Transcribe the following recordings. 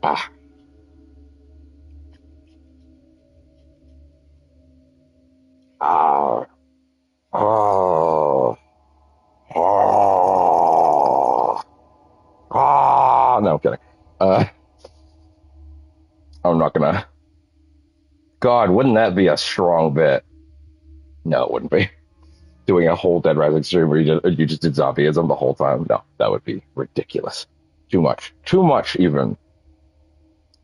Ah, ah, oh, oh, no, I'm kidding. Uh, I'm not gonna. God, wouldn't that be a strong bit? No, it wouldn't be. Doing a whole Dead Rising stream where you just did zombieism the whole time. No, that would be ridiculous. Too much. Too much, even.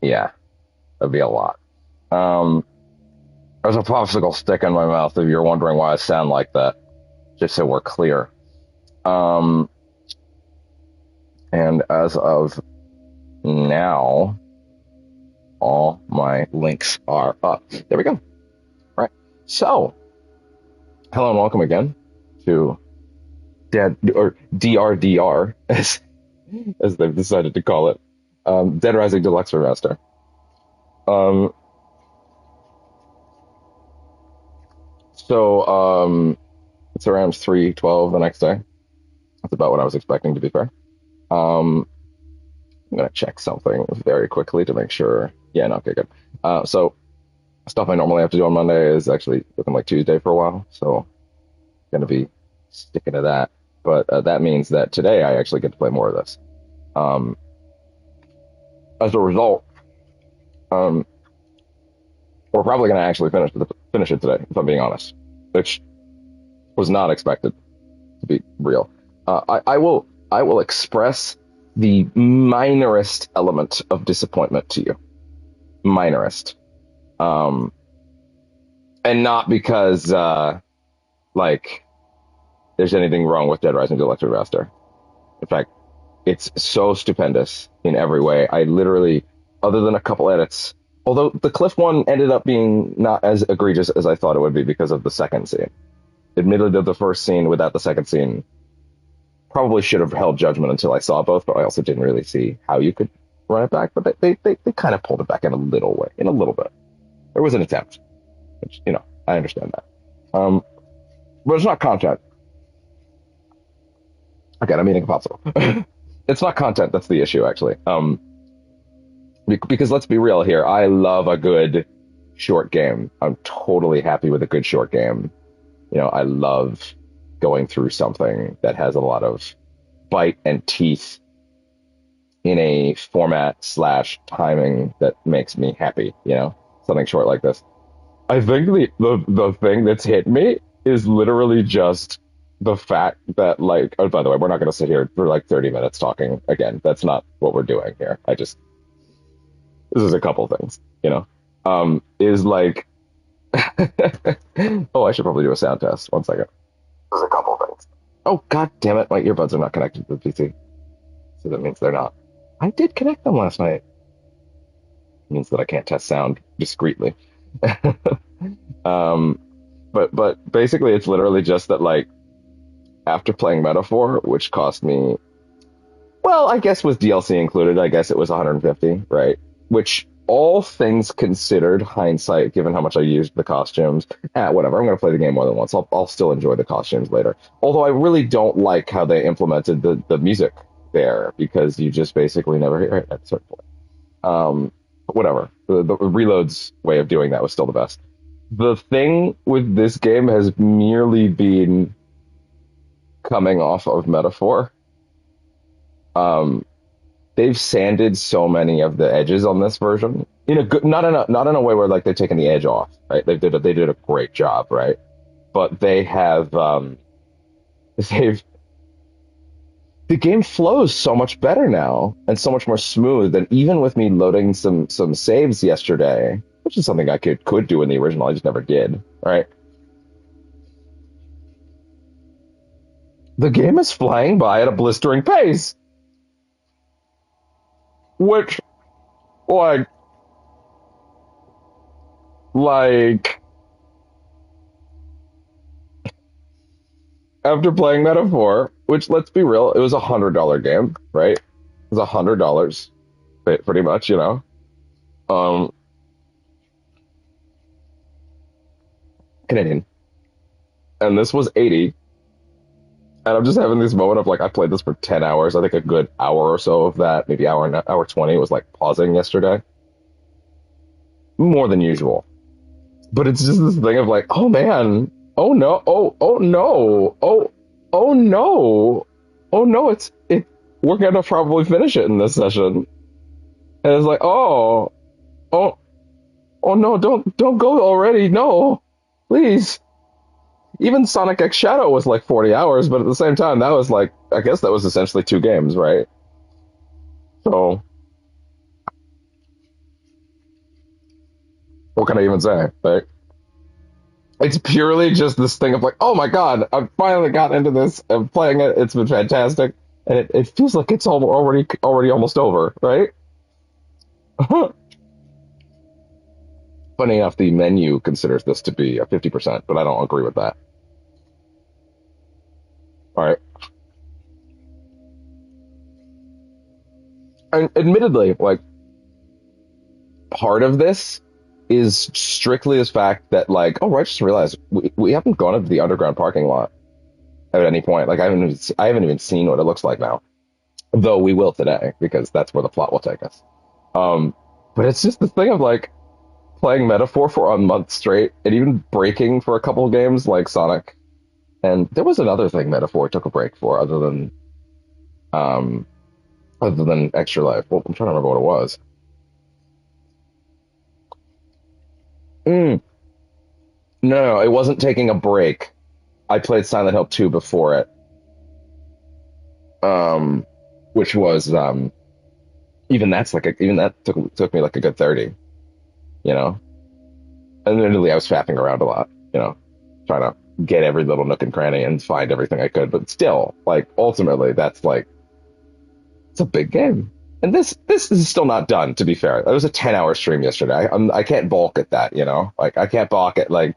Yeah, that'd be a lot. Um, there's a popsicle stick in my mouth if you're wondering why I sound like that, just so we're clear. Um, and as of now, all my links are up. There we go. Right. So, hello and welcome again to Dead or DRDR as they've decided to call it. Dead Rising Deluxe Remaster. Um, so it's around 3:12 the next day. That's about what I was expecting, to be fair. Um, I'm gonna check something very quickly to make sure. Yeah, no, okay, good. So stuff I normally have to do on Monday is actually looking like Tuesday for a while, so gonna be sticking to that. But that means that today I actually get to play more of this. Um, as a result, um, we're probably gonna actually finish it today, if I'm being honest, which was not expected to be real. I will express the minorest element of disappointment to you, minorest, um, and not because like there's anything wrong with Dead Rising Deluxe Remaster. In fact, it's so stupendous in every way. I literally, other than a couple edits, although the Cliff one ended up being not as egregious as I thought it would be because of the second scene. Admittedly, the first scene without the second scene probably should have held judgment until I saw both, but I also didn't really see how you could run it back. But they kind of pulled it back in a little way, in a little bit. There was an attempt, which, I understand that. But it's not content. Again, I'm eating a popsicle. It's not content that's the issue, actually. Because let's be real here. I love a good short game. I'm totally happy with a good short game. I love going through something that has a lot of bite and teeth in a format slash timing that makes me happy, something short like this. I think the thing that's hit me is literally just the fact that, like, oh, by the way, we're not going to sit here for like 30 minutes talking again. That's not what we're doing here. This is a couple things, is like, oh, I should probably do a sound test. One second. There's a couple things. Oh, god damn it. My earbuds are not connected to the PC. So that means they're not. I did connect them last night. It means that I can't test sound discreetly. um, but basically, it's literally just that, like, after playing Metaphor, which cost me, well, I guess with DLC included, I guess it was 150, right? Which, all things considered, hindsight, given how much I used the costumes, whatever. I'm going to play the game more than once. I'll still enjoy the costumes later. Although I really don't like how they implemented the music there, because you just basically never hear it at a certain point. Whatever. The Reload's way of doing that was still the best. The thing with this game has merely been coming off of Metaphor. They've sanded so many of the edges on this version in a good, not in a way where, like, they've taken the edge off, right? They did a great job, right? But they have they've the game flows so much better now and so much more smooth. And even with me loading some saves yesterday, which is something I could do in the original, I just never did, right? The game is flying by at a blistering pace, which, like, like after playing Metaphor, which, let's be real, it was $100 game, right? It was $100, pretty much, um, Canadian, and this was 80. And I'm just having this moment of like, I played this for 10 hours. I think a good hour or so of that, maybe hour 20 was like pausing yesterday, more than usual. But it's just this thing of like, oh man, oh no, oh no, oh no, oh no, we're gonna probably finish it in this session. And it's like, oh, oh no, don't go already, no, please. Even Sonic X Shadow was like 40 hours, but at the same time, that was like, I guess that was essentially two games, right? So what can I even say? Like, it's purely just this thing of like, oh my god, I've finally gotten into this. I'm playing it. It's been fantastic, and it feels like it's already almost over, right? Funny enough, the menu considers this to be a 50%, but I don't agree with that. All right, and admittedly, like part of this is strictly as fact that like, oh, I just realized we haven't gone into the underground parking lot at any point. Like I haven't even seen what it looks like now, though we will today because that's where the plot will take us. Um, but it's just the thing of like playing Metaphor for a month straight and even breaking for a couple of games like Sonic. And there was another thing Metaphor took a break for um other than Extra Life. Well, I'm trying to remember what it was. Mm, no, it wasn't taking a break. I played Silent Hill 2 before it. Um which was even that took me like a good 30, you know. And admittedly I was fapping around a lot, you know, trying to get every little nook and cranny and find everything I could, but still, like ultimately that's like it's a big game. And this is still not done. To be fair, it was a 10-hour stream yesterday. I can't balk at that. You know, like I can't balk at like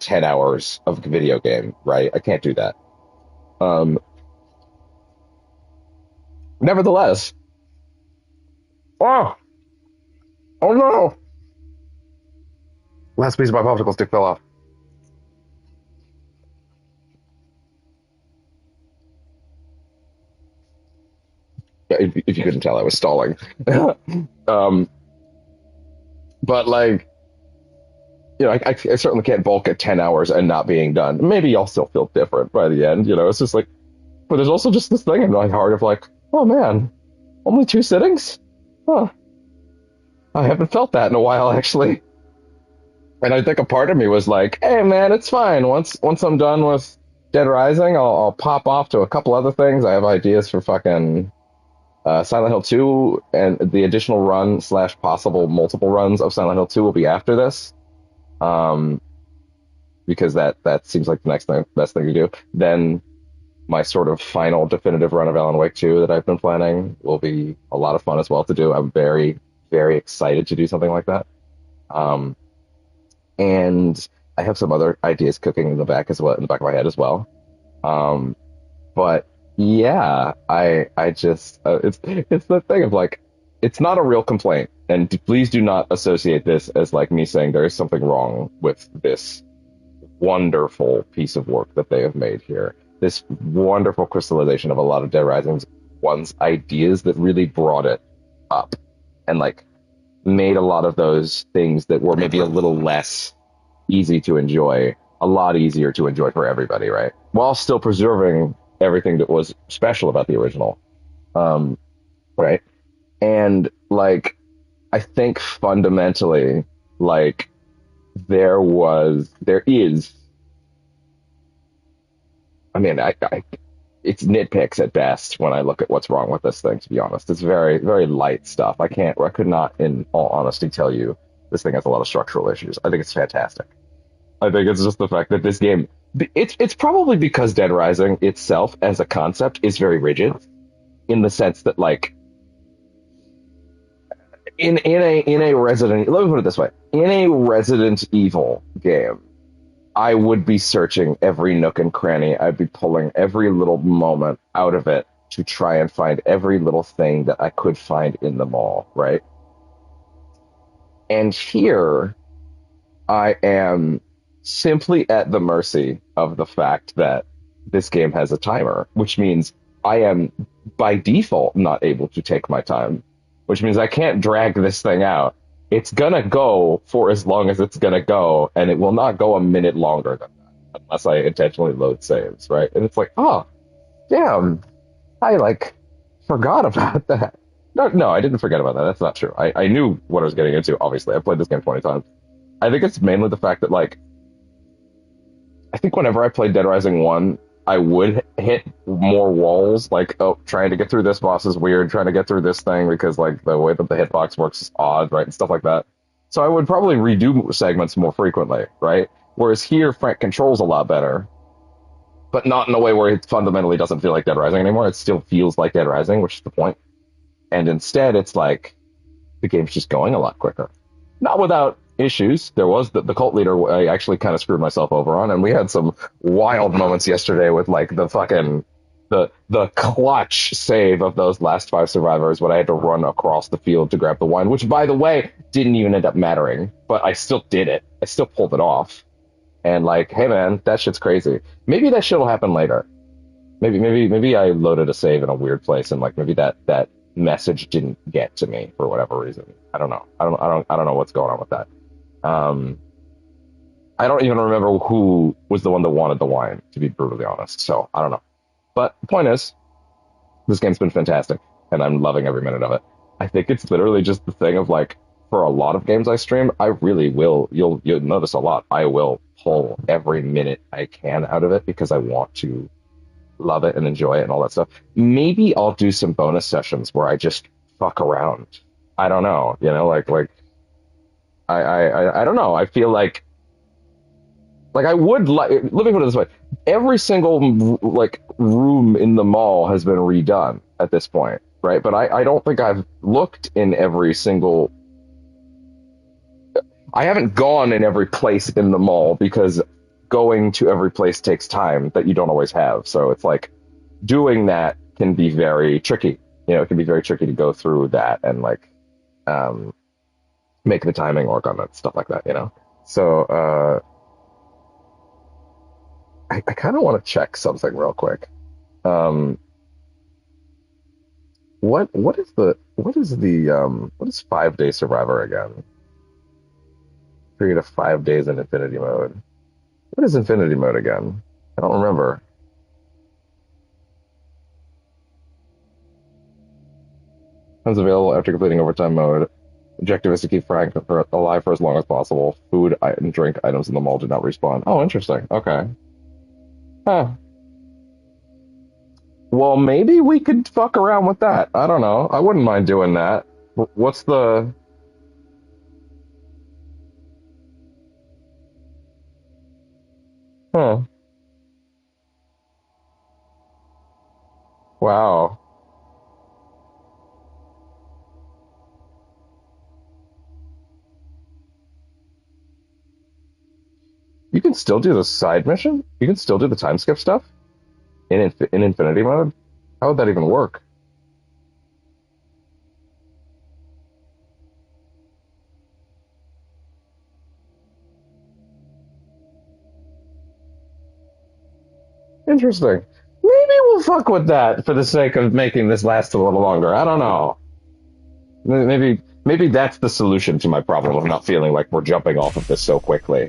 10 hours of a video game. Right? I can't do that. Um, Nevertheless, oh oh no! Last piece of my popsicle stick fell off. Yeah, if you couldn't tell, I was stalling. um, but like I certainly can't bulk at 10 hours and not being done. Maybe I'll still feel different by the end. You know, it's just like, but there's also just this thing in my heart of like, oh man, only two sittings? Huh. I haven't felt that in a while, actually. And I think a part of me was like, hey man, it's fine. Once I'm done with Dead Rising, I'll pop off to a couple other things. I have ideas for fucking Silent Hill 2, and the additional run slash possible multiple runs of Silent Hill 2 will be after this. Um, because that seems like the next thing, best thing to do. Then my sort of final definitive run of Alan Wake 2 that I've been planning will be a lot of fun as well to do. I'm very, very excited to do something like that. Um, and I have some other ideas cooking in the back as well, in the back of my head as well. Um, but yeah, I just it's the thing of like it's not a real complaint, and please do not associate this as like me saying there is something wrong with this wonderful piece of work that they have made here. This wonderful crystallization of a lot of Dead Rising's one's ideas that really brought it up and like made a lot of those things that were maybe a little less easy to enjoy, a lot easier to enjoy for everybody, right? While still preserving everything that was special about the original. Um, right? And like I think fundamentally, like there is I mean, it's nitpicks at best when I look at what's wrong with this thing, to be honest. It's very, very light stuff. I could not, in all honesty, tell you this thing has a lot of structural issues. I think it's fantastic. I think it's just the fact that this game, it's probably because Dead Rising itself as a concept is very rigid in the sense that like, in a Resident, let me put it this way, in a Resident Evil game, I would be searching every nook and cranny. I'd be pulling every little moment out of it to try and find every little thing that I could find in the mall, right? And here, I am simply at the mercy of the fact that this game has a timer, which means I am by default not able to take my time, which means I can't drag this thing out. It's gonna go for as long as it's gonna go, and it will not go a minute longer than that unless I intentionally load saves, right? And it's like, oh, damn, I like forgot about that. No, no, I didn't forget about that. That's not true. I knew what I was getting into, obviously. I've played this game 20 times. I think it's mainly the fact that, like, I think whenever I played Dead Rising 1, I would hit more walls, like, oh, trying to get through this boss is weird, trying to get through this thing because, like, the way that the hitbox works is odd, right, and stuff like that. So I would probably redo segments more frequently, right? Whereas here, Frank controls a lot better, but not in a way where it fundamentally doesn't feel like Dead Rising anymore. It still feels like Dead Rising, which is the point. And instead, it's like the game's just going a lot quicker. Not without issues. There was the cult leader I actually kind of screwed myself over on, and we had some wild moments yesterday with like the fucking the clutch save of those last five survivors when I had to run across the field to grab the wine, which by the way didn't even end up mattering, but I still did it. I still pulled it off. And like, hey man, that shit's crazy. Maybe that shit will happen later. Maybe I loaded a save in a weird place and like maybe that message didn't get to me for whatever reason. I don't know. I don't know what's going on with that. Um, I don't even remember who was the one that wanted the wine, to be brutally honest. So I don't know. But the point is, this game's been fantastic, and I'm loving every minute of it. I think it's literally just the thing of like, for a lot of games I stream, I really will. You'll notice a lot. I will pull every minute I can out of it because I want to love it and enjoy it and all that stuff. Maybe I'll do some bonus sessions where I just fuck around. I don't know. Like I don't know. I feel like I would like. Let me put it this way: every single like room in the mall has been redone at this point, right? But I don't think I've looked in every single. I haven't gone in every place in the mall because going to every place takes time that you don't always have. So it's like doing that can be very tricky. It can be very tricky to go through that and like make the timing work on that stuff like that. So I kind of want to check something real quick. Um, what is 5 Day Survivor again? Period of 5 days in Infinity Mode. What is Infinity Mode again? I don't remember. Comes available after completing overtime mode. Objective is to keep Frank alive for as long as possible. Food and drink items in the mall do not respawn. Oh, interesting. Okay. Huh. Well, maybe we could fuck around with that. I don't know. I wouldn't mind doing that. What's the... Huh. Wow. You can still do the side mission? You can still do the time skip stuff in Infinity Mode? How would that even work? Interesting. Maybe we'll fuck with that for the sake of making this last a little longer. I don't know. Maybe that's the solution to my problem of not feeling like we're jumping off of this so quickly.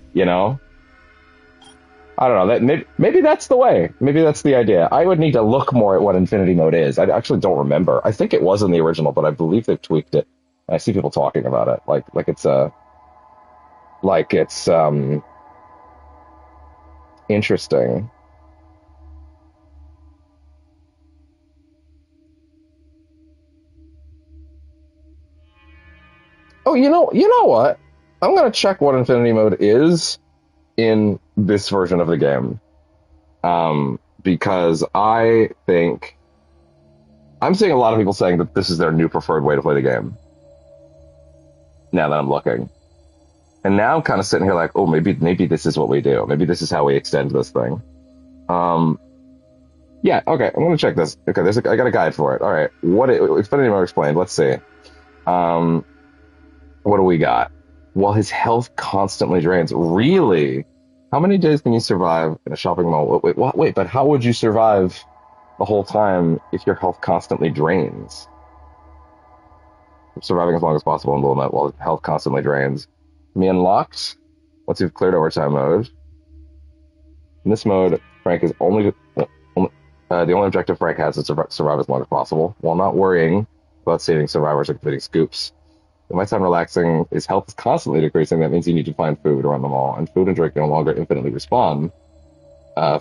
I don't know. Maybe that's the way. Maybe that's the idea. I would need to look more at what Infinity Mode is. I actually don't remember. I think it was in the original, but I believe they've tweaked it. I see people talking about it, like it's interesting. Oh, you know what? I'm gonna check what Infinity Mode is in this version of the game, because I think I'm seeing a lot of people saying that this is their new preferred way to play the game. Now that I'm looking, and now I'm kind of sitting here like, oh, maybe this is what we do. Maybe this is how we extend this thing. Um, yeah, okay, I'm gonna check this. Okay, I got a guide for it. All right, Infinity Mode explained. Let's see. Um, what do we got? While his health constantly drains. Really? How many days can you survive in a shopping mall? Wait, but how would you survive the whole time if your health constantly drains? Surviving as long as possible in Little Nut while health constantly drains. Can be unlocked once you've cleared overtime mode. In this mode, Frank is the only objective Frank has is to survive as long as possible, while not worrying about saving survivors or completing scoops. It might sound relaxing. His health is constantly decreasing. That means you need to find food around the mall, and food and drink no longer infinitely respawn.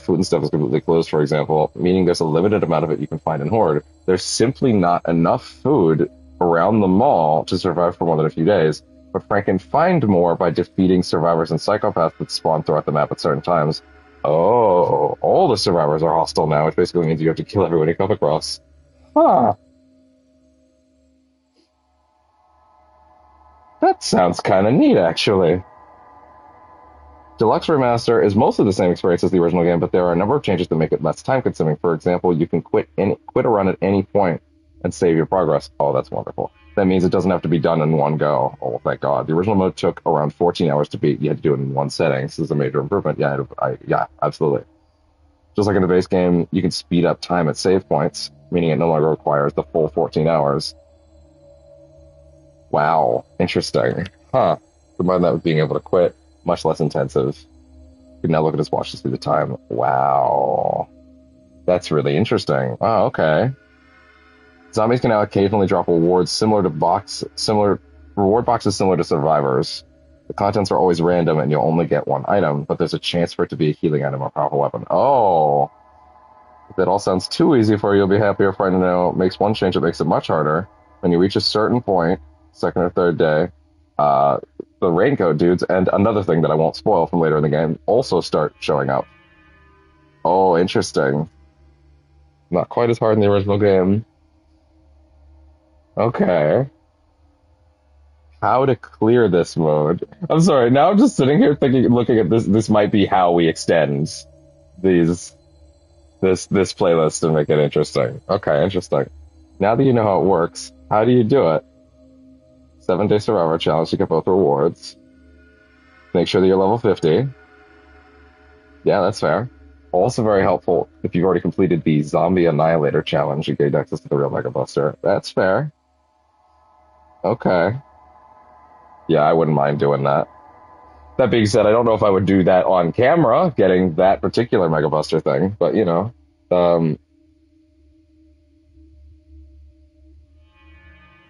Food and stuff is completely closed, for example, meaning there's a limited amount of it you can find and hoard. There's simply not enough food around the mall to survive for more than a few days, but Frank can find more by defeating survivors and psychopaths that spawn throughout the map at certain times. Oh, all the survivors are hostile now, which basically means you have to kill everyone you come across. Huh. That sounds kind of neat, actually. Deluxe Remaster is mostly the same experience as the original game, but there are a number of changes that make it less time-consuming. For example, you can quit a run at any point and save your progress. Oh, that's wonderful. That means it doesn't have to be done in one go. Oh, thank God. The original mode took around 14 hours to beat. You had to do it in one setting. This is a major improvement. Yeah, absolutely. Just like in the base game, you can speed up time at save points, meaning it no longer requires the full 14 hours. Wow, interesting. Huh. Combine that with being able to quit, much less intensive. You can now look at his watch to see the time. Wow. That's really interesting. Oh, okay. Zombies can now occasionally drop rewards similar reward boxes similar to survivors. The contents are always random and you'll only get one item, but there's a chance for it to be a healing item or powerful weapon. Oh. If that all sounds too easy for you, you'll be happy your friend to know makes one change that makes it much harder. When you reach a certain point, second or third day, the raincoat dudes and another thing that I won't spoil from later in the game also start showing up. Oh, interesting. Not quite as hard in the original game. Okay. How to clear this mode? I'm sorry, now I'm just sitting here thinking, looking at this. This might be how we extend this playlist and make it interesting. Okay, interesting. Now that you know how it works, how do you do it? 7-day survivor challenge. You get both rewards. Make sure that you're level 50. Yeah, that's fair. Also very helpful if you've already completed the Zombie Annihilator challenge. You gain access to the real Mega Buster. That's fair. Okay. Yeah, I wouldn't mind doing that. That being said, I don't know if I would do that on camera, getting that particular Mega Buster thing, but you know.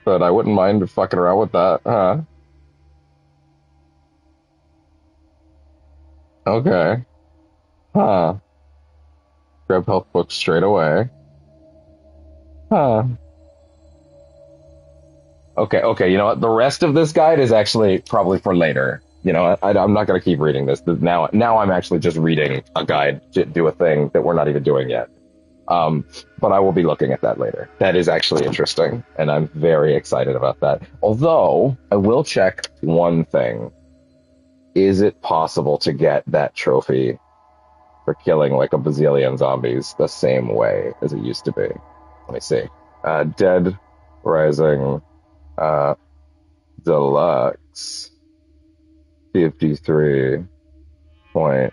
But I wouldn't mind fucking around with that, huh? Okay. Huh. Grab health book straight away. Huh. Okay, you know what? The rest of this guide is actually probably for later. You know, I'm not going to keep reading this. Now I'm actually just reading a guide to do a thing that we're not even doing yet. But I will be looking at that later. That is actually interesting, and I'm very excited about that. Although, I will check one thing. Is it possible to get that trophy for killing like a bazillion zombies the same way as it used to be? Let me see. Dead Rising Deluxe 53 point,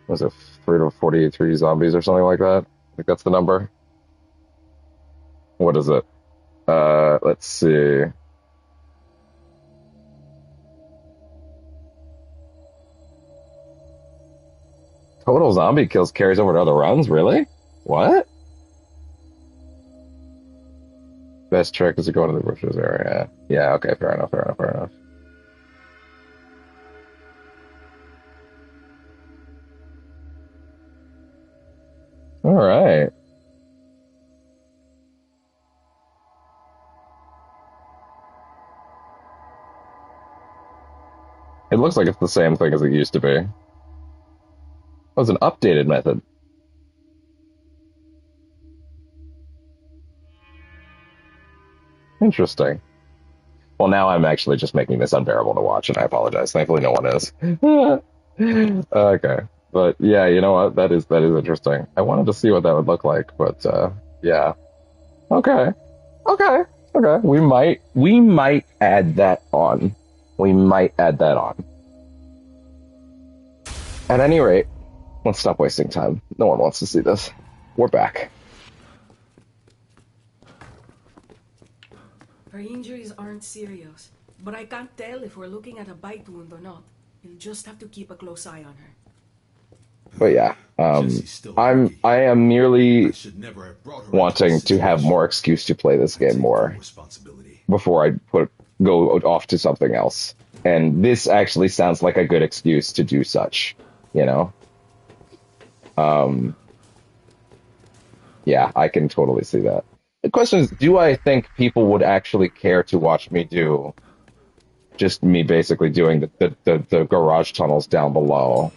was it 343 zombies or something like that? I think that's the number. What is it? Let's see. Total zombie kills carries over to other runs? Really? What? Best trick is to go into the bushes area. Yeah, okay, fair enough. All right. It looks like it's the same thing as it used to be. That was an updated method. Interesting. Well, now I'm actually just making this unbearable to watch, and I apologize. Thankfully, no one is. Okay. But yeah, you know what? That is interesting. I wanted to see what that would look like, but yeah. Okay. We might add that on. We might add that on. At any rate, let's stop wasting time. No one wants to see this. We're back. Her injuries aren't serious, but I can't tell if we're looking at a bite wound or not. You'll just have to keep a close eye on her. But yeah, Jesse's still a rookie. I am I merely should never have brought her into wanting this to have situation. more excuse to play this I game take full more responsibility. before I go off to something else. And this actually sounds like a good excuse to do such, you know? Um, yeah, I can totally see that. The question is, do I think people would actually care to watch me do just me basically doing the garage tunnels down below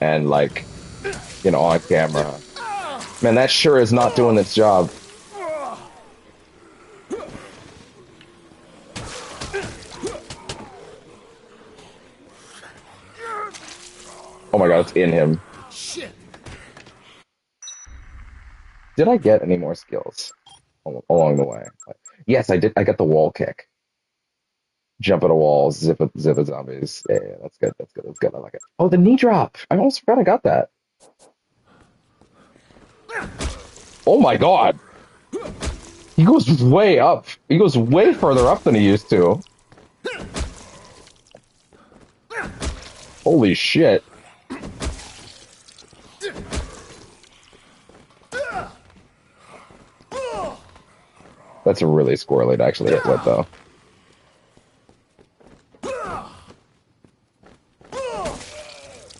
and like, on camera? Man, that sure is not doing its job. Oh my God, it's in him. Shit! Did I get any more skills along the way? Yes, I did. I got the wall kick. Jump at a wall, zip at zombies. Yeah, that's good. That's good. That's good. I like it. Oh, the knee drop. I almost forgot I got that. Oh my God. He goes way up. He goes way further up than he used to. Holy shit. That's really squirrely to actually hit with, though.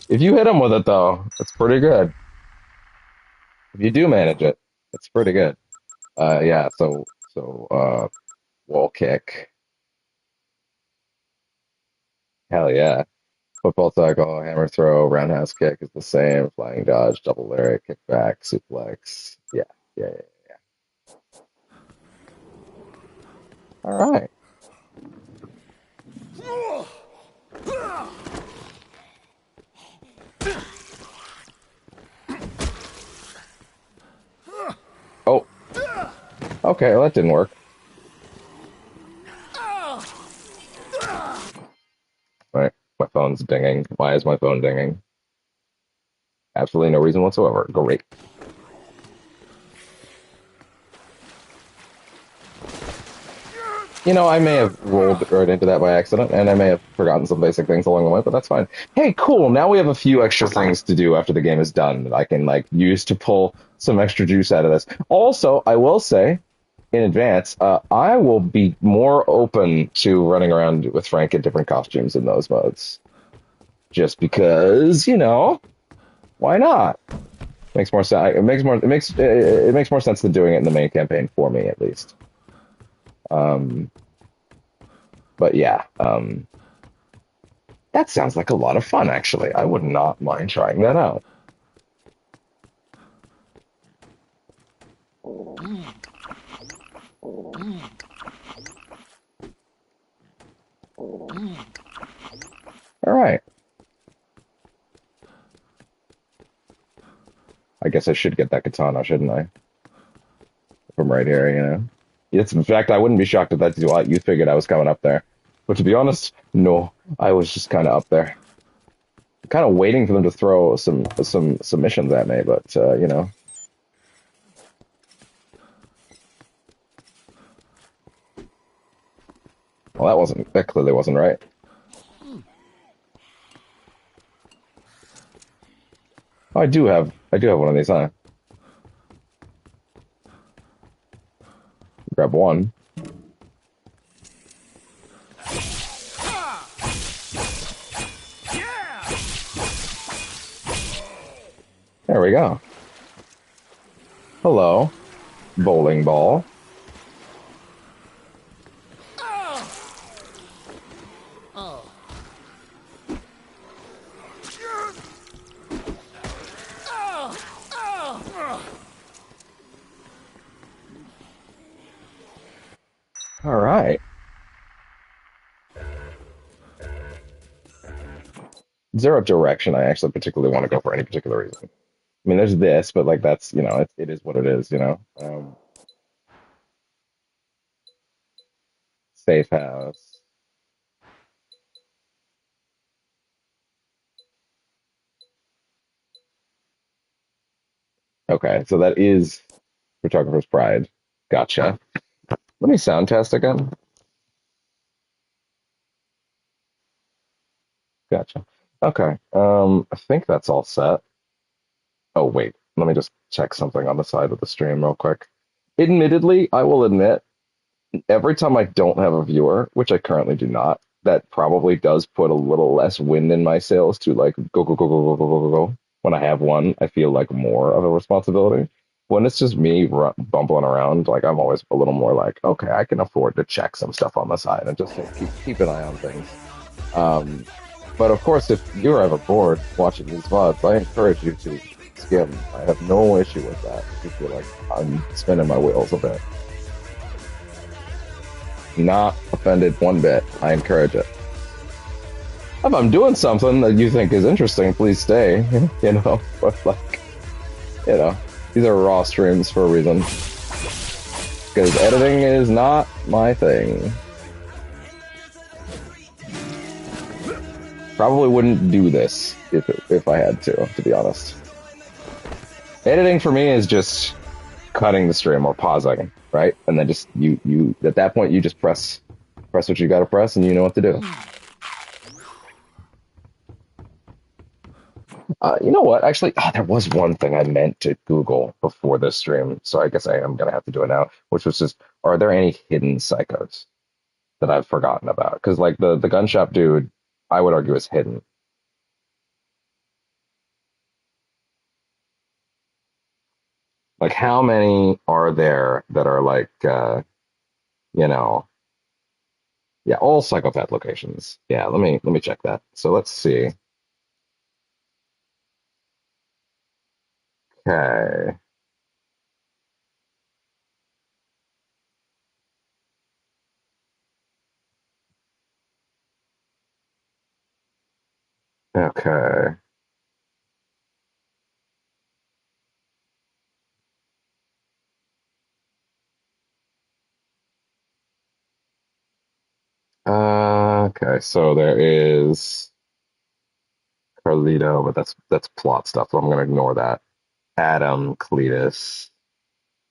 If you hit him with it, though, it's pretty good. If you do manage it, it's pretty good. Yeah, wall kick. Hell yeah. Football tackle, hammer throw, roundhouse kick is the same. Flying dodge, double lariat, kickback, suplex. Yeah, yeah, yeah. All right. Oh, okay, well, that didn't work. All right, my phone's dinging. Why is my phone dinging? Absolutely no reason whatsoever. Great. I may have rolled right into that by accident, and I may have forgotten some basic things along the way, but that's fine. Hey, cool. Now we have a few extra things to do after the game is done that I can use to pull some extra juice out of this. Also, I will say in advance, I will be more open to running around with Frank in different costumes in those modes. Just because, why not? Makes more sense. It makes more sense than doing it in the main campaign for me, at least. Um, but yeah, that sounds like a lot of fun, actually. I would not mind trying that out. All right. I guess I should get that katana, shouldn't I? From right here. It's, in fact, I wouldn't be shocked if that's what you figured I was coming up there. But to be honest, no, I was just kind of up there, kind of waiting for them to throw some submissions at me. But well, that clearly wasn't right. Oh, I do have one of these, huh? Grab one. There we go. Hello, bowling ball. All right. Zero direction. I actually particularly want to go for any particular reason. I mean, there's this, but that's it is what it is. Safe house. Okay, so that is Photographer's Pride. Gotcha. Let me sound test again. Gotcha. Okay. I think that's all set. Oh, wait. Let me just check something on the side of the stream real quick. Admittedly, I will admit, every time I don't have a viewer, which I currently do not, that probably does put a little less wind in my sails to like go, go, go, go, go, go, go, go, go. When I have one, I feel like more of a responsibility. When it's just me bumbling around, like I'm always a little more like, okay, I can afford to check some stuff on the side and just keep an eye on things. Um, but of course, if you're ever bored watching these VODs, I encourage you to skim. I have no issue with that. If you feel like I'm spinning my wheels a bit. Not offended one bit. I encourage it. If I'm doing something that you think is interesting, please stay. You know, but like, you know, these are raw streams for a reason. Because editing is not my thing. Probably wouldn't do this if I had to be honest. Editing for me is just cutting the stream or pausing, right? And then just you at that point you just press what you got to press, and you know what to do. You know what? Actually, there was one thing I meant to Google before this stream, so I guess I am gonna have to do it now. Which was just, are there any hidden psychos that I've forgotten about? Because like the gun shop dude, I would argue is hidden. Like, how many are there that are like, you know, yeah, all psychopath locations. Yeah, let me check that. So let's see. Okay. Okay. Okay, so there is Carlito, but that's plot stuff, so I'm gonna ignore that. Adam, Cletus,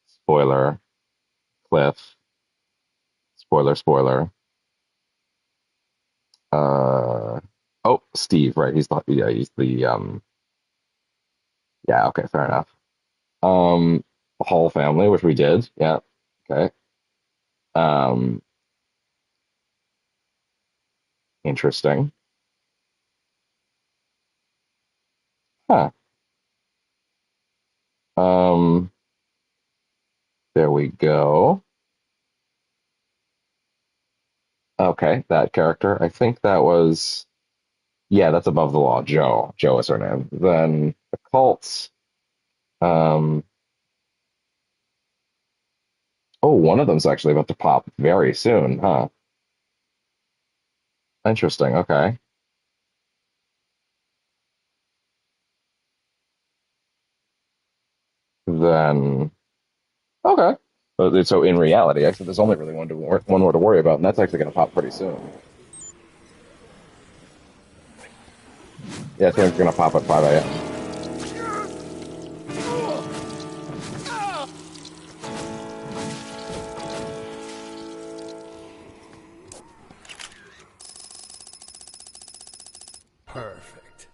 spoiler, Cliff, spoiler, spoiler. Uh, oh, Steve, right? He's the yeah, okay, fair enough. Um, Hall family, which we did, yeah, okay. Um, interesting. Huh. Um, there we go. Okay, that character. I think that was, yeah, that's above the law. Joe. Joe is her name. Then the cults. Um, oh, one of them's actually about to pop very soon, huh? Interesting. Okay. Then, okay. So in reality, actually, there's only really one more to worry about, and that's actually going to pop pretty soon. Yeah, I think it's going to pop at 5 a.m. Perfect.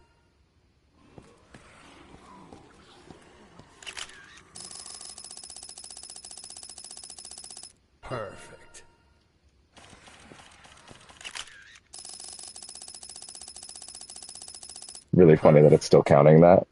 Perfect. Really funny that it's Perfect. still counting that.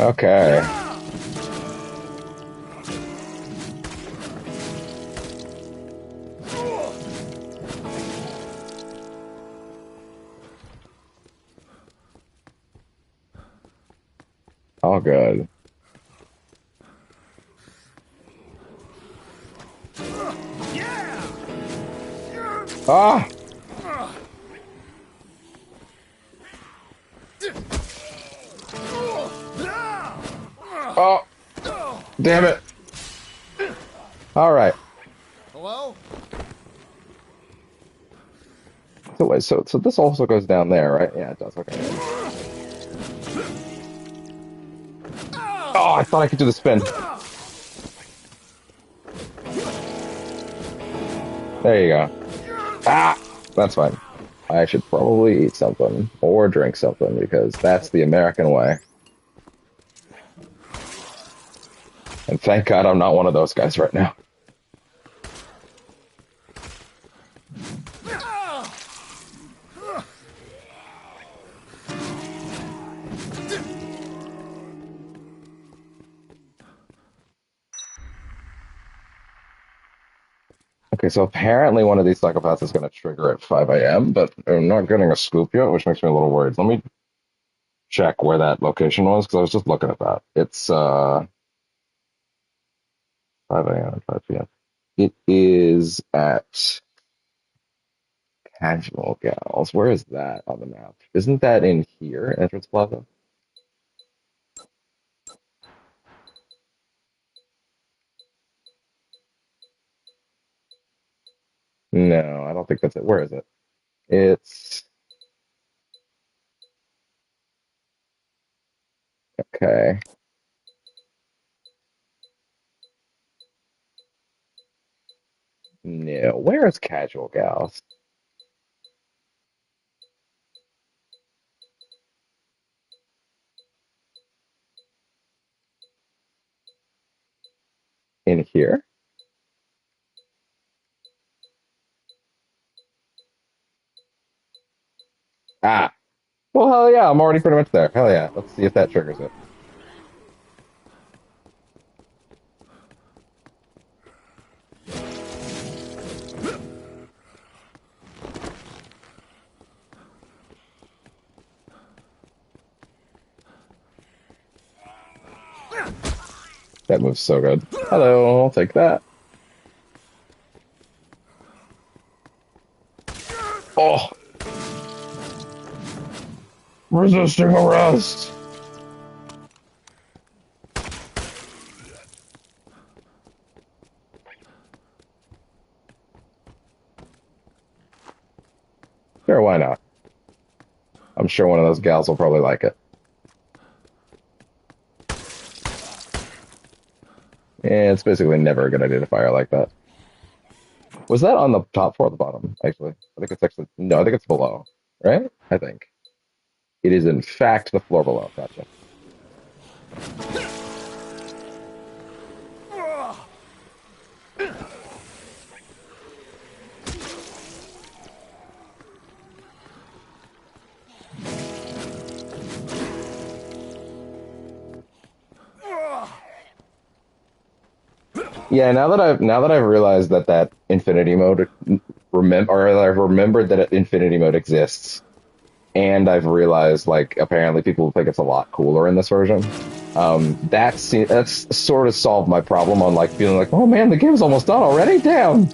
Okay. all good. Ah! Oh, damn it. All right. Hello? So wait, so this also goes down there, right? Yeah, it does. Okay. Oh, I thought I could do the spin. There you go. Ah, that's fine. I should probably eat something or drink something because that's the American way. And thank God I'm not one of those guys right now. Okay, so apparently one of these psychopaths is going to trigger at 5 a.m., but I'm not getting a scoop yet, which makes me a little worried. Let me check where that location was because I was just looking at that. It's 5 a.m., 5 p.m. It is at Casual Gals. Where is that on the map? Isn't that in here, Entrance Plaza? No, I don't think that's it. Where is it? It's okay. No, where is Casual Gals? In here? Ah, well, hell yeah, I'm already pretty much there. Hell yeah, let's see if that triggers it. That moves so good. Hello, I'll take that. Oh, resisting arrest. Sure, why not? I'm sure one of those gals will probably like it. Yeah, it's basically never a good idea to fire like that. Was that on the top floor or the bottom, actually? I think it's actually, no, I think it's below, right? I think. It is, in fact, the floor below. Gotcha. Yeah, now that I've realized that infinity mode or I've remembered that infinity mode exists, and I've realized like apparently people think it's a lot cooler in this version. That's sort of solved my problem on like feeling like, oh man, the game's almost done already. Damn.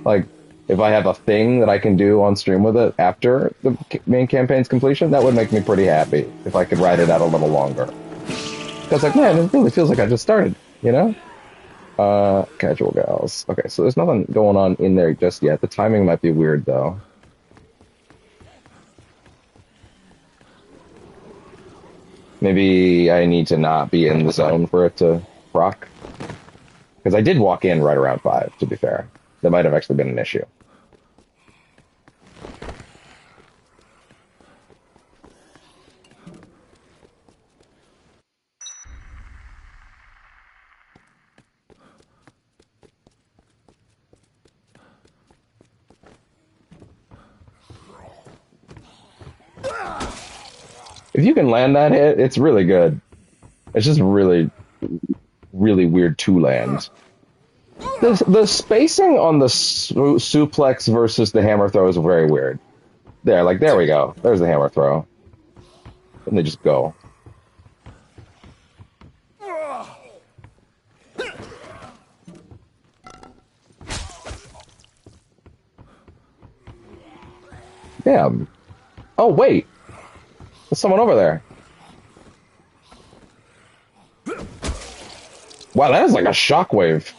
Like if I have a thing that I can do on stream with it after the main campaign's completion, that would make me pretty happy if I could ride it out a little longer. Because like, man, it really feels like I just started, you know? Casual Gals. Okay, so there's nothing going on in there just yet. The timing might be weird though. Maybe I need to not be in the zone for it to proc. Because I did walk in right around 5, to be fair. That might have actually been an issue. If you can land that hit, it's really good. It's just really, really weird to land. The spacing on the suplex versus the hammer throw is very weird. There we go. There's the hammer throw. And they just go. Damn. Oh, wait. There's someone over there. Wow, that is like a shockwave.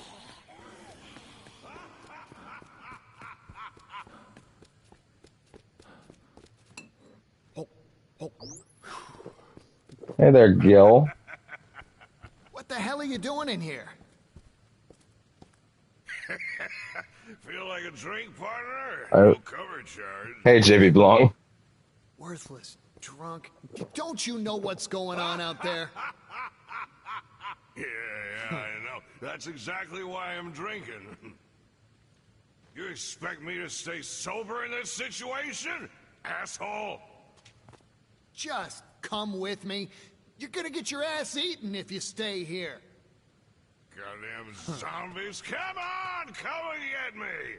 Hey there, Gil. What the hell are you doing in here? Feel like a drink, partner? Uh, No cover charge. Hey, JB Blong. Worthless, drunk. Don't you know what's going on out there? Yeah, I know. That's exactly why I'm drinking. You expect me to stay sober in this situation? Asshole! Just come with me. You're gonna get your ass eaten if you stay here. Goddamn zombies. Come on! Come and get me!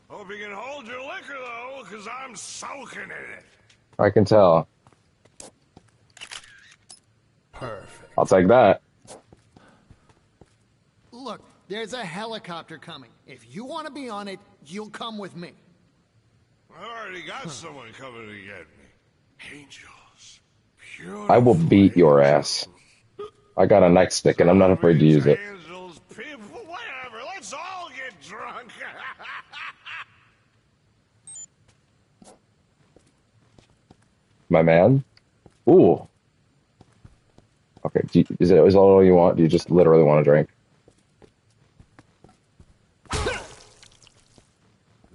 Hope you can hold your liquor, though, because I'm soaking in it. I can tell. Perfect. I'll take that. Look, there's a helicopter coming. If you want to be on it, you'll come with me. I already got someone coming to get me. Angels. I will beat your ass. I got a nightstick and I'm not afraid to use it. Angels, people, whatever. Let's all get drunk. My man? Ooh. Okay, is that all you want? Do you just literally want to drink?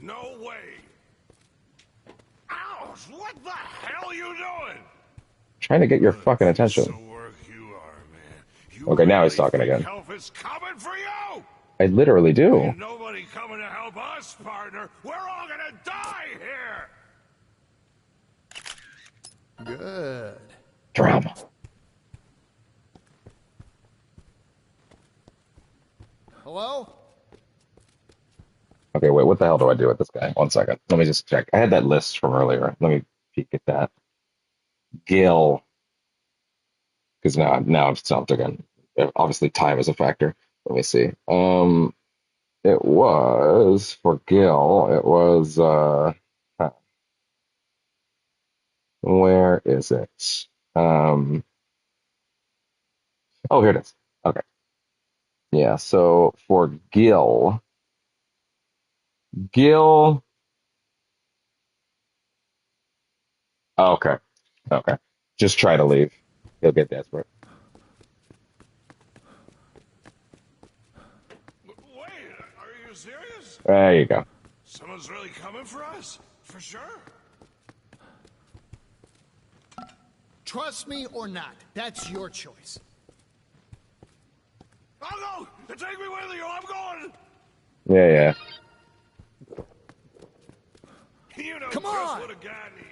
No way. Ouch! What the hell are you doing? Trying to get your fucking attention. Piece of work you are, man. You Okay, now he's really talking think again. Help is coming for you. I literally do. Ain't nobody coming to help us, partner. We're all gonna die here. Good. Drama. Hello? Okay, wait, what the hell do I do with this guy? 1 second. Let me just check. I had that list from earlier. Let me peek at that. Gil. Because now I've stopped again. Obviously, time is a factor. Let me see. It was for Gil. It was huh, where is it? Oh, here it is. Okay. Yeah, so for Gil. Oh, okay. Okay. Just try to leave. He'll get desperate. Wait, are you serious? There you go. Someone's really coming for us? For sure. Trust me or not, that's your choice. I'll go! Take me with you! I'm going! Yeah. You know Come just on! what a guy needs.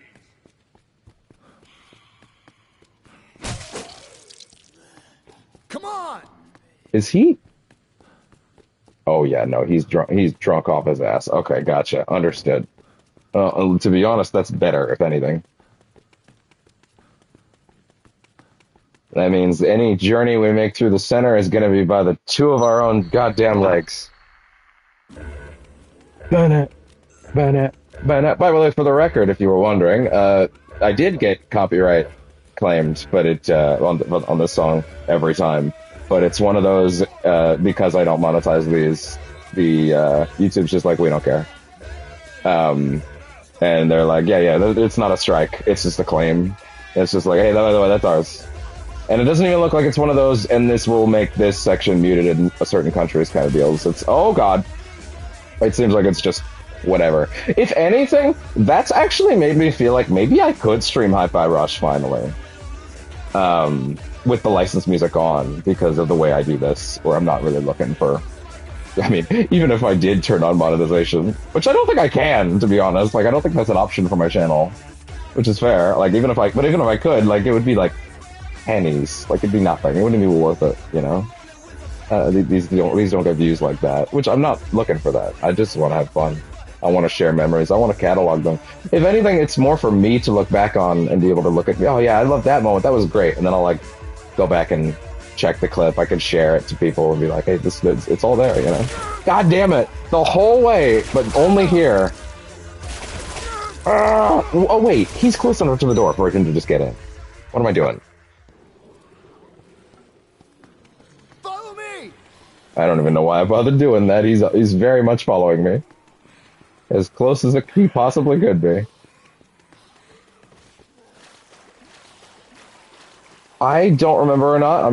Come on! Is he? Oh yeah, no, he's drunk. He's drunk off his ass. Okay, gotcha. Understood. To be honest, that's better, if anything. That means any journey we make through the center is going to be by the two of our own goddamn legs. By the way, for the record, if you were wondering, I did get copyright claimed, but on this song every time. But it's one of those because I don't monetize these. YouTube's just like, we don't care. And they're like, yeah, it's not a strike. It's just a claim. It's just like, hey, by the way, that's ours. And it doesn't even look like it's one of those, and this will make this section muted in a certain countries kind of deals. It's, oh god. It seems like it's just whatever. If anything, that's actually made me feel like maybe I could stream Hi-Fi Rush finally. With the licensed music on, because of the way I do this, where I'm not really looking for... I mean, even if I did turn on monetization, which I don't think I can, to be honest. Like, I don't think that's an option for my channel, which is fair. Like, even if I could, like, it would be like pennies. Like, it'd be nothing. It wouldn't be worth it, you know? These don't get views like that, which I'm not looking for that. I just want to have fun. I want to share memories. I want to catalog them. If anything, it's more for me to look back on and be able to look at, oh yeah, I love that moment. That was great. And then I'll like go back and check the clip. I can share it to people and be like, hey, it's all there, you know? God damn it. The whole way, but only here. Oh, wait. He's close enough to the door for him to just get in. What am I doing? Follow me! I don't even know why I bothered doing that. He's very much following me. As close as he possibly could be. I don't remember or not.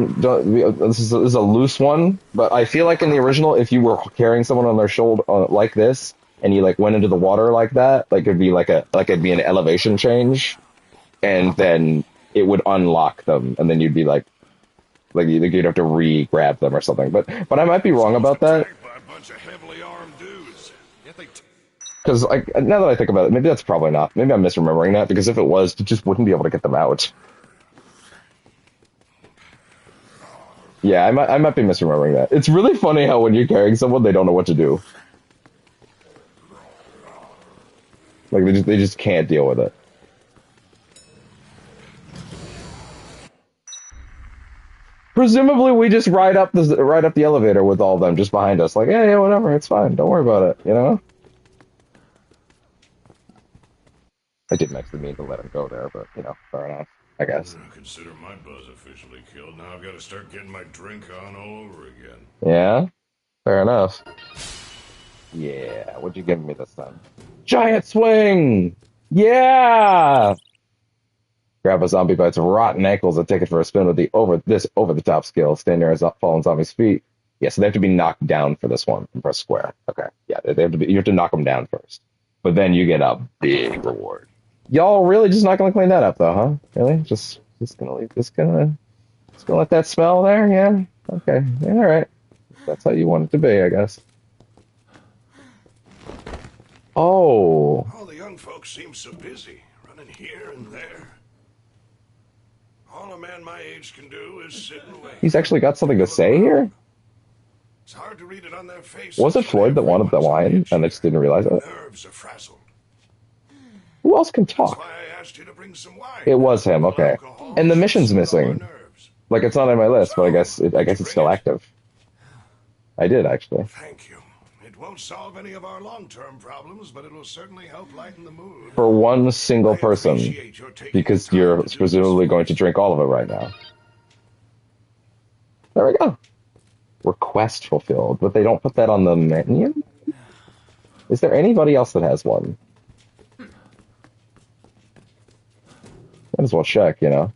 This is a loose one, but I feel like in the original, if you were carrying someone on their shoulder like this, and you like went into the water like that, like it'd be it'd be an elevation change, and then it would unlock them, and then you'd be you'd have to re-grab them or something. But I might be wrong about that. By a bunch of heavily armed dudes. Yet they Because now that I think about it, maybe that's probably not. Maybe I'm misremembering that, because if it was, you just wouldn't be able to get them out. Yeah, I might be misremembering that. It's really funny how when you're carrying someone, they don't know what to do. Like they just can't deal with it. Presumably, we just ride up the elevator with all of them just behind us. Like, yeah, whatever, it's fine. Don't worry about it. You know. I didn't actually mean to let him go there, but fair enough. I guess. I consider my buzz officially killed. Now I've got to start getting my drink on all over again. Yeah, fair enough. Yeah, what'd you give me this time? Giant swing! Yeah! Grab a zombie by its rotten ankles and take it for a spin with the over-the-top skill. Stand near a fallen zombie's feet. Yeah, so they have to be knocked down for this one and press square. Okay, yeah, you have to knock them down first. But then you get a big reward. Y'all really just not gonna clean that up though, huh? Really? Just gonna let that smell there? Yeah? Okay. Yeah, alright. That's how you want it to be, I guess. Oh. All the young folks seem so busy, running here and there. All a man my age can do is sit and wait. He's actually got something to say here? It's hard to read it on their faces. Was it Floyd that wanted the wine and they just didn't realize it? Nerves are frazzled. Who else can That's talk? why I asked you to bring some wine. It was him, okay. And the mission's missing. Like, it's not on my list, but I guess it's still active. I did, actually. Thank you. It won't solve any of our long-term problems, but it will certainly help lighten the mood. For one single person, because you're presumably going to drink all of it right now. There we go. Request fulfilled, but they don't put that on the menu? Is there anybody else that has one? Might as well check, I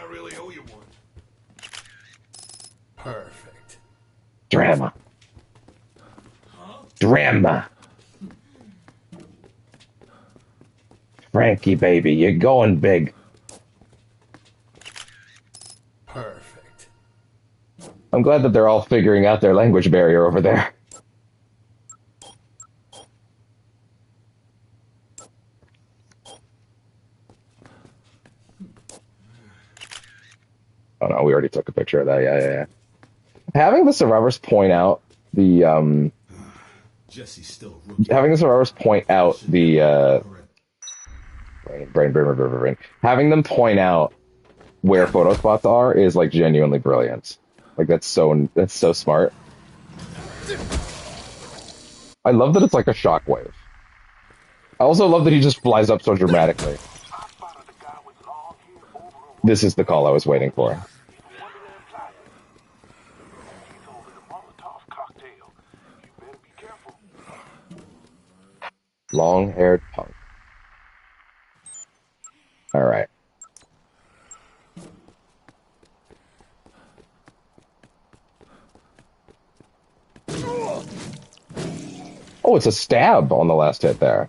really owe you one. Perfect. Drama. Drama. Frankie, baby, you're going big. Perfect. I'm glad that they're all figuring out their language barrier over there. Oh no, we already took a picture of that. Yeah. Having the survivors point out the Jesse's still having the survivors point out the brain. Having them point out where photo spots are is like genuinely brilliant. Like that's so smart. I love that it's like a shockwave. I also love that he just flies up so dramatically. This is the call I was waiting for. Long-haired punk. All right. Oh, it's a stab on the last hit there.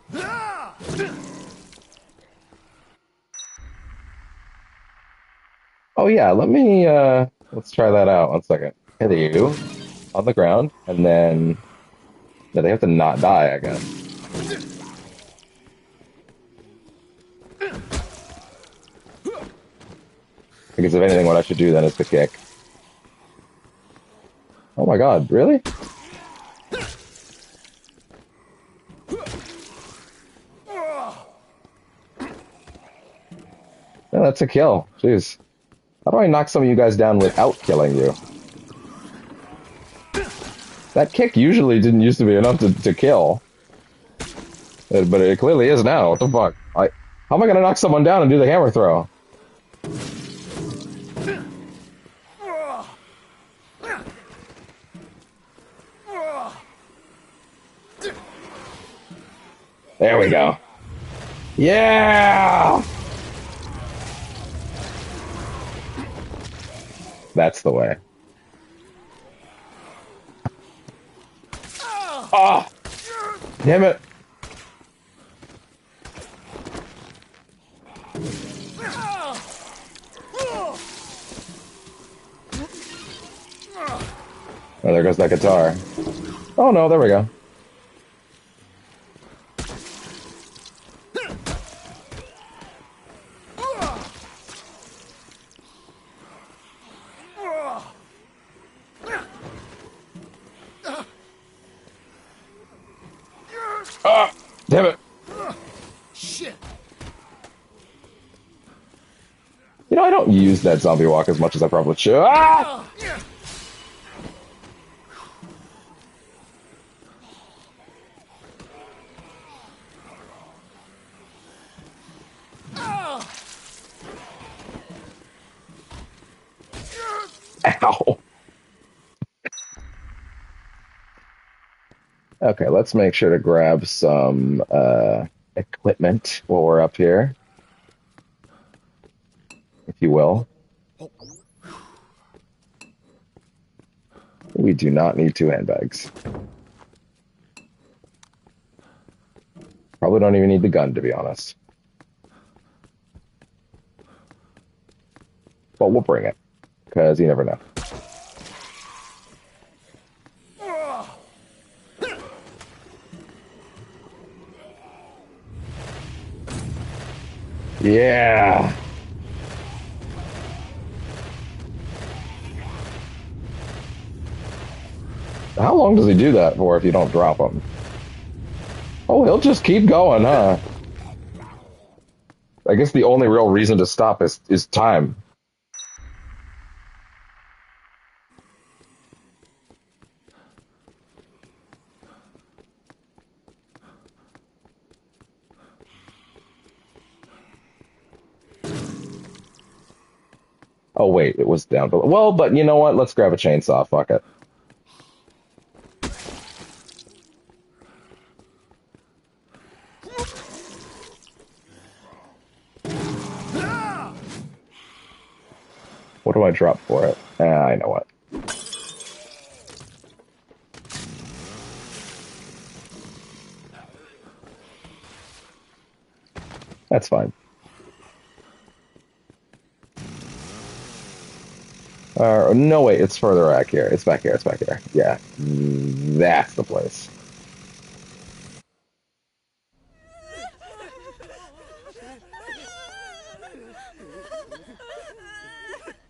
Oh yeah, let's try that out. 1 second. Hit you on the ground, and then they have to not die, I guess. Because if anything, what I should do then is to kick. Oh my god, really? Yeah, that's a kill. Jeez. How do I knock some of you guys down without killing you? That kick usually didn't used to be enough to kill. But it clearly is now. What the fuck? How am I gonna knock someone down and do the hammer throw? There we go. Yeah! That's the way. Oh! Damn it! Oh, there goes that guitar. Oh no, there we go. Ah! Damn it! Shit. You know, I don't use that zombie walk as much as I probably should. Ah! Ow! Okay, let's make sure to grab some equipment while we're up here, if you will. We do not need 2 handbags. Probably don't even need the gun, to be honest. But we'll bring it, because you never know. Yeah! How long does he do that for if you don't drop him? Oh, he'll just keep going, huh? I guess the only real reason to stop is time. Oh, wait, it was down below. Well, but you know what? Let's grab a chainsaw. Fuck it. What do I drop for it? I know what. That's fine. No, wait, it's further back here. It's back here, it's back here. Yeah, that's the place.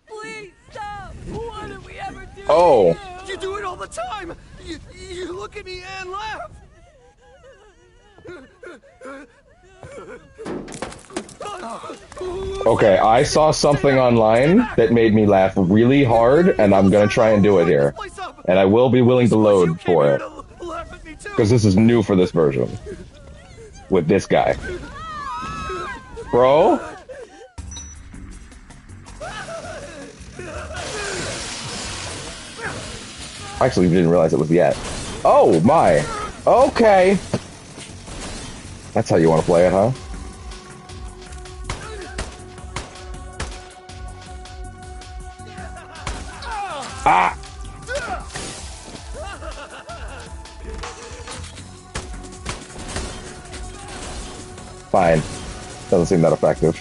Please stop! What did we ever do Oh, to you? You do it all the time! You look at me and laugh! okay, I saw something online that made me laugh really hard, and I'm gonna try and do it here. And I will be willing to load for it. Because this is new for this version. With this guy. Bro? I actually didn't realize it was yet. Oh, my. Okay. That's how you want to play it, huh? Ah! Fine. Doesn't seem that effective.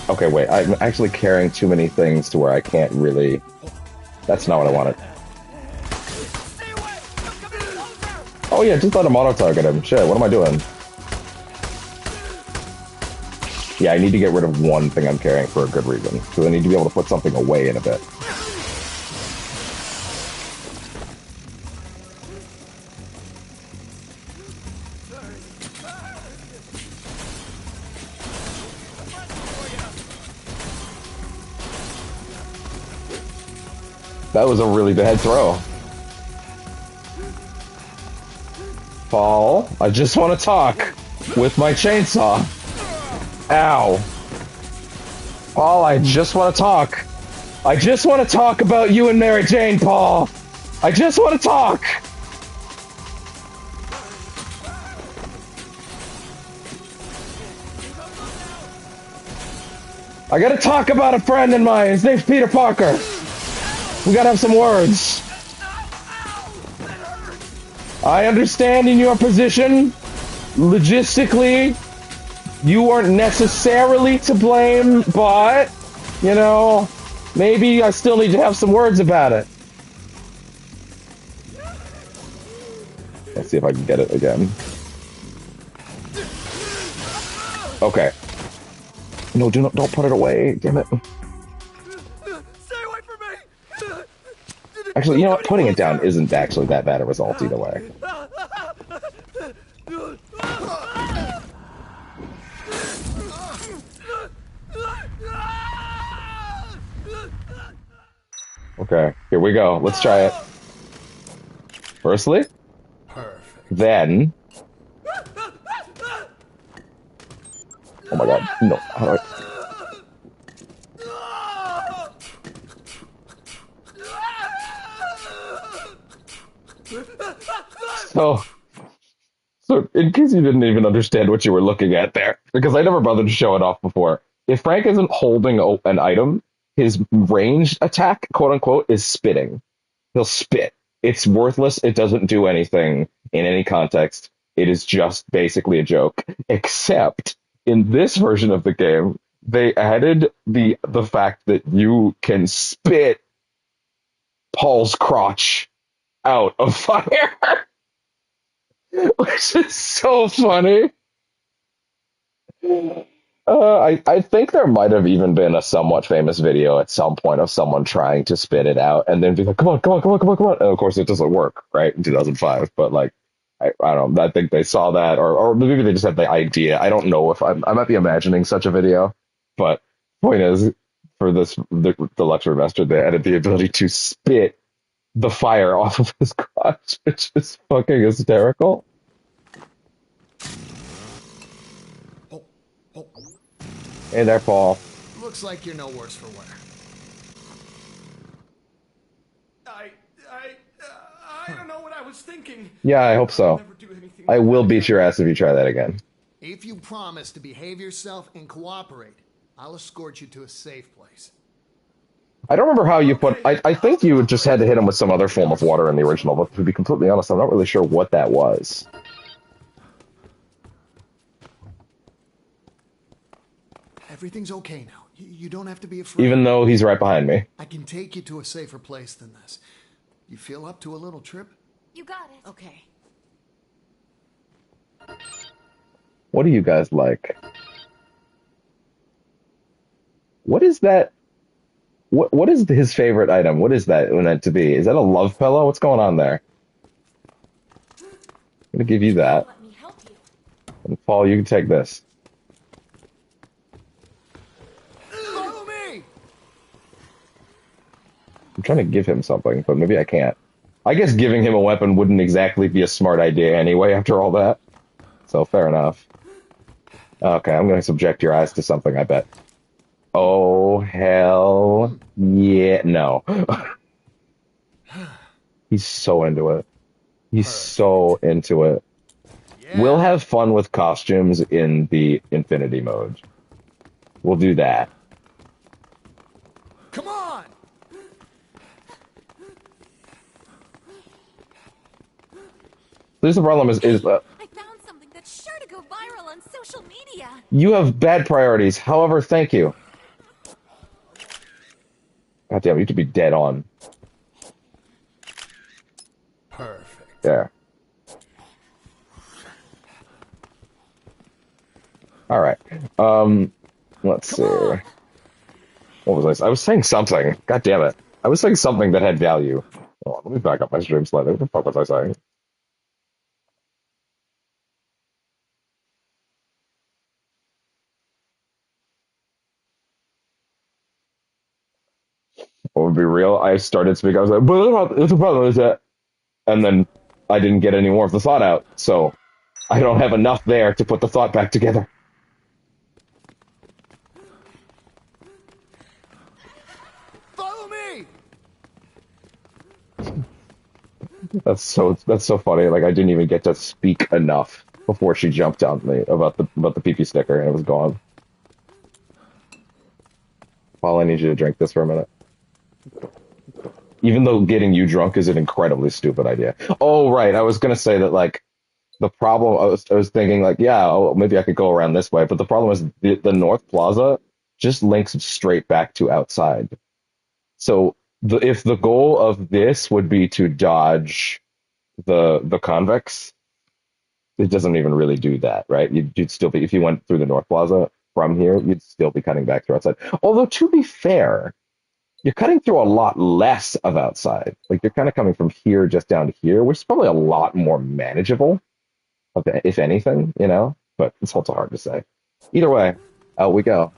Okay, wait. I'm actually carrying too many things to where I can't really... That's not what I wanted. Oh yeah, just let him auto-target him. Shit, what am I doing? Yeah, I need to get rid of one thing I'm carrying for a good reason. Because I need to be able to put something away in a bit. That was a really bad throw. Paul, I just want to talk with my chainsaw. Ow. Paul, I just want to talk. I just want to talk about you and Mary Jane, Paul. I just want to talk. I gotta talk about a friend of mine. His name's Peter Parker. We gotta have some words. I understand in your position, logistically, you weren't necessarily to blame, but, you know, maybe I still need to have some words about it. Let's see if I can get it again. Okay. No, don't put it away. Damn it. Stay away from me! Actually, you know what? Putting it down isn't actually that bad a result either way. Okay, here we go. Let's try it. Firstly, then. Oh my god, no. How do I. So, in case you didn't even understand what you were looking at there, because I never bothered to show it off before, if Frank isn't holding an item, his ranged attack, quote unquote, is spitting. He'll spit. It's worthless. It doesn't do anything in any context. It is just basically a joke. Except in this version of the game, they added the fact that you can spit Paul's crotch out of fire, which is so funny. I think there might have even been a somewhat famous video at some point of someone trying to spit it out and then be like, come on, come on, come on, come on, come on. And of course, it doesn't work, right, in 2005. But, like, I don't know. I think they saw that, or maybe they just had the idea. I don't know if I might be imagining such a video. But point is, for the Deluxe Remaster, they added the ability to spit the fire off of his crotch, which is fucking hysterical. Hey there, Paul. Looks like you're no worse for wear. I don't know what I was thinking. Yeah, I hope so. I will beat your ass if you try that again. If you promise to behave yourself and cooperate, I'll escort you to a safe place. I don't remember how you put... I think you just had to hit him with some other form of water in the original, but to be completely honest, I'm not really sure what that was. Everything's okay now. You don't have to be afraid. Even though he's right behind me. I can take you to a safer place than this. You feel up to a little trip? You got it. Okay. What do you guys like? What is that? What is his favorite item? What is that meant to be? Is that a love pillow? What's going on there? I'm gonna give you that. Let me help you. And Paul, you can take this. Follow me! I'm trying to give him something, but maybe I can't. I guess giving him a weapon wouldn't exactly be a smart idea anyway after all that. So fair enough. Okay, I'm going to subject your eyes to something, I bet. Oh, hell yeah. No. He's so into it. He's so into it. Yeah. We'll have fun with costumes in the Infinity mode. We'll do that. Come on! This is the problem is I found something that's sure to go viral on social media. you have bad priorities. However, thank you. God damn, you have to be dead on. Perfect. There. All right. Let's see. on. What was I was saying something. God damn it. I was saying something that had value. Hold on, let me back up my stream slightly. What the fuck was I saying? would be real, I started speaking. I was like, but the problem is that, and then I didn't get any more of the thought out, so I don't have enough there to put the thought back together. Follow me! That's so funny. Like I didn't even get to speak enough before she jumped on me about the pee-pee sticker and it was gone. Paul, I need you to drink this for a minute. Even though getting you drunk is an incredibly stupid idea. Oh, right. I was gonna say that like the problem I was thinking like, yeah, oh, maybe I could go around this way, but the problem is the North Plaza just links straight back to outside. So if the goal of this would be to dodge the convicts, it doesn't even really do that, right? You'd still be, if you went through the North Plaza from here, you'd still be cutting back through outside. Although to be fair, you're cutting through a lot less of outside. Like you're kind of coming from here just down to here, which is probably a lot more manageable, if anything, you know? But it's also hard to say. Either way, out we go.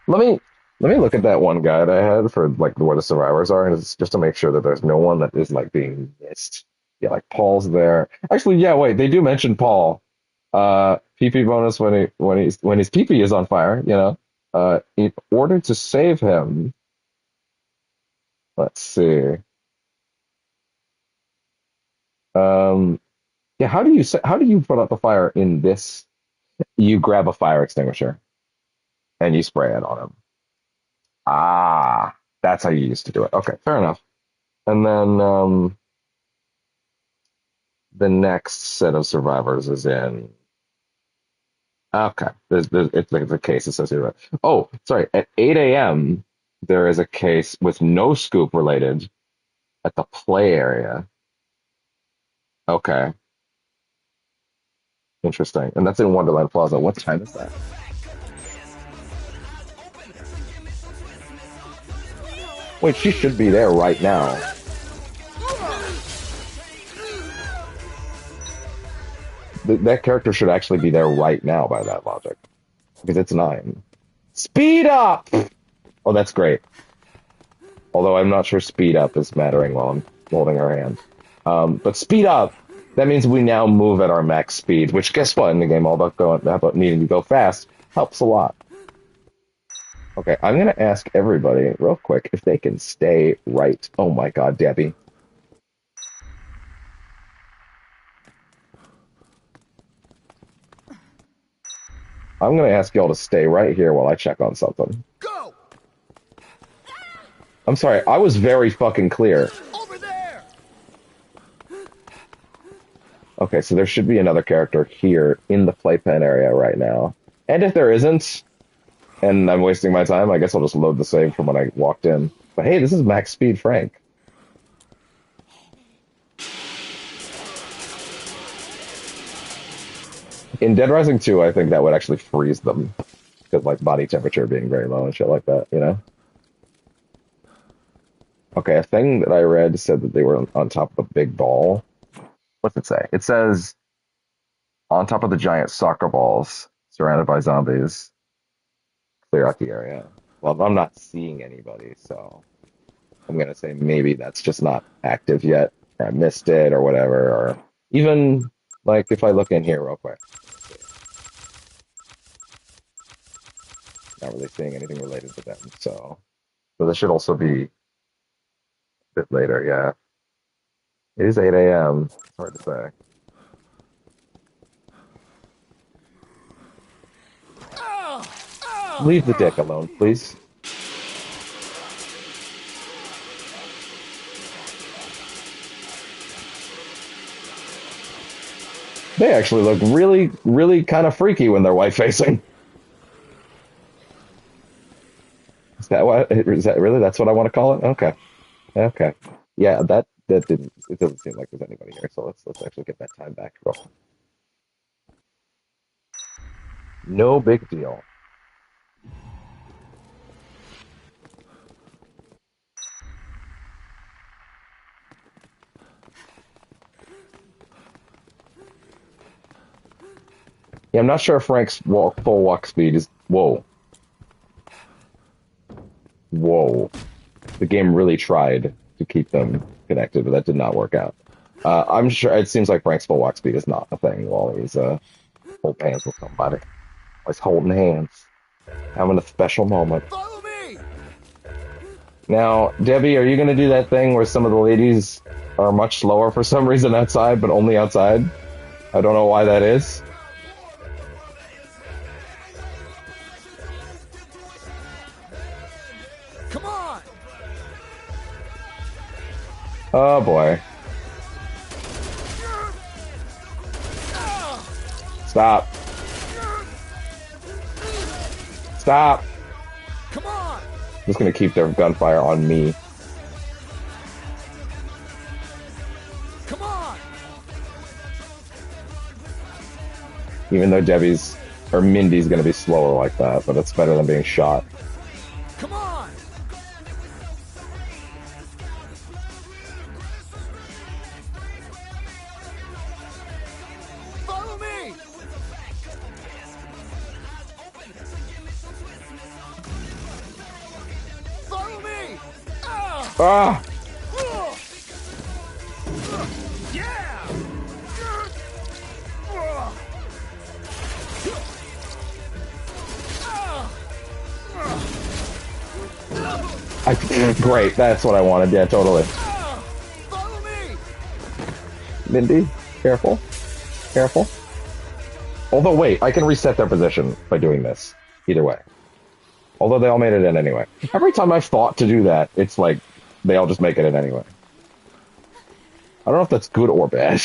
Let me look at that one guide I had for like where the survivors are, and it's just to make sure that there's no one that is like being missed. Yeah, like Paul's there. Actually, yeah, wait, they do mention Paul. PP bonus when his PP is on fire, you know. In order to save him, let's see. Yeah, how do you put out the fire in this? You grab a fire extinguisher and you spray it on him. Ah, that's how you used to do it. Okay, fair enough. And then the next set of survivors is in. Okay, it's like a case associated with. Oh, sorry. At 8 a.m., there is a case with no scoop related at the play area. Okay, interesting. And that's in Wonderland Plaza. What time is that? Wait, she should be there right now. That character should actually be there right now by that logic. Because it's 9. Speed up! Oh, that's great. Although I'm not sure speed up is mattering while I'm holding her hand. But speed up, that means we now move at our max speed, which guess what, in the game, all about needing to go fast, helps a lot. Okay, I'm gonna ask everybody real quick if they can stay right. Oh my god, Debbie. I'm gonna ask y'all to stay right here while I check on something. Go! I'm sorry, I was very fucking clear. Over there! Okay, so there should be another character here in the playpen area right now. And if there isn't, and I'm wasting my time, I guess I'll just load the save from when I walked in. But hey, this is max speed Frank. In Dead Rising 2, I think that would actually freeze them. Because, like, body temperature being very low and shit like that, you know? Okay, a thing that I read said that they were on top of a big ball. What's it say? It says, on top of the giant soccer balls, surrounded by zombies, clear out the area. Well, I'm not seeing anybody, so I'm gonna say maybe that's just not active yet, or I missed it, or whatever, or even, like, if I look in here real quick. Not really seeing anything related to them, so this should also be a bit later, yeah. It is 8 a.m. It's hard to say. Leave the dick alone, please. They actually look really, really kind of freaky when they're white facing. Is that what? Is that really? That's what I want to call it? Okay. Okay. Yeah, that didn't. It doesn't seem like there's anybody here. So let's actually get that time back. Roll. No big deal. Yeah, I'm not sure if Frank's full walk speed is Whoa. Whoa. The game really tried to keep them connected, but that did not work out. I'm sure it seems like Frank's full walk speed is not a thing while he's holding hands with somebody. He's holding hands, having a special moment. Follow me! Now, Debbie, are you going to do that thing where some of the ladies are much slower for some reason outside, but only outside? I don't know why that is. Come on! Oh boy. Stop. Stop. Come on! I'm just gonna keep their gunfire on me. Come on! Even though Debbie's or Mindy's gonna be slower like that, but it's better than being shot. Come on! Follow me! Follow me! Ah! Yeah! Great, that's what I wanted. Yeah, totally. Follow me! Mindy, careful. Careful. Although, wait, I can reset their position by doing this. Either way. Although they all made it in anyway. Every time I've thought to do that, it's like they all just make it in anyway. I don't know if that's good or bad.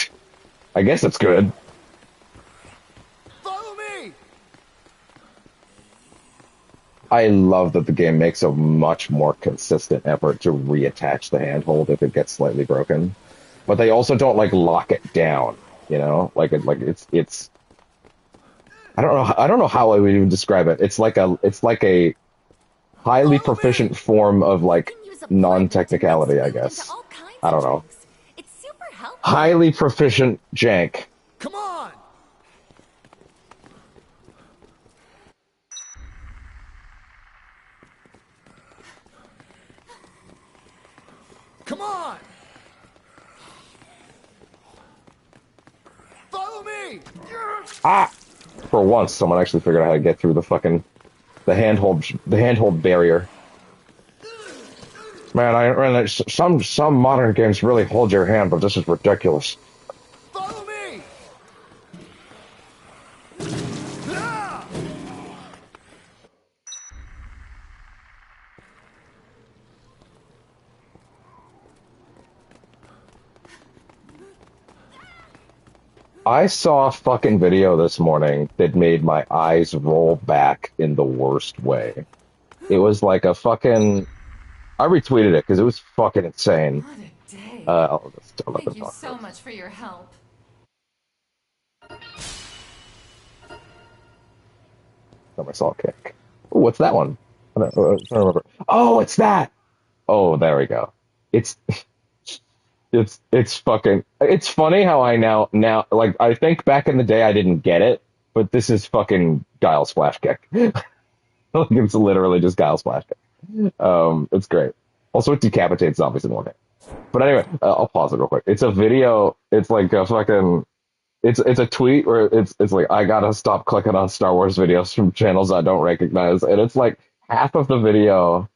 I guess it's good. Follow me! I love that the game makes a much more consistent effort to reattach the handhold if it gets slightly broken. But they also don't like lock it down, you know? It's I don't know how I would even describe it. It's like a highly proficient form of like non-technicality, I guess. I don't know. It's super helpful. Highly proficient jank. Come on! Come on! Follow me! Ah! For once, someone actually figured out how to get through the handhold barrier. Man, some modern games really hold your hand, but this is ridiculous. Follow me! Ah! I saw a fucking video this morning that made my eyes roll back in the worst way. It was like a fucking... I retweeted it because it was fucking insane. What a day. I'll let them Thank you talk so first. much for your help. Somersault kick. Ooh, what's that one? I don't remember. Oh, it's that! Oh, there we go. It's... It's fucking... It's funny how I now, like, I think back in the day I didn't get it, but this is fucking Guile Splash Kick. Like, it's literally just Guile Splash Kick. It's great. Also, it decapitates zombies in one hit. But anyway, I'll pause it real quick. It's a video, it's like a fucking... It's a tweet where it's like, I gotta stop clicking on Star Wars videos from channels I don't recognize. And it's like, half of the video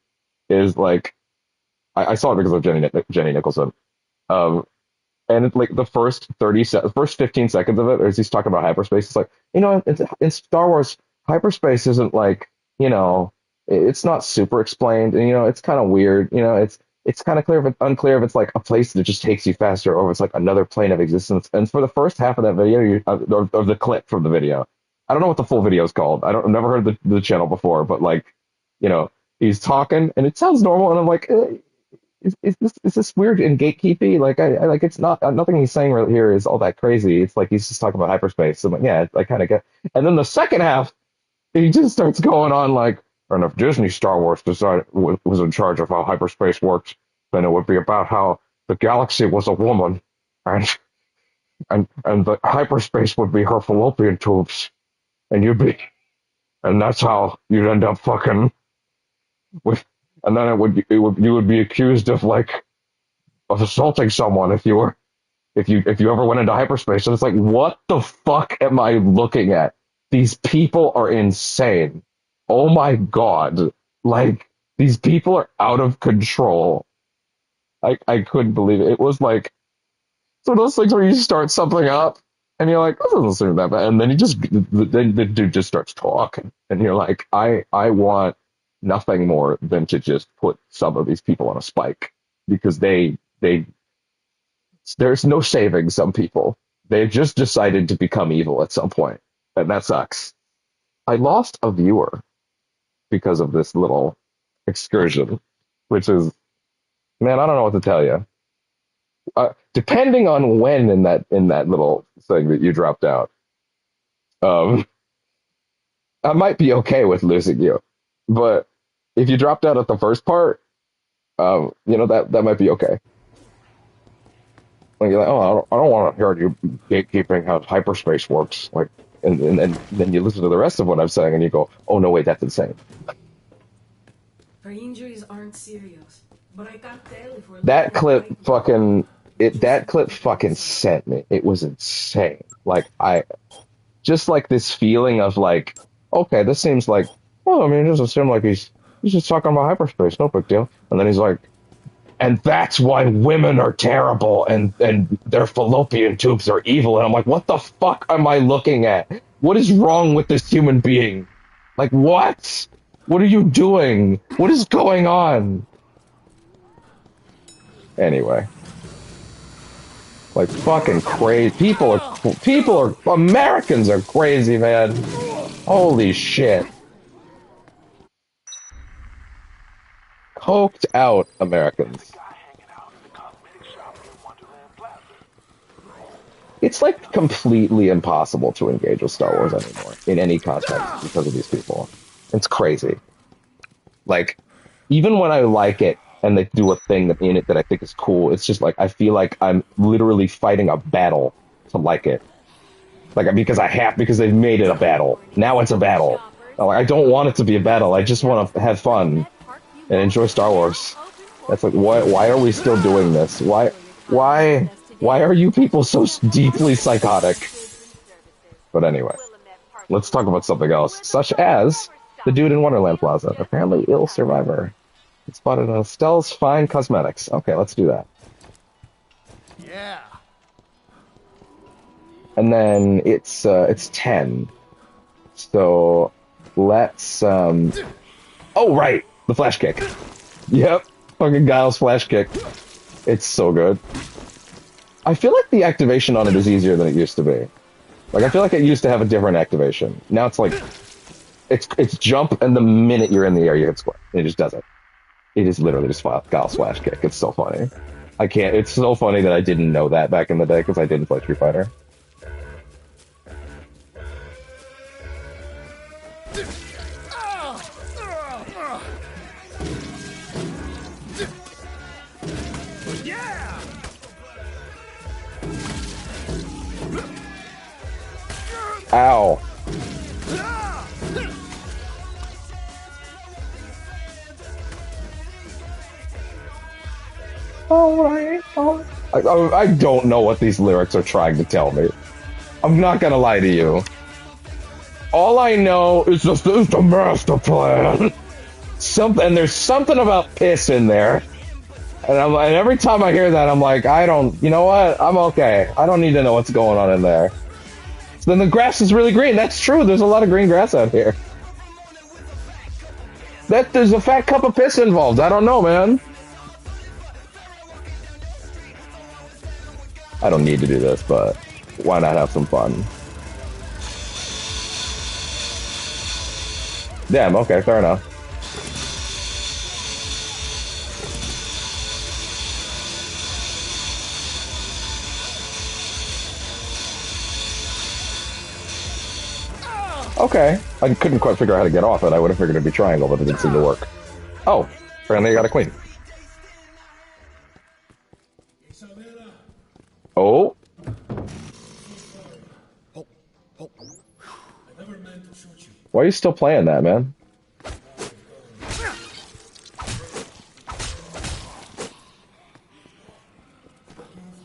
is like... I saw it because of Jenny Nicholson. And it's like the first first 15 seconds of it, as he's talking about hyperspace, it's like, you know, in Star Wars, hyperspace isn't like, you know, it's not super explained, and you know, it's kind of weird, you know, it's kind of unclear if it's like a place that just takes you faster, or if it's like another plane of existence. And for the first half of that video, or the clip from the video, I don't know what the full video is called. I've never heard the channel before, but like, you know, he's talking and it sounds normal, and I'm like. Is this weird and gatekeepy? Like I like it's not nothing he's saying right here is all that crazy. It's like he's just talking about hyperspace. I'm like, yeah, I kind of get. And then the second half, he just starts going on like, and if Disney Star Wars was in charge of how hyperspace works, then it would be about how the galaxy was a woman, and the hyperspace would be her fallopian tubes, and you'd be and that's how you'd end up fucking with, and then you would be accused of like of assaulting someone if you were if you ever went into hyperspace. And it's like, what the fuck am I looking at? These people are insane. Oh my god. Like, these people are out of control. I couldn't believe it. It was like it's one of those things where you start something up and you're like, this doesn't seem that bad. And then then the dude just starts talking. And you're like, I want nothing more than to just put some of these people on a spike because they there's no saving some people. They've just decided to become evil at some point, and that sucks. I lost a viewer because of this little excursion, which is, man, I don't know what to tell you. Depending on when in that little thing that you dropped out, um, I might be okay with losing you, but if you dropped out at the first part, that might be okay. Like you're like, oh, I don't want to hear you gatekeeping how hyperspace works. Like, and then you listen to the rest of what I'm saying, and you go, oh no, wait, that's insane. Her injuries aren't serious, but I can't tell if we're That looking at a clip bite fucking it. Just That have to clip keep a fucking close eye. sent me. It was insane. Like I just like this feeling of like, okay, this seems like, well, I mean, it doesn't seem like he's just talking about hyperspace, no big deal. And then he's like, and that's why women are terrible and their fallopian tubes are evil. And I'm like, what the fuck am I looking at? What is wrong with this human being? Like, what? What are you doing? What is going on? Anyway, like fucking crazy. Americans are crazy, man. Holy shit. Coked out Americans. It's like completely impossible to engage with Star Wars anymore in any context because of these people. It's crazy. Like, even when I like it and they do a thing that in it that I think is cool, it's just like I feel like I'm literally fighting a battle to like it. Like because they've made it a battle. Now it's a battle. Like, I don't want it to be a battle. I just want to have fun and enjoy Star Wars. That's like, why are we still doing this? Why why are you people so deeply psychotic? But anyway, let's talk about something else, such as the dude in Wonderland Plaza, apparently ill survivor. It's spotted on Stell's Fine Cosmetics. Okay, let's do that. Yeah. And then it's 10. So let's oh right, the flash kick. Yep, fucking Guile's flash kick. It's so good. I feel like the activation on it is easier than it used to be. Like I feel like it used to have a different activation. Now it's like it's jump, and the minute you're in the air, you hit square. It just does it. It is literally just Guile's flash kick. It's so funny. I can't. It's so funny that I didn't know that back in the day because I didn't play Street Fighter. Yeah! Ow. I don't know what these lyrics are trying to tell me. I'm not gonna lie to you. All I know is this is the master plan. And there's something about piss in there. And every time I hear that, I'm like, you know what? I'm okay. I don't need to know what's going on in there. So then the grass is really green. That's true. There's a lot of green grass out here. There's a fat cup of piss involved. I don't know, man. I don't need to do this, but why not have some fun? Damn, okay, fair enough. Okay. I couldn't quite figure out how to get off it. I would have figured it'd be triangle, but it didn't seem to work. Oh, apparently I got a queen. Oh. I never meant to shoot you. Why are you still playing that, man?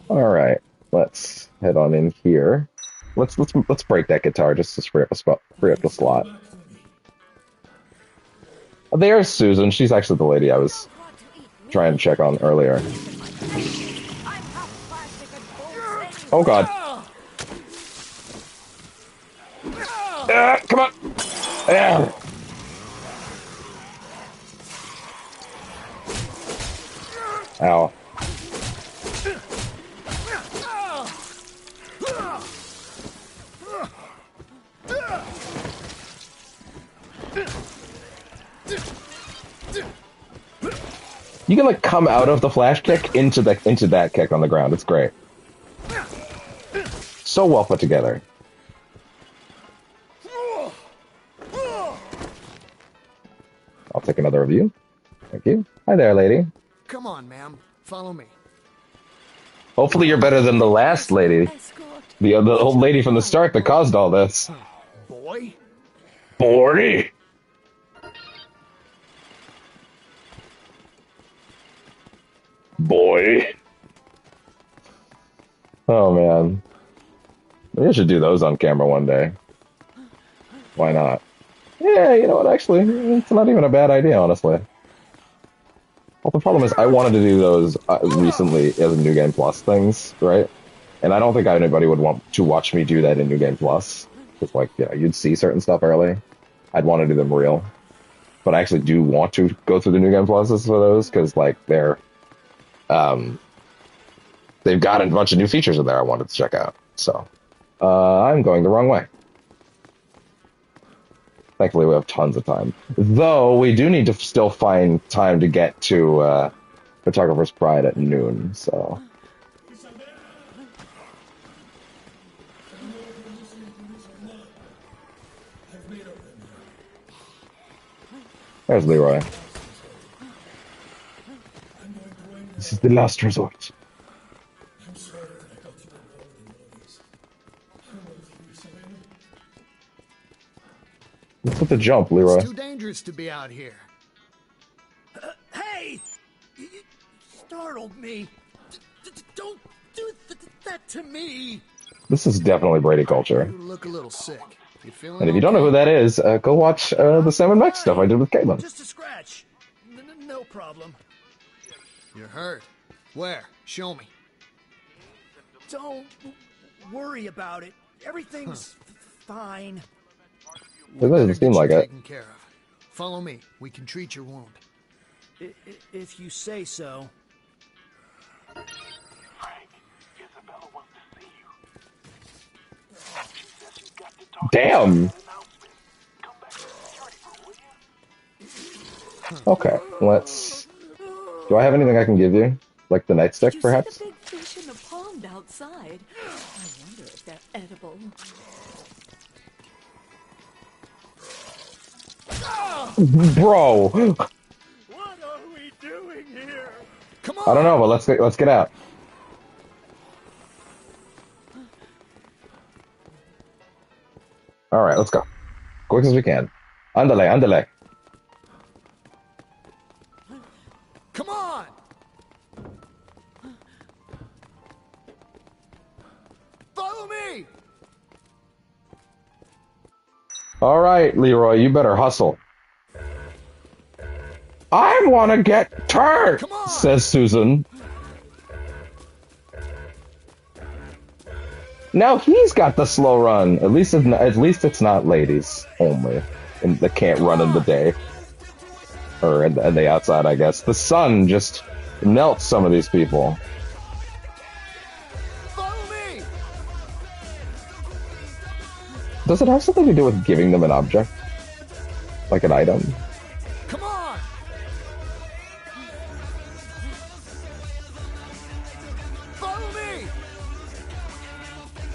All right, let's head on in here. Let's break that guitar just to free up the slot. Oh, there's Susan. She's actually the lady I was trying to check on earlier. Oh God! Come on! Ow. You can like come out of the flash kick into that kick on the ground. It's great. So well put together. I'll take another review. Thank you. Hi there, lady. Come on, ma'am. Follow me. Hopefully you're better than the last lady. The old lady from the start that caused all this. Boy? Boy! Boy. Oh, man. Maybe I should do those on camera one day. Why not? Yeah, you know what, actually, it's not even a bad idea, honestly. Well, the problem is I wanted to do those recently as New Game Plus things, right? And I don't think anybody would want to watch me do that in New Game Plus. Because, like, you know, you'd see certain stuff early. I'd want to do them real. But I actually do want to go through the New Game Pluses for those, because, like, they've got a bunch of new features in there I wanted to check out. So, I'm going the wrong way. Thankfully, we have tons of time. Though, we do need to still find time to get to Photographer's Pride at noon, so... There's Leroy. This is the last resort. What's with the jump, Leroy? It's too dangerous to be out here. Hey! You startled me. Don't do that to me. This is definitely Brady culture. You look a little sick. You feeling And if you don't know who that is, go watch the Sam & Max stuff I did with Caitlin. Just a scratch. No problem. You're hurt. Where? Show me. Don't worry about it. Everything's fine. It doesn't seem like it. Taken care of. Follow me. We can treat your wound. If you say so. Damn! Okay, let's... Do I have anything I can give you? Like the nightstick, perhaps? You see the big fish in the pond outside. I wonder if they're edible. Bro! What are we doing here? Come on! I don't know, but let's get out. Alright, let's go. Quick as we can. Andale, andale. Come on! Follow me! Alright, Leroy, you better hustle. I want to get turned, says Susan. Now he's got the slow run. At least it's not ladies only, and that can't run in the day or in the outside. I guess the sun just melts some of these people. Follow me! Does it have something to do with giving them an object, like an item? Come on! Follow me!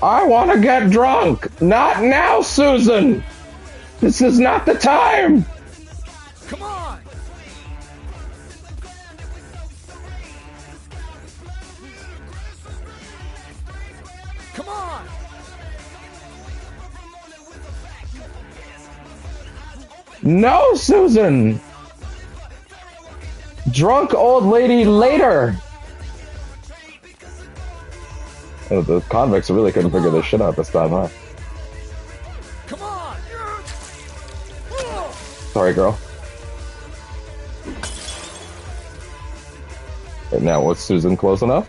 I want to get drunk. Not now, Susan. This is not the time. Come on! Come on! No, Susan! Drunk old lady later! Oh, the convicts really couldn't figure this shit out this time, huh? Come on! Sorry, girl. Right now, was Susan close enough?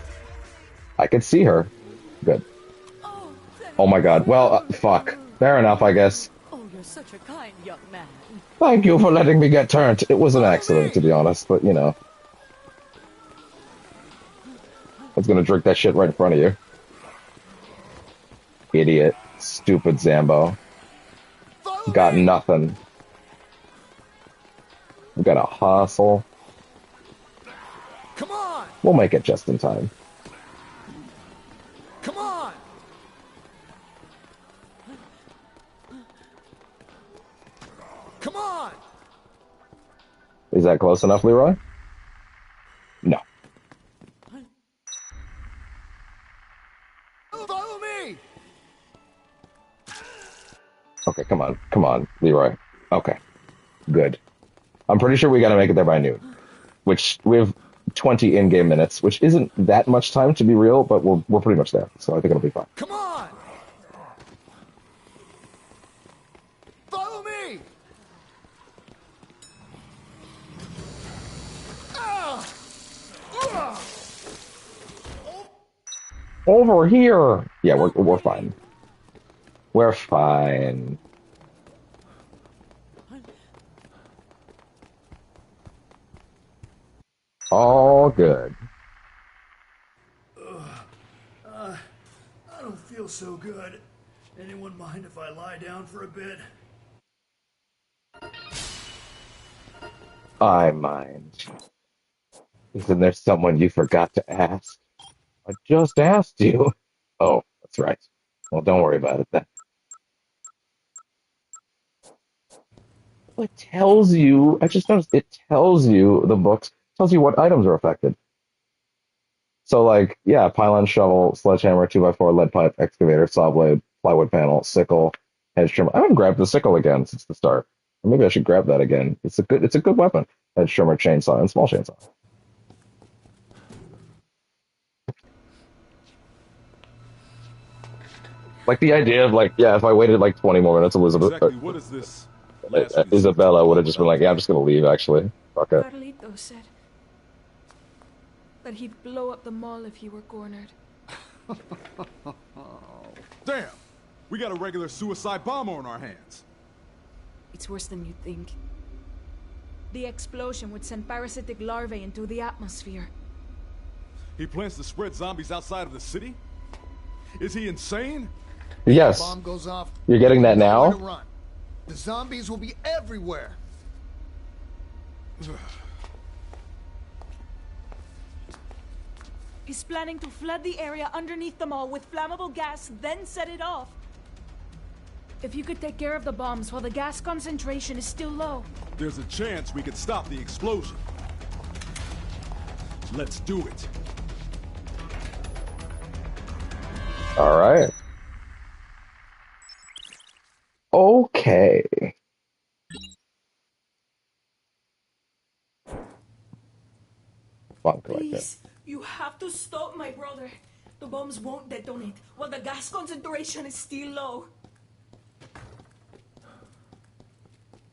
I could see her. Good. Oh my god. Well, fuck. Fair enough, I guess. Oh, you're such a kind young man. Thank you for letting me get turned. It was an accident, to be honest, but you know. I was gonna drink that shit right in front of you. Idiot. Stupid Zambo. Got nothing. We gotta hustle. Come on! We'll make it just in time. Come on! Come on! Is that close enough, Leroy? No. Follow me! Okay, come on. Come on, Leroy. Okay. Good. I'm pretty sure we gotta make it there by noon. Which, we have 20 in-game minutes, which isn't that much time to be real, but we're pretty much there, so I think it'll be fine. Come on! Follow me! Over here! Yeah, we're fine. We're fine. All good. I don't feel so good. Anyone mind if I lie down for a bit? I mind. Isn't there someone you forgot to ask? I just asked you. Oh, that's right. Well, don't worry about it then. It tells you, I just noticed it tells you, the books, tells you what items are affected. So, like, yeah, pylon, shovel, sledgehammer, 2x4, lead pipe, excavator, saw blade, plywood panel, sickle, hedge trimmer. I haven't grabbed the sickle again since the start. Or maybe I should grab that again. It's a good weapon. Hedge trimmer, chainsaw, and small chainsaw. Like the idea of like, yeah, if I waited like 20 more minutes, Elizabeth, Exactly what is this last resort Isabella would have all just been about? like, yeah, I'm just gonna leave. Actually, fuck it. Carlito said that he'd blow up the mall if he were cornered. Damn! We got a regular suicide bomber on our hands. It's worse than you think. The explosion would send parasitic larvae into the atmosphere. He plans to spread zombies outside of the city? Is he insane? Yes, Bomb goes off. you're getting that nowhere to now. run. The zombies will be everywhere. He's planning to flood the area underneath the mall with flammable gas, then set it off. If you could take care of the bombs while the gas concentration is still low. There's a chance we could stop the explosion. Let's do it. All right. Okay. Fun collector. Please, you have to stop my brother. The bombs won't detonate while the gas concentration is still low.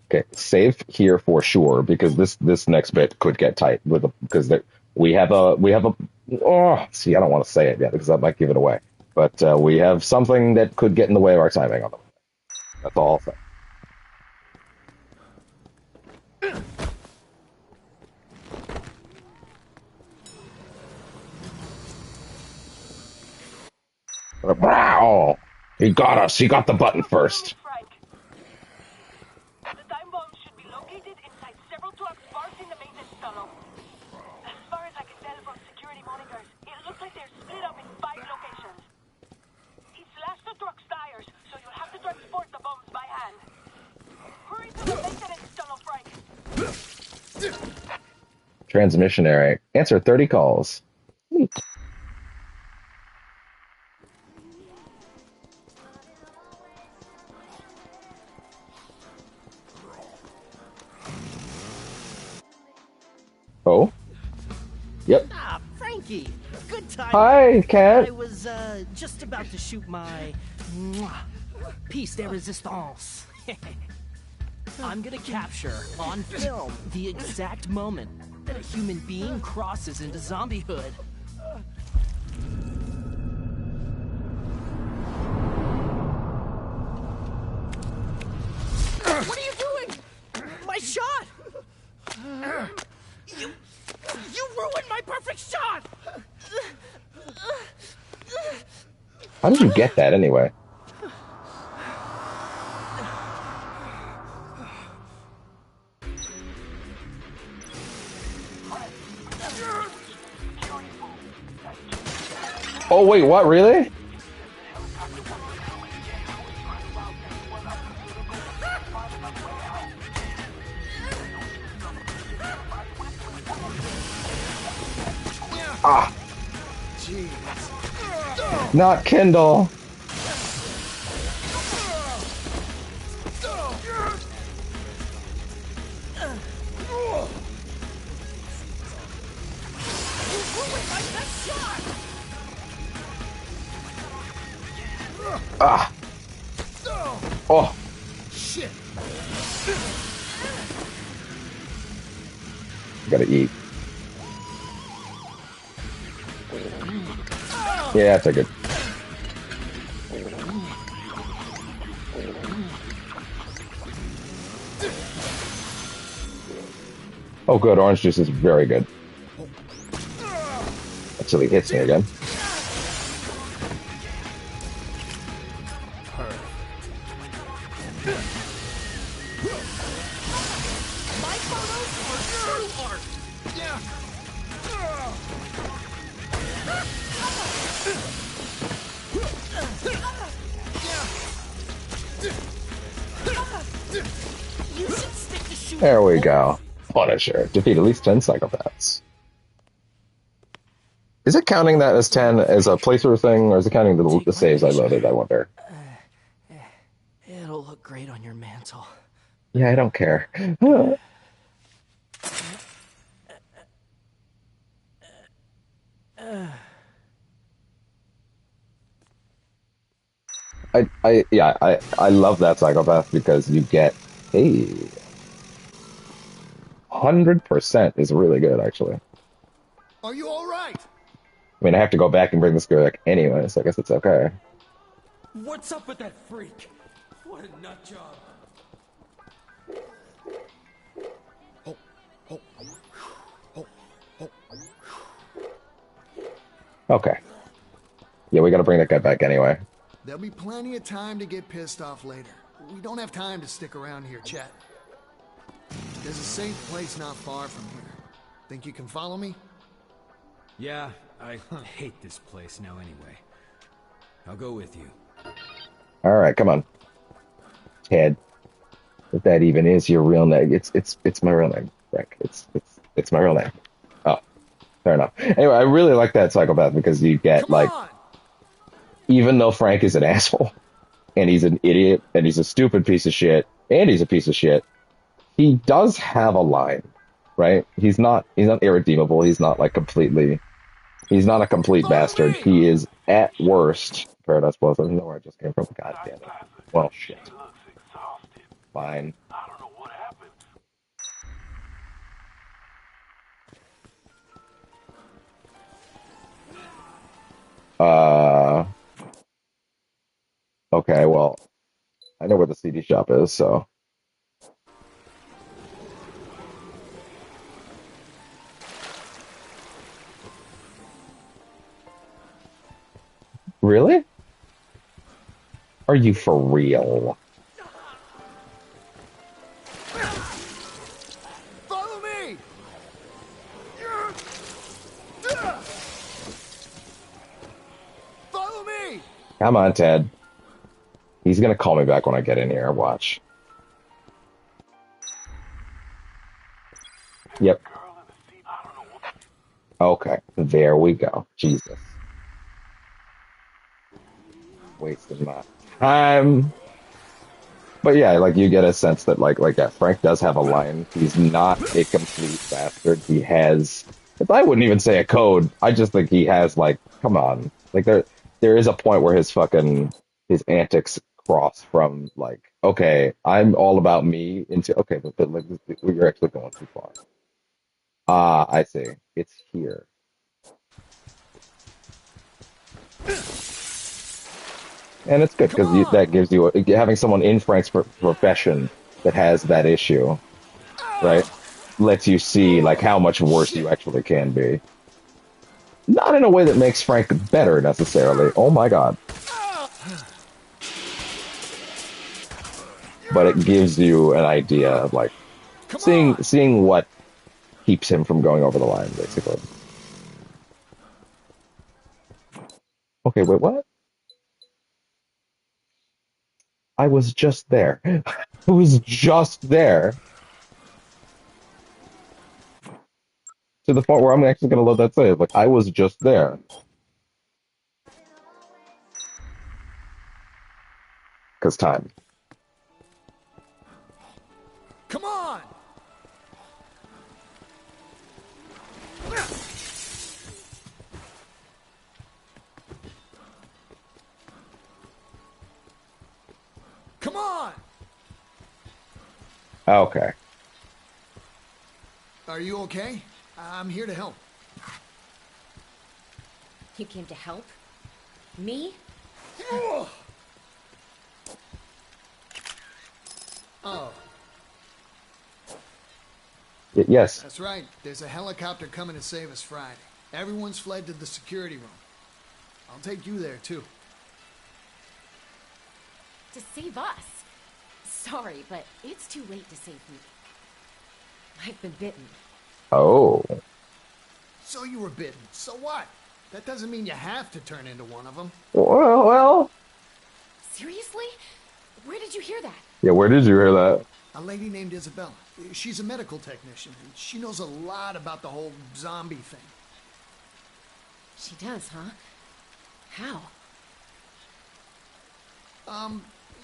Okay, save here for sure because this next bit could get tight with because we have a oh, see, I don't want to say it yet because that might give it away. But we have something that could get in the way of our timing on them. That's all I'll say. Wow! He got us. He got the button first. The time bomb should be located inside several trucks parked in the maintenance tunnel. As far as I can tell from security monitors, it looks like they're split up in 5 locations. It slashed the truck's tires, so you'll have to transport the bombs by hand. Hurry to the maintenance tunnel, Frank. Transmission area. Answer 30 calls. Neat. Yep. Ah, Frankie. Good time. Hi, Cat. I was, just about to shoot my piece de resistance. I'm gonna capture, on film, the exact moment that a human being crosses into zombiehood. What are you doing? My shot! You ruined my perfect shot! How did you get that anyway? Oh wait, what? Really? Ah. Not Kindle. Ah. Oh. Shit. Gotta eat. Yeah, take it. Oh, good. Orange juice is very good. Until he hits me again. My photos are true art! You should stick to shooting. There we go. Punisher. Defeat at least 10 psychopaths. Is it counting that as 10 as a playthrough thing, or is it counting the saves I loaded, I wonder? It'll look great on your mantle. Yeah, I don't care. I love that psychopath because you get, hey, 100% is really good, actually. Are you all right? I mean, I have to go back and bring this girl back anyway, so I guess it's okay. What's up with that freak? What a nut job. Okay. Yeah, we gotta bring that guy back anyway. There'll be plenty of time to get pissed off later. We don't have time to stick around here, Chet. There's a safe place not far from here. Think you can follow me? Yeah, I hate this place now anyway. I'll go with you. Alright, come on. Ted. If that even is your real name. It's my real name, Frank. It's my real name. Oh, fair enough. Anyway, I really like that psychopath because you get, like, even though Frank is an asshole, and he's an idiot, and he's a stupid piece of shit, and he's a piece of shit, he does have a line, right? He's not irredeemable. He's not like he's not a complete bastard. He is at worst. Paradise Plus. I don't know where I just came from. God damn it. Well, shit. Fine. Okay, well, I know where the CD shop is, so. Really? Are you for real? Follow me! Follow me! Come on, Ted. He's gonna call me back when I get in here. Watch. Yep. Okay, there we go. Jesus. Wasting my time. But yeah, like you get a sense that like yeah, Frank does have a line. He's not a complete bastard. He has I wouldn't even say a code. I just think he has like, come on, like there is a point where his antics cross from like, okay, I'm all about me into okay, but like you're actually going too far. Ah, I see. It's here. And it's good Come because on! that gives you having someone in Frank's profession that has that issue, right? Lets you see like how much worse you Shit! actually can be. Not in a way that makes Frank better necessarily. Oh my God. But it gives you an idea of like Come on! seeing what keeps him from going over the line, basically. Okay, wait, what? I was just there. I was just there to the point where I'm actually gonna let that save. Like I was just there. Because time. Come on! Come on! Okay. Are you okay? I'm here to help. You came to help? Me? Oh, Yes. that's right. There's a helicopter coming to save us Friday. Everyone's fled to the security room. I'll take you there, too. To save us? Sorry, but it's too late to save me. I've been bitten. Oh. So you were bitten. So what? That doesn't mean you have to turn into one of them. Well. Seriously? Where did you hear that? Yeah, where did you hear that? A lady named Isabella. She's a medical technician, and she knows a lot about the whole zombie thing. She does, huh? How?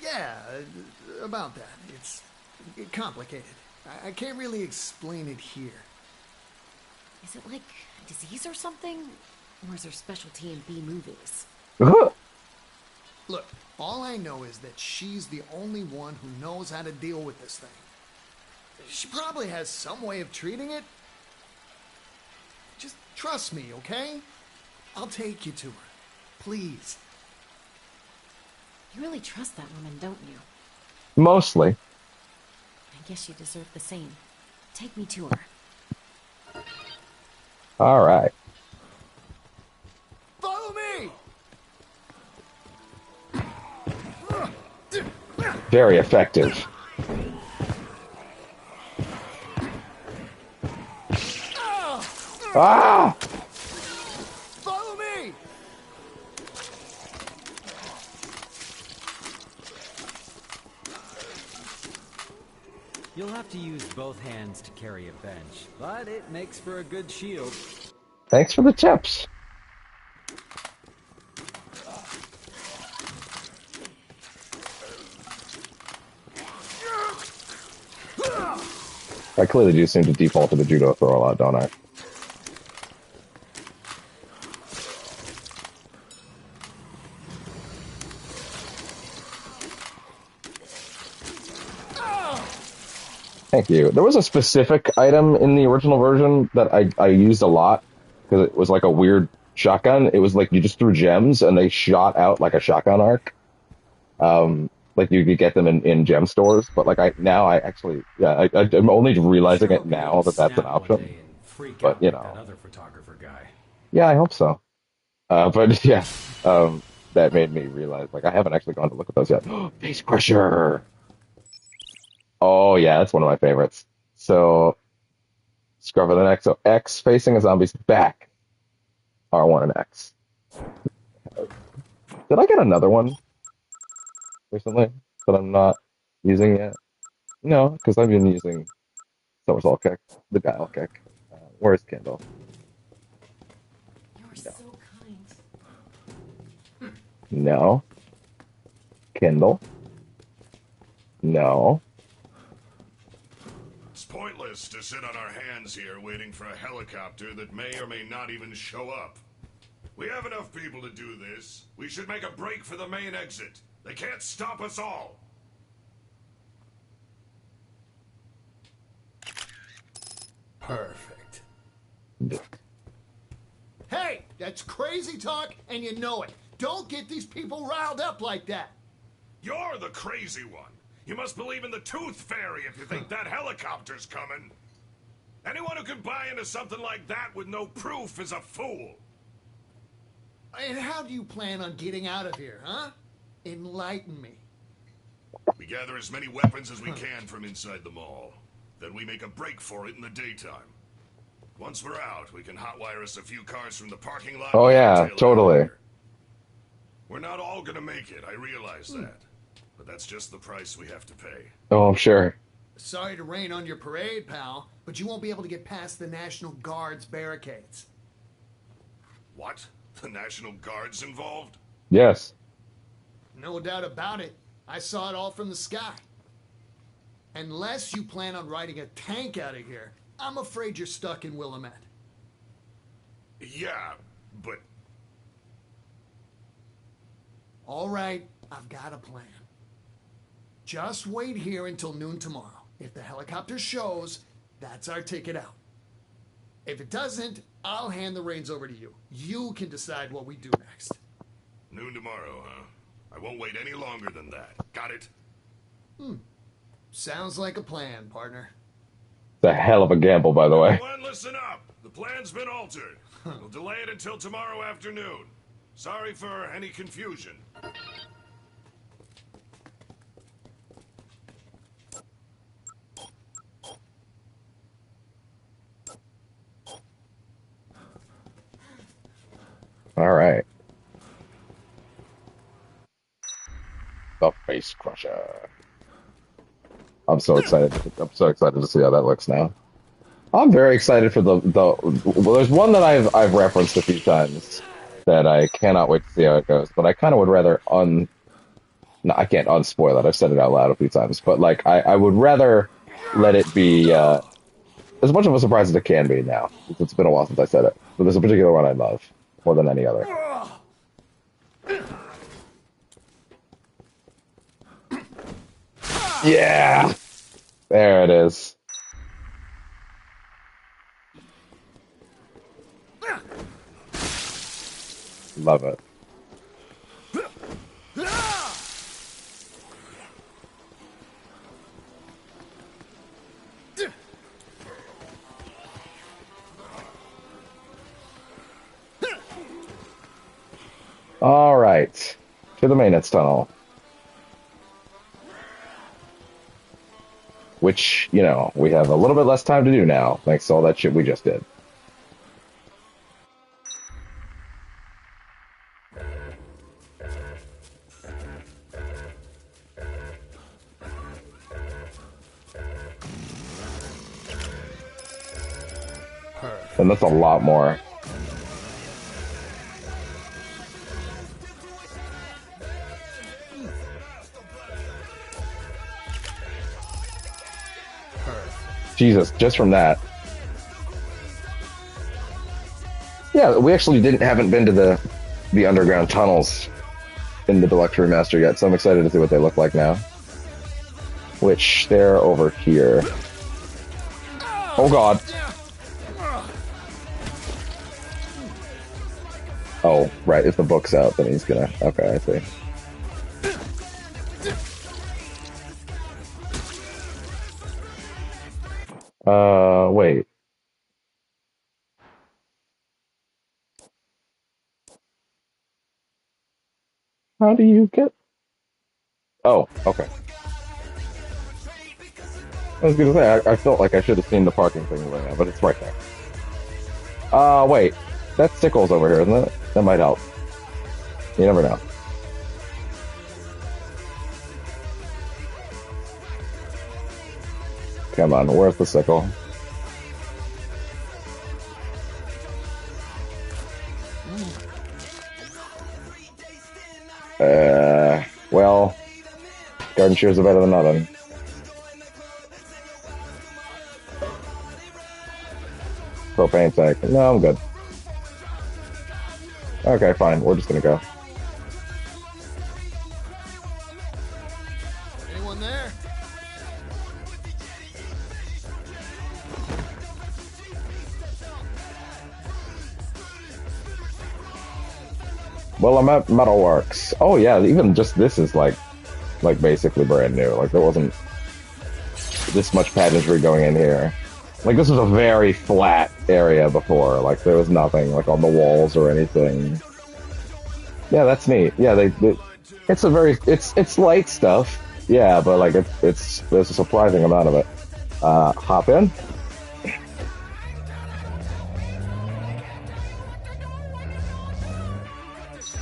Yeah, about that. It's complicated. I can't really explain it here. Is it like a disease or something? Or is her specialty in B movies? Look, all I know is that she's the only one who knows how to deal with this thing. She probably has some way of treating it. Just trust me, okay? I'll take you to her. Please. You really trust that woman, don't you? Mostly. I guess you deserve the same. Take me to her. All right. Follow me! Very effective. Ah! Follow me! You'll have to use both hands to carry a bench, but it makes for a good shield. Thanks for the tips. I clearly do seem to default to the judo throw a lot, don't I? Thank you. There was a specific item in the original version that I used a lot because it was like a weird shotgun. It was like you just threw gems and they shot out like a shotgun arc. Like you could get them in gem stores, but like I actually I'm only realizing Sure it hope you now don't that that's an snap one option. day and freak But out you like that know, other photographer guy. yeah, I hope so. But yeah, that made me realize like I haven't actually gone to look at those yet. Face crusher. Oh yeah, that's one of my favorites. So scrub with an X. So X facing a zombie's back. R1 and X. Did I get another one recently that I'm not using yet? No, because I've been using somersault kick, the dial kick. Where's Kindle? You're No. so kind. No. Kindle. No. It's pointless. pointless to sit on our hands here waiting for a helicopter that may or may not even show up. We have enough people to do this. We should make a break for the main exit. They can't stop us all. Perfect. Hey, that's crazy talk, and you know it. Don't get these people riled up like that. You're the crazy one. You must believe in the Tooth Fairy if you think that helicopter's coming. Anyone who can buy into something like that with no proof is a fool. And how do you plan on getting out of here, huh? Enlighten me. We gather as many weapons as we can from inside the mall. Then we make a break for it in the daytime. Once we're out, we can hotwire us a few cars from the parking lot. Oh yeah, totally. We're not all gonna make it, I realize that. But that's just the price we have to pay. Oh, I'm sure. Sorry to rain on your parade, pal, but you won't be able to get past the National Guard's barricades. What? The National Guard's involved? Yes. No doubt about it. I saw it all from the sky. Unless you plan on riding a tank out of here, I'm afraid you're stuck in Willamette. Yeah, but... All right, I've got a plan. Just wait here until noon tomorrow. If the helicopter shows, that's our ticket out. If it doesn't, I'll hand the reins over to you. You can decide what we do next. Noon tomorrow, huh? I won't wait any longer than that. Got it? Sounds like a plan, partner. It's a hell of a gamble, by the way. Everyone listen up. The plan's been altered. We'll delay it until tomorrow afternoon. Sorry for any confusion. All right. The Face Crusher. I'm so excited. I'm so excited to see how that looks now. I'm very excited for the well, there's one that I've referenced a few times that I cannot wait to see how it goes, but I kind of would rather no, I can't unspoil it. I've said it out loud a few times, but like I would rather let it be as much of a surprise as it can be now. It's been a while since I said it. But there's a particular one I love more than any other. Yeah! There it is. Love it. All right. To the maintenance tunnel. Which, you know, we have a little bit less time to do now, thanks to all that shit we just did. And that's a lot more. Jesus, just from that. Yeah, we actually haven't been to the underground tunnels in the Deluxe Remaster yet, so I'm excited to see what they look like now. Which, they're over here. Oh god. Oh, right, if the book's out, then he's gonna... Okay, I see. Wait. How do you get... Oh, okay. I was gonna say, I felt like I should have seen the parking thing by now, but it's right there. Wait. That Sickle's over here, isn't it? That might help. You never know. Come on, where's the Sickle? Well, garden shears are better than nothing. propane tank. No, I'm good. Okay, fine. We're just gonna go. Anyone there? Well, I'm at Metalworks. Oh yeah, even just this is like basically brand new. Like there wasn't this much pageantry going in here. Like this was a very flat area before. Like there was nothing like on the walls or anything. Yeah, that's neat. Yeah, it's a very it's light stuff. Yeah, but like it's there's a surprising amount of it. Hop in.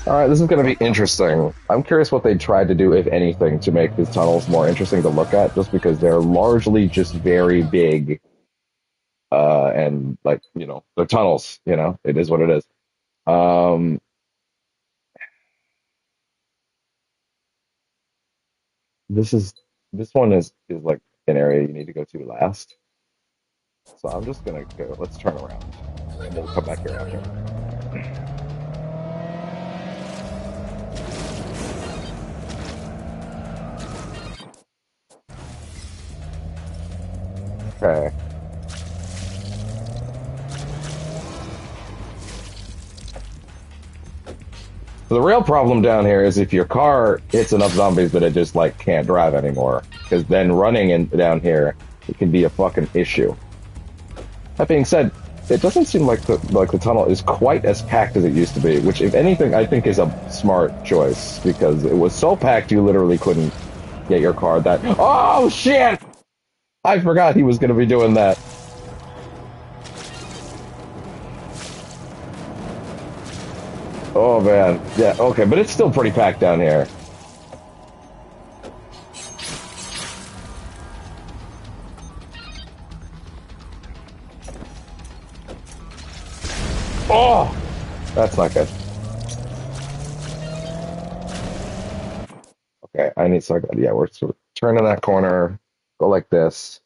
All right, this is going to be interesting. I'm curious what they tried to do, if anything, to make these tunnels more interesting to look at, just because they're largely just very big, and like, you know, they're tunnels, you know, it is what it is. Um, this is, this one is like an area you need to go to last. So I'm just going to go, let's turn around, and we'll come back here after. Okay. So the real problem down here is if your car hits enough zombies that it just like can't drive anymore, because then running in down here it can be a fucking issue. That being said, it doesn't seem like the tunnel is quite as packed as it used to be, which if anything I think is a smart choice, because it was so packed you literally couldn't get your car that. Oh shit! I forgot he was going to be doing that. Oh man, yeah, okay, but it's still pretty packed down here. Oh, that's not good. Okay, I need so yeah, we're sort of turning that corner, go like this,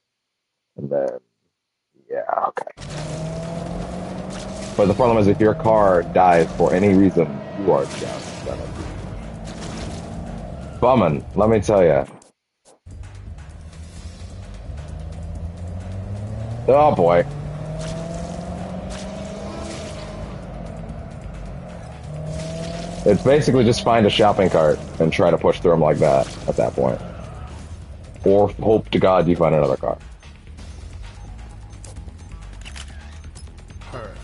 and then yeah, okay. But the problem is if your car dies for any reason, you are just gonna be bumming, let me tell you. Oh boy. It's basically just find a shopping cart and try to push through them like that at that point. Or hope to God you find another car. Perfect.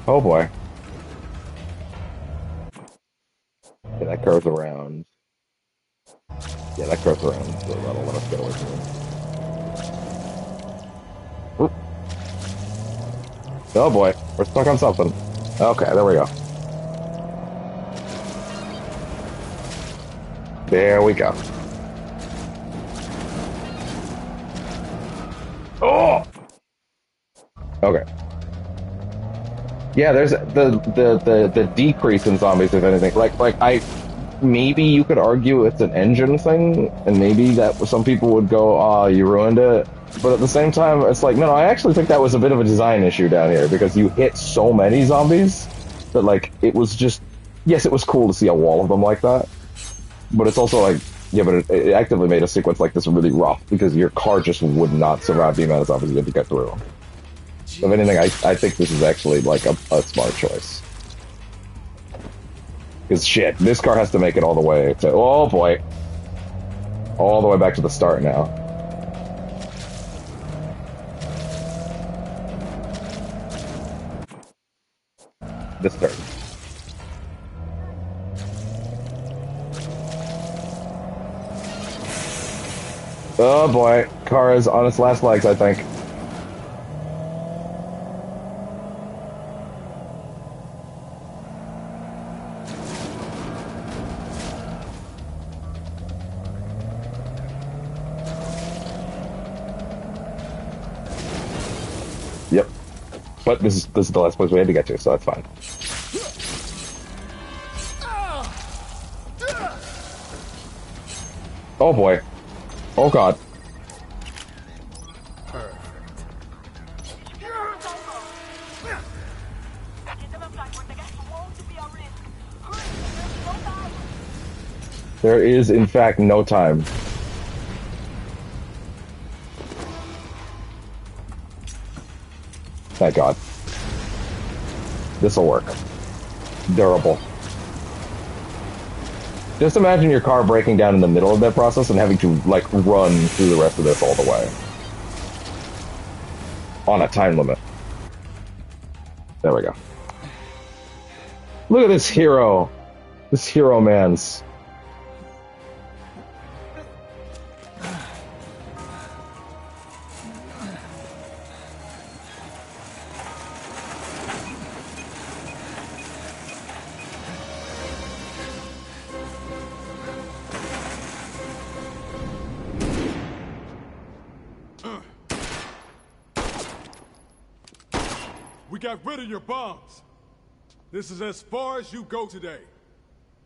Oh boy. Yeah, that curves around. Yeah, that curves around, so that'll let us get away from it. Oop. Oh boy, we're stuck on something. Okay, there we go. There we go. Oh! Okay. Yeah, there's the decrease in zombies, if anything. Like maybe you could argue it's an engine thing, and maybe that some people would go, "Ah, you ruined it." But at the same time, it's like, no, I actually think that was a bit of a design issue down here, because you hit so many zombies that, like, it was just, yes, it was cool to see a wall of them like that, but it's also like, yeah, but it actively made a sequence like this really rough, because your car just would not survive the amount of zombies you had to get through. If anything, I think this is actually, like, a smart choice. Because, shit, this car has to make it all the way to, oh boy, all the way back to the start now. This turn. Oh boy, car is on its last legs, I think. Yep. But this is the last place we had to get to, so that's fine. Oh boy. Oh god. There is, in fact, no time. Thank God. This'll work. Durable. Just imagine your car breaking down in the middle of that process and having to, like, run through the rest of this all the way. On a time limit. There we go. Look at this hero. This hero man's. We got rid of your bombs. This is as far as you go today.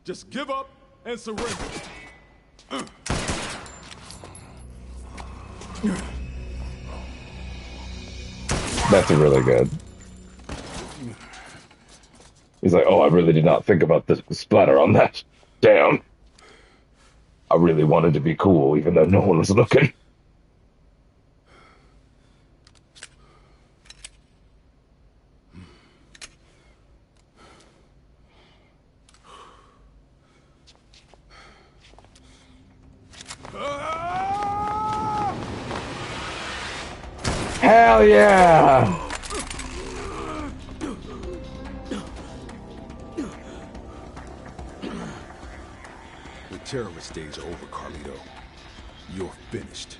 Just give up and surrender. That's really good. He's like, oh, I really did not think about the splatter on that. Damn. I really wanted to be cool, even though no one was looking. Hell yeah! The terrorist days are over, Carlito. You're finished.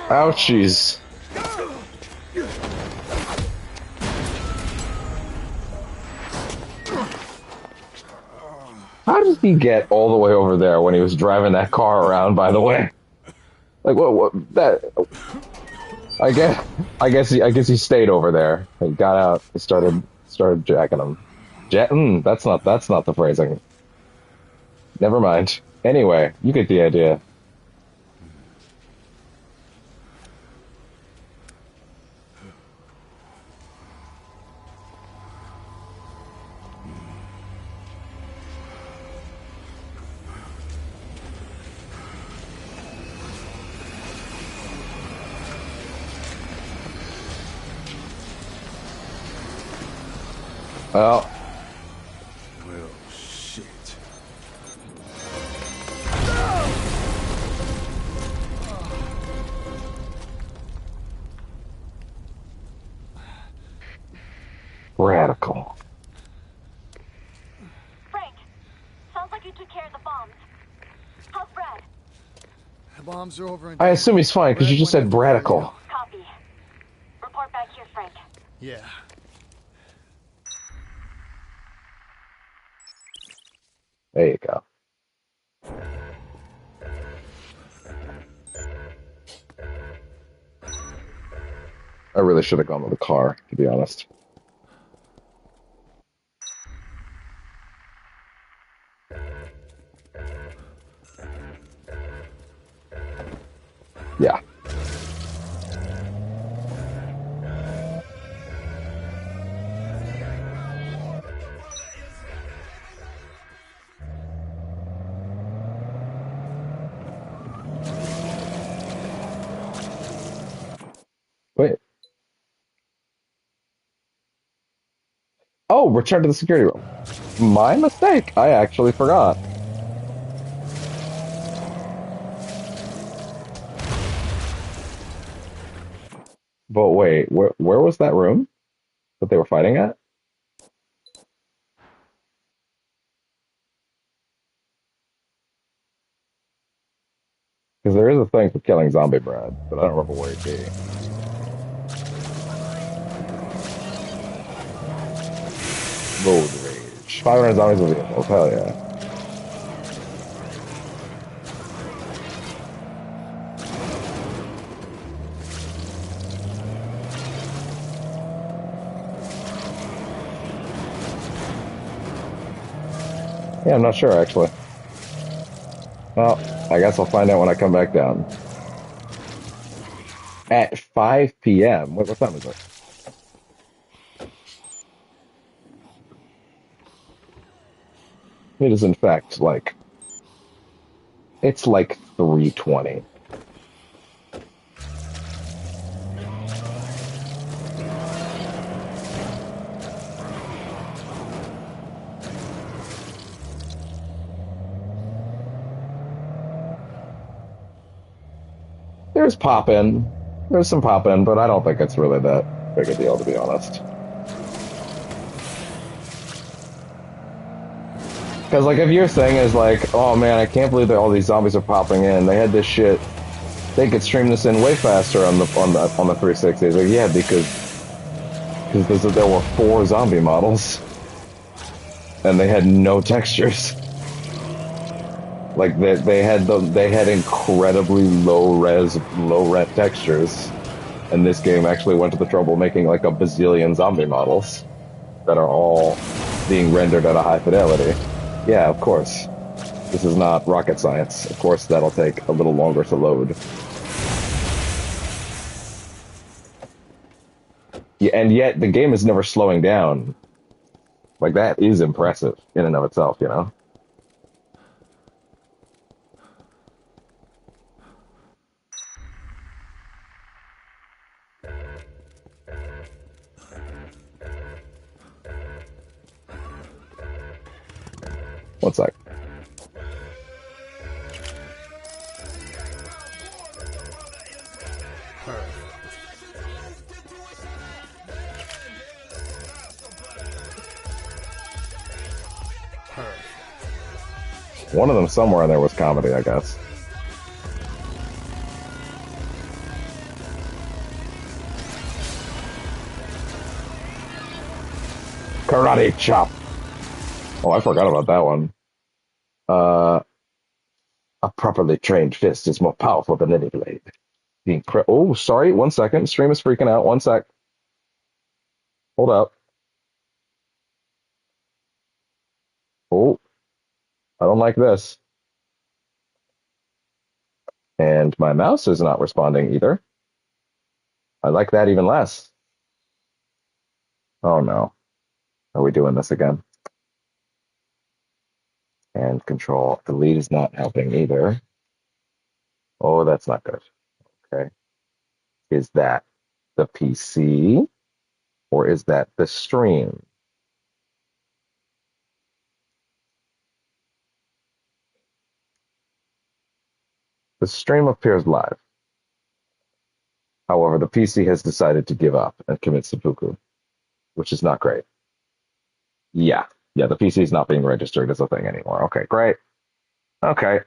Ouchies. How did he get all the way over there when he was driving that car around, by the way? Like, what that... I guess he stayed over there. He got out, he started jacking him. That's not the phrasing. Never mind. Anyway, you get the idea. Well, shit. Radical. Frank, sounds like you took care of the bombs. How's Brad? The bombs are over in... I assume he's fine because you just said radical. Copy. Report back here, Frank. Yeah. There you go. I really should have gone with a car, to be honest. Yeah. Wait. Oh, return to the security room. My mistake. I actually forgot. But wait, where was that room that they were fighting at? Because there is a thing for killing zombie Brad, but I don't remember where it'd be. Road rage. 500 zombies with vehicles. Hell yeah. Yeah, I'm not sure actually. Well, I guess I'll find out when I come back down. At 5 p.m. What time is it? It is in fact like it's like 3:20. There's pop in. There's some pop in, but I don't think it's really that big a deal to be honest. Because like if your thing is like, oh man, I can't believe that all these zombies are popping in. They had this shit. They could stream this in way faster on the 360. Like yeah, because there were 4 zombie models and they had no textures. Like they had incredibly low res textures, and this game actually went to the trouble of making like a bazillion zombie models that are all being rendered at a high fidelity. Yeah, of course. This is not rocket science. Of course, that'll take a little longer to load. Yeah, and yet the game is never slowing down. Like that is impressive in and of itself, you know? One sec. One of them somewhere in there was comedy, I guess. Karate chop. Oh, I forgot about that one. Uh, a properly trained fist is more powerful than any blade. Oh, sorry. One second. Stream is freaking out. One sec. Hold up. Oh, I don't like this. And my mouse is not responding either. I like that even less. Oh no. Are we doing this again? And control delete is not helping either. Oh, that's not good. Okay. Is that the PC or is that the stream? The stream appears live. However, the PC has decided to give up and commit seppuku, which is not great. Yeah. Yeah, the PC is not being registered as a thing anymore. Okay, great. Okay.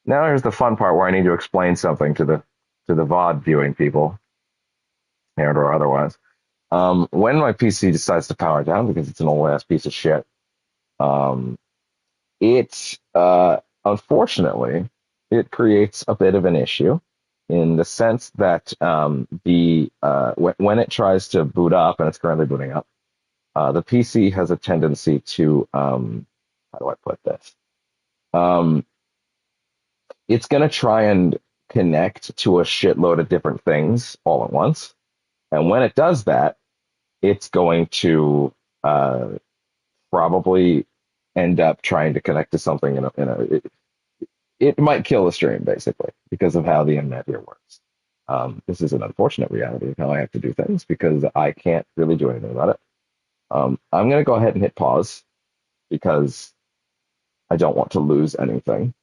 Now here's the fun part where I need to explain something to the VOD viewing people, and or otherwise. When my PC decides to power down because it's an old ass piece of shit, um, it unfortunately it creates a bit of an issue in the sense that the when it tries to boot up and it's currently booting up, the PC has a tendency to how do I put this? Um, it's going to try and connect to a shitload of different things all at once, and when it does that, it's going to uh, probably end up trying to connect to something it might kill the stream basically because of how the internet here works. This is an unfortunate reality of how I have to do things because I can't really do anything about it. I'm going to go ahead and hit pause because I don't want to lose anything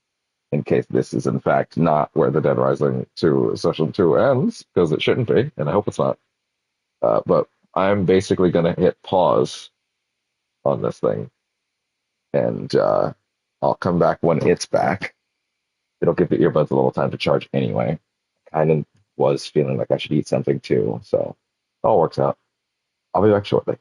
in case this is in fact not where the Dead Rising 2 Session 2 ends, because it shouldn't be, and I hope it's not. But I'm basically going to hit pause on this thing, and I'll come back when it's back. It'll give the earbuds a little time to charge anyway. Kind of was feeling like I should eat something too, so it all works out. I'll be back shortly.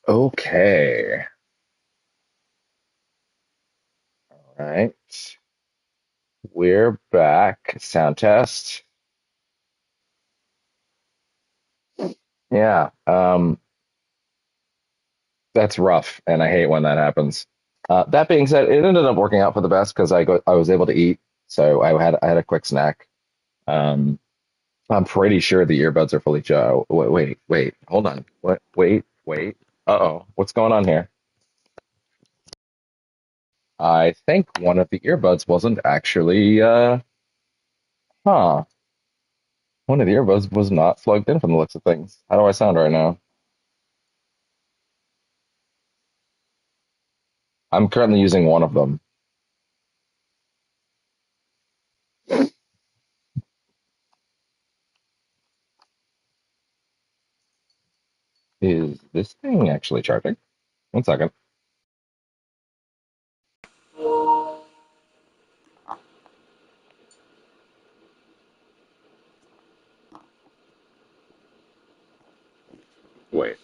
Okay. All right. We're back. Sound test. Yeah. That's rough, and I hate when that happens. That being said, it ended up working out for the best because I was able to eat, so I had a quick snack. Um, I'm pretty sure the earbuds are fully charged. Wait, hold on. What? Wait. Uh-oh, what's going on here? I think one of the earbuds wasn't actually, huh? One of the earbuds was not plugged in from the looks of things. How do I sound right now? I'm currently using one of them. Is this thing actually charging? One second. Wait.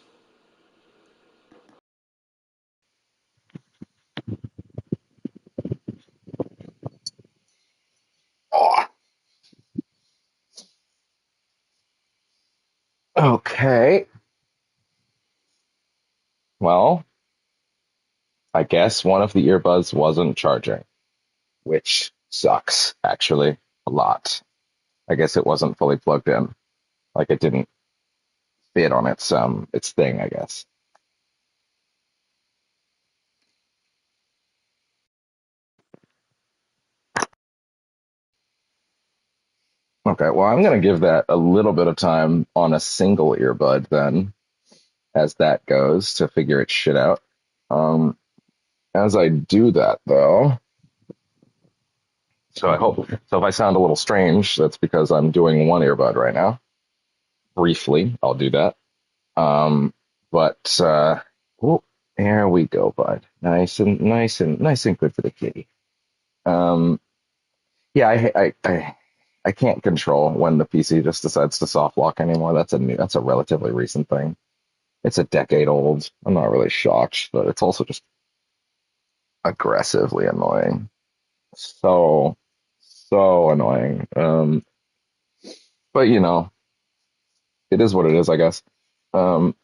Oh, okay. Well, I guess one of the earbuds wasn't charging, which sucks, actually, a lot. I guess it wasn't fully plugged in. Like it didn't fit on its thing, I guess. Okay, well, I'm gonna give that a little bit of time on a single earbud then, as that goes, to figure its shit out. Um, as I do that though, so if I sound a little strange, that's because I'm doing one earbud right now. Briefly, I'll do that. But oh, there we go, bud. Nice and good for the kitty. Um, yeah, I can't control when the PC just decides to soft lock anymore. That's a relatively recent thing. It's a decade old. I'm not really shocked, but it's also just aggressively annoying. So, so annoying. But it is what it is, I guess. Um,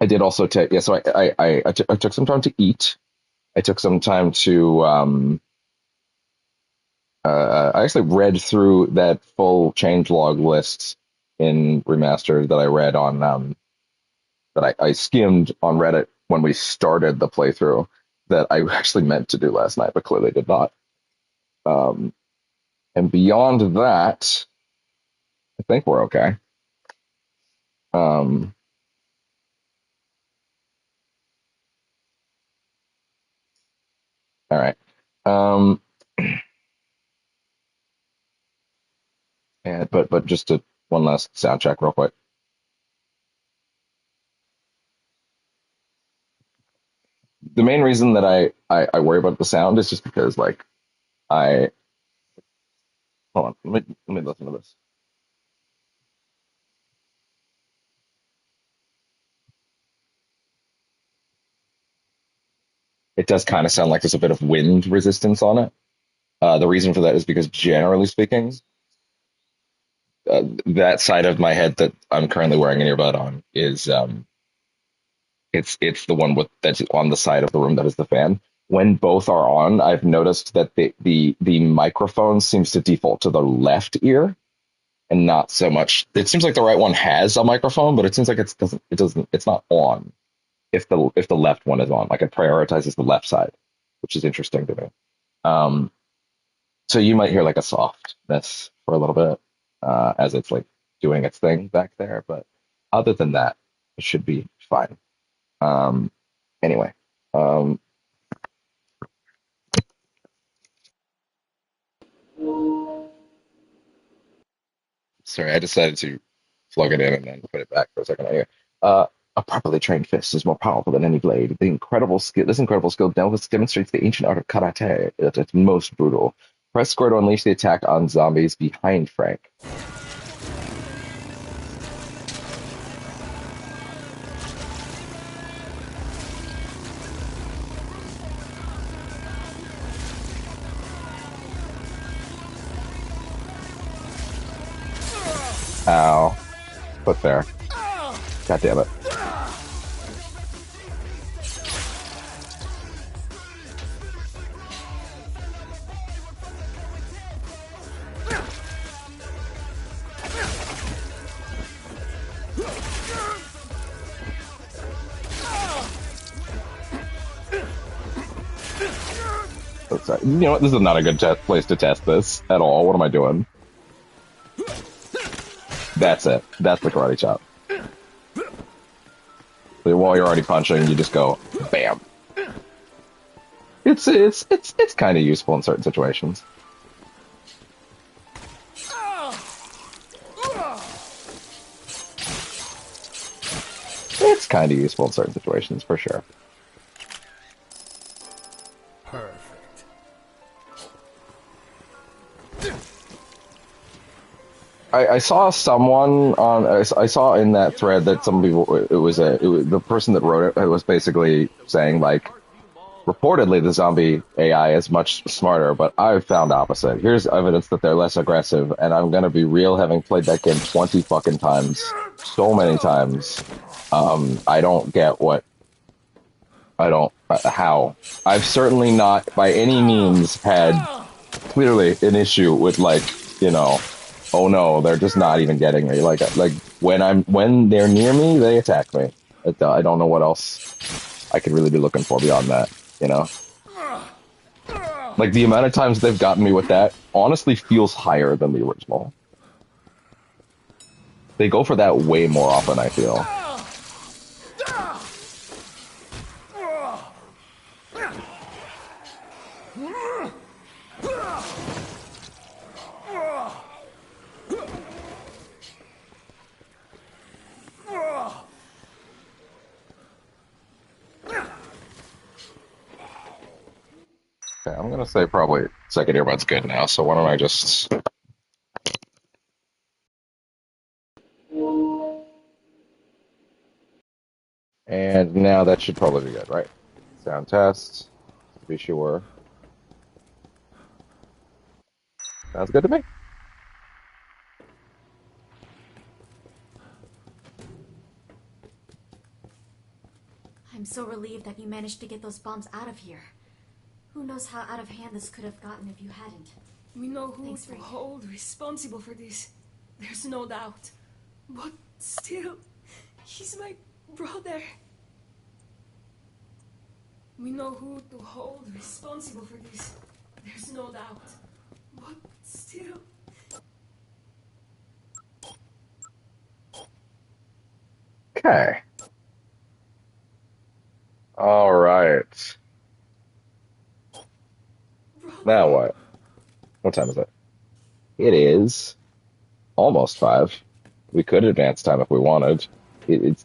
I did also take, yeah, so I took some time to eat. I took some time to, I actually read through that full changelog list in Remastered that I read on, that I skimmed on Reddit when we started the playthrough that I actually meant to do last night, but clearly did not. Um, and beyond that, I think we're okay. Um, all right. Um, and but just one last sound check real quick. The main reason that I worry about the sound is just because like I hold on, let me listen to this. It does kind of sound like there's a bit of wind resistance on it. The reason for that is because generally speaking, that side of my head that I'm currently wearing an earbud on is it's the one with that's on the side of the room that is the fan. When both are on, I've noticed that the microphone seems to default to the left ear and not so much. It seems like the right one has a microphone, but it seems like it's not on if the left one is on. Like it prioritizes the left side, which is interesting to me. Um, so you might hear like a softness for a little bit as it's like doing its thing back there, but other than that, it should be fine. Um, anyway, um, sorry, I decided to plug it in and then put it back for a second here. A properly trained fist is more powerful than any blade. This incredible skill demonstrates the ancient art of karate at its most brutal. Press square to unleash the attack on zombies behind Frank. Ow. Put there. God damn it. You know what? This is not a good place to test this at all. What am I doing? That's it. That's the karate chop. So while you're already punching, you just go bam. It's kind of useful in certain situations. It's kind of useful in certain situations, for sure. Perfect. I saw someone on. I saw in that thread that some people. The person that wrote it was basically saying like, reportedly the zombie AI is much smarter, but I've found opposite. Here's evidence that they're less aggressive, and I'm gonna be real, having played that game 20 fucking times, so many times. I don't get what. I don't how. I've certainly not by any means had clearly an issue with like, you know. Oh no, they're just not even getting me. Like when they're near me, they attack me. I don't know what else I could really be looking for beyond that, you know? Like the amount of times they've gotten me with that honestly feels higher than the original. They go for that way more often, I feel. Okay, I'm gonna say probably second earbud's good now, so why don't I just... And now that should probably be good, right? Sound test, to be sure. Sounds good to me. I'm so relieved that you managed to get those bombs out of here. Who knows how out of hand this could have gotten if you hadn't. We know who Thanks, to Frank. hold responsible for this. There's no doubt. But still, he's my brother. We know who to hold responsible for this. There's no doubt. But still... Okay. All right. Now what? What time is it? It is almost 5. We could advance time if we wanted.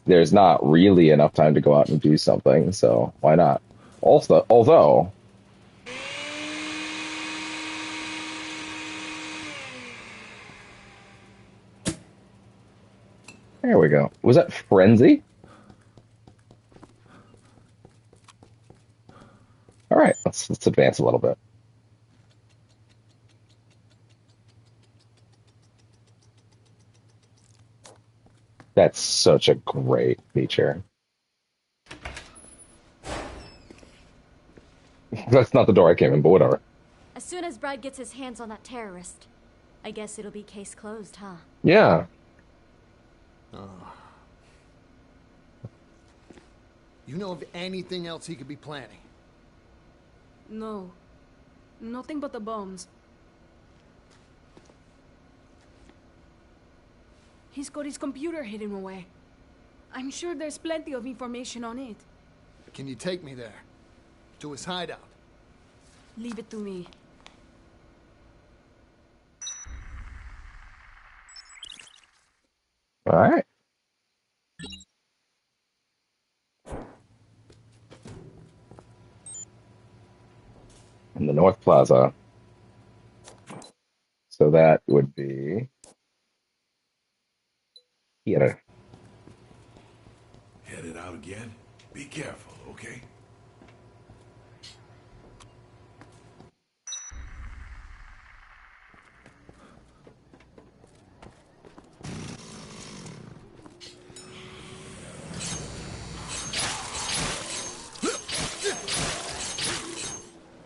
There's not really enough time to go out and do something, so why not? Also, although... There we go. Was that Frenzy? All right, let's advance a little bit. That's such a great feature. That's not the door I came in, but whatever. As soon as Brad gets his hands on that terrorist, I guess it'll be case closed, huh? Yeah. You know of anything else he could be planning? No. Nothing but the bombs. He's got his computer hidden away. I'm sure there's plenty of information on it. Can you take me there? To his hideout? Leave it to me. All right. In the North Plaza. So that would be here. Headed out again? Be careful, okay?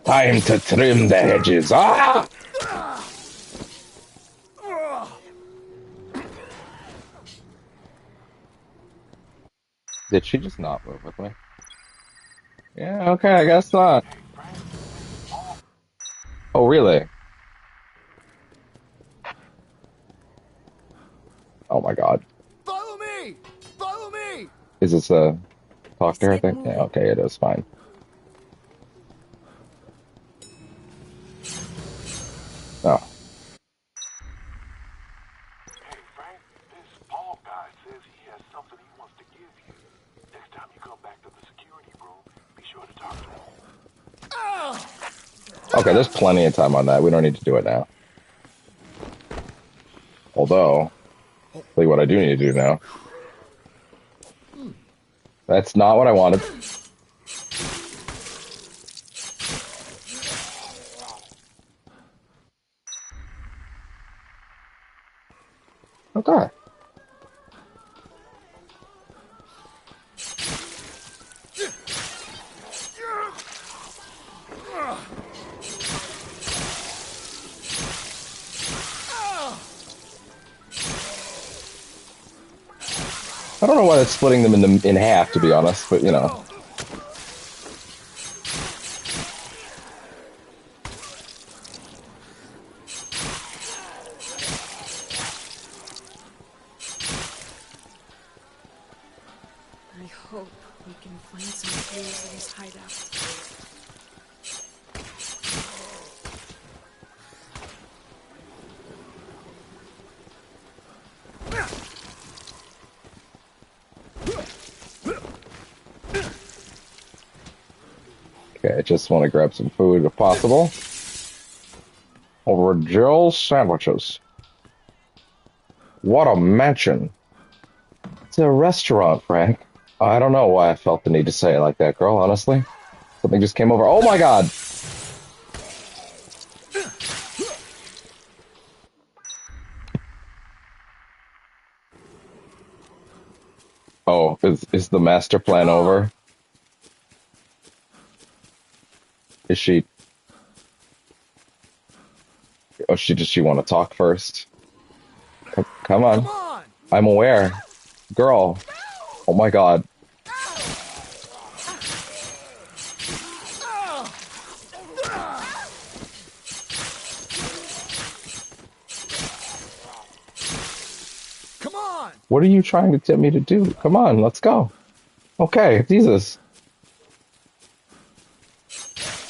Time to trim the hedges. Ah! Did she just not move with me? Yeah, okay, I guess not. Oh, really? Oh my God. Follow me! Follow me! Is this a talk to her Let's get thing? moving. Yeah, okay, it is fine. Oh. Hey, Frank, this Paul guy says he has something he wants to give you. Next time you come back to the security room, be sure to talk to him. Okay, there's plenty of time on that. We don't need to do it now. Although, I'll tell you what I do need to do now. That's not what I wanted. Okay. I don't know why it's splitting them in half, to be honest, but you know. I hope we can find some clues in his hideout. Okay, I just want to grab some food if possible. Over Jill's sandwiches. What a mansion. It's a restaurant, Frank. I don't know why I felt the need to say it like that, girl, honestly. Something just came over. Oh my God! Oh, is the master plan over? Is she... Oh, does she want to talk first? Come on. I'm aware. Girl. Oh my God. Come on! What are you trying to get me to do? Come on, let's go. Okay, Jesus.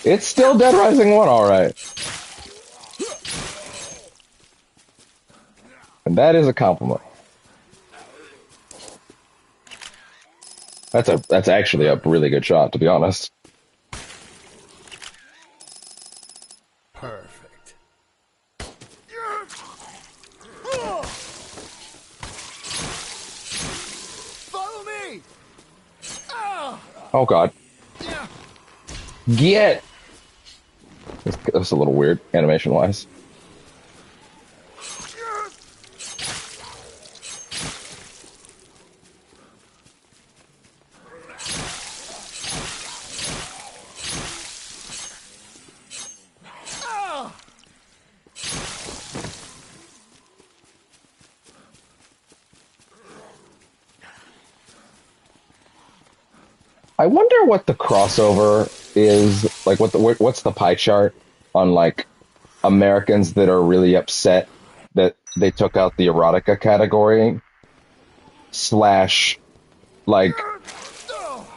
It's still Dead Rising 1, alright. And that is a compliment. That's actually a really good shot, to be honest. Perfect. Follow me! Oh God. Get! That's a little weird, animation-wise. I wonder what the crossover is, like what's the pie chart on like Americans that are really upset that they took out the erotica category slash like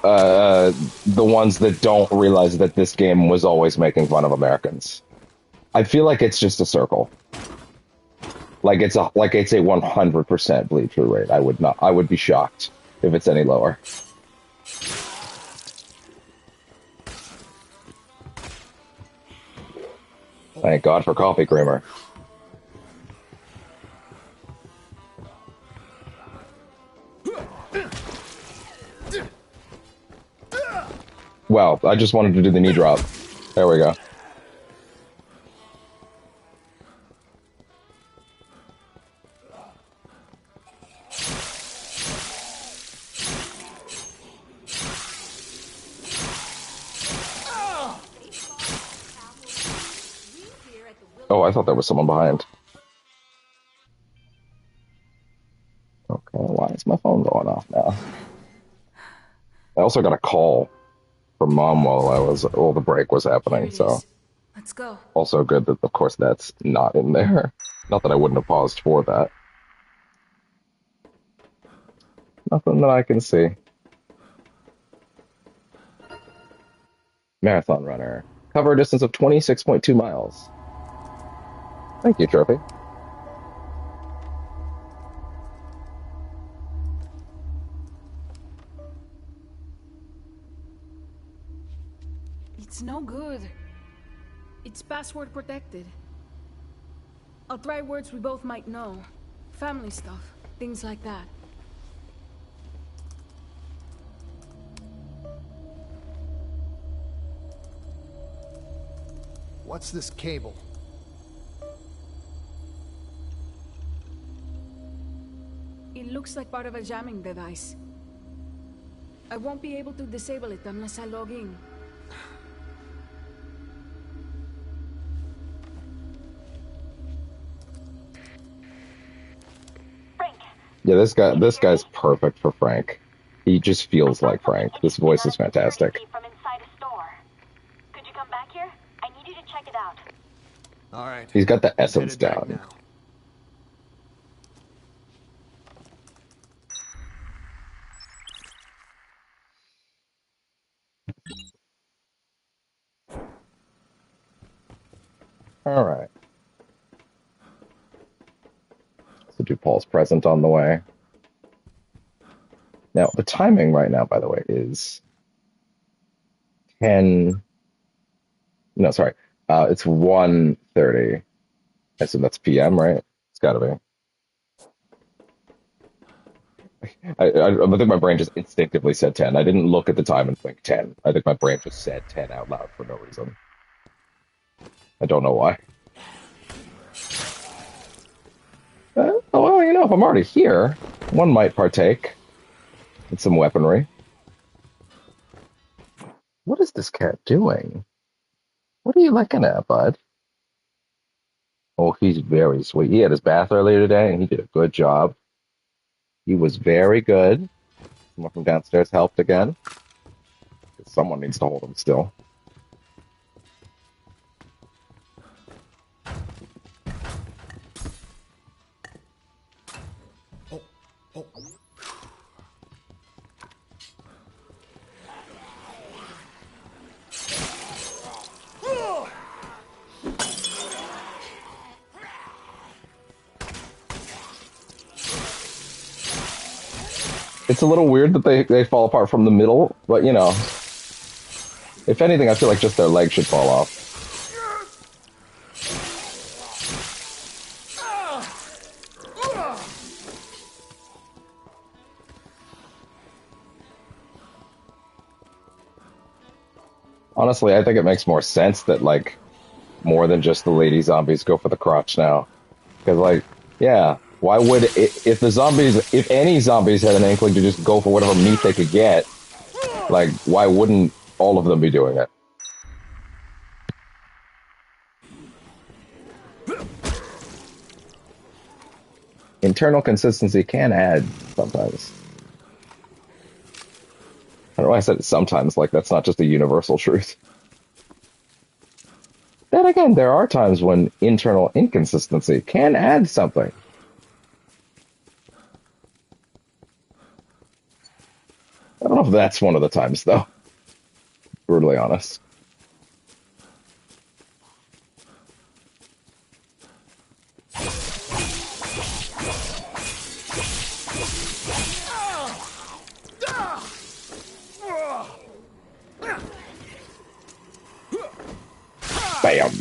the ones that don't realize that this game was always making fun of Americans. I feel like it's just a circle. Like it's a 100% bleed through rate. I would be shocked if it's any lower. Thank God for coffee creamer. Well, I just wanted to do the knee drop. There we go. Oh, I thought there was someone behind. Okay, why is my phone going off now? I also got a call from Mom while the break was happening, so. Let's go. Also good that, of course, that's not in there. Not that I wouldn't have paused for that. Nothing that I can see. Marathon runner. Cover a distance of 26.2 miles. Thank you, Trophy. It's no good. It's password protected. I'll try words we both might know. Family stuff. Things like that. What's this cable? It looks like part of a jamming device. I won't be able to disable it unless I log in. Yeah, this guy's perfect for Frank. He just feels like Frank. This voice is fantastic. From inside a store. Could you come back here? I need you to check it out. All right. He's got the essence down. All right. So do Paul's present on the way. Now, the timing right now, by the way, is 10. No, sorry. It's 1:30. I assume that's PM, right? It's got to be. I think my brain just instinctively said 10. I didn't look at the time and think 10. I think my brain just said 10 out loud for no reason. I don't know why. Well, you know, if I'm already here, one might partake in some weaponry. What is this cat doing? What are you looking at, bud? Oh, he's very sweet. He had his bath earlier today, and he did a good job. He was very good. Someone from downstairs helped again. Someone needs to hold him still. It's a little weird that they fall apart from the middle, but you know, if anything, I feel like just their legs should fall off. Honestly, I think it makes more sense that, like, more than just the lady zombies go for the crotch now. Because, like, yeah, why would if any zombies had an inkling to just go for whatever meat they could get, like, why wouldn't all of them be doing it? Internal consistency can add sometimes. I don't know why I said it sometimes, like that's not just a universal truth. Then again, there are times when internal inconsistency can add something. I don't know if that's one of the times, though. Brutally honest. Bam.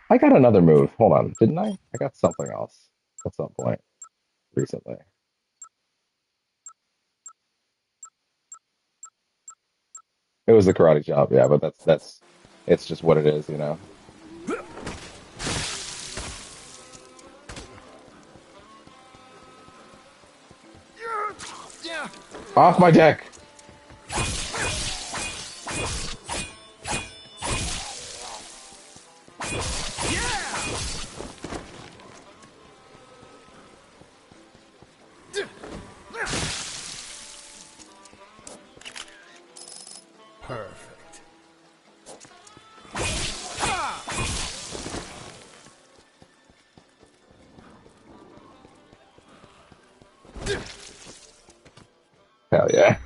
I got another move. Hold on. Didn't I? I got something else at some point. recently. It was the karate chop, yeah, but that's it's just what it is, you know. Off my deck. Perfect. Hell yeah.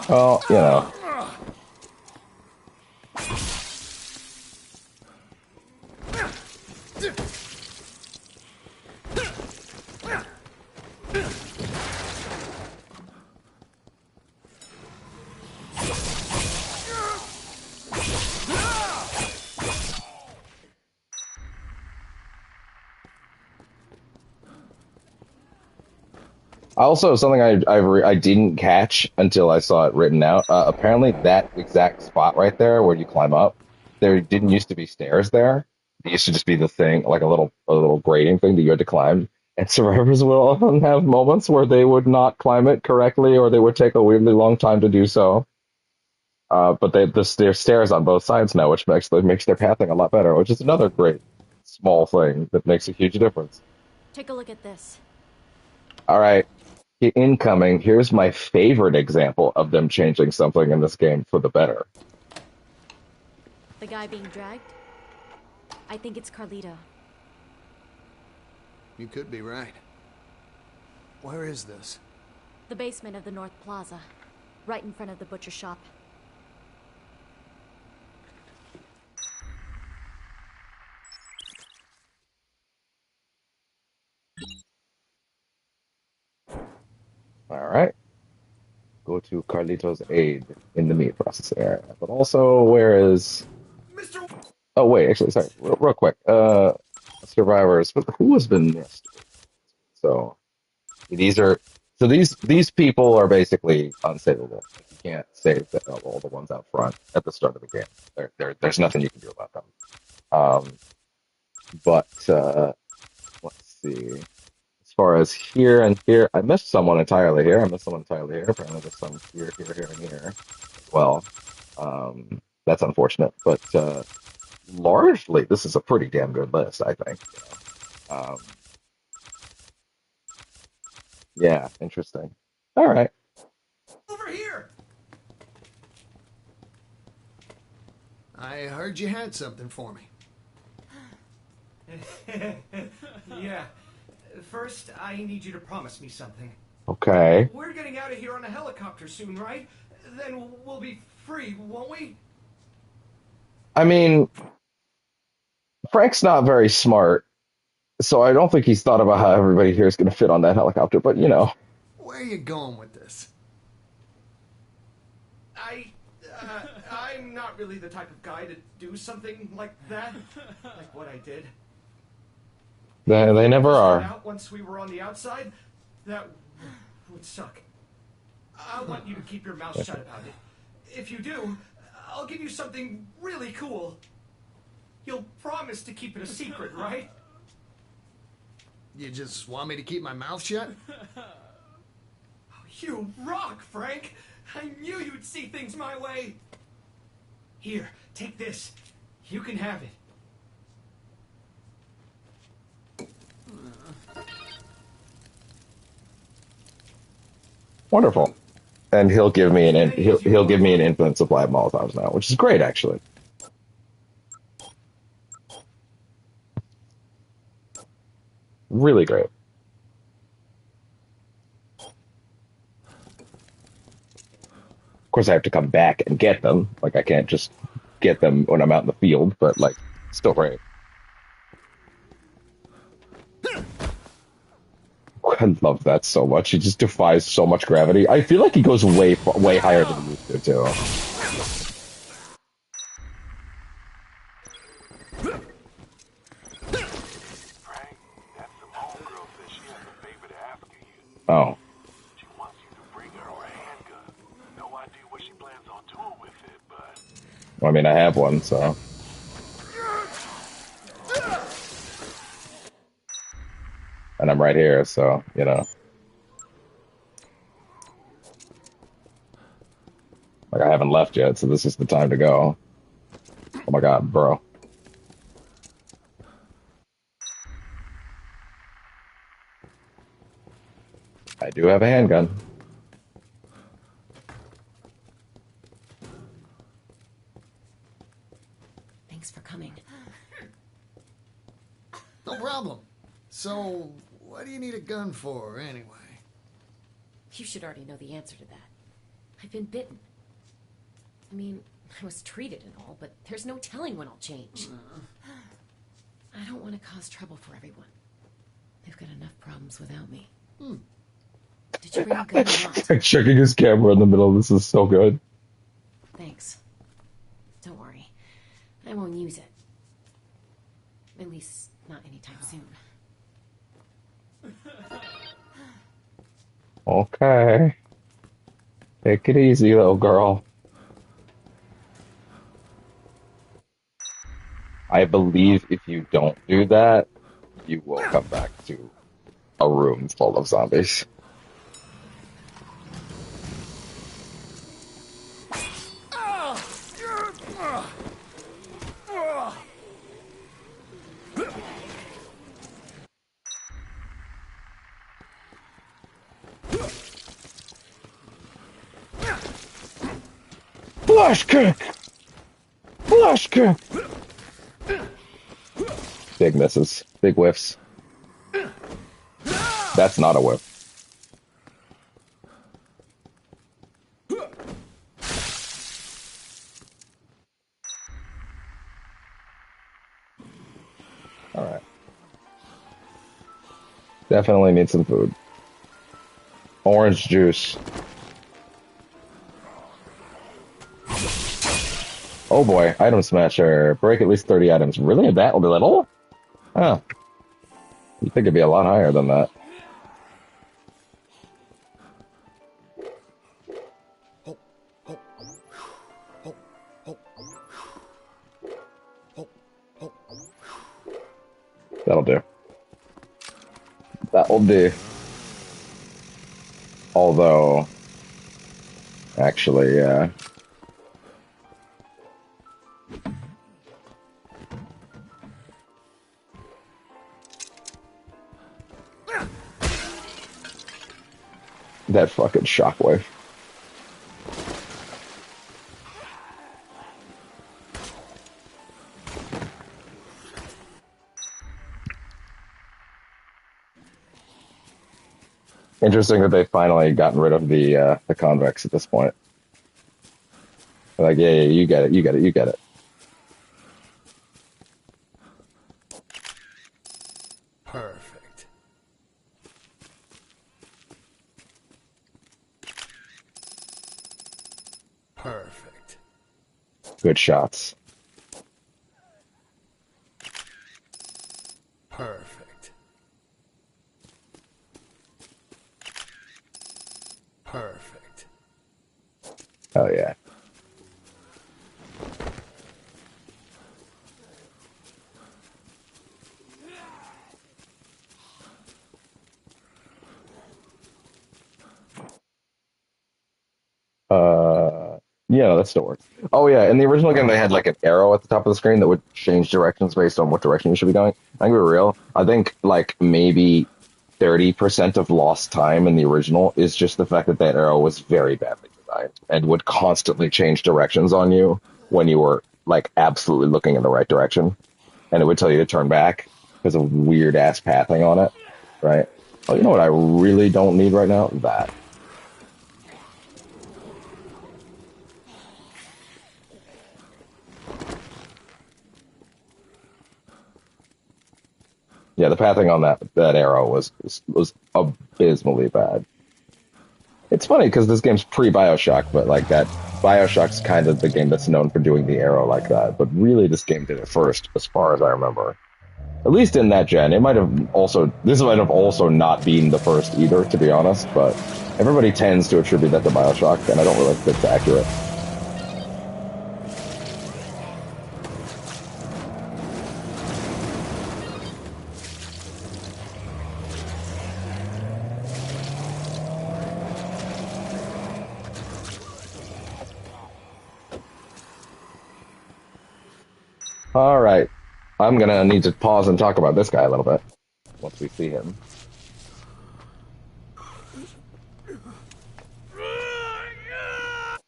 Well, you know. Also, something I didn't catch until I saw it written out. Apparently, that exact spot right there where you climb up, there didn't used to be stairs there. It used to just be the thing, like a little grating thing that you had to climb. And survivors will often have moments where they would not climb it correctly, or they would take a weirdly long time to do so. But there's stairs on both sides now, which makes their pathing a lot better, which is another great small thing that makes a huge difference. Take a look at this. All right. Incoming, here's my favorite example of them changing something in this game for the better. The guy being dragged? I think it's Carlito. You could be right. Where is this? The basement of the North Plaza. Right in front of the butcher shop. All right. Go to Carlito's aid in the meat processing area. But also, where is... Oh, wait, actually, sorry, real quick. Survivors, but who has been missed? So, these are... So these people are basically unsavable. You can't save all the ones out front at the start of the game. There's nothing you can do about them. But let's see. As far as here and here, I missed someone entirely here. I missed someone entirely here. Apparently, there's some here, and here as well. That's unfortunate, but largely, this is a pretty damn good list, I think. Yeah, interesting. All right. Over here! I heard you had something for me. Yeah. First, I need you to promise me something. Okay. We're getting out of here on a helicopter soon, right? Then we'll be free, won't we? I mean, Frank's not very smart, so I don't think he's thought about how everybody here is going to fit on that helicopter, but you know. Where are you going with this? I'm not really the type of guy to do something like that. Like what I did. They never are. Out once we were on the outside, that would suck. I want you to keep your mouth shut about it. If you do, I'll give you something really cool. You'll promise to keep it a secret, right? You just want me to keep my mouth shut? You rock, Frank! I knew you'd see things my way! Here, take this. You can have it. Wonderful. And he'll give me he'll give me an infinite supply of Molotovs now, which is great actually. Really great. Of course, I have to come back and get them. Like, I can't just get them when I'm out in the field, but, like, still great. I love love that so much. He just defies so much gravity. I feel like he goes way higher than he used to, too. Oh. She wants you to bring her a handgun. No idea what she plans on doing with it, but... I mean, I have one, so... And I'm right here, so, you know. Like, I haven't left yet, so this is the time to go. Oh my god, bro. I do have a handgun. Thanks for coming. No problem. So, what do you need a gun for, anyway? You should already know the answer to that. I've been bitten. I mean, I was treated and all, but there's no telling when I'll change. I don't want to cause trouble for everyone. They've got enough problems without me. Did you bring a gun or not? Checking his camera in the middle. This is so good. Thanks. Don't worry. I won't use it. At least, not anytime soon. Okay. Take it easy, little girl. I believe if you don't do that, you will come back to a room full of zombies. Flash kick! Flash kick! Big misses. Big whiffs. That's not a whiff. Alright. Definitely need some food. Orange juice. Oh boy, item smasher. Break at least 30 items. Really? That little? Huh. You'd think it'd be a lot higher than that. That'll do. That'll do. Although, actually, that fucking shockwave. Interesting that they've finally gotten rid of the convex at this point. They're like, yeah, you get it, you get it, you get it. Perfect. Perfect. Good shots. Perfect. Perfect. Oh yeah. Yeah, that still works. Oh yeah, in the original game they had like an arrow at the top of the screen that would change directions based on what direction you should be going. I think we're real. I think like maybe 30% of lost time in the original is just the fact that that arrow was very badly designed and would constantly change directions on you when you were like absolutely looking in the right direction. And it would tell you to turn back because of weird ass pathing on it. Right? Oh, you know what I really don't need right now? That. Yeah, the pathing on that arrow was abysmally bad. It's funny because this game's pre-BioShock, but like that BioShock's kind of the game that's known for doing the arrow like that. But really, this game did it first, as far as I remember. At least in that gen. This might have also not been the first either, to be honest. But everybody tends to attribute that to BioShock, and I don't really think it's accurate. All right. I'm going to need to pause and talk about this guy a little bit once we see him.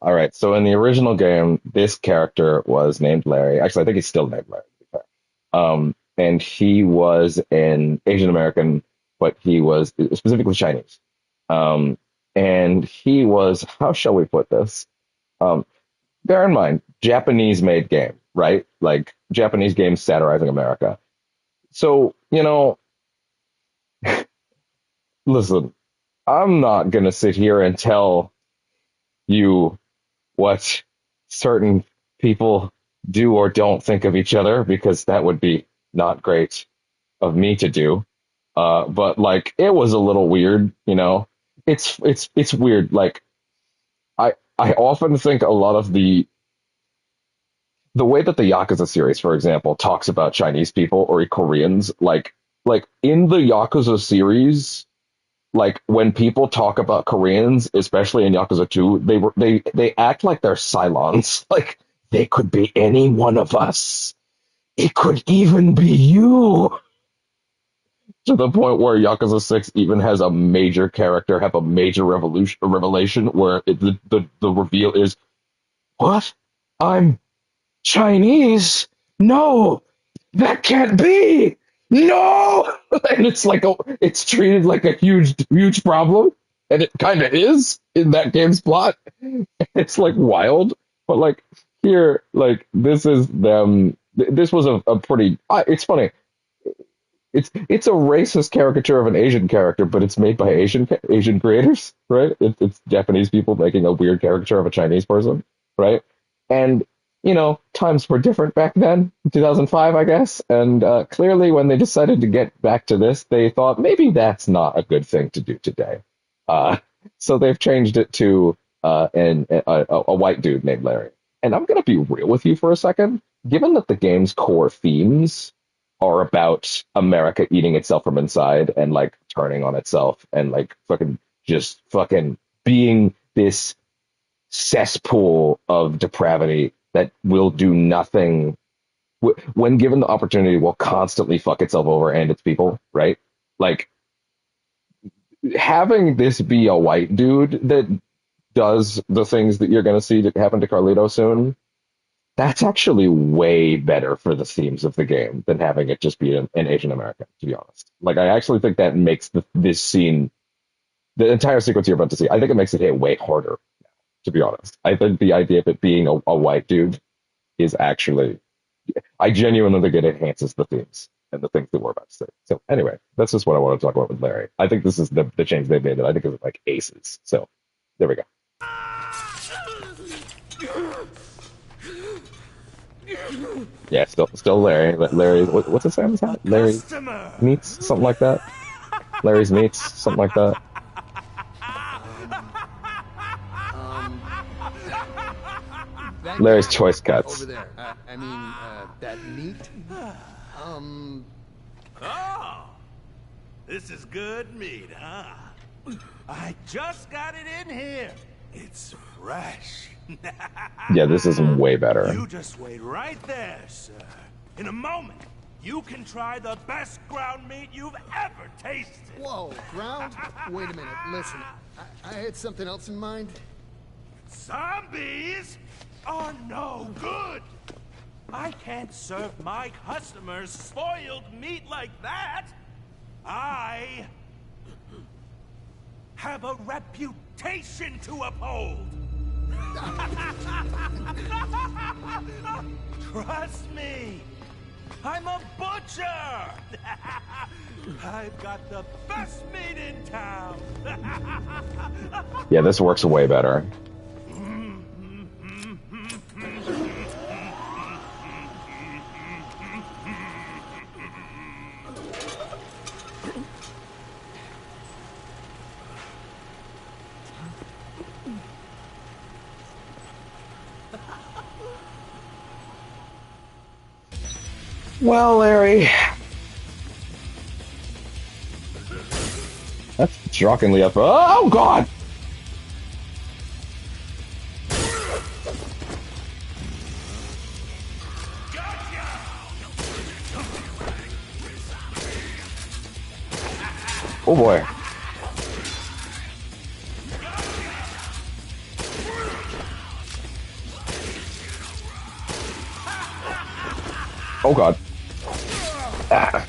All right. So in the original game, this character was named Larry. Actually, I think he's still named Larry, to be fair. And he was an Asian American, but he was specifically Chinese. And he was, how shall we put this? Bear in mind, Japanese-made game, right? Like, Japanese games satirizing America. So, you know, listen, I'm not going to sit here and tell you what certain people do or don't think of each other, because that would be not great of me to do. But, like, it was a little weird, you know? It's weird. Like, I often think a lot of the way that the Yakuza series, for example, talks about Chinese people or Koreans, like in the Yakuza series, like when people talk about Koreans, especially in Yakuza 2, they act like they're Cylons. Like they could be any one of us. It could even be you. To the point where Yakuza 6 even has a major character have a major revelation where the reveal is, what? I'm Chinese? No, that can't be. No, and it's like it's treated like a huge problem, and it kind of is in that game's plot. It's like wild, but like here, like this is them. This was a pretty. It's funny. It's a racist caricature of an Asian character, but it's made by Asian creators, right? It's Japanese people making a weird caricature of a Chinese person, right? And you know, times were different back then, 2005, I guess. And clearly, when they decided to get back to this, they thought maybe that's not a good thing to do today. So they've changed it to a white dude named Larry. And I'm going to be real with you for a second. Given that the game's core themes are about America eating itself from inside and like turning on itself and like fucking being this cesspool of depravity that will do nothing when given the opportunity will constantly fuck itself over and its people, right? Like having this be a white dude that does the things that you're going to see that happen to Carlito soon, that's actually way better for the themes of the game than having it just be an Asian American, to be honest. Like I actually think that makes this scene, the entire sequence you're about to see, I think it makes it hit way harder, to be honest. I think the idea of it being a white dude is actually, I genuinely think it enhances the themes and the things that we're about to say. So anyway, that's just what I want to talk about with Larry. I think this is the change they made that I think is like aces. So there we go. Yeah, still Larry. Larry, what's his name? Larry Meats, something like that. Larry's Meats, something like that. Larry's Choice Cuts. Over there. I mean, that meat. Oh, this is good meat, huh? I just got it in here. It's fresh. Yeah, this is way better. You just wait right there, sir. In a moment, you can try the best ground meat you've ever tasted. Whoa, ground? Wait a minute, listen. I had something else in mind. Zombies are no good. I can't serve my customers spoiled meat like that. I have a reputation to uphold. Trust me. I'm a butcher! I've got the best meat in town! Yeah, this works way better. Well, Larry, that's shockingly up. Oh, God! Oh, boy. Oh, God. Ah.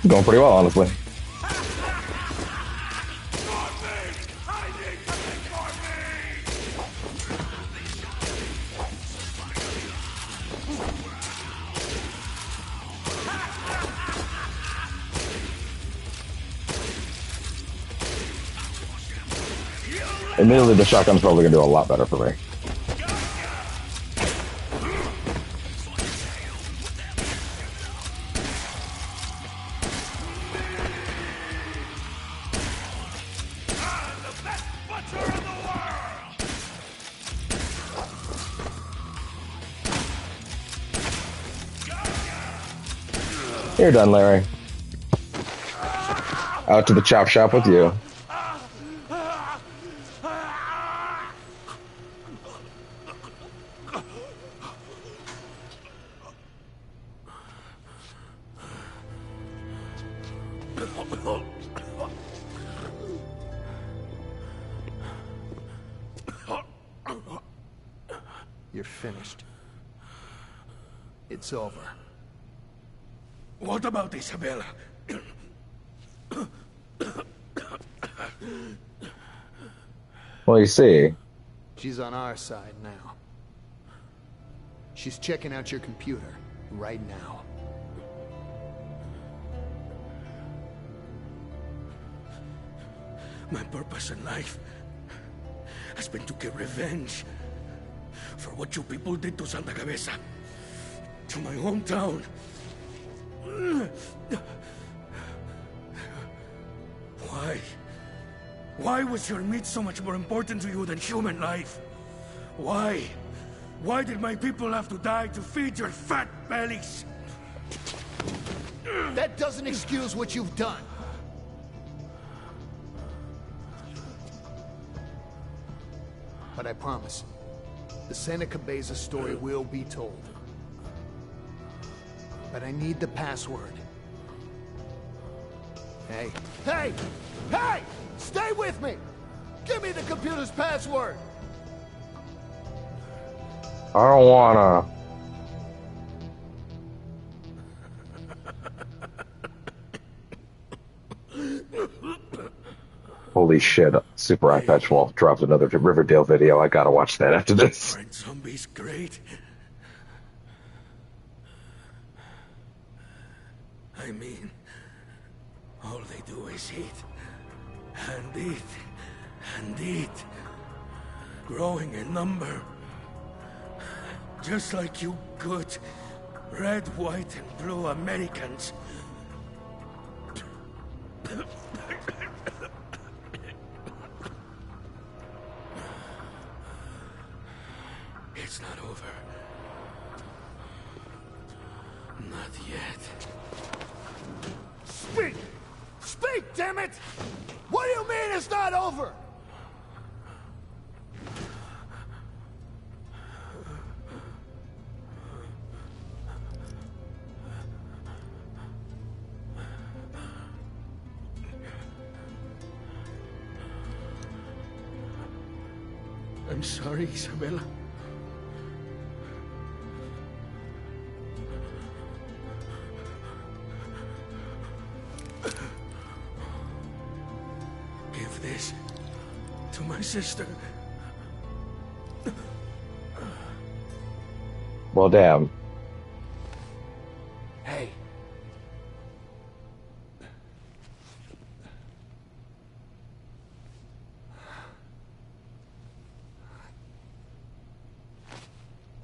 Going pretty well, honestly. Admittedly, the shotgun's probably gonna do a lot better for me. You're done, Larry. Out to the chop shop with you. You're finished. It's over. What about Isabella? Well, you see. She's on our side now. She's checking out your computer right now. My purpose in life has been to get revenge for what you people did to Santa Cabeza, to my hometown. Why? Why was your meat so much more important to you than human life? Why? Why did my people have to die to feed your fat bellies? That doesn't excuse what you've done. But I promise, the Santa Cabeza story will be told. But I need the password. Hey, hey, hey! Stay with me! Give me the computer's password! I don't wanna. Holy shit, Super Eye Patch Wolf dropped another Riverdale video. I gotta watch that after this. Aren't zombies great? I mean, all they do is eat, and eat, and eat, growing in number. Just like you good, red, white, and blue Americans. It's not over. Not yet. Speak! Speak, damn it! What do you mean it's not over? I'm sorry, Isabella. to my sister. Well, damn. Hey.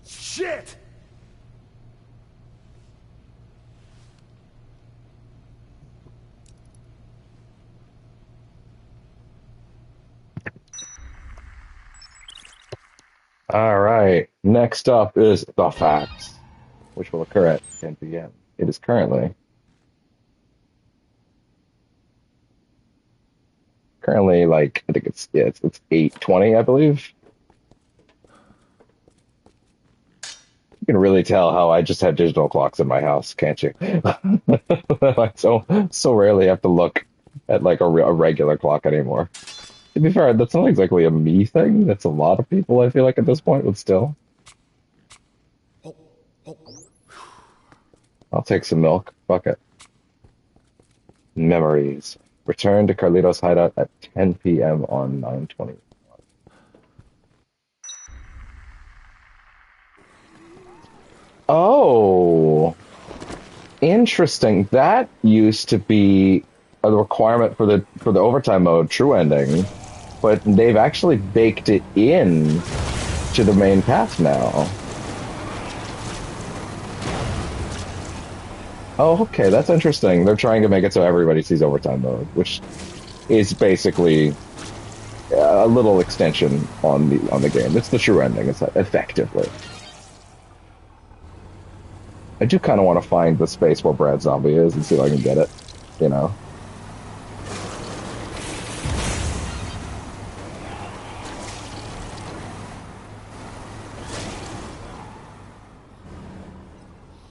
Shit! All right. Next up is the facts, which will occur at 10 p.m. It is currently like I think it's 8:20, I believe. You can really tell how I just have digital clocks in my house, can't you? I so rarely have to look at like a regular clock anymore. To be fair, that's not exactly a me thing. That's a lot of people, I feel like, at this point, but still. I'll take some milk. Fuck it. Memories. Return to Carlito's hideout at 10 p.m. on 9/20. Oh, interesting. That used to be a requirement for the overtime mode, true ending, but they've actually baked it in to the main path now. Oh, okay, that's interesting. They're trying to make it so everybody sees overtime mode, which is basically a little extension on the game. It's the true ending, it's effectively. I do kind of want to find the space where Brad Zombie is and see if I can get it, you know.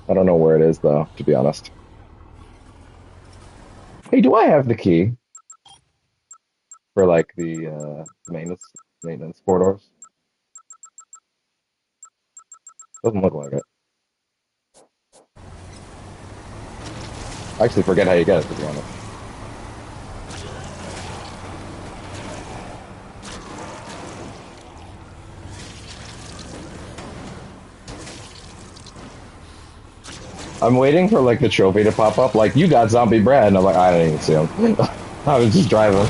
I don't know where it is, though, to be honest. Hey, do I have the key for, like, the maintenance corridors? Doesn't look like it. I actually forget how you get it, to be honest. I'm waiting for, like, the trophy to pop up, like, you got Zombie Brad, and I'm like, I didn't even see him. I was just driving.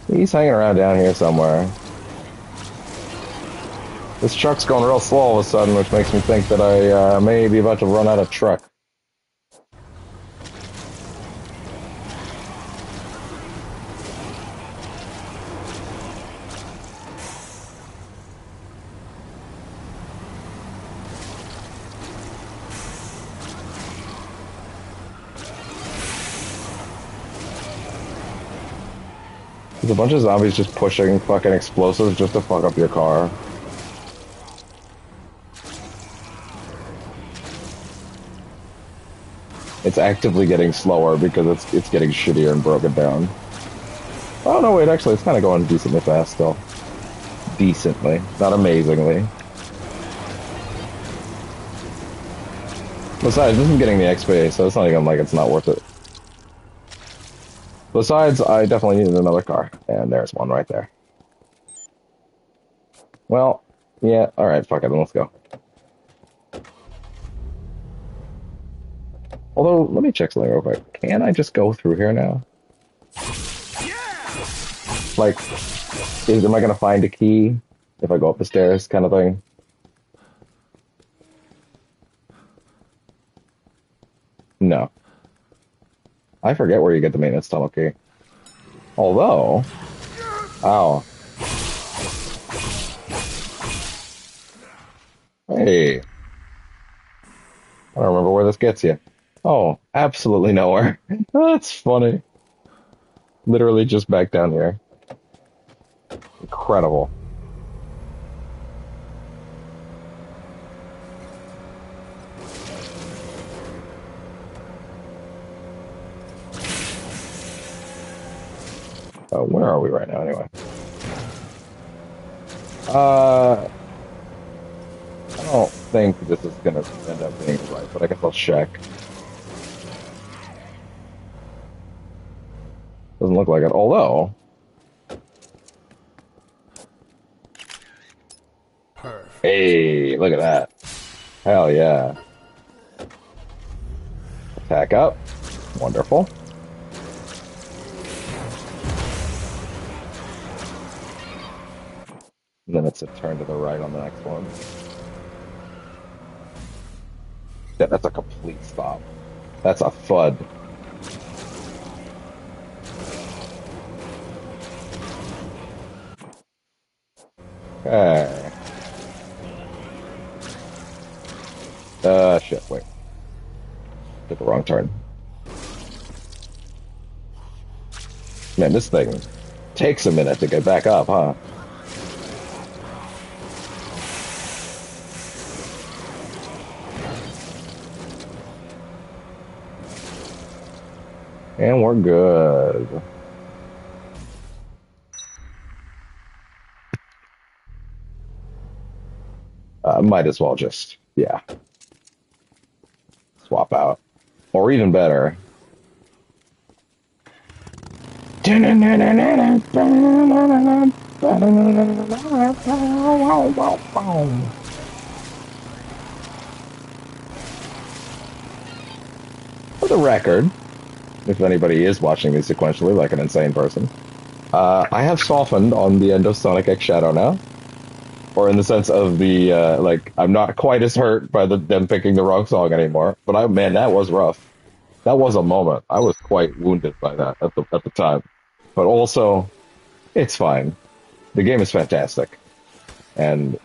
He's hanging around down here somewhere. This truck's going real slow all of a sudden, which makes me think that I may be about to run out of truck. There's a bunch of zombies just pushing fucking explosives just to fuck up your car. It's actively getting slower because it's getting shittier and broken down. Oh no, wait, actually, it's kind of going decently fast still. Decently, not amazingly. Besides, this is getting the XP, so it's not even like it's not worth it. Besides, I definitely needed another car, and there's one right there. Well, yeah, alright, fuck it, then let's go. Although, let me check something real quick. Can I just go through here now? Like, am I gonna find a key if I go up the stairs, kind of thing? No. I forget where you get the maintenance tunnel key. Although... Ow. Hey. I don't remember where this gets you. Oh, absolutely nowhere. That's funny. Literally just back down here. Incredible. Where are we right now, anyway? I don't think this is gonna end up being right, but I guess I'll check. Doesn't look like it, although... Perfect. Hey, look at that. Hell yeah. Attack up. Wonderful. And then it's a turn to the right on the next one. Yeah, that's a complete stop. That's a thud. Okay. Shit, wait. Took the wrong turn. Man, this thing takes a minute to get back up, huh? And we're good. Might as well just, yeah, swap out. Or even better. For the record, if anybody is watching these sequentially like an insane person, I have softened on the end of Sonic X Shadow now. Or in the sense of the, like, I'm not quite as hurt by them picking the wrong song anymore. But man, that was rough. That was a moment. I was quite wounded by that at the time. But also, it's fine. The game is fantastic. And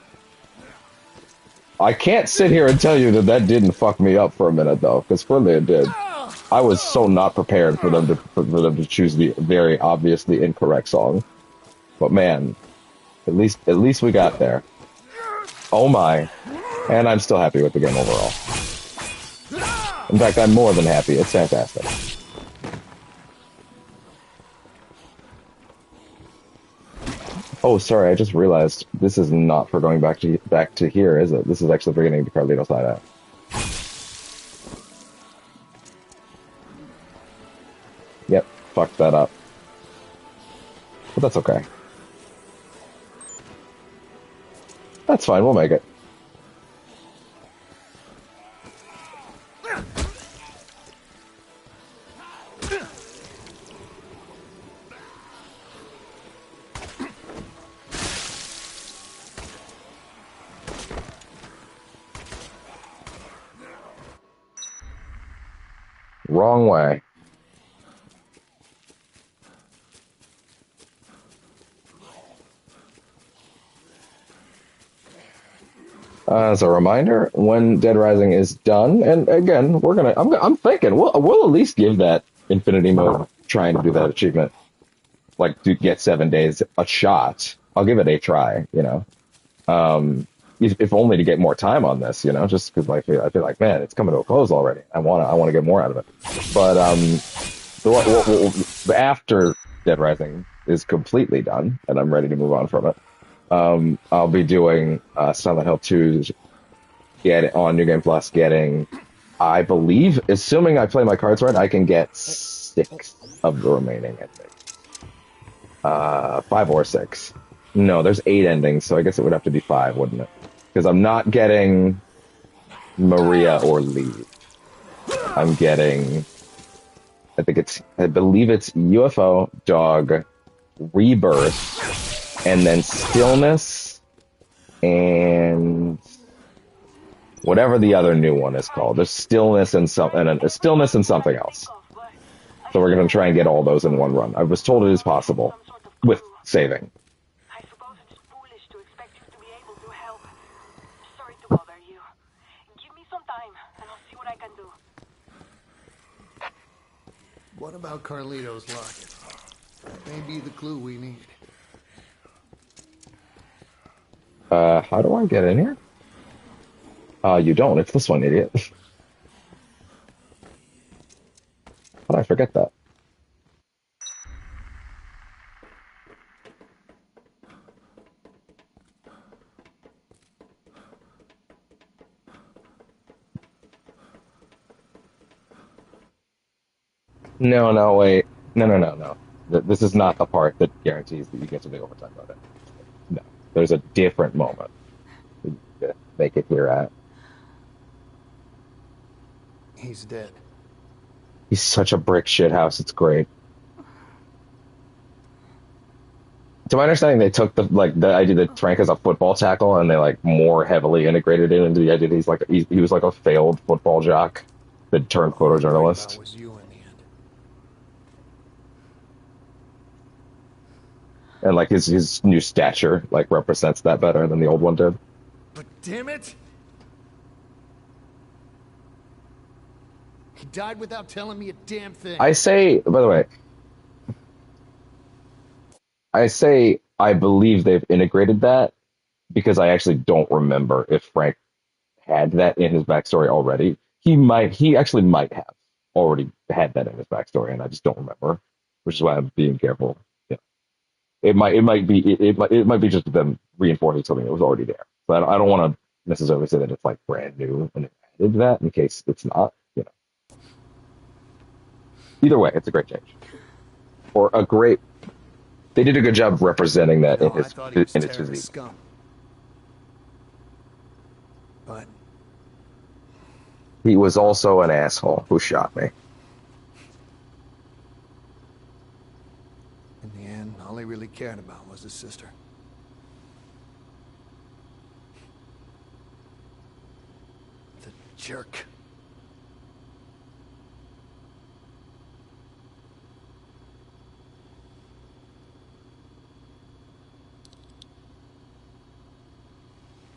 I can't sit here and tell you that that didn't fuck me up for a minute, though, because clearly it did. I was so not prepared for them to choose the very obviously incorrect song. But man, at least we got there. Oh my. And I'm still happy with the game overall. In fact, I'm more than happy. It's fantastic. Oh, sorry, I just realized this is not for going back to here, is it? This is actually for getting to Carlito's hideout. Yep, fucked that up. But that's okay. That's fine, we'll make it. Wrong way. As a reminder, when Dead Rising is done, and again, I'm thinking we'll at least give that Infinity Mode trying to do that achievement, like to get 7 days a shot. I'll give it a try, you know. If only to get more time on this, you know, just because I feel like, man, it's coming to a close already. I want to get more out of it. But after Dead Rising is completely done and I'm ready to move on from it, I'll be doing Silent Hill 2 on New Game Plus, getting, I believe, assuming I play my cards right, I can get 6 of the remaining endings. 5 or 6. No, there's 8 endings, so I guess it would have to be 5, wouldn't it? Because I'm not getting Maria or Leave. I'm getting, I believe it's UFO, Dog, Rebirth, and then Stillness, and whatever the other new one is called. There's Stillness and something else. So we're going to try and get all those in one run. I was told it is possible with saving. I suppose it's foolish to expect you to be able to help. Sorry to bother you. Give me some time, and I'll see what I can do. What about Carlito's locket? That may be the clue we need. How do I get in here? You don't. It's this one, idiot. How did I forget that? No, no, wait. No, no, no, no. This is not the part that guarantees that you get to the overtime mode. No, there's a different moment that you need to make it here at. He's dead. He's such a brick shit house. It's great. To my understanding, they took the idea that Frank is a football tackle and they like more heavily integrated it into the idea that he was like a failed football jock that turned All I worried about photojournalist. was you in the end. And like his new stature like represents that better than the old one did. But damn it! He died without telling me a damn thing. I say, by the way, I say I believe they've integrated that because I actually don't remember if Frank had that in his backstory already. He actually might have already had that in his backstory, and I just don't remember, which is why I'm being careful. Yeah, it might be just them reinforcing something that was already there. So I don't want to necessarily say that it's like brand new and it added that in case it's not. You know, either way, it's a great change or a great. They did a good job representing that in I his thought he was in his terrorist physique. scum. But He was also an asshole who shot me. in the end, all he really cared about was his sister. The jerk.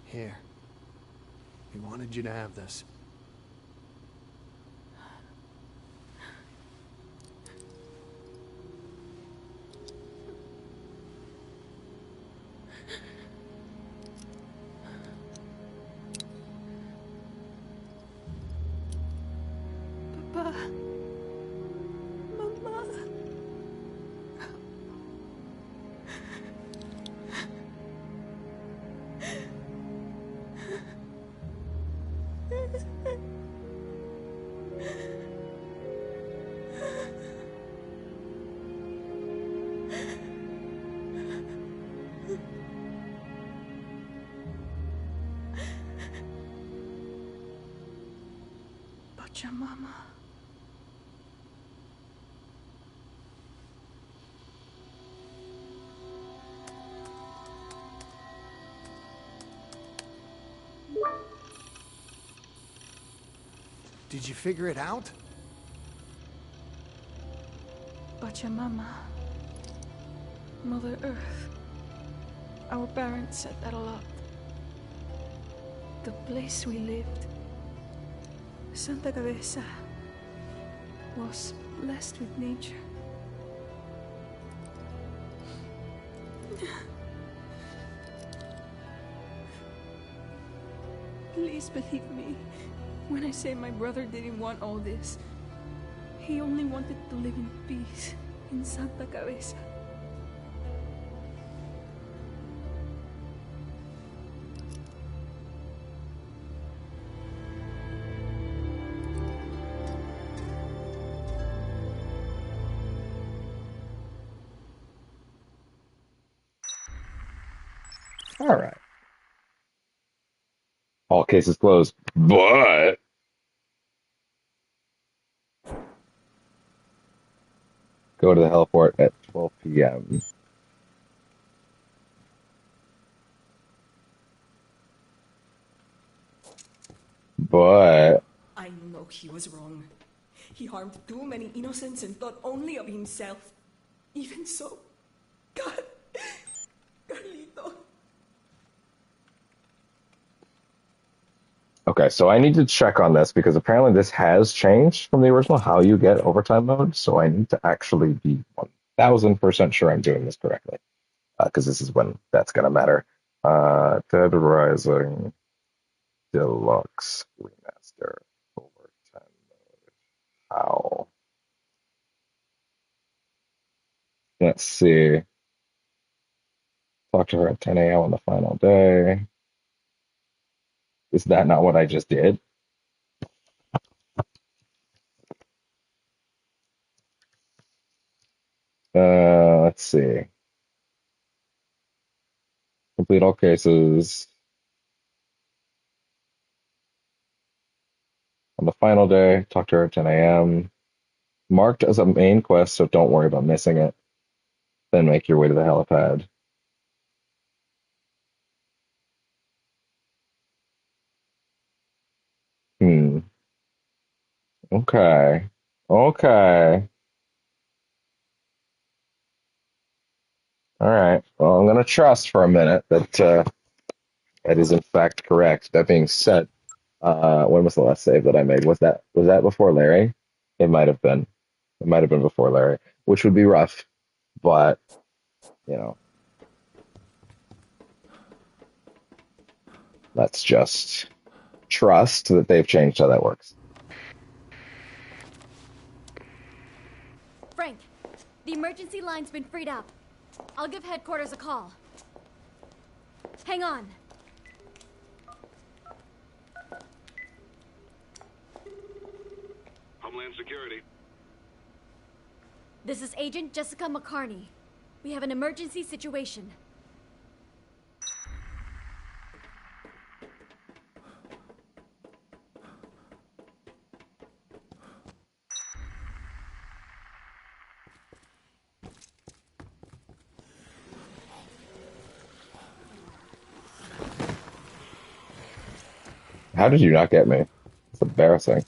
Here. He wanted you to have this. Papa. Mama. Pachamama. Did you figure it out? Pachamama. Mother Earth. Our parents said that a lot. The place we lived, Santa Cabeza, was blessed with nature. Please believe me when I say my brother didn't want all this. He only wanted to live in peace in Santa Cabeza. All right. All cases closed. But go to the heliport at 12 p.m. But I know he was wrong. He harmed too many innocents and thought only of himself. Even so, God, Carlito. okay, so I need to check on this because apparently this has changed from the original how you get overtime mode. So I need to actually be 1000% sure I'm doing this correctly because this is when that's going to matter. Dead Rising Deluxe Remaster overtime mode. How? Let's see. Talk to her at 10 a.m. on the final day. Is that not what I just did? Let's see. Complete all cases on the final day. Talk to her at 10 a.m. Marked as a main quest, so don't worry about missing it. Then make your way to the helipad. Hmm. Okay. Okay. All right. Well, I'm gonna trust for a minute that that is in fact correct. That being said, when was the last save that I made? Was that before Larry? It might have been. It might have been before Larry, which would be rough, but you know, let's just trust that they've changed how that works. Frank, the emergency line's been freed up. I'll give headquarters a call. Hang on. Homeland Security. This is Agent Jessica McCarney. We have an emergency situation. How did you not get me? It's embarrassing.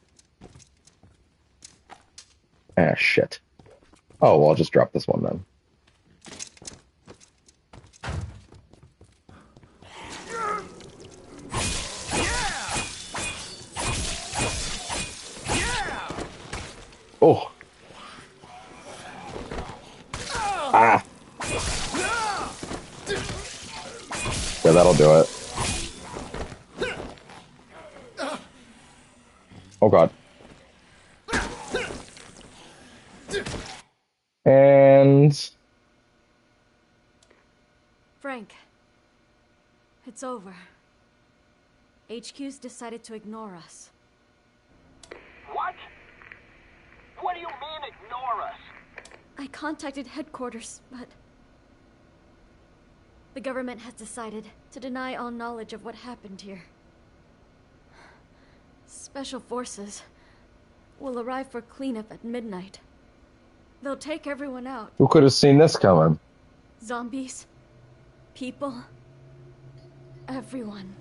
Ah, shit. Oh, well, I'll just drop this one then. Oh. Ah. Yeah, that'll do it. Oh, God. And... Frank, it's over. HQ's decided to ignore us. What? What do you mean, ignore us? I contacted headquarters, but... the government has decided to deny all knowledge of what happened here. Special forces will arrive for cleanup at midnight. They'll take everyone out. Who could have seen this coming? Zombies, people, everyone.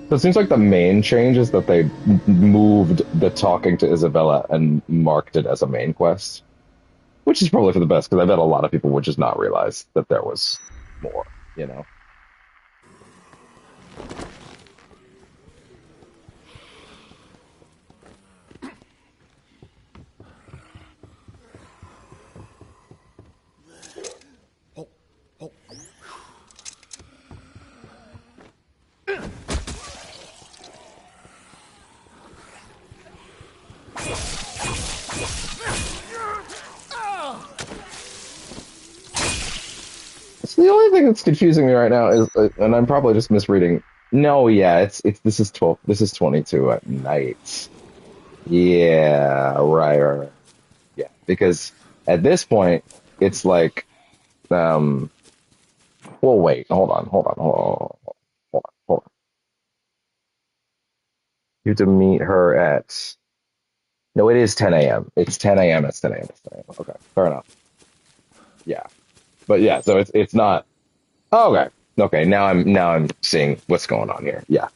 So it seems like the main change is that they moved the talking to Isabella and marked it as a main quest, which is probably for the best because I bet a lot of people would just not realize that there was more, you know? So the only thing that's confusing me right now is, and I'm probably just misreading. No, yeah, it's this is 12. This is 22 at night. Yeah, right. Yeah, because at this point it's like, well, wait, hold on. You have to meet her at. No, it is 10 a.m. It's 10 a.m. It's 10 a.m. It's 10 a.m. Okay, fair enough. Yeah, but yeah, so it's not. Oh, okay. Okay, now I'm seeing what's going on here. Yeah.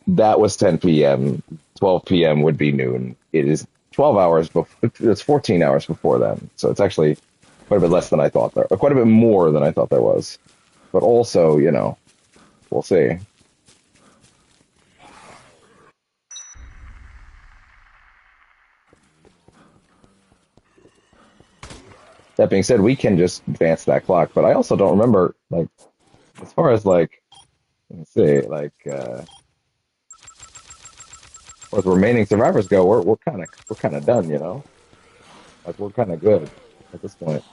That was 10 p.m. 12 p.m. would be noon. It is 12 hours before, it's 14 hours before then. So it's actually quite a bit less than I thought there, or quite a bit more than I thought there was. But also, we'll see. That being said, we can just advance that clock, but I also don't remember, like, as far as, like, let's see, like, as far as remaining survivors go, we're kind of done, you know? Like, we're kind of good at this point.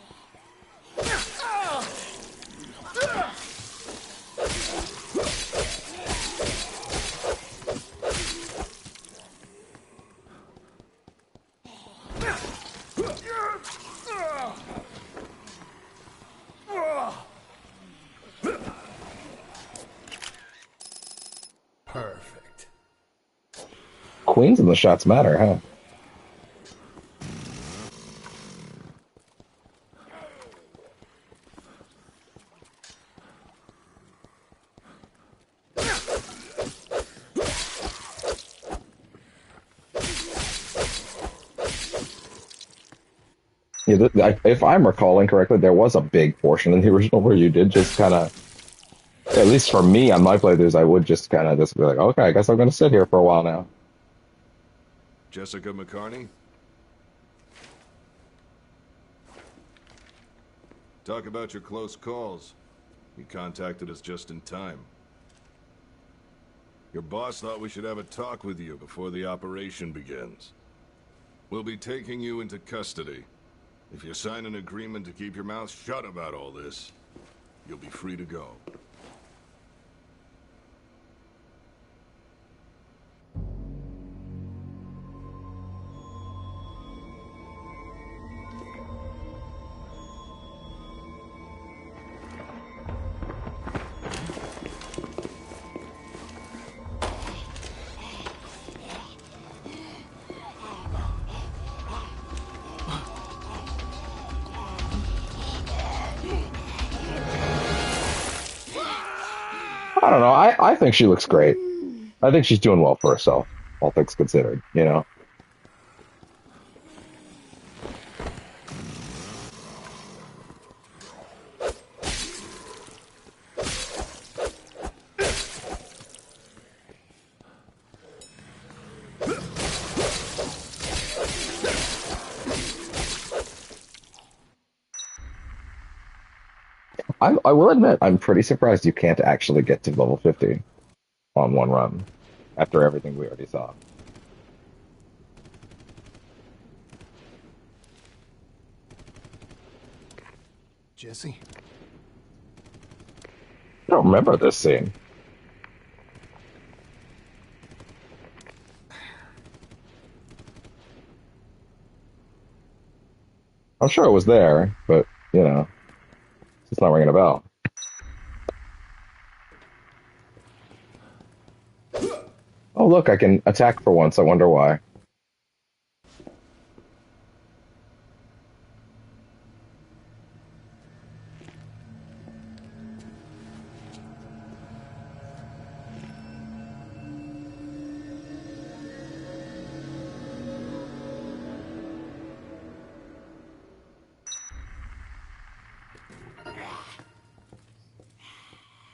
Perfect. Queens and the shots matter, huh? Yeah, if I'm recalling correctly, there was a big portion in the original where you did just kind of, at least for me on my playthroughs, I would just kind of just be like, okay, I guess I'm going to sit here for a while now. Jessica McCartney? Talk about your close calls. You contacted us just in time. Your boss thought we should have a talk with you before the operation begins. We'll be taking you into custody. If you sign an agreement to keep your mouth shut about all this, you'll be free to go. I don't know. I think she looks great. I think she's doing well for herself, all things considered, you know? I will admit, I'm pretty surprised you can't actually get to level 50 on one run after everything we already saw. Jesse? I don't remember this scene. I'm sure it was there, but, you know, it's not ringing a bell. Oh, look, I can attack for once. I wonder why.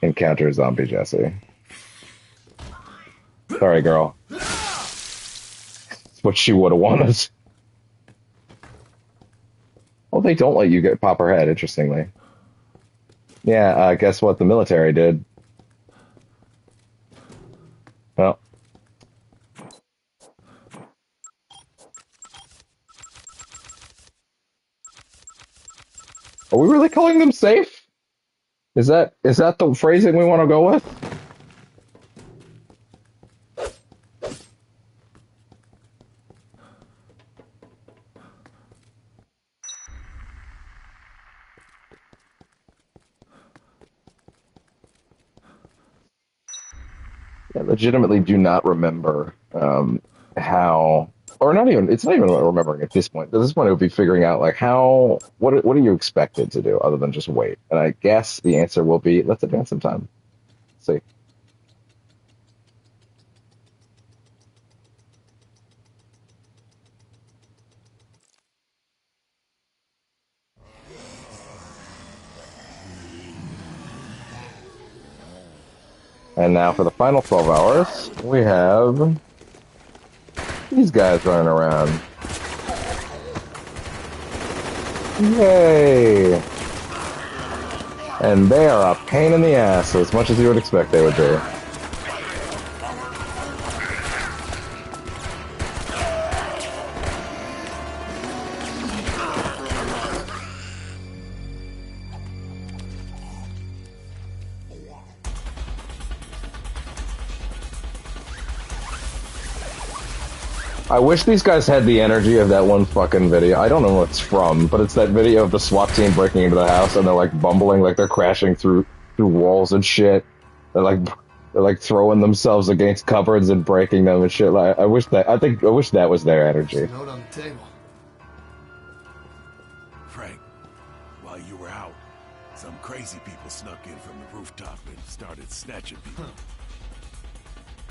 Encounter zombie Jesse. Sorry, girl. It's what she would have wanted. Oh, they don't let you pop her head, interestingly. Yeah, guess what the military did? Well. Are we really calling them safe? Is that the phrasing we want to go with? I legitimately do not remember how, or not even, it's not even about remembering at this point. At this point, it would be figuring out, like, what are you expected to do other than just wait? And I guess the answer will be, let's advance some time. Let's see. And now for the final 12 hours, we have these guys running around. Yay! And they are a pain in the ass, as much as you would expect they would be. I wish these guys had the energy of that one fucking video. I don't know what it's from, but it's that video of the SWAT team breaking into the house and they're like bumbling, like they're crashing through walls and shit. They're like throwing themselves against cupboards and breaking them and shit. Like I wish that was their energy. Note on the table. Frank, while you were out, some crazy people snuck in from the rooftop and started snatching people.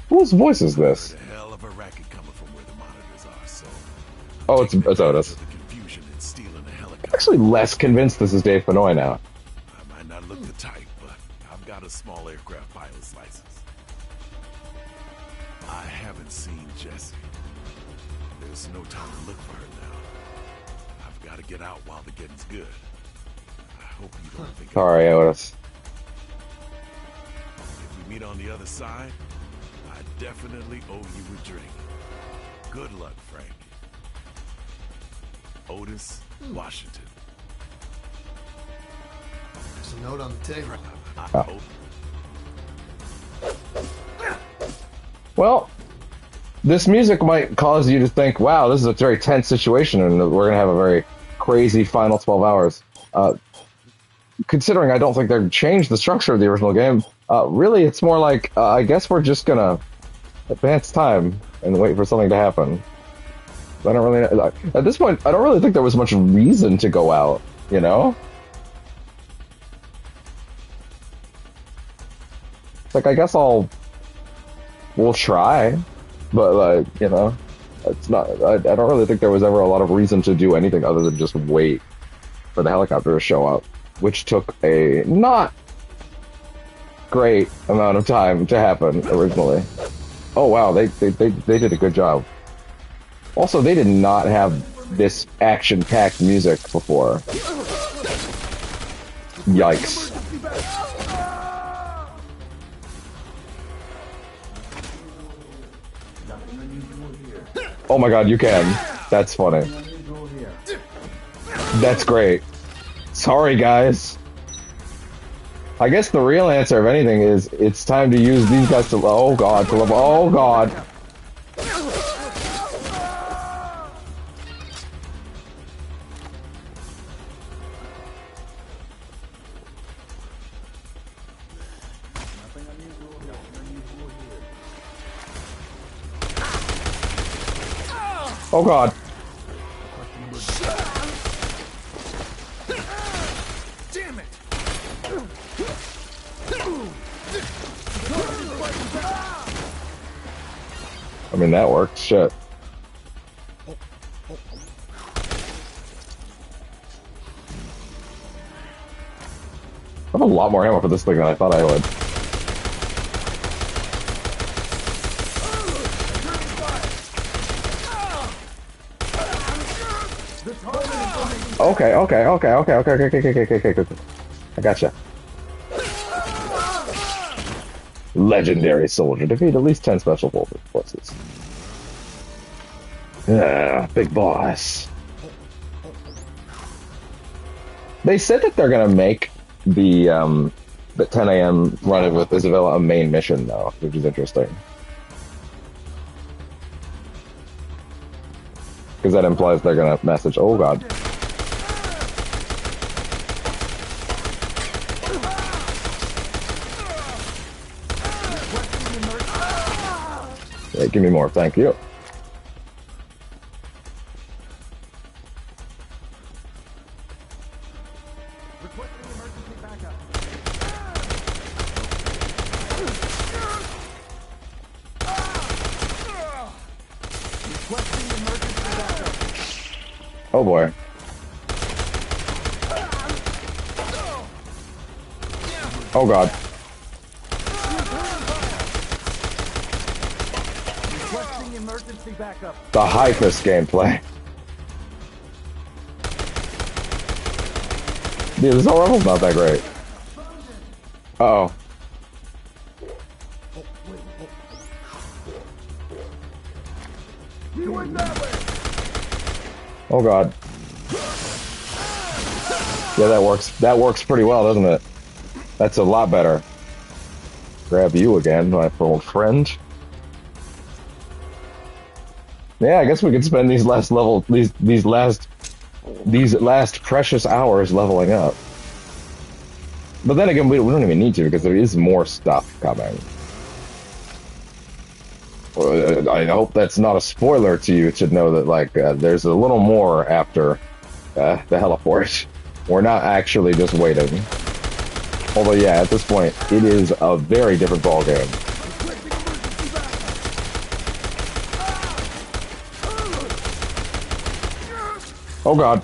Whose voice is this? There's a hell of a racket coming from where the monitors are, so Oh, it's Otis. the confusion and stealing a helicopter. I'm actually less convinced this is Dave Fennoy now. I might not look the type, but I've got a small aircraft pilot's license. I haven't seen Jessie. There's no time to look for her now. I've got to get out while the getting's good. I hope you don't think Sorry, Otis. if we meet on the other side, I definitely owe you a drink. Good luck, Frank. Otis, Washington. There's a note on the table. Well, this music might cause you to think, wow, this is a very tense situation and we're going to have a very crazy final 12 hours. Considering I don't think they've changed the structure of the original game, really it's more like, I guess we're just going to advance time and wait for something to happen. I don't really, at this point, I don't really think there was much reason to go out, you know? Like, I guess we'll try, but like, you know, it's not, I don't really think there was ever a lot of reason to do anything other than just wait for the helicopter to show up, which took a not great amount of time to happen originally. Oh wow, they did a good job. Also, they did not have this action-packed music before. Yikes. Oh my god, you can. That's funny. That's great. Sorry, guys. I guess the real answer of anything is it's time to use these guys to... Oh god, to level... Oh god. Oh god. Damn it! I mean, that worked. Shit. I have a lot more ammo for this thing than I thought I would. Okay. I gotcha. Legendary soldier. Defeat at least 10 special forces. Yeah, big boss. They said that they're gonna make the 10 a.m. run with Isabella a main mission though, which is interesting. Because that implies they're gonna message, oh god. Yeah, give me more, thank you. Oh boy. Oh god. The high fist gameplay. Dude, this whole level's not that great. Uh-oh. Oh god. Yeah, that works. That works pretty well, doesn't it? That's a lot better. Grab you again, my old friend. Yeah, I guess we could spend these last precious hours leveling up. But then again, we don't even need to because there is more stuff coming. I hope that's not a spoiler to you to know that like there's a little more after the heliport. We're not actually just waiting. Although yeah, at this point, it is a very different ballgame. Oh god.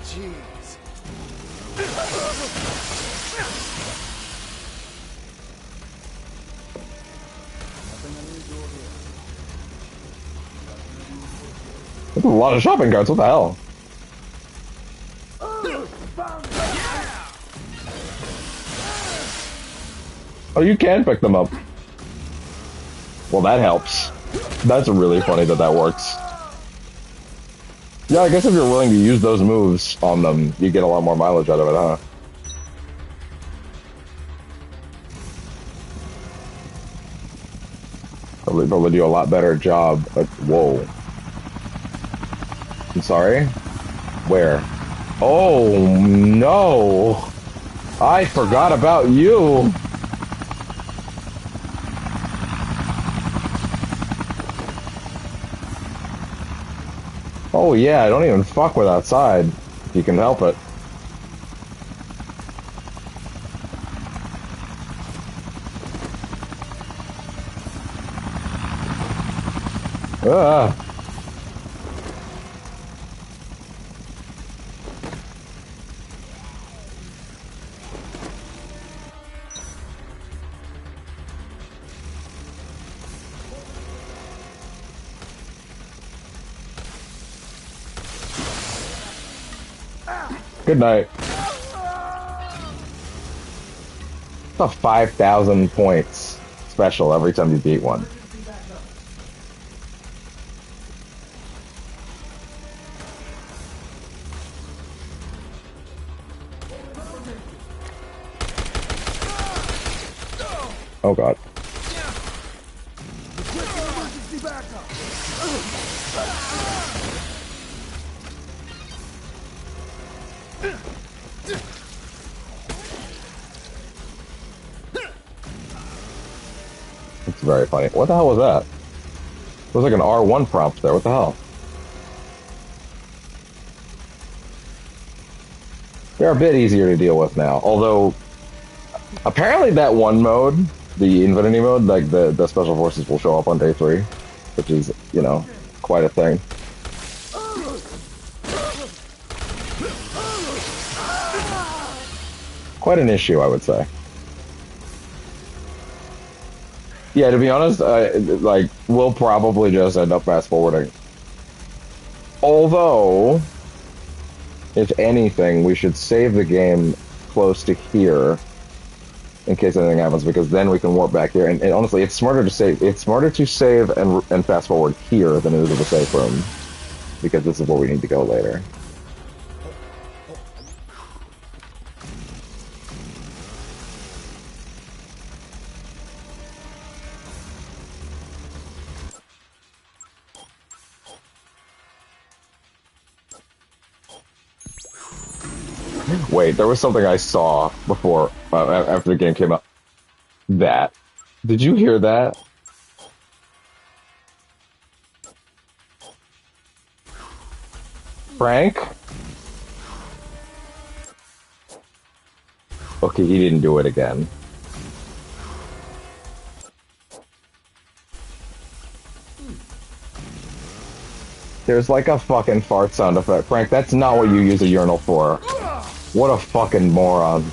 Jeez. That's a lot of shopping carts, what the hell? Oh, you can pick them up. Well, that helps. That's really funny that that works. Yeah, I guess if you're willing to use those moves on them, you get a lot more mileage out of it, huh? Probably do a lot better job at... Whoa. I'm sorry? Where? Oh, no! I forgot about you! Oh yeah, don't even fuck with outside, if you can help it. Ah. Good night. It's a 5,000 points special every time you beat one. Oh god. It's very funny. What the hell was that? It was like an R1 prompt there. What the hell? They're a bit easier to deal with now. Although, apparently that one mode, the Infinity mode, like the Special Forces will show up on day 3. Which is, you know, quite a thing. Quite an issue, I would say. Yeah, to be honest, like, we'll probably just end up fast-forwarding. Although, if anything, we should save the game close to here in case anything happens, because then we can warp back here. And honestly, it's smarter to save. It's smarter to save and fast-forward here than it is in the safe room, because this is where we need to go later. Wait, there was something I saw before, after the game came out. That. Did you hear that? Frank? Okay, he didn't do it again. There's like a fucking fart sound effect. Frank, that's not what you use a urinal for. What a fucking moron.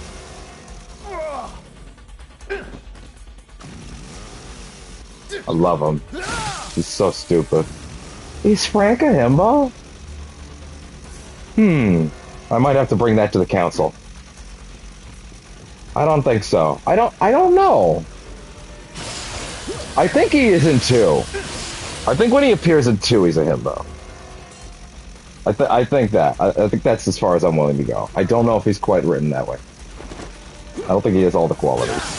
I love him. He's so stupid. Is Frank a himbo? I might have to bring that to the council. I don't think so. I don't know. I think he is in 2. I think when he appears in 2, he's a himbo. I think that. I think that's as far as I'm willing to go. I don't know if he's quite written that way. I don't think he has all the qualities.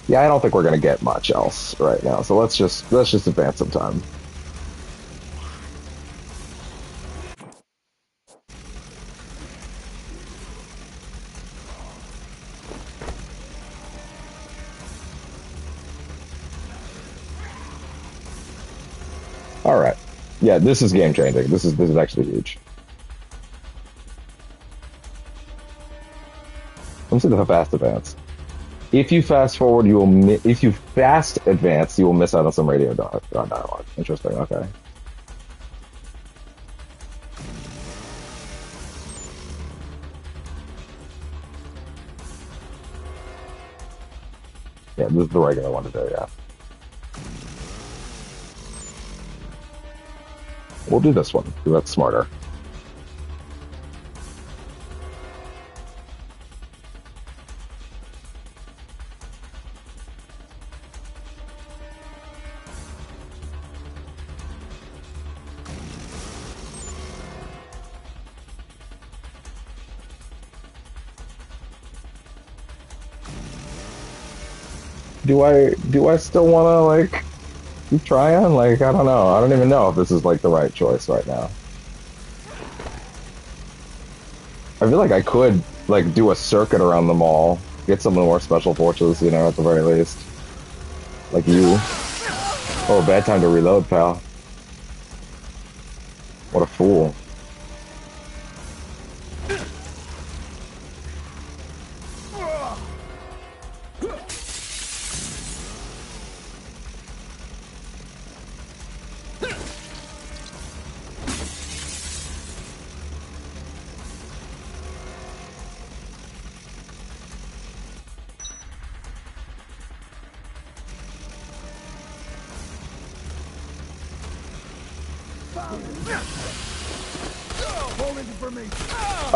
Yeah, I don't think we're gonna get much else right now. So let's just advance some time. All right. Yeah, this is game changing. This is actually huge. Let's see the fast advance. If you fast forward, you will. If you fast advance, you will miss out on some radio dialogue. Interesting. Okay. Yeah, this is the regular one to do. Yeah. We'll do this one. That's smarter. Do I still want to like keep trying? Like I don't know. I don't even know if this is like the right choice right now. I feel like I could like do a circuit around the mall, get some more special forces, you know, at the very least. Like you. Oh, bad time to reload, pal. What a fool.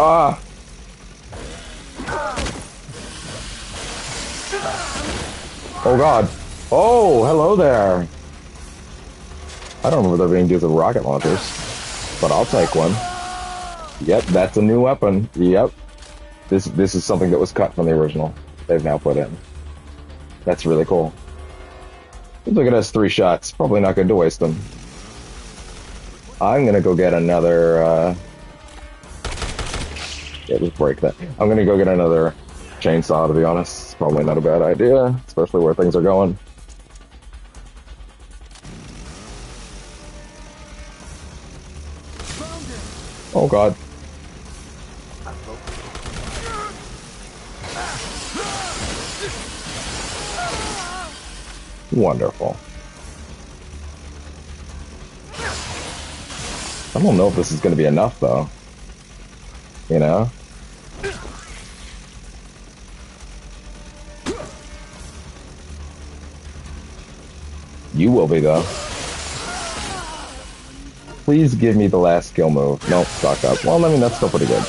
Ah! Oh god. Oh, hello there. I don't remember there being dudes with rocket launchers, but I'll take one. Yep, that's a new weapon. Yep. This is something that was cut from the original. They've now put in. That's really cool. Look at us, 3 shots. Probably not good to waste them. I'm gonna go get another, yeah, just break that. I'm gonna go get another chainsaw, to be honest. It's probably not a bad idea, especially where things are going. Oh god. Wonderful. I don't know if this is going to be enough, though. You know? You will be, though. Please give me the last skill move. Nope, stock up. Well, I mean, that's still pretty good.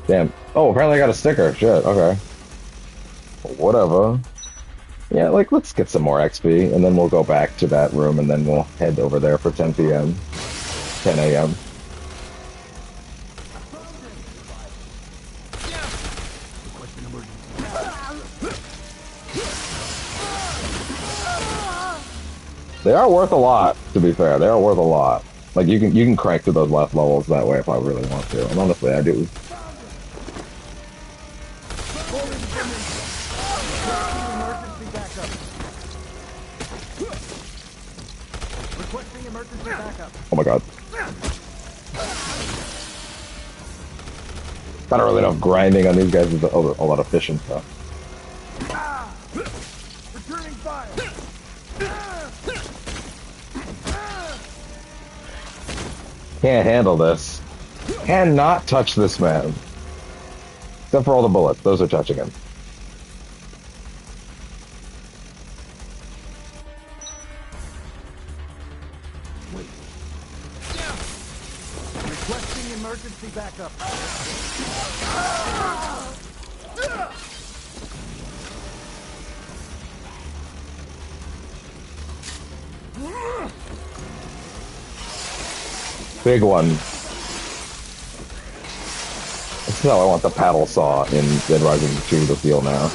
Damn. Oh, apparently I got a sticker. Shit, okay. Whatever. Yeah, like, let's get some more XP, and then we'll go back to that room, and then we'll head over there for 10 p.m. 10 a.m. They are worth a lot, to be fair. They are worth a lot. Like, you can crank through those last levels that way if I really want to. And honestly, I do. Oh my god. I don't really know if grinding on these guys is a lot of efficient stuff. Returning fire. Can't handle this. Cannot touch this man. Except for all the bullets. Those are touching him. Wait. Requesting emergency backup. Big one. That's how I want the paddle saw in Dead Rising 2 to feel now.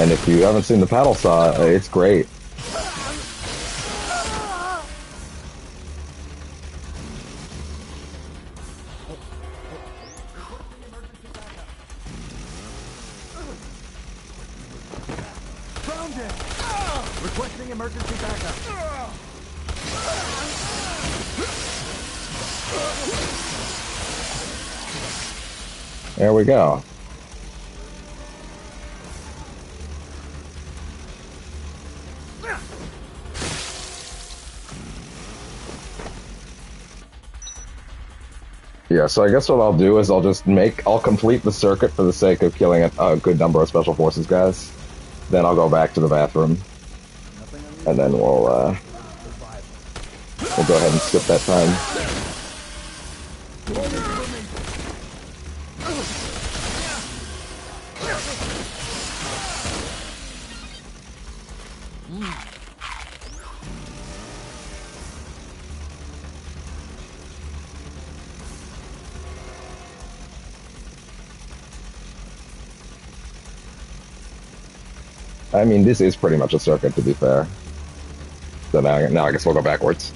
And if you haven't seen the paddle saw, it's great. Found it. Requesting emergency backup. There we go. Yeah, so I guess what I'll do is I'll complete the circuit for the sake of killing a good number of Special Forces guys. Then I'll go back to the bathroom. And then we'll go ahead and skip that time. I mean, this is pretty much a circuit, to be fair. So now I guess we'll go backwards.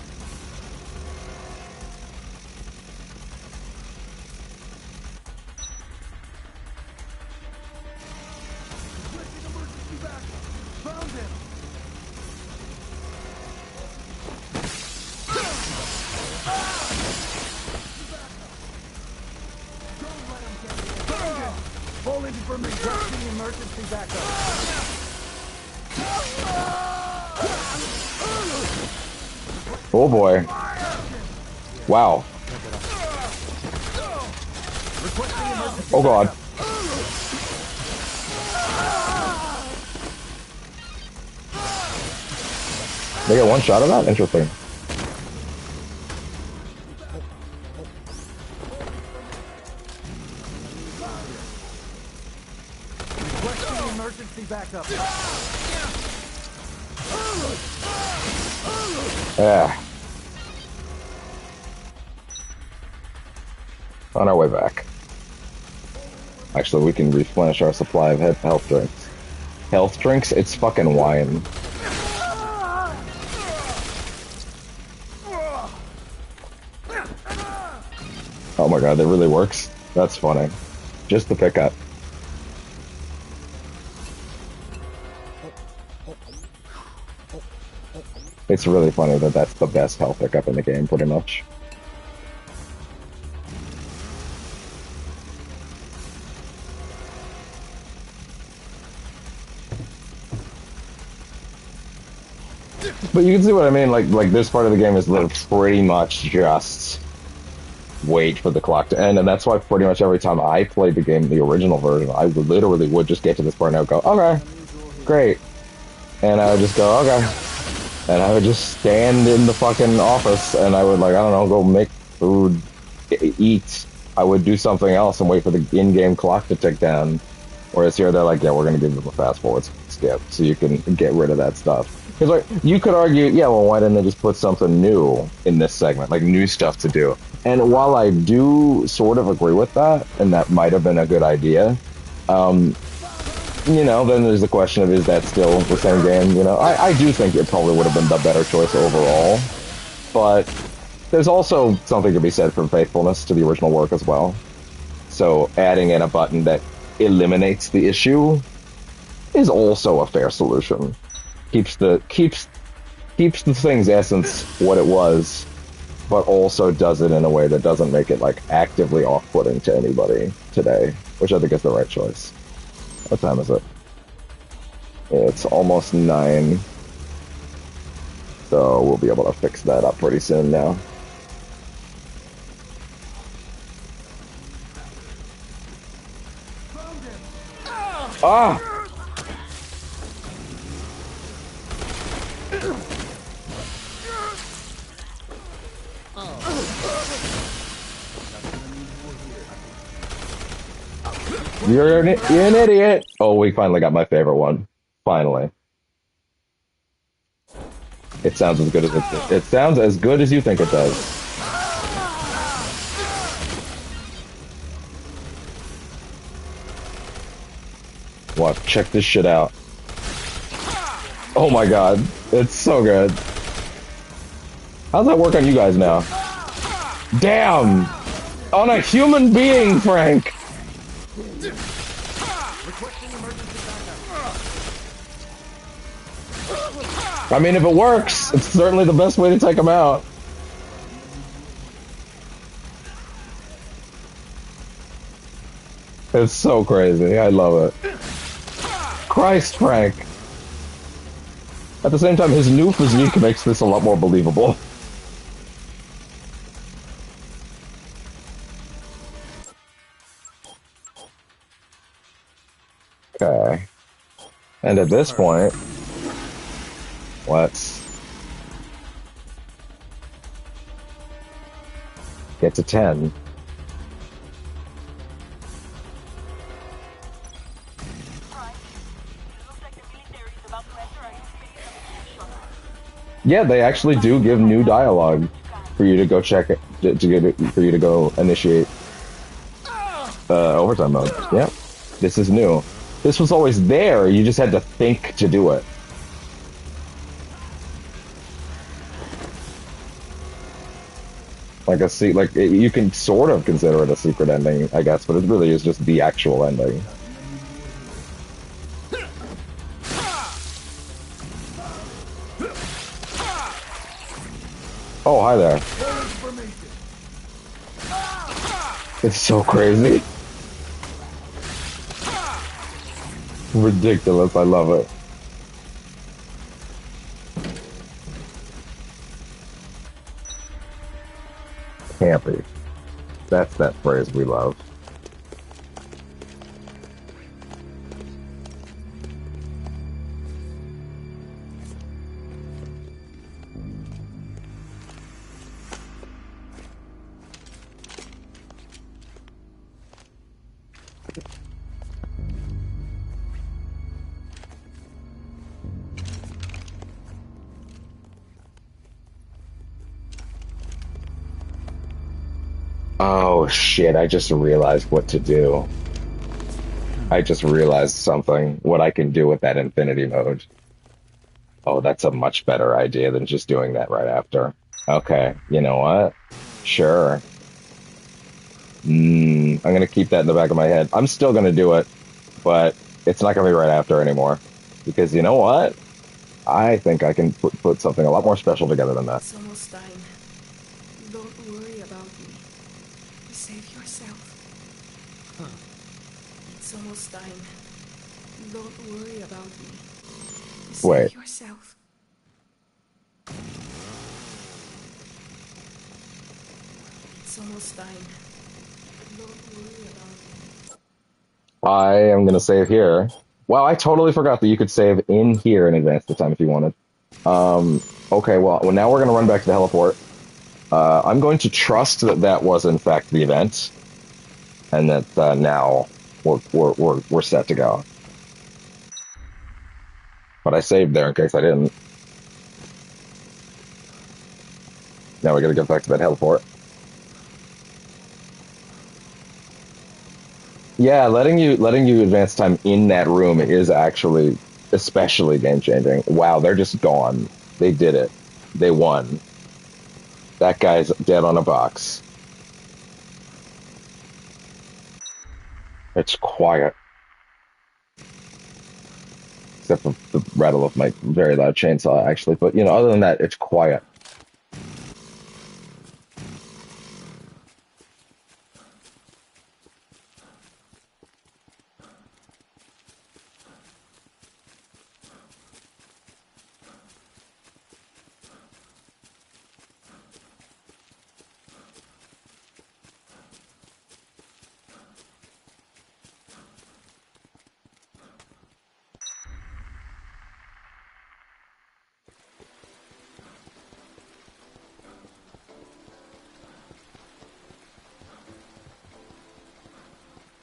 Falling from requesting emergency backup. Oh boy. Wow. Oh god. They get one shot of that? Interesting. Requesting emergency backup. Yeah. On our way back. Actually, we can replenish our supply of health drinks. Health drinks? It's fucking wine. Oh my god, that really works? That's funny. Just the pickup. It's really funny that that's the best health pickup in the game, pretty much. But you can see what I mean, like this part of the game is pretty much just wait for the clock to end, and that's why pretty much every time I played the game, the original version, I literally would just get to this part and I would go, okay, great. And I would just go, okay. And I would just stand in the fucking office and I would, like, I don't know, go make food, eat. I would do something else and wait for the in-game clock to tick down. Whereas here they're like, yeah, we're going to give them a fast forward skip so you can get rid of that stuff. Because like, you could argue, yeah, well, why didn't they just put something new in this segment, like new stuff to do? And while I do sort of agree with that, and that might have been a good idea, you know, then there's the question of, is that still the same game? You know, I do think it probably would have been the better choice overall, but there's also something to be said for faithfulness to the original work as well. So adding in a button that eliminates the issue is also a fair solution. Keeps the thing's essence what it was, but also does it in a way that doesn't make it like actively off-putting to anybody today, which I think is the right choice. What time is it? It's almost 9. So we'll be able to fix that up pretty soon now. Ah! You're an idiot. Oh, we finally got my favorite one. Finally. It sounds as good as it sounds as good as you think it does. Watch, check this shit out. Oh my god, it's so good. How's that work on you guys now? Damn! On a human being, Frank! I mean, if it works, it's certainly the best way to take him out. It's so crazy. I love it. Christ, Frank. At the same time, his new physique makes this a lot more believable. Okay. And at this point, let's get to 10. Yeah, they actually do give new dialogue for you to go check it, for you to go initiate overtime mode. Yeah, this is new. This was always there. You just had to think to do it. You can sort of consider it a secret ending, I guess, but it really is just the actual ending. Oh, hi there. It's so crazy. Ridiculous. I love it. Campy. That's that phrase we love. Oh shit, I just realized what to do. I just realized something, what I can do with that infinity mode. Oh, that's a much better idea than just doing that right after. Okay, you know what? Sure. I'm gonna keep that in the back of my head. I'm still gonna do it, but it's not gonna be right after anymore. Because you know what? I think I can put something a lot more special together than that. It's almost time. Don't worry about me. Save yourself. It's almost time. Don't worry about me. Save Wait. yourself. It's almost time. Don't worry about me. I am gonna save here. Wow, I totally forgot that you could save in here in advance of the time if you wanted. Okay, well now we're gonna run back to the heliport. I'm going to trust that that was in fact the event, and that now we're set to go. But I saved there in case I didn't. Now we gotta get back to that heliport. Yeah, letting you advance time in that room is actually especially game changing. Wow, they're just gone. They did it. They won. That guy's dead on a box. It's quiet. Except for the rattle of my very loud chainsaw, actually. But, you know, other than that, it's quiet.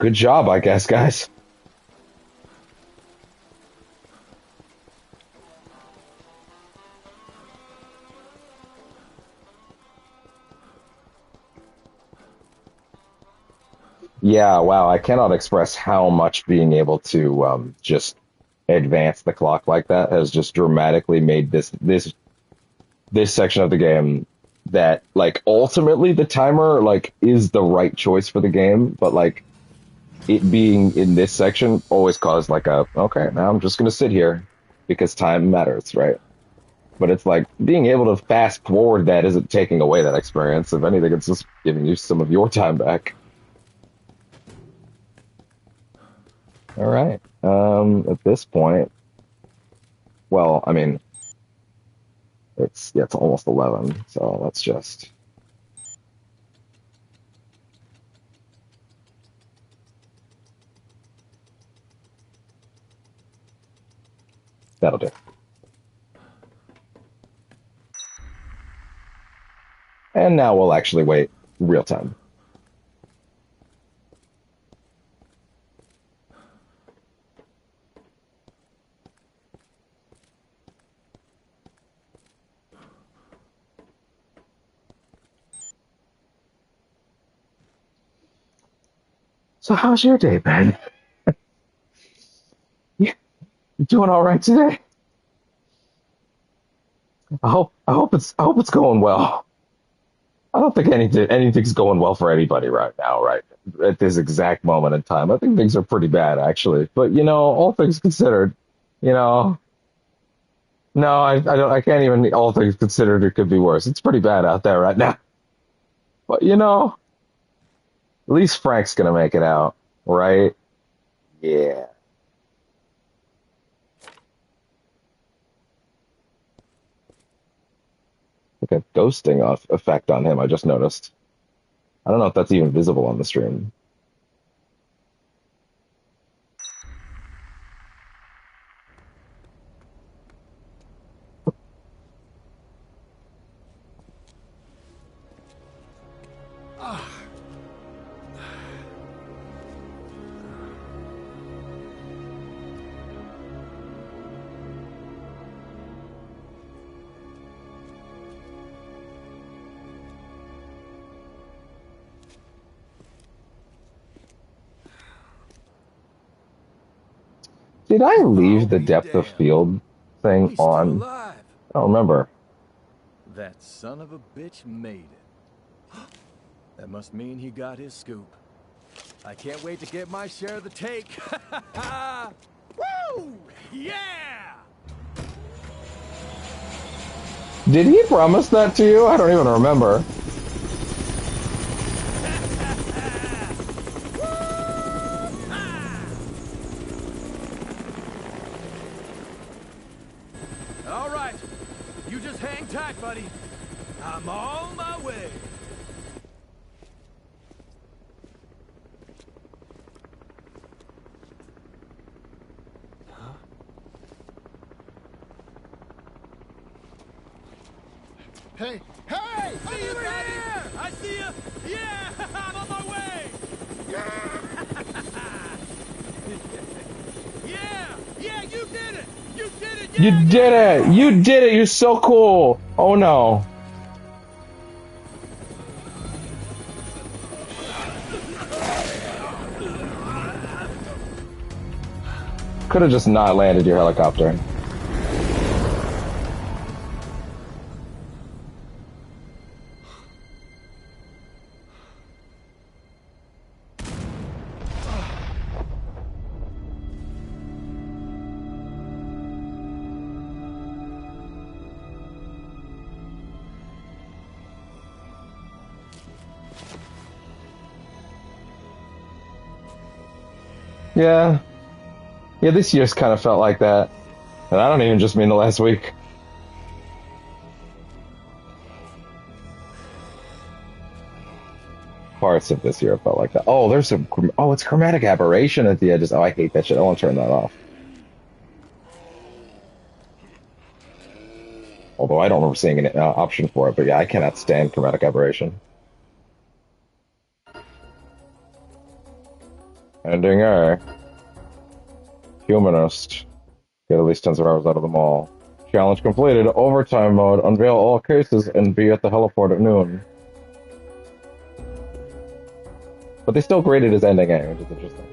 Good job, I guess, guys. Yeah, wow. I cannot express how much being able to just advance the clock like that has just dramatically made this section of the game that like ultimately the timer like is the right choice for the game, but like it being in this section always caused like a okay, now I'm just gonna sit here because time matters, right? But it's like being able to fast forward that isn't taking away that experience. If anything, it's just giving you some of your time back. All right. At this point, well, I mean, it's almost 11, so let's just that'll do. And now we'll actually wait real time. So how's your day, Ben? You doing all right today? I hope it's going well. I don't think anything's going well for anybody right now, right? At this exact moment in time. I think things are pretty bad actually. But you know, all things considered, you know, no, I can't even all things considered it could be worse. It's pretty bad out there right now. But you know, at least Frank's gonna make it out, right? Yeah. Like a ghosting off effect on him, I just noticed. I don't know if that's even visible on the stream. Did I leave the depth of field thing on? I don't remember. That son of a bitch made it. That must mean he got his scoop. I can't wait to get my share of the take. Woo! Yeah! Did he promise that to you? I don't even remember. All right. You just hang tight, buddy. I'm on my way. Hey, hey! See you here! I see you! Yeah! I'm on my way! Yeah! Yeah, you did it! You did it! You did it! You did it! You're so cool! Oh no. Could have just not landed your helicopter. Yeah. Yeah, this year's kind of felt like that. And I don't even just mean the last week. Parts of this year felt like that. Oh, there's some. Oh, it's chromatic aberration at the edges. Oh, I hate that shit. I want to turn that off. Although I don't remember seeing an option for it, but yeah, I cannot stand chromatic aberration. Ending A. Humanist. Get at least 10 survivors out of the mall. Challenge completed. Overtime mode. Unveil all cases and be at the heliport at noon. But they still graded as ending A, which is interesting.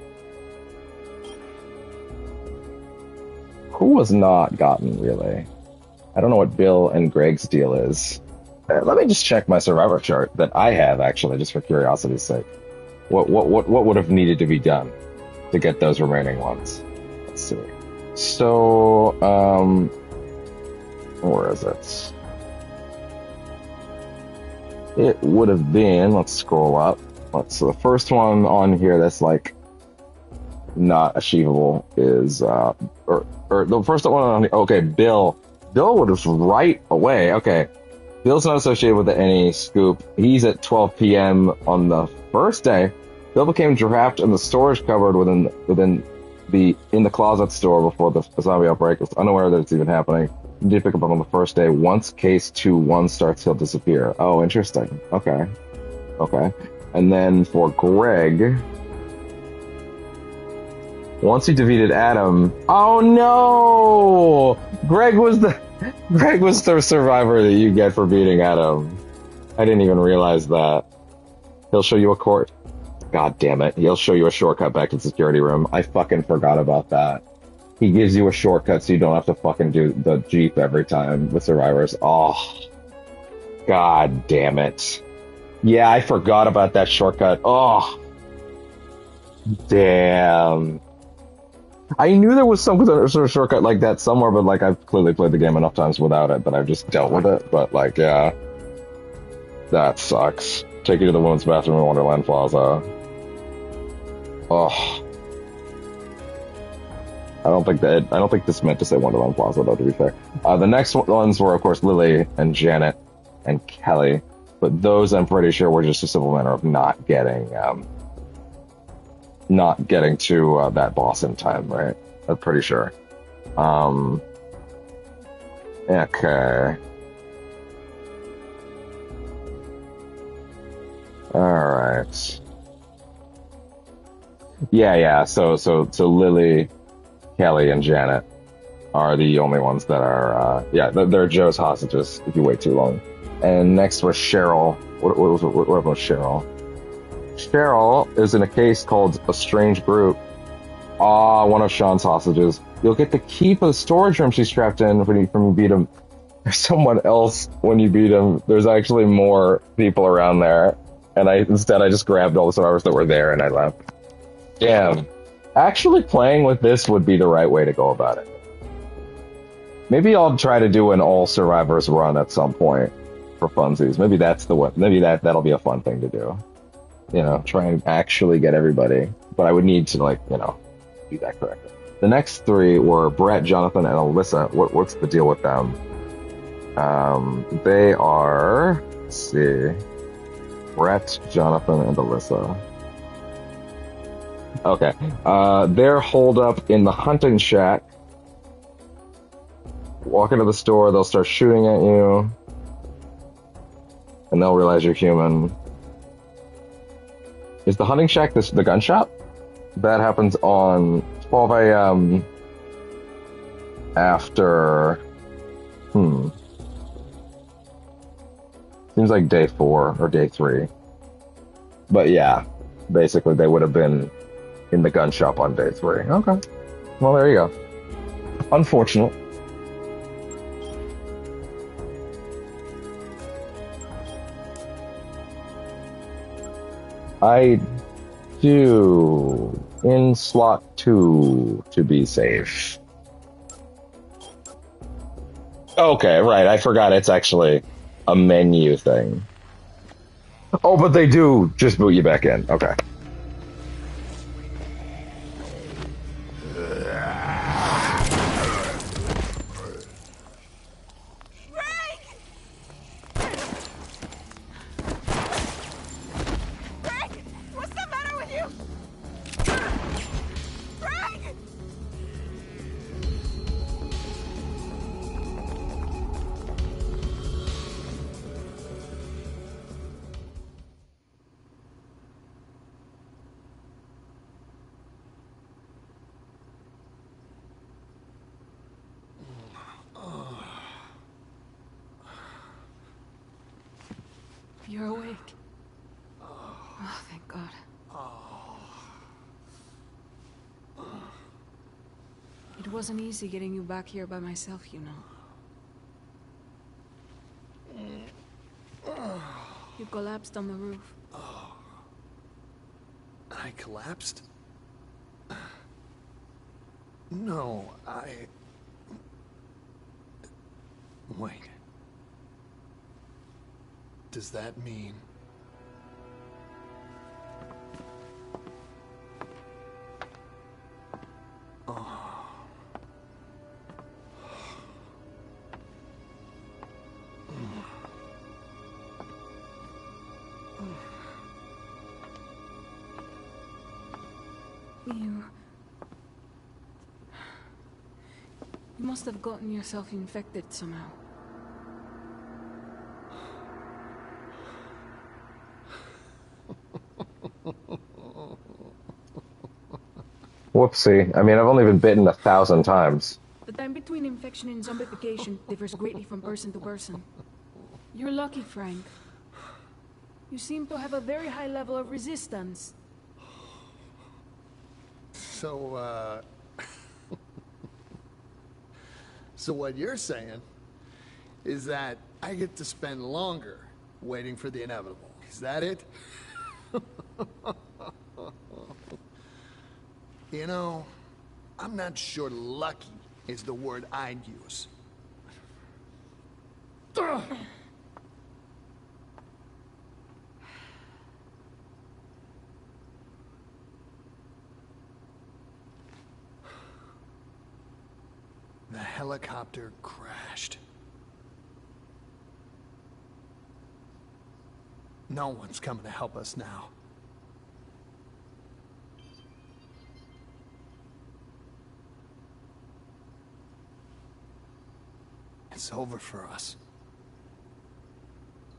Who was not gotten, really? I don't know what Bill and Greg's deal is. Let me just check my survivor chart that I have, actually, just for curiosity's sake. What would have needed to be done to get those remaining ones? Let's see. So, where is it? It would have been, let's scroll up. So the first one on here that's like not achievable is, or the first one on, okay, Bill. Bill would have right away. Okay. Bill's not associated with any scoop. He's at 12 p.m. on the first day. Bill became trapped in the storage cupboard in the closet store before the zombie outbreak. Was unaware that it's even happening. He did pick up on the first day. Once case 2-1 starts, he'll disappear. Oh, interesting. Okay. And then for Greg, once he defeated Adam. Oh no! Greg was the survivor that you get for beating Adam. I didn't even realize that. He'll show you a court. God damn it. He'll show you a shortcut back to the security room. I fucking forgot about that. He gives you a shortcut so you don't have to fucking do the Jeep every time with survivors. Oh. God damn it. Yeah, I forgot about that shortcut. Oh. Damn. I knew there was some sort of shortcut like that somewhere, but like I've clearly played the game enough times without it that I've just dealt with it. But like, yeah. That sucks. Take you to the women's bathroom in Wonderland Plaza. Oh. I don't think this meant to say Wonderland Plaza, though, to be fair. The next ones were, of course, Lily and Janet and Kelly, but those I'm pretty sure were just a simple matter of not getting to that boss in time, right? I'm pretty sure. Okay. Alright. Yeah. So Lily, Kelly, and Janet are the only ones that are, they're Joe's hostages if you wait too long. And next was Cheryl. What about Cheryl? Cheryl is in a case called A Strange Group. One of Sean's hostages. You'll get the key for the storage room she's trapped in when you beat him. There's someone else when you beat him. There's actually more people around there. And I just grabbed all the survivors that were there and I left. Damn. Actually playing with this would be the right way to go about it. Maybe I'll try to do an all survivors run at some point for funsies. Maybe that's the one. Maybe that'll be a fun thing to do. You know, try and actually get everybody. But I would need to, like, you know, do that correctly. The next three were Brett, Jonathan, and Alyssa. What's the deal with them? They are, let's see, Brett, Jonathan, and Alyssa. Okay. They're holed up in the hunting shack. Walk into the store, they'll start shooting at you. And they'll realize you're human. Is the hunting shack the gun shop? That happens on 12 a.m. after... Seems like day 4 or day 3. But yeah, basically they would have been in the gun shop on day 3. Okay. Well, there you go. Unfortunate. I do in slot 2 to be safe. Okay, right. I forgot it's actually a menu thing. Oh, but they do just boot you back in. Okay. It wasn't easy getting you back here by myself, you know. You collapsed on the roof. Oh. I collapsed? No, Wait. Does that mean... Oh. You must have gotten yourself infected somehow. Whoopsie. I mean, I've only been bitten 1,000 times. The time between infection and zombification differs greatly from person to person. You're lucky, Frank. You seem to have a very high level of resistance. So, So what you're saying is that I get to spend longer waiting for the inevitable. Is that it? You know, I'm not sure lucky is the word I'd use. Ugh. The helicopter crashed. No one's coming to help us now. It's over for us.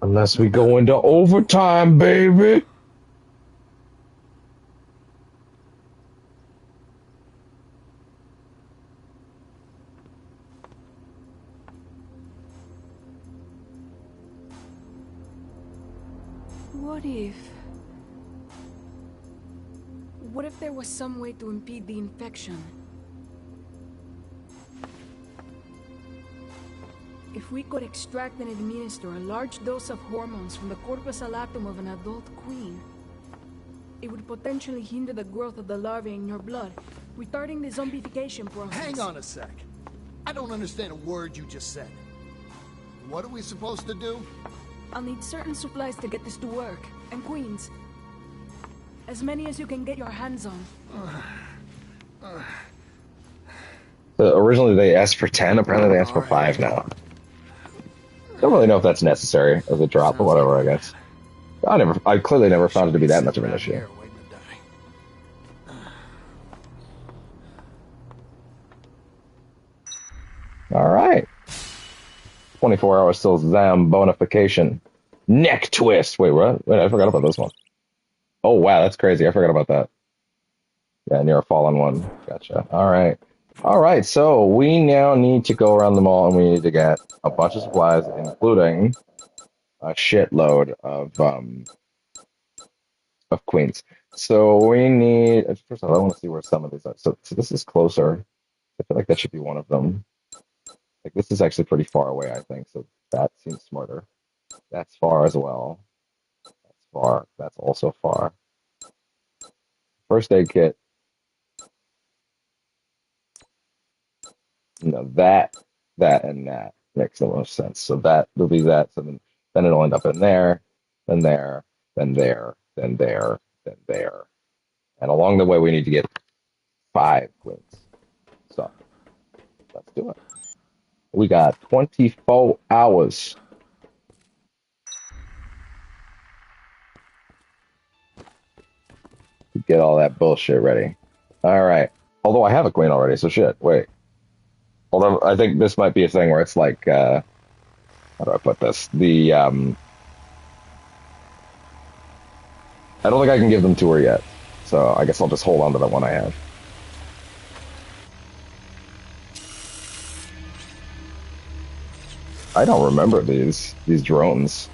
Unless we go into overtime, baby. What if there was some way to impede the infection? If we could extract and administer a large dose of hormones from the corpus allatum of an adult queen, it would potentially hinder the growth of the larvae in your blood, retarding the zombification process. Hang on a sec. I don't understand a word you just said. What are we supposed to do? I'll need certain supplies to get this to work, and queens. As many as you can get your hands on. Originally they asked for 10, apparently they asked for 5 now. Don't really know if that's necessary as a drop or whatever, I guess. I clearly never found it to be that much of an issue. Alright. 24 hours till Zambonification. Neck twist! Wait, what? Wait, I forgot about this one. Oh, wow, that's crazy. I forgot about that. Yeah, and you're a fallen one. Gotcha. Alright. Alright, so we now need to go around the mall and we need to get a bunch of supplies, including a shitload of queens. So we need... First of all, I want to see where some of these are. So this is closer. I feel like that should be one of them. Like, this is actually pretty far away, I think, so that seems smarter. That's far as well. That's far. That's also far. First aid kit. No, that, and that makes the most sense. So that will be that. So then it'll end up in there, then there, then there, then there, then there. And along the way, we need to get 5 queens. So let's do it. We got 24 hours. To get all that bullshit ready. All right. Although I have a queen already, so shit. Wait. Although I think this might be a thing where it's like, how do I put this? I don't think I can give them to her yet. So I guess I'll just hold on to the one I have. I don't remember these drones.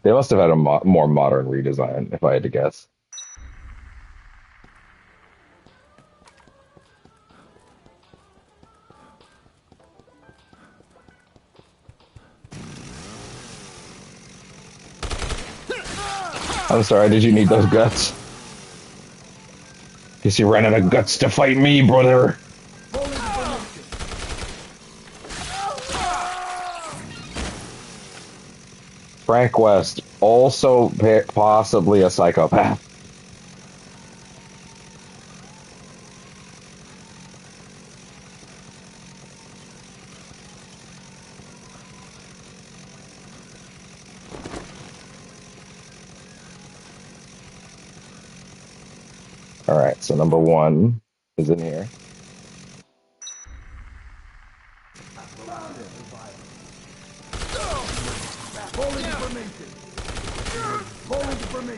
They must have had a more modern redesign, if I had to guess. I'm sorry, did you need those guts? Guess you ran out of guts to fight me, brother. Frank West, also possibly a psychopath. All right, so number 1 is in here.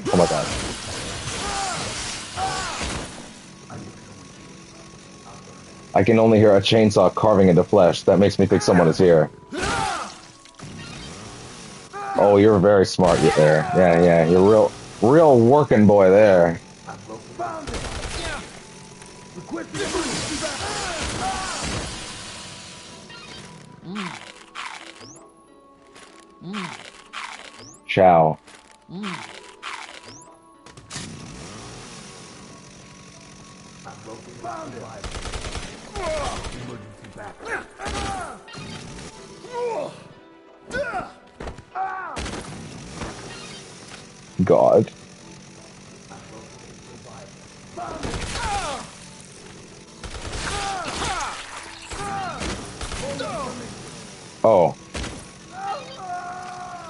Oh my god. I can only hear a chainsaw carving into flesh. That makes me think someone is here. Oh, you're very smart there. Yeah, you're real working boy there. Ciao. God. Oh.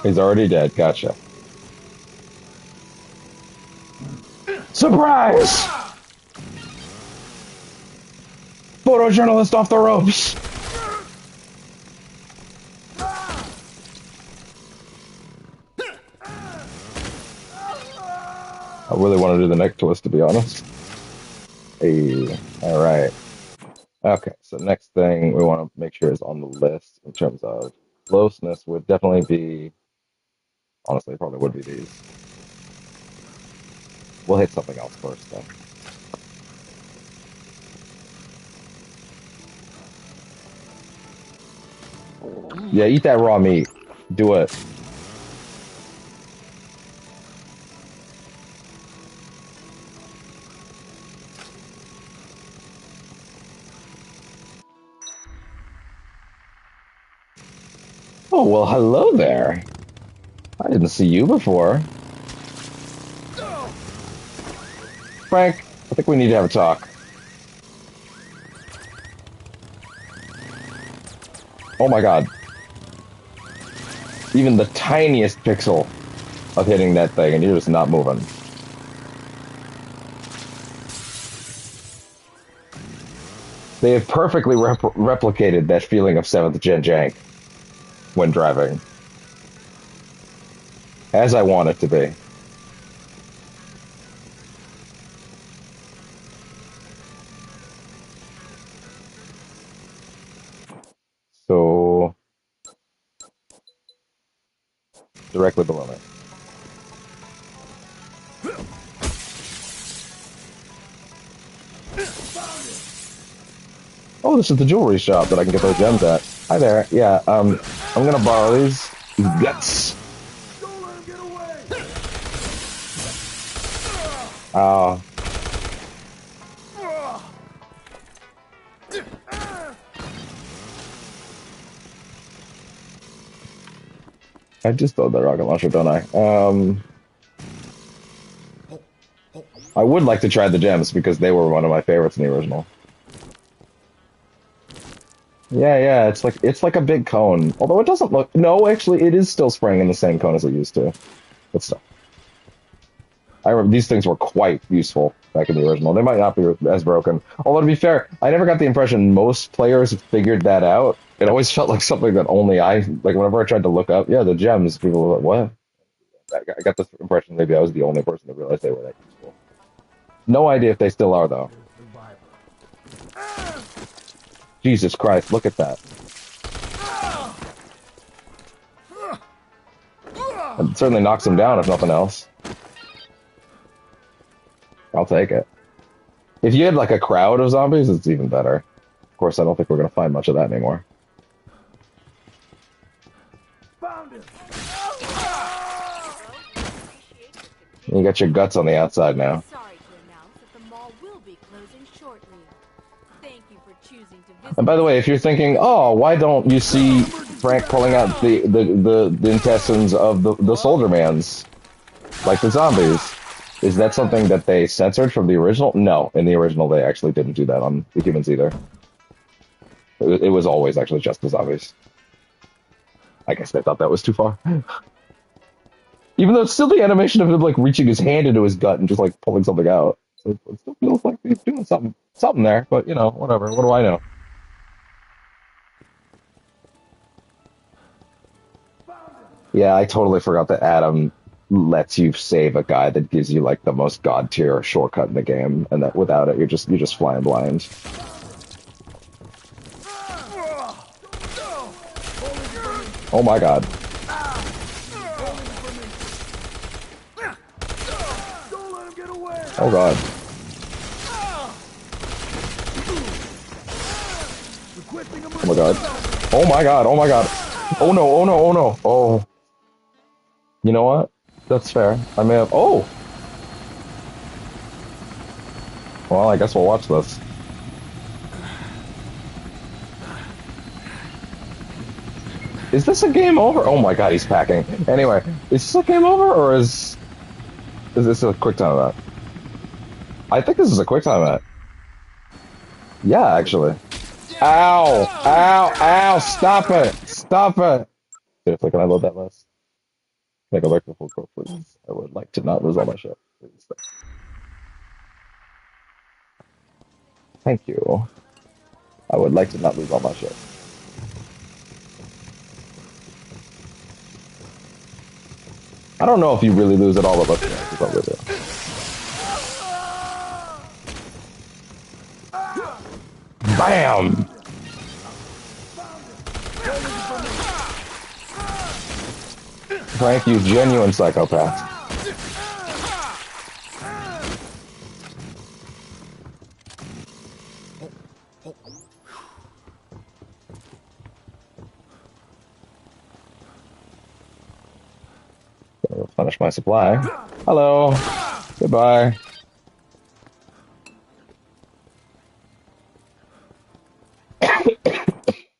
He's already dead. Gotcha. Surprise! Photojournalist off the ropes. I really want to do the neck twist, to be honest. Hey, all right. Okay, so next thing we want to make sure is on the list in terms of closeness would definitely be, honestly, it probably would be these. We'll hit something else first, though. Yeah, eat that raw meat. Do it. Oh, well, hello there. I didn't see you before. Frank, I think we need to have a talk. Oh my god. Even the tiniest pixel of hitting that thing, and you're just not moving. They have perfectly replicated that feeling of 7th Gen jank when driving. As I want it to be. So, directly below me. Oh, this is the jewelry shop that I can get those gems at. Hi there. Yeah, I'm gonna borrow these guts. Oh. I just throw the rocket launcher, don't I? I would like to try the gems because they were one of my favorites in the original. Yeah, it's like a big cone. Although it doesn't look. No, actually, it is still spraying in the same cone as it used to. But still, I remember these things were quite useful back in the original. They might not be as broken. Although to be fair, I never got the impression most players figured that out. It always felt like something that only I like. Whenever I tried to look up, yeah, the gems, people were like, "What?" I got this impression maybe I was the only person that realized they were that useful. No idea if they still are though. Jesus Christ, look at that. It certainly knocks them down, if nothing else. I'll take it. If you had like a crowd of zombies, it's even better. Of course, I don't think we're going to find much of that anymore. You got your guts on the outside now. Sorry to announce that the mall will be closing shortly. Thank you for choosing to visit. And by the way, if you're thinking, oh, why don't you see Frank pulling out the intestines of the soldier mans, like the zombies, is that something that they censored from the original? No, in the original they actually didn't do that on the humans either. It was always actually just the zombies. I guess they thought that was too far. Even though it's still the animation of him like reaching his hand into his gut and just like pulling something out. So it still feels like he's doing something there, but you know, whatever. What do I know? Yeah, I totally forgot that Adam lets you save a guy that gives you like the most god tier shortcut in the game, and that without it you're just flying blind. Oh my god. Oh god. Oh my god. Oh my god. Oh my god. Oh no. Oh no. Oh no. Oh. You know what? That's fair. I may have. Oh. Well, I guess we'll watch this. Is this a game over? Oh my god, he's packing. Anyway, is this a game over or is this a quick time event? I think this is a quick time event. Yeah, actually. Ow! Ow! Ow! Stop it! Stop it! Seriously, can I load that list? Make a look before go, please. I would like to not lose all my shit. Please. Thank you. I would like to not lose all my shit. I don't know if you really lose it all, but let's probably do. Bam! Frank, you genuine psychopath. Replenish my supply. Hello. Goodbye.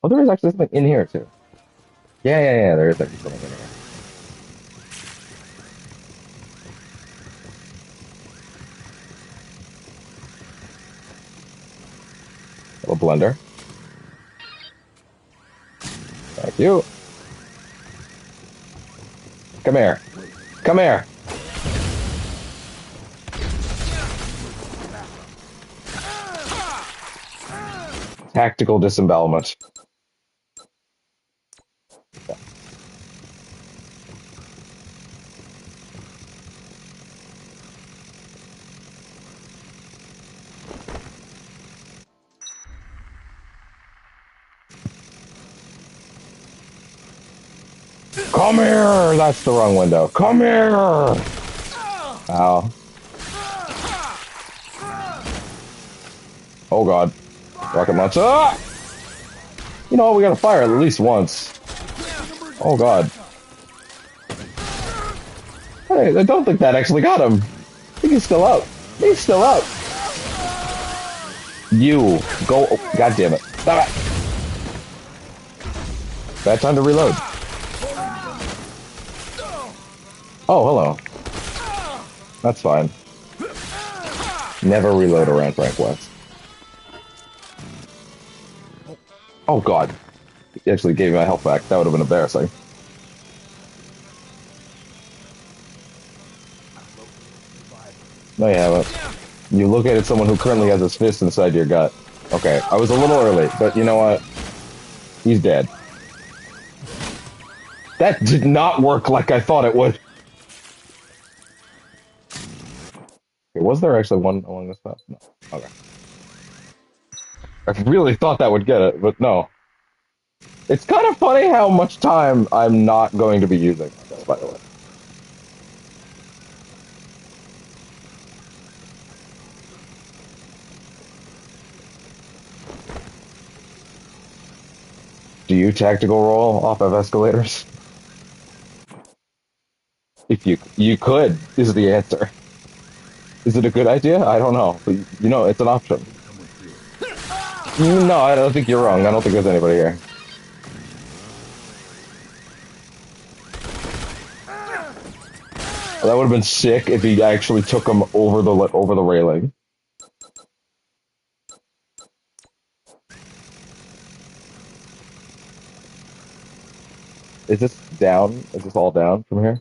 Oh, there is actually something in here too. Yeah. There is actually something in here. A little blender. Thank you. Come here. Come here. Tactical disembowelment. Come here! That's the wrong window. Come here! Ow. Oh god. Rocket launcher. Ah! You know, we gotta fire at least once. Oh god. Hey, I don't think that actually got him. I think he's still out. He's still out. You. Go. Oh, god damn it. Stop it. Bad time to reload. Oh, hello. That's fine. Never reload around Frank West. Oh god. He actually gave me my health back. That would have been embarrassing. No, you haven't. You located someone who currently has his fist inside your gut. Okay, I was a little early, but you know what? He's dead. That did not work like I thought it would. Okay, was there actually one along this path? No. Okay. I really thought that would get it, but no. It's kind of funny how much time I'm not going to be using this, by the way. Do you tactical roll off of escalators? If you could is the answer. Is it a good idea? I don't know. But, it's an option. No, I don't think you're wrong. I don't think there's anybody here. That would have been sick if he actually took him over the railing. Is this down? Is this all down from here?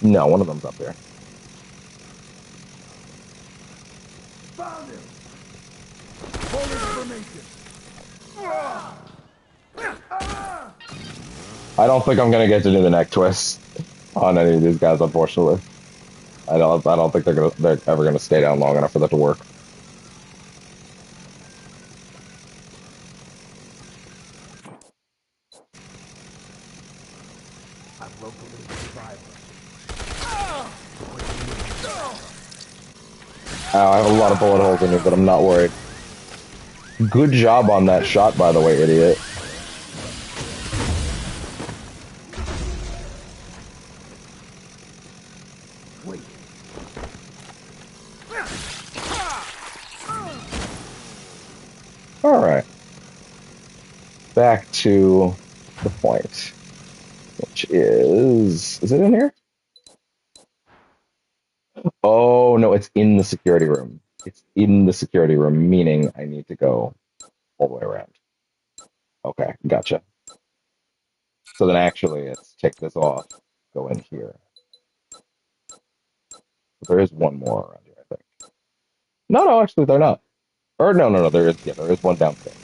No, one of them's up here. Found him! Full information. I don't think I'm gonna get to do the neck twist on any of these guys, unfortunately. I don't think they're ever gonna stay down long enough for that to work. I've located the survivor. I have a lot of bullet holes in me, but I'm not worried. Good job on that shot, by the way, idiot. Wait. All right. Back to the point, which is it in here? Oh, no, it's in the security room. It's in the security room, meaning I need to go all the way around. Okay, gotcha. So then actually, let's take this off, go in here. There is one more around here, I think. No, actually, they're not. Or no, there is one downstairs.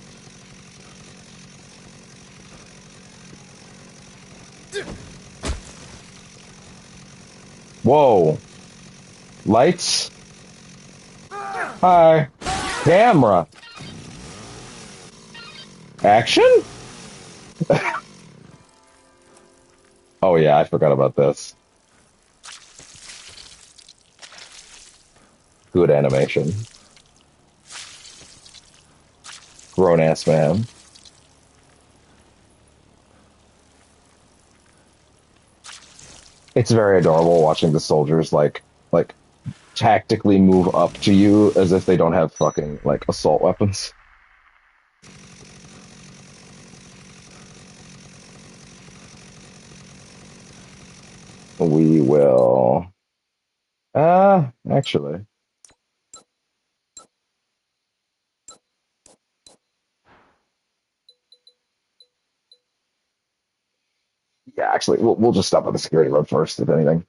Whoa. Lights. Hi. Camera. Action? Oh yeah, I forgot about this. Good animation. Grown ass man. It's very adorable watching the soldiers like tactically move up to you as if they don't have fucking like assault weapons. We will actually. Yeah, actually, we'll just stop at the security road first, if anything.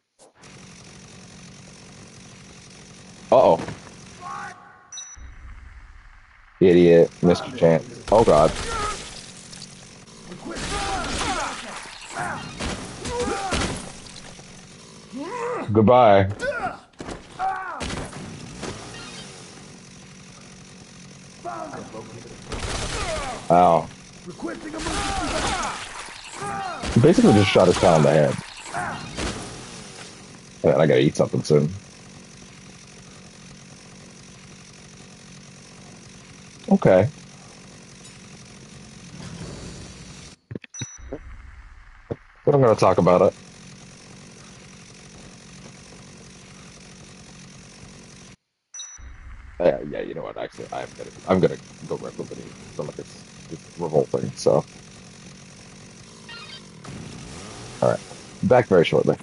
Uh-oh. Idiot, Mr. Chance. Oh god. Goodbye. Ow. Basically just shot his pal in the head. Man, I gotta eat something soon. Okay. But I'm gonna talk about it. Yeah, you know what? Actually, I'm gonna go wrestle the knee. Stomach is revolting. So, all right, back very shortly.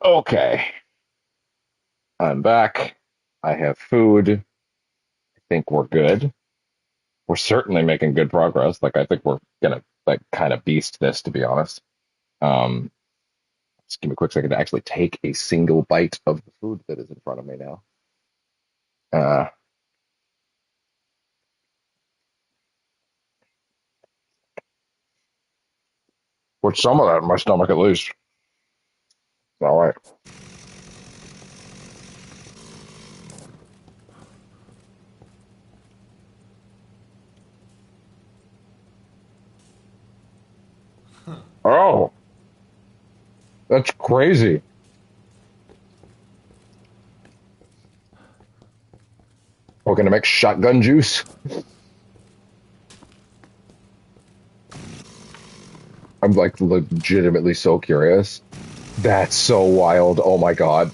Okay, I'm back. I have food. I think we're good. We're certainly making good progress. Like I think we're gonna like kind of beast this, to be honest. Um, just give me a quick second to actually take a single bite of the food that is in front of me now. Uh, with some of that in my stomach at least. All right. Oh, that's crazy. We're gonna make shotgun juice. I'm like legitimately so curious. That's so wild. Oh my God.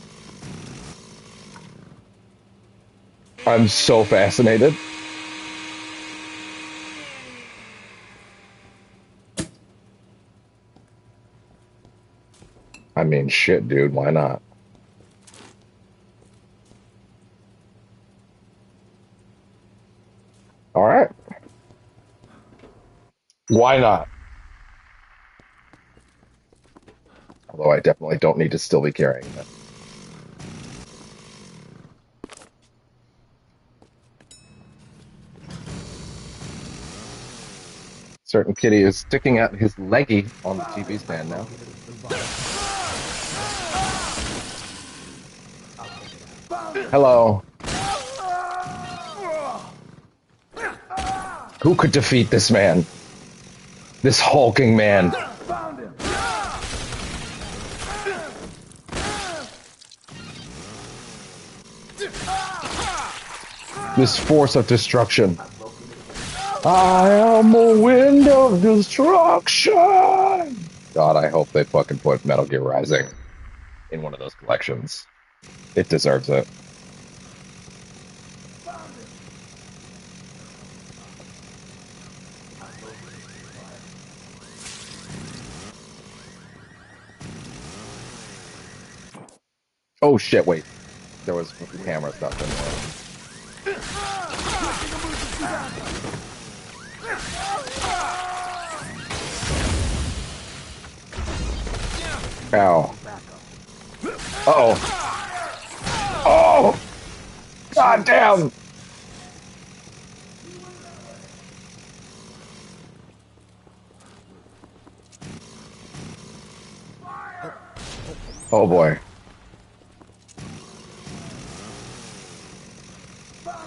I'm so fascinated. I mean, shit, dude. Why not? All right. Why not? Although I definitely don't need to still be carrying that. Certain kitty is sticking out his leggy on the TV stand now. Hello. Who could defeat this man? This hulking man. This force of destruction. I am a wind of destruction. God, I hope they fucking put Metal Gear Rising in one of those collections. It deserves it. Oh shit, wait. There was camera stuff in there. Ow. Uh-oh. Oh! God damn! Oh boy.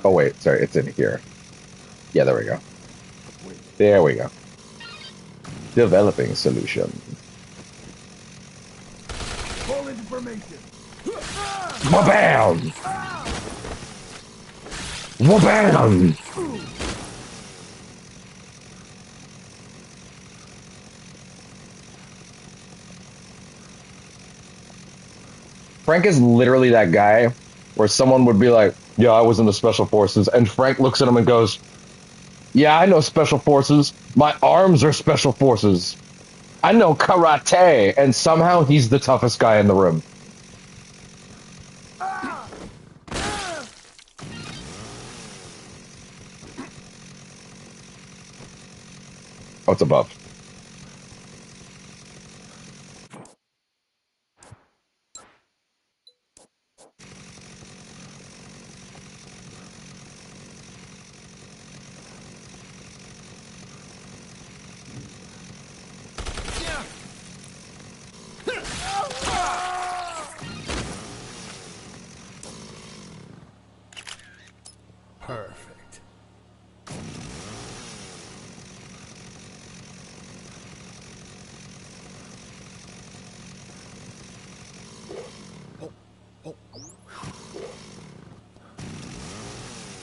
Oh wait, sorry, it's in here. Yeah, there we go. There we go. Developing solution. Wabam! Wabam! Frank is literally that guy where someone would be like, yeah, I was in the special forces. And Frank looks at him and goes, yeah, I know special forces. My arms are special forces. I know karate. And somehow he's the toughest guy in the room. Oh, it's above. Perfect.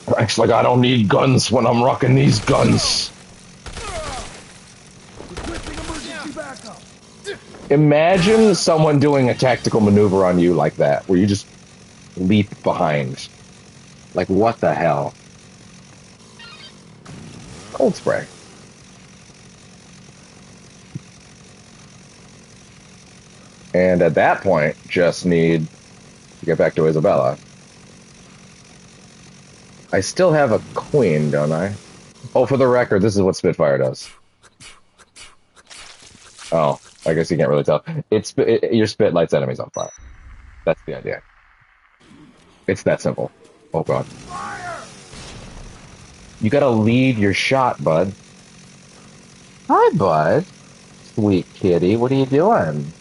Frank's like, I don't need guns when I'm rocking these guns. Imagine someone doing a tactical maneuver on you like that, where you just leap behind. Like, what the hell? Cold spray. And at that point, just need to get back to Isabella. I still have a queen, don't I? Oh, for the record, this is what Spitfire does. Oh, I guess you can't really tell. Your spit lights enemies on fire. That's the idea. It's that simple. Oh god. You gotta lead your shot, bud. Hi, bud. Sweet kitty, what are you doing?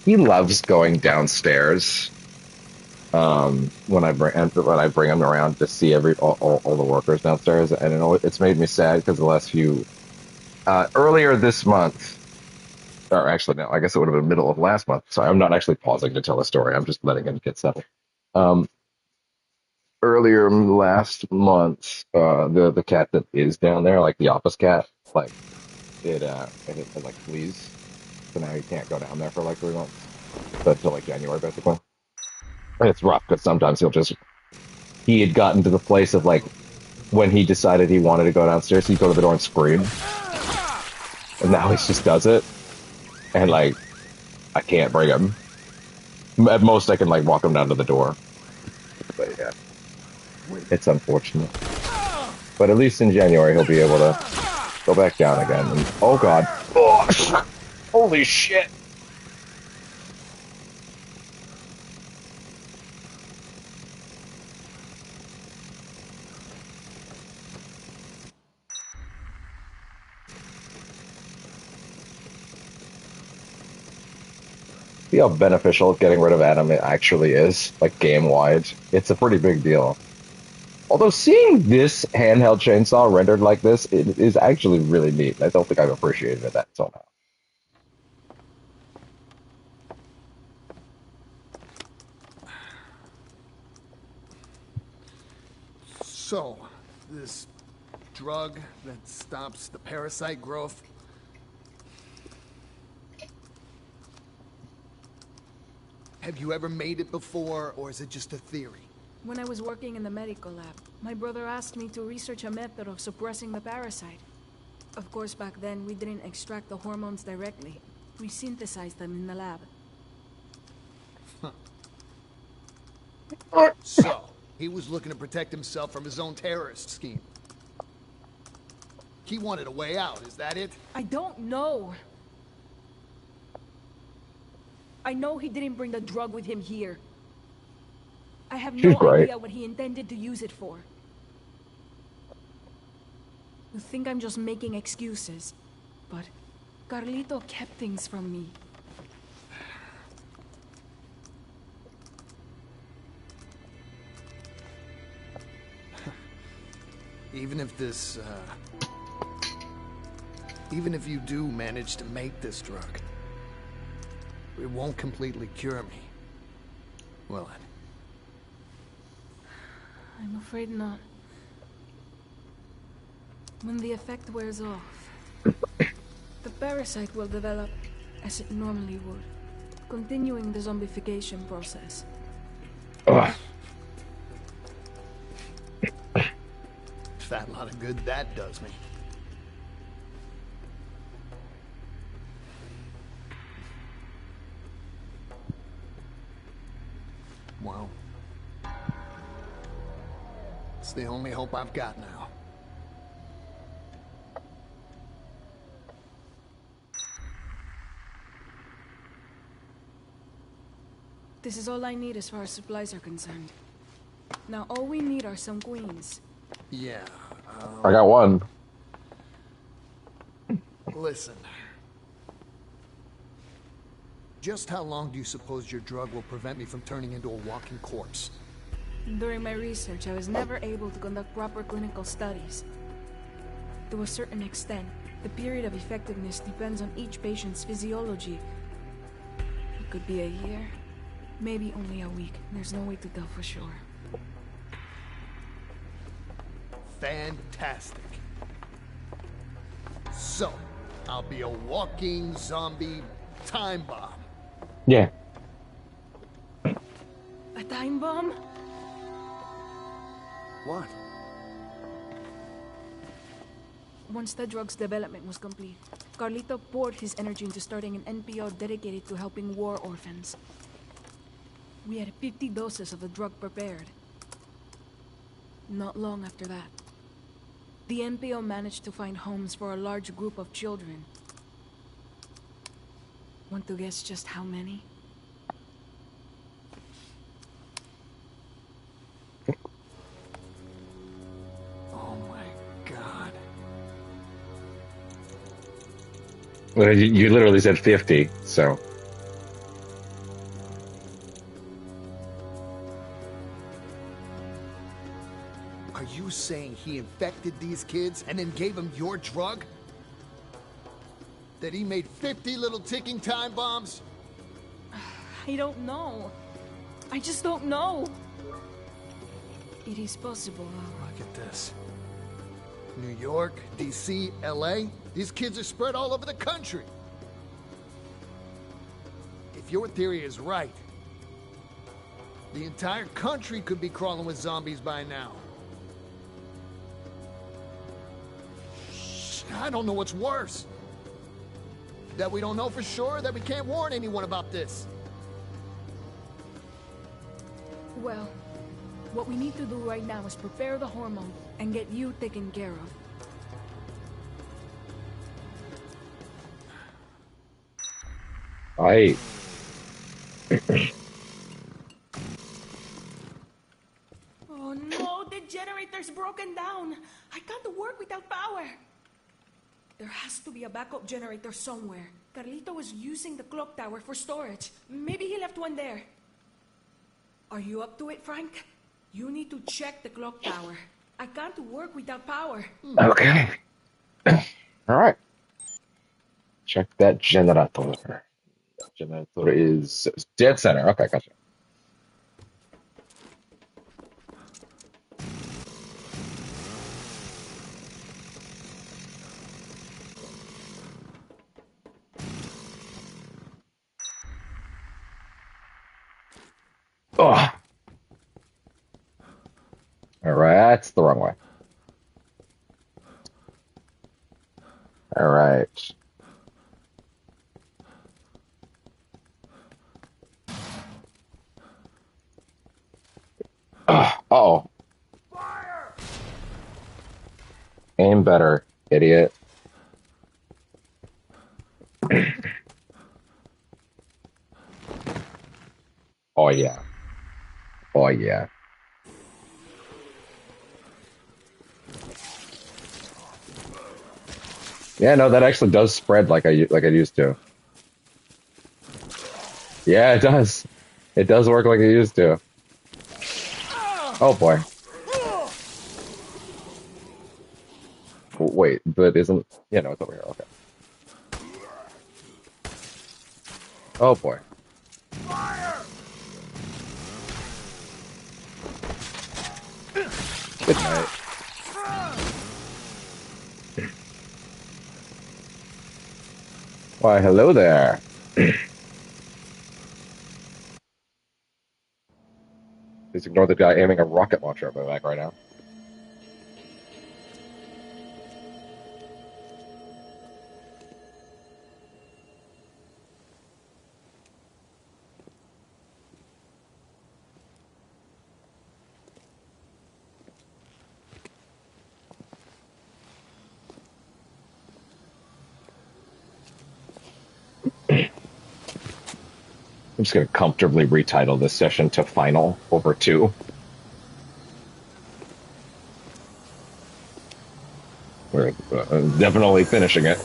He loves going downstairs. When I bring him around to see all the workers downstairs, and it's made me sad because the last few earlier this month, or actually no, I guess it would have been middle of last month. So I'm not actually pausing to tell a story. I'm just letting him get settled. Earlier last month, the cat that is down there, like the office cat, like it like fleas, so now he can't go down there for like 3 months, so until like January basically. And it's rough because sometimes he had gotten to the place of like when he decided he wanted to go downstairs, he'd go to the door and scream, and now he just does it, and like I can't bring him. At most, I can like walk him down to the door, but yeah. It's unfortunate. But at least in January, he'll be able to go back down again. And, oh, God. Oh, holy shit. See how beneficial getting rid of Adam actually is, like game-wide. It's a pretty big deal. Although seeing this handheld chainsaw rendered like this, it is actually really neat. I don't think I've appreciated that somehow. So, this drug that stops the parasite growth, have you ever made it before, or is it just a theory? When I was working in the medical lab, my brother asked me to research a method of suppressing the parasite. Of course, back then, we didn't extract the hormones directly. We synthesized them in the lab. So, he was looking to protect himself from his own terrorist scheme. He wanted a way out, is that it? I don't know. I know he didn't bring the drug with him here. I have no idea what he intended to use it for. You think I'm just making excuses, but Carlito kept things from me. Even if this, even if you do manage to make this drug, it won't completely cure me, will it? I'm afraid not. When the effect wears off, the parasite will develop as it normally would, continuing the zombification process. Fat lot of good that does me. Well, it's the only hope I've got now. This is all I need as far as supplies are concerned. Now all we need are some queens. Yeah. I got one. Listen. Just how long do you suppose your drug will prevent me from turning into a walking corpse? During my research, I was never able to conduct proper clinical studies. To a certain extent, the period of effectiveness depends on each patient's physiology. It could be a year, maybe only a week. There's no way to tell for sure. Fantastic. So, I'll be a walking zombie time bomb. Yeah. A time bomb? What? Once the drug's development was complete, Carlito poured his energy into starting an NPO dedicated to helping war orphans. We had 50 doses of the drug prepared. Not long after that, the NPO managed to find homes for a large group of children. Want to guess just how many? Oh my god. Well, you literally said 50, so. Are you saying he infected these kids and then gave them your drug? That he made 50 little ticking time bombs? I don't know. I just don't know. It is possible. Look at this. New York, D.C., L.A. These kids are spread all over the country. If your theory is right, the entire country could be crawling with zombies by now. I don't know what's worse. That we don't know for sure, that we can't warn anyone about this. Well, what we need to do right now is prepare the hormone and get you taken care of. Aye. Oh no, the generator's broken down. I can't work without power. There has to be a backup generator somewhere. Carlito was using the clock tower for storage. Maybe he left one there. Are you up to it, Frank? You need to check the clock tower. I can't work without power. Okay. Alright. Check that generator. Generator is dead center. Okay, gotcha. Oh. Alright, that's the wrong way. Alright. Uh-oh. Aim better, idiot. Oh yeah. Oh yeah. Yeah, no, that actually does spread like it used to. Yeah, it does. It does work like it used to. Oh boy. Wait, but isn't... Yeah, no, it's over here. Okay. Oh boy. Good night. Why, hello there. Please ignore the guy aiming a rocket launcher at my back right now. I'm just going to comfortably retitle this session to Final over 2. We're definitely finishing it.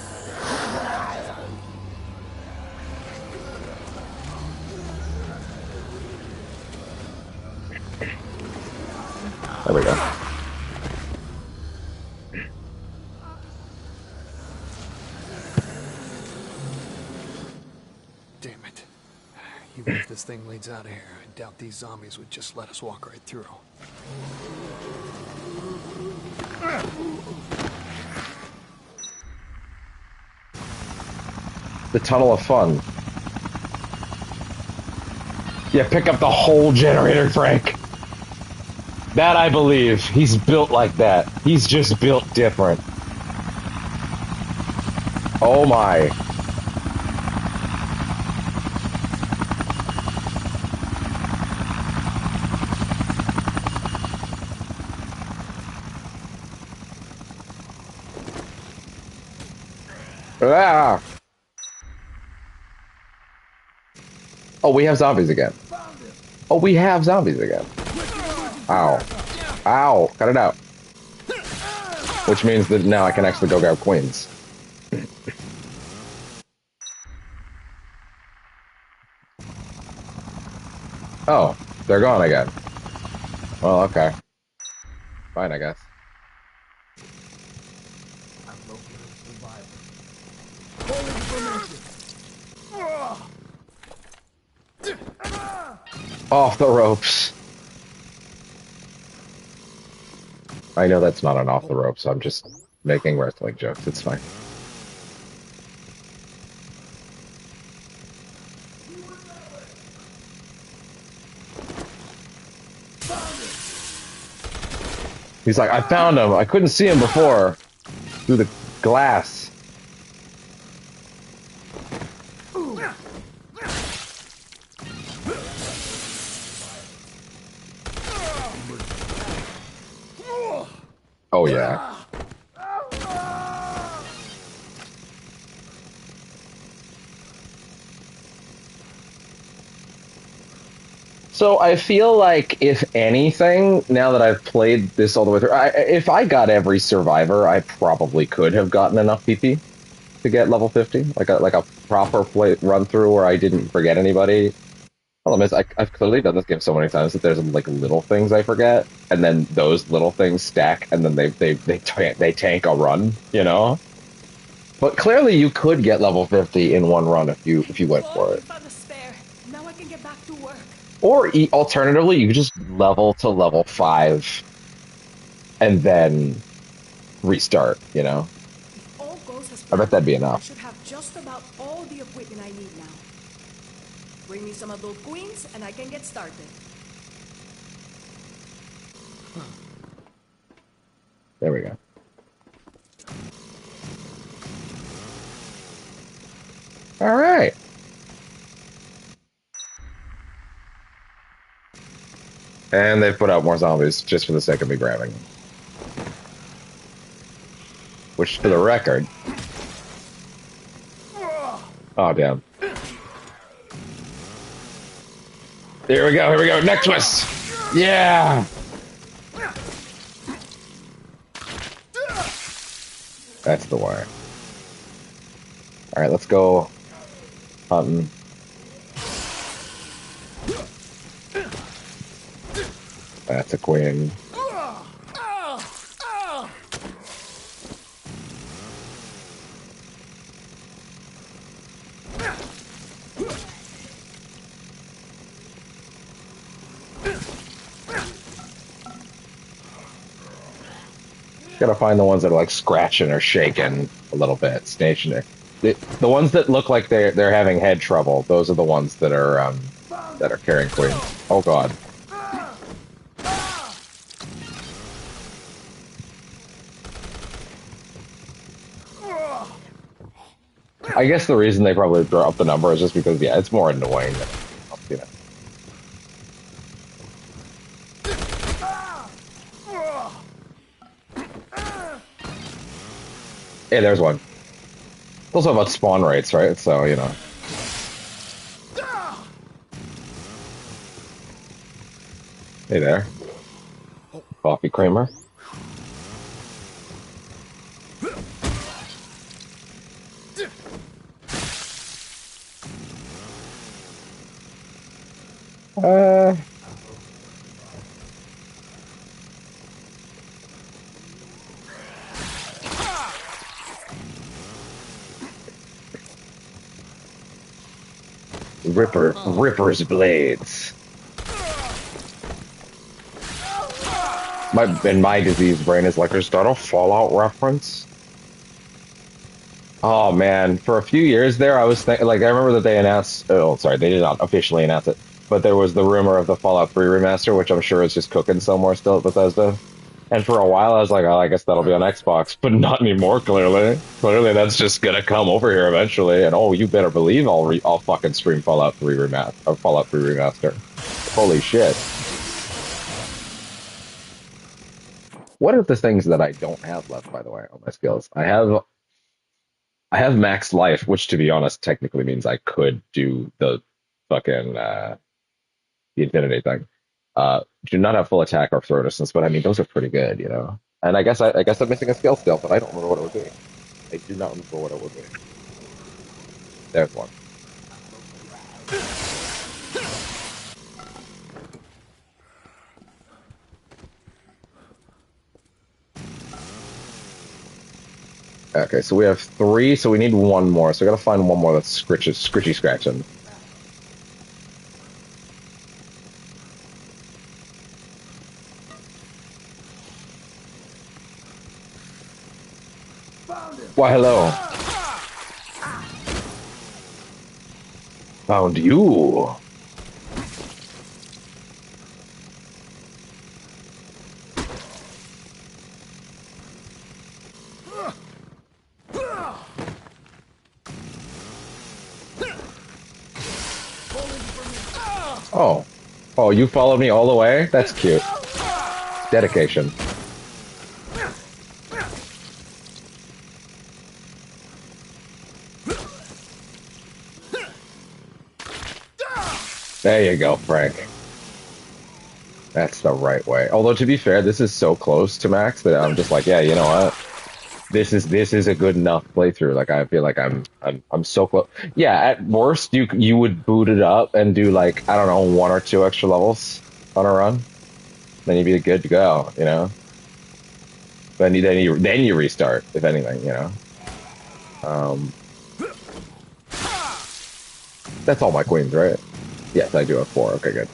There we go. Damn it. Even if this thing leads out of here, I doubt these zombies would just let us walk right through. The Tunnel of Fun. Yeah, pick up the whole generator, Frank. That I believe. He's built like that. He's just built different. Oh my. Ah! Oh, we have zombies again. Oh, we have zombies again. Ow. Ow. Cut it out. Which means that now I can actually go grab queens. Oh, they're gone again. Well, okay. Fine, I guess. Off the ropes. I know that's not an off the ropes, so I'm just making wrestling jokes. It's fine. He's like, I found him. I couldn't see him before. Through the glass. Oh, yeah. So I feel like, if anything, now that I've played this all the way through, if I got every survivor, I probably could have gotten enough PP to get level 50. Like a proper run through where I didn't forget anybody. Problem is, I've clearly done this game so many times that there's like little things I forget, and then those little things stack, and then they tank a run, you know. But clearly, you could get level 50 in one run if you went for it. Now I can get back to work. Or alternatively, you could just level to level 5 and then restart, you know? All goes as I bet that'd be planned. I enough. should have just about all the equipment I need now. Bring me some adult queens and I can get started. There we go. All right. And they've put out more zombies just for the sake of me grabbing them. Which, for the record... Oh, damn. Here we go, neck twist! Yeah! That's the wire. Alright, let's go hunting. That's a queen. Gotta find the ones that are like scratching or shaking a little bit, stationary. The ones that look like they're having head trouble, those are the ones that are carrying queens. Oh god. I guess the reason they probably throw up the number is just because, yeah, it's more annoying than, you know. Hey, there's one. It's also about spawn rates, right? So, you know. Hey there. Coffee creamer. Ripper's blades. My diseased brain is like, is that a Fallout reference? Oh man, for a few years there, I was thinking, like, I remember that they announced. Oh, sorry, they did not officially announce it, but there was the rumor of the Fallout 3 remaster, which I'm sure is just cooking somewhere still at Bethesda. And for a while, I was like, oh, I guess that'll be on Xbox, but not anymore. Clearly, that's just gonna come over here eventually. And oh, you better believe I'll fucking stream Fallout 3 remaster or Fallout 3 remaster. Holy shit! What are the things that I don't have left, by the way, on my skills? I have max life, which to be honest, technically means I could do the fucking the infinity thing. Do not have full attack or throw distance, but I mean those are pretty good, you know. And I guess I'm missing a skill still, but I don't remember what it would be. I do not remember what it would be. There's one. Okay, so we have three, so we need one more. So we gotta find one more that's scritchy scratching. Why, hello. Found you. Oh. Oh, you followed me all the way? That's cute. Dedication. There you go, Frank. That's the right way. Although to be fair, this is so close to max that I'm just like, yeah, you know what? This is a good enough playthrough. Like I feel like I'm so close. Yeah, at worst you would boot it up and do like, I don't know, one or two extra levels on a run. Then you'd be good to go, you know? Then you restart, if anything, you know. That's all my queens, right? Yes, I do have four. Okay, good.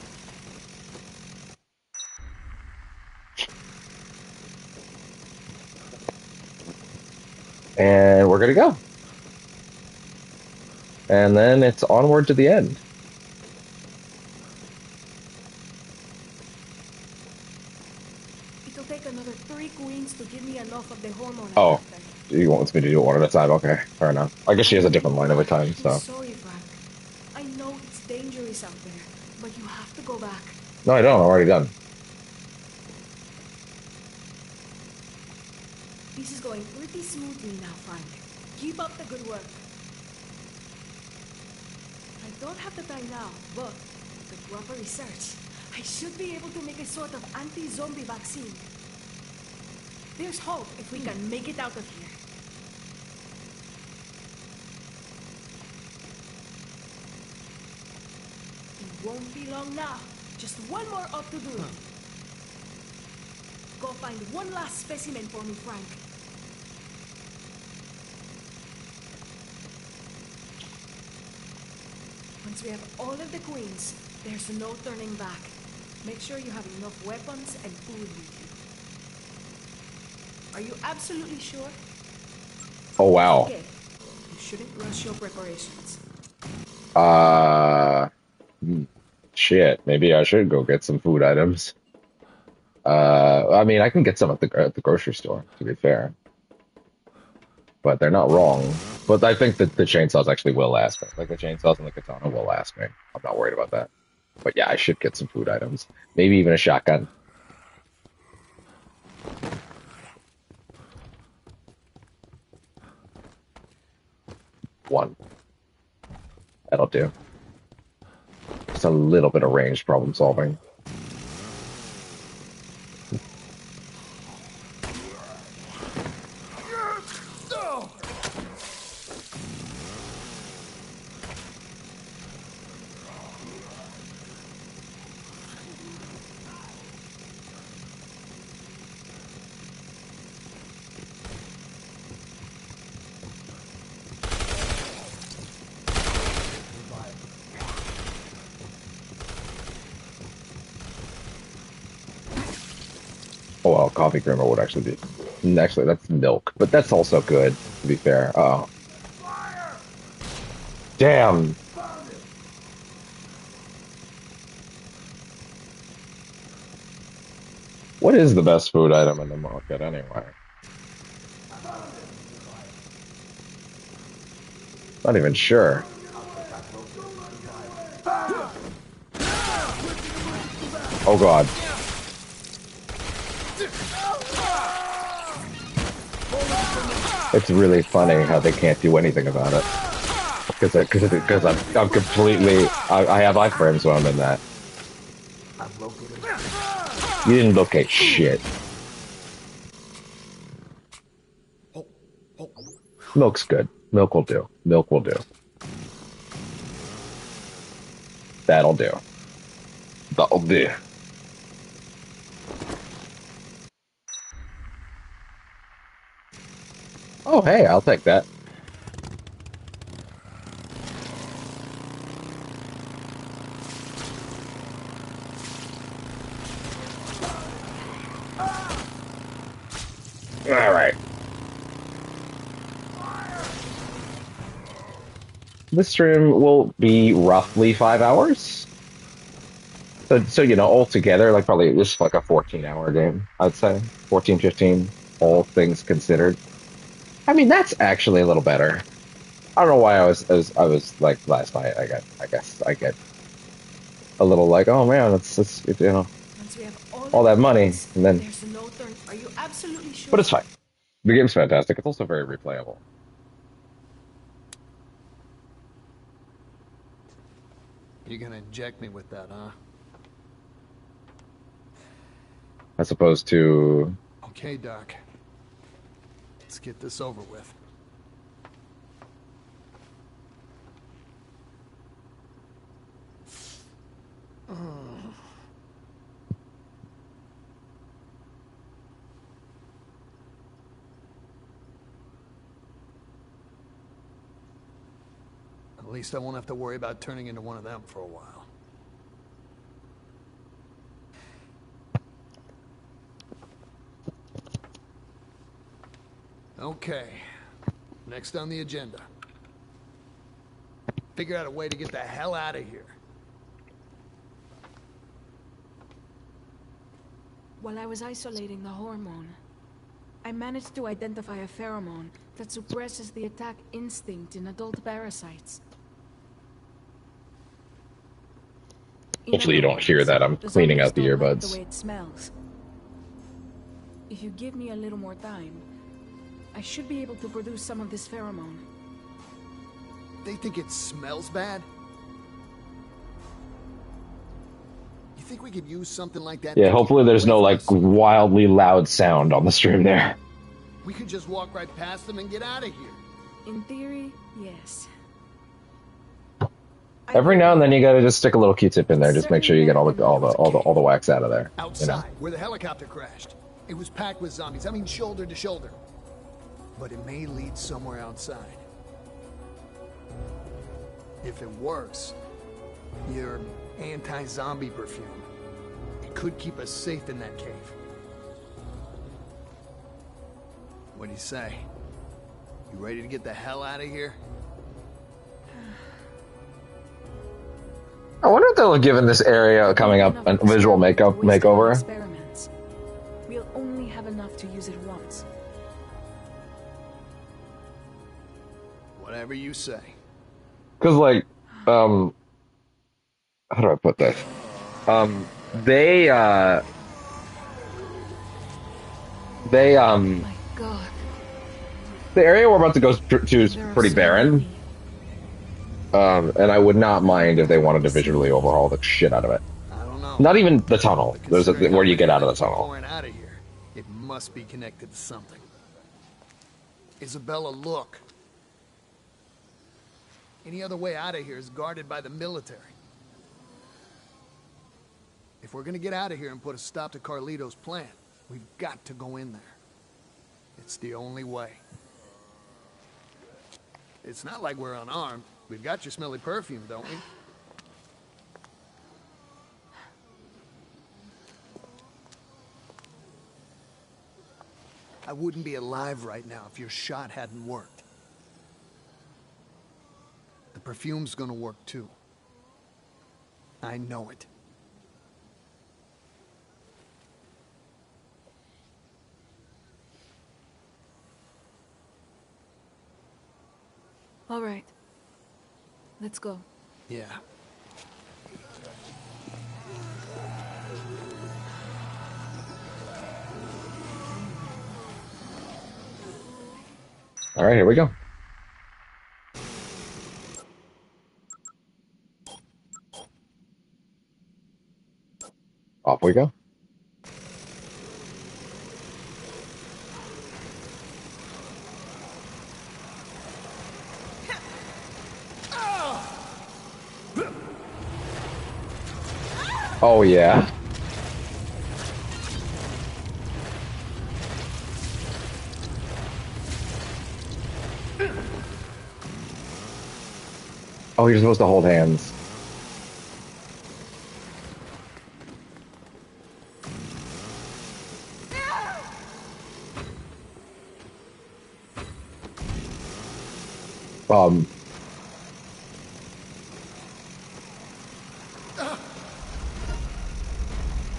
And we're gonna go. And then it's onward to the end. It'll take another 3 queens to give me enough of the hormone. Oh, he wants me to do it one at a time. Okay, fair enough. I guess she has a different line every time, so. I'm sorry, Frank. I know it's dangerous out there, but you have to go back. No, I don't. I'm already done. This is going pretty smoothly now, Frank. Keep up the good work. I don't have the time now, but with the proper research, I should be able to make a sort of anti-zombie vaccine. There's hope if we can make it out of here. It won't be long now. Just one more up to do it. Go find one last specimen for me, Frank. Once we have all of the queens, there's no turning back. Make sure you have enough weapons and food with you. Are you absolutely sure? Oh, wow. Okay. You shouldn't rush your preparations. Shit. Maybe I should go get some food items. I mean, I can get some at the grocery store, to be fair. But they're not wrong. But I think that the chainsaws actually will last me. Like the chainsaws and the katana will last me. I'm not worried about that. But yeah, I should get some food items. Maybe even a shotgun. One. That'll do. Just a little bit of ranged problem solving. Oh well, coffee creamer would actually be. Actually, that's milk, but that's also good, to be fair. Oh. Damn! What is the best food item in the market anyway? Not even sure. Oh God. It's really funny how they can't do anything about it. Because I'm completely I have iframes when I'm in that. You didn't locate shit. Milk's good. Milk will do. Milk will do. That'll do. That'll do. Oh, hey, I'll take that. All right. This stream will be roughly 5 hours. So you know, altogether, like probably just like a 14-hour game, I'd say. 14, 15, all things considered. I mean, that's actually a little better. I don't know why I was like last night. I guess I get a little like, oh man, it's you know, Once we have all the that money, components, and then, there's no turn. Are you absolutely sure? but it's fine. The game's fantastic. It's also very replayable. You're gonna inject me with that, huh? As opposed to, Okay, Doc. Let's get this over with. At least I won't have to worry about turning into one of them for a while. Okay. Next on the agenda. Figure out a way to get the hell out of here. While I was isolating the hormone, I managed to identify a pheromone that suppresses the attack instinct in adult parasites. In hopefully you other don't hear words, that. I'm the cleaning zombies out the don't like the earbuds. way it smells. If you give me a little more time, I should be able to produce some of this pheromone. They think it smells bad? You think we could use something like that? Yeah, hopefully there's no like wildly loud sound on the stream there. We could just walk right past them and get out of here. In theory, yes. Every now and then you gotta just stick a little Q-tip in there. Just make sure you get all the wax out of there. Outside, You know? where the helicopter crashed. It was packed with zombies. I mean, shoulder to shoulder. But it may lead somewhere outside. If it works, your anti-zombie perfume, it could keep us safe in that cave. What do you say? You ready to get the hell out of here? I wonder if they'll have given this area coming up a visual makeover. Experiments. We'll only have enough to use it once. Whatever you say. Cause like, how do I put this? They God. the area we're about to go to is pretty barren. And I would not mind if they wanted to visually overhaul the shit out of it. I don't know. Not even the tunnel. There's where you get out of the tunnel. Pouring out of here. It must be connected to something. Isabella, look. Any other way out of here is guarded by the military. If we're gonna get out of here and put a stop to Carlito's plan, we've got to go in there. It's the only way. It's not like we're unarmed. We've got your smelly perfume, don't we? I wouldn't be alive right now if your shot hadn't worked. The perfume's gonna work too. I know it. All right. Let's go. Yeah. All right, here we go. Off we go. Oh yeah. Oh, you're supposed to hold hands.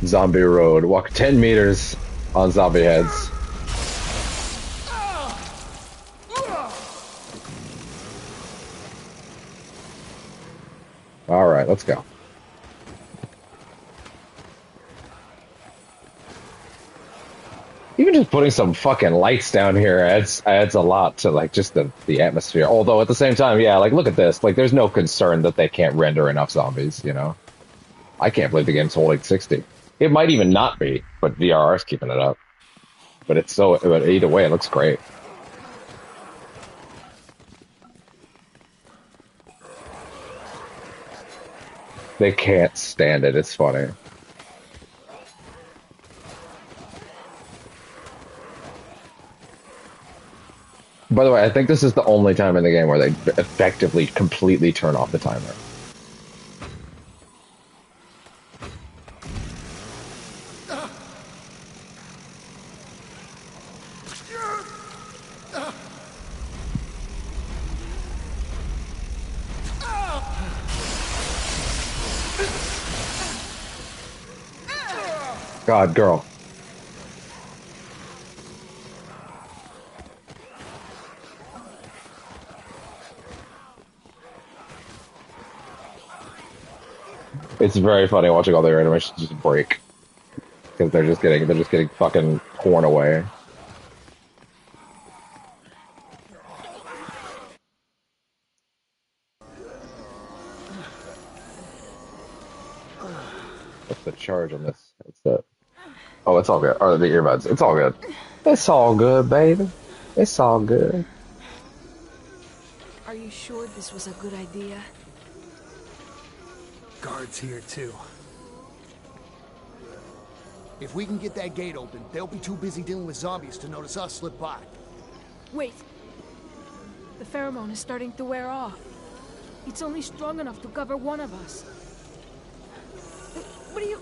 Zombie road. Walk 10 meters on zombie heads. All right, let's go. Even just putting some fucking lights down here adds a lot to like just the atmosphere. Although at the same time, yeah, like look at this. Like there's no concern that they can't render enough zombies, you know? I can't believe the game's holding 60. It might even not be, but VRR is keeping it up. But but either way, it looks great. They can't stand it. It's funny. By the way, I think this is the only time in the game where they effectively completely turn off the timer. God, girl. It's very funny watching all their animations just break because they're just getting fucking torn away. What's the charge on this? It's the oh, it's all good. Or the earbuds. It's all good. It's all good, baby. It's all good. Are you sure this was a good idea? Guards here too. If we can get that gate open, they'll be too busy dealing with zombies to notice us slip by. Wait. The pheromone is starting to wear off. It's only strong enough to cover one of us. What are you...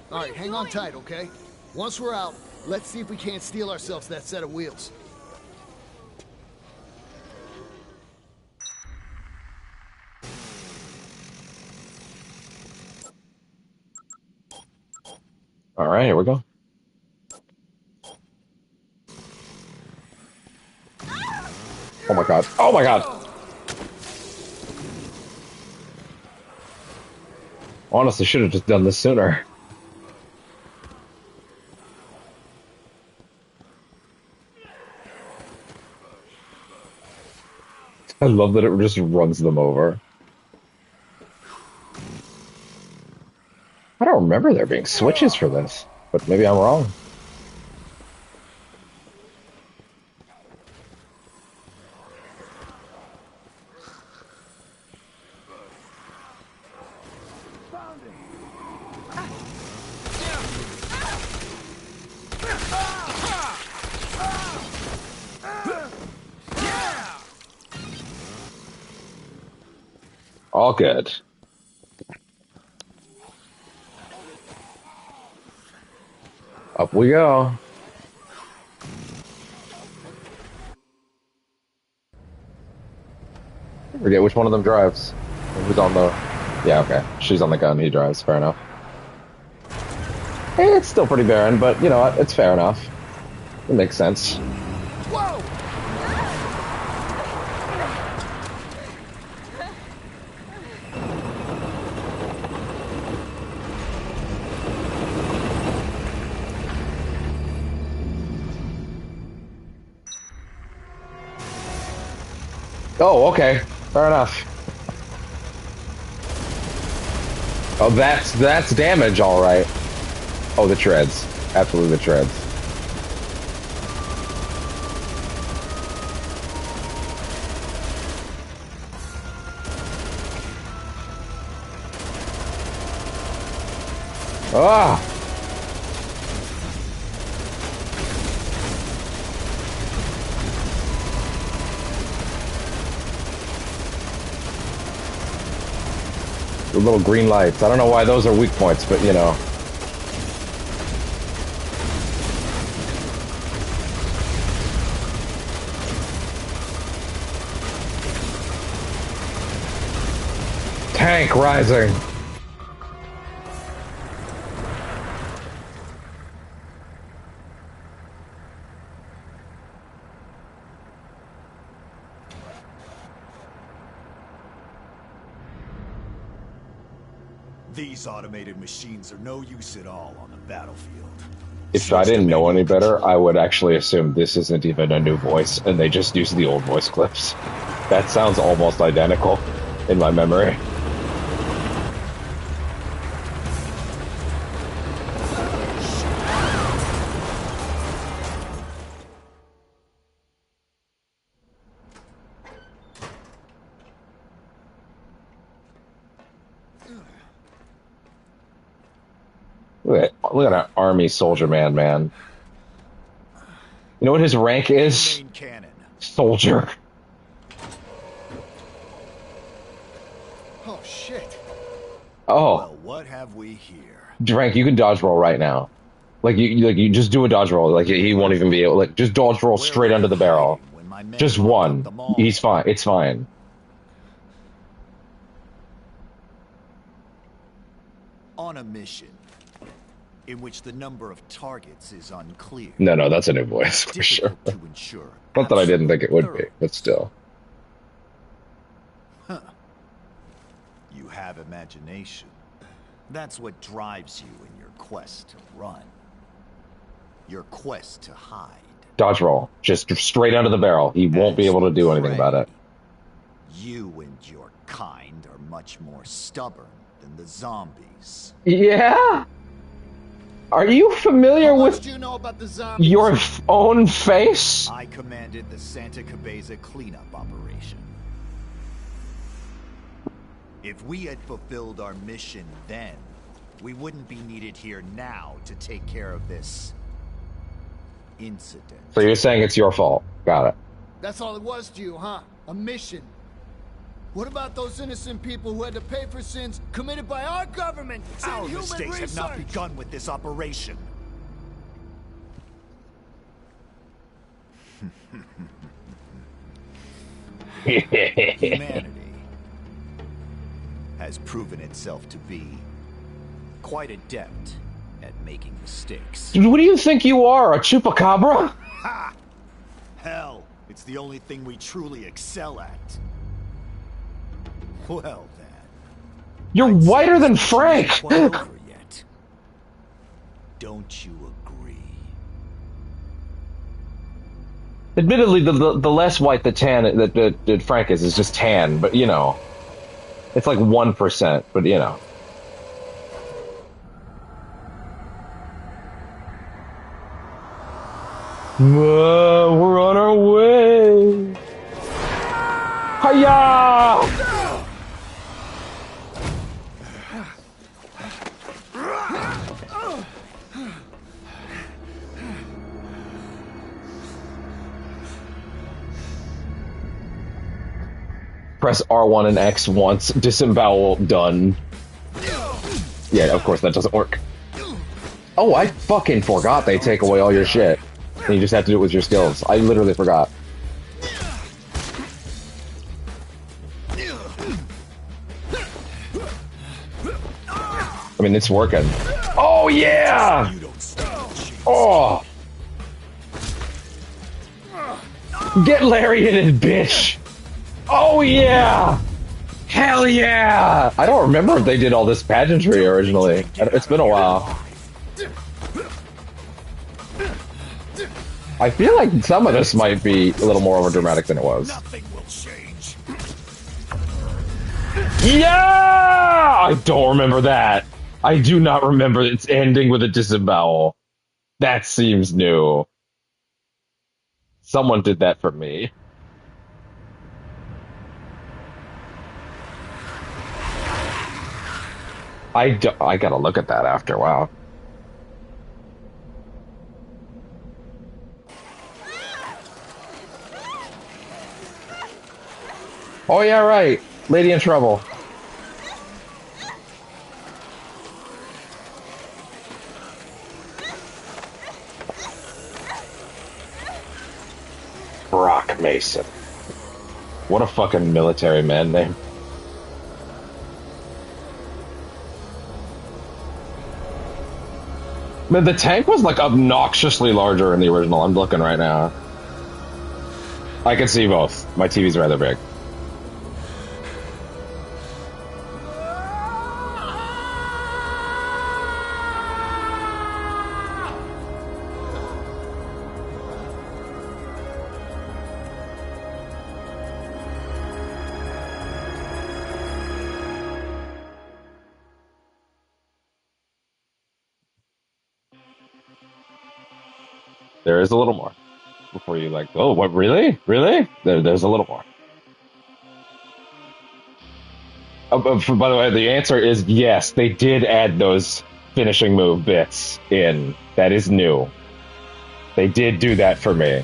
All right, hang on tight, okay? Once we're out, let's see if we can't steal ourselves that set of wheels. All right, here we go. Oh my god. Oh my god. Honestly, should have just done this sooner. I love that it just runs them over. I don't remember there being switches for this, but maybe I'm wrong. All good. Up we go. I forget which one of them drives. Who's on the... Yeah, okay. She's on the gun, he drives. Fair enough. It's still pretty barren, but you know what? It's fair enough. It makes sense. Whoa! Oh, okay. Fair enough. Oh, that's damage, all right. Oh, the treads. Absolutely the treads. Ah! The little green lights. I don't know why those are weak points, but you know. Tank rising. These automated machines are no use at all on the battlefield. If I didn't know any better, I would actually assume this isn't even a new voice, and they just use the old voice clips. That sounds almost identical in my memory. Look at that army soldier man. You know what his rank is? Soldier. Oh shit. Oh. Well, what have we here? Drank, you can dodge roll right now. Like you just do a dodge roll. Like he won't even be able. Like just dodge roll straight under the barrel. Just one. He's fine. It's fine. On a mission in which the number of targets is unclear. No, that's a new voice for sure. To ensure Not that I didn't think it would be, but still. Huh. You have imagination. That's what drives you in your quest to run. Your quest to hide. Dodge roll. Just straight under the barrel. He won't be able to do anything about it. You and your kind are much more stubborn than the zombies. Yeah? Are you familiar with do you know about the zombies? your own face? I commanded the Santa Cabeza cleanup operation. If we had fulfilled our mission then, we wouldn't be needed here now to take care of this incident. So you're saying it's your fault. Got it. That's all it was to you, huh? A mission. What about those innocent people who had to pay for sins committed by our government? Our mistakes have not begun with this operation. Humanity has proven itself to be quite adept at making mistakes. Dude, what do you think you are, a chupacabra? Ha! Hell, it's the only thing we truly excel at. Well then. You're whiter than Frank! Yet. Don't you agree? Admittedly, the less white the tan that Frank is just tan, but you know. It's like 1%, but you know. We're on our way. Hiya! Press R1 and X once. Disembowel done. Yeah, of course that doesn't work. Oh, I fucking forgot they take away all your shit. And you just have to do it with your skills. I literally forgot. I mean, it's working. Oh, yeah! Oh! Get lariated, bitch! Oh, yeah! Hell yeah! I don't remember if they did all this pageantry originally. It's been a while. I feel like some of this might be a little more overdramatic than it was. Nothing will change. Yeah! I don't remember that. I do not remember it's ending with a disembowel. That seems new. Someone did that for me. I gotta look at that after. Wow. Oh yeah, right. Lady in Trouble. Brock Mason. What a fucking military man name. Man, the tank was like obnoxiously larger in the original. I'm looking right now. I can see both. My TV's rather big. There is a little more. Before you like, oh, what, really? Really? There's a little more. By the way, the answer is yes. They did add those finishing move bits in. That is new. They did do that for me.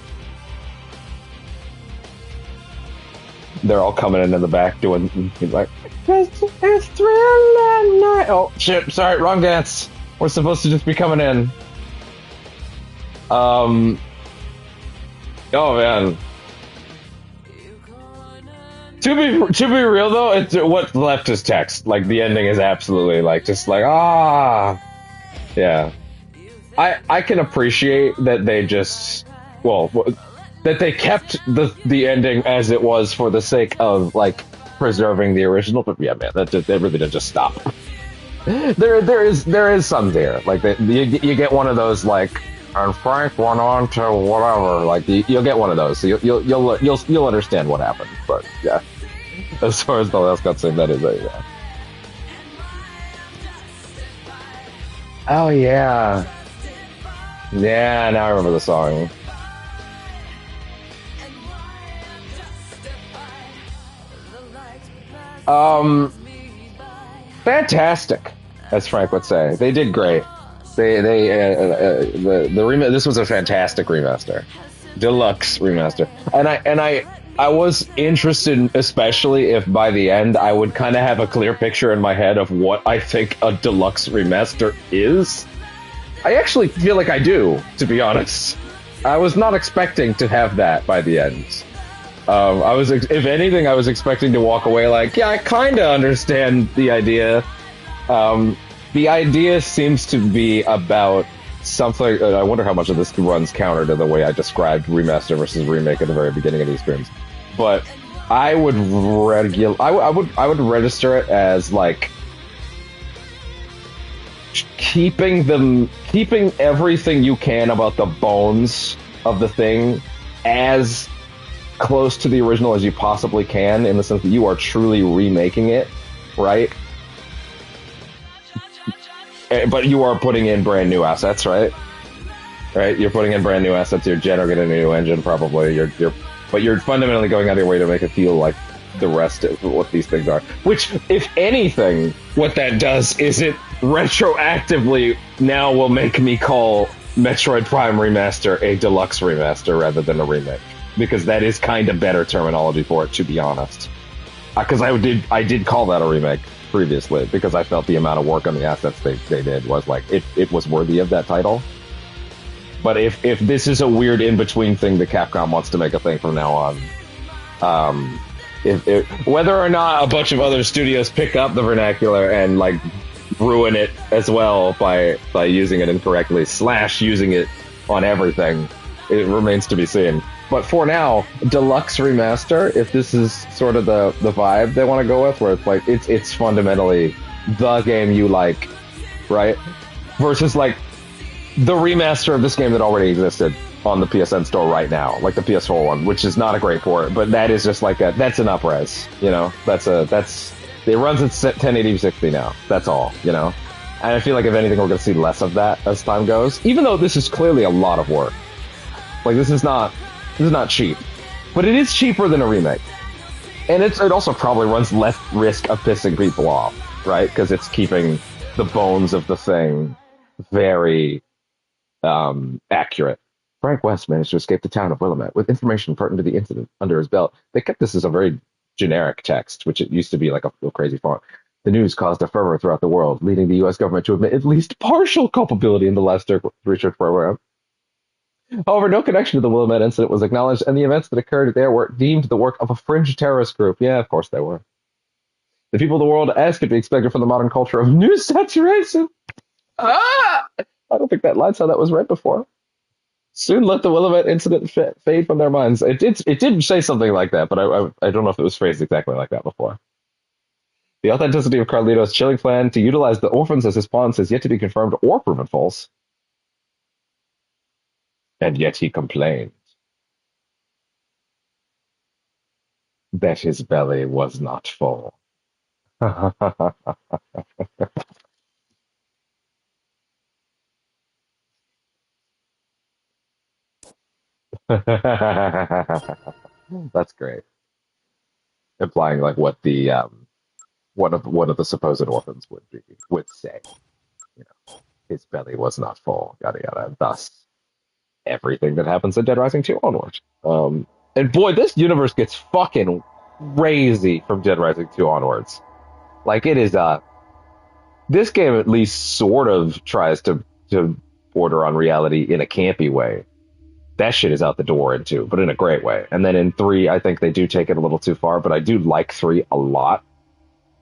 They're all coming in the back doing like, it's thrilling night. Oh shit! Sorry, wrong dance. We're supposed to just be coming in. Oh man. To be real though, it's what's left is text. Like the ending is absolutely like just like yeah. I can appreciate that they just that they kept the ending as it was for the sake of like preserving the original. But yeah, man, that really did just stop. There is some there. Like you get one of those like. And Frank went on to whatever. Like you'll get one of those, so you'll understand what happened. But yeah, as far as the last cutscene, that is yeah. Oh yeah, yeah. Now I remember the song. Fantastic, as Frank would say. They did great. This was a fantastic remaster, deluxe remaster, and I was interested, especially if by the end I would kind of have a clear picture in my head of what I think a deluxe remaster is. I actually feel like I do, to be honest. I was not expecting to have that by the end. If anything, I was expecting to walk away like, yeah, I kind of understand the idea. The idea seems to be about something. I wonder how much of this runs counter to the way I described remaster versus remake at the very beginning of these streams. But I would I would register it as like keeping everything you can about the bones of the thing as close to the original as you possibly can, in the sense that you are truly remaking it, right? But you are putting in brand new assets, right? Right? You're putting in brand new assets. You're generating a new engine, probably. But you're fundamentally going out of your way to make it feel like the rest of what these things are. Which, if anything, what that does is it retroactively now will make me call Metroid Prime Remaster a deluxe remaster rather than a remake, because that is kind of better terminology for it, to be honest. Because I did call that a remake previously, because I felt the amount of work on the assets they did was like it was worthy of that title. But if this is a weird in-between thing that Capcom wants to make a thing from now on, whether or not a bunch of other studios pick up the vernacular and like ruin it as well by using it incorrectly / using it on everything, it remains to be seen. But for now, deluxe remaster, if this is sort of the vibe they want to go with, where it's like it's fundamentally the game you like, right? Versus like the remaster of this game that already existed on the PSN store right now, like the PS4 one, which is not a great port, but that is just like that's an up-res, you know? That's It runs at 1080 60 now. That's all, you know? And I feel like if anything, we're going to see less of that as time goes. Even though this is clearly a lot of work. Like, this is not cheap. But it is cheaper than a remake. And it also probably runs less risk of pissing people off, right? Because it's keeping the bones of the thing very accurate. Frank West managed to escape the town of Willamette with information pertinent to the incident under his belt. They kept this as a very generic text, which it used to be like a crazy font. The news caused a fervor throughout the world, leading the U.S. government to admit at least partial culpability in the last research program. However, no connection to the Willamette incident was acknowledged, and the events that occurred there were deemed the work of a fringe terrorist group. Yeah, of course they were. The people of the world, as could be expected from the modern culture of news saturation. I don't think that line said that was read before. Soon let the Willamette incident fade from their minds. It did say something like that, but I don't know if it was phrased exactly like that before. The authenticity of Carlito's chilling plan to utilize the orphans as his pawns has yet to be confirmed or proven false. And yet he complained that his belly was not full. That's great. Implying like what the one of the supposed orphans would say. You know, his belly was not full, yada yada. Thus, everything that happens in Dead Rising 2 onward. And boy, this universe gets fucking crazy from Dead Rising 2 onwards. Like, it is this game at least sort of tries to border on reality in a campy way. That shit is out the door in 2, but in a great way. And then in 3, I think they do take it a little too far, but I do like 3 a lot.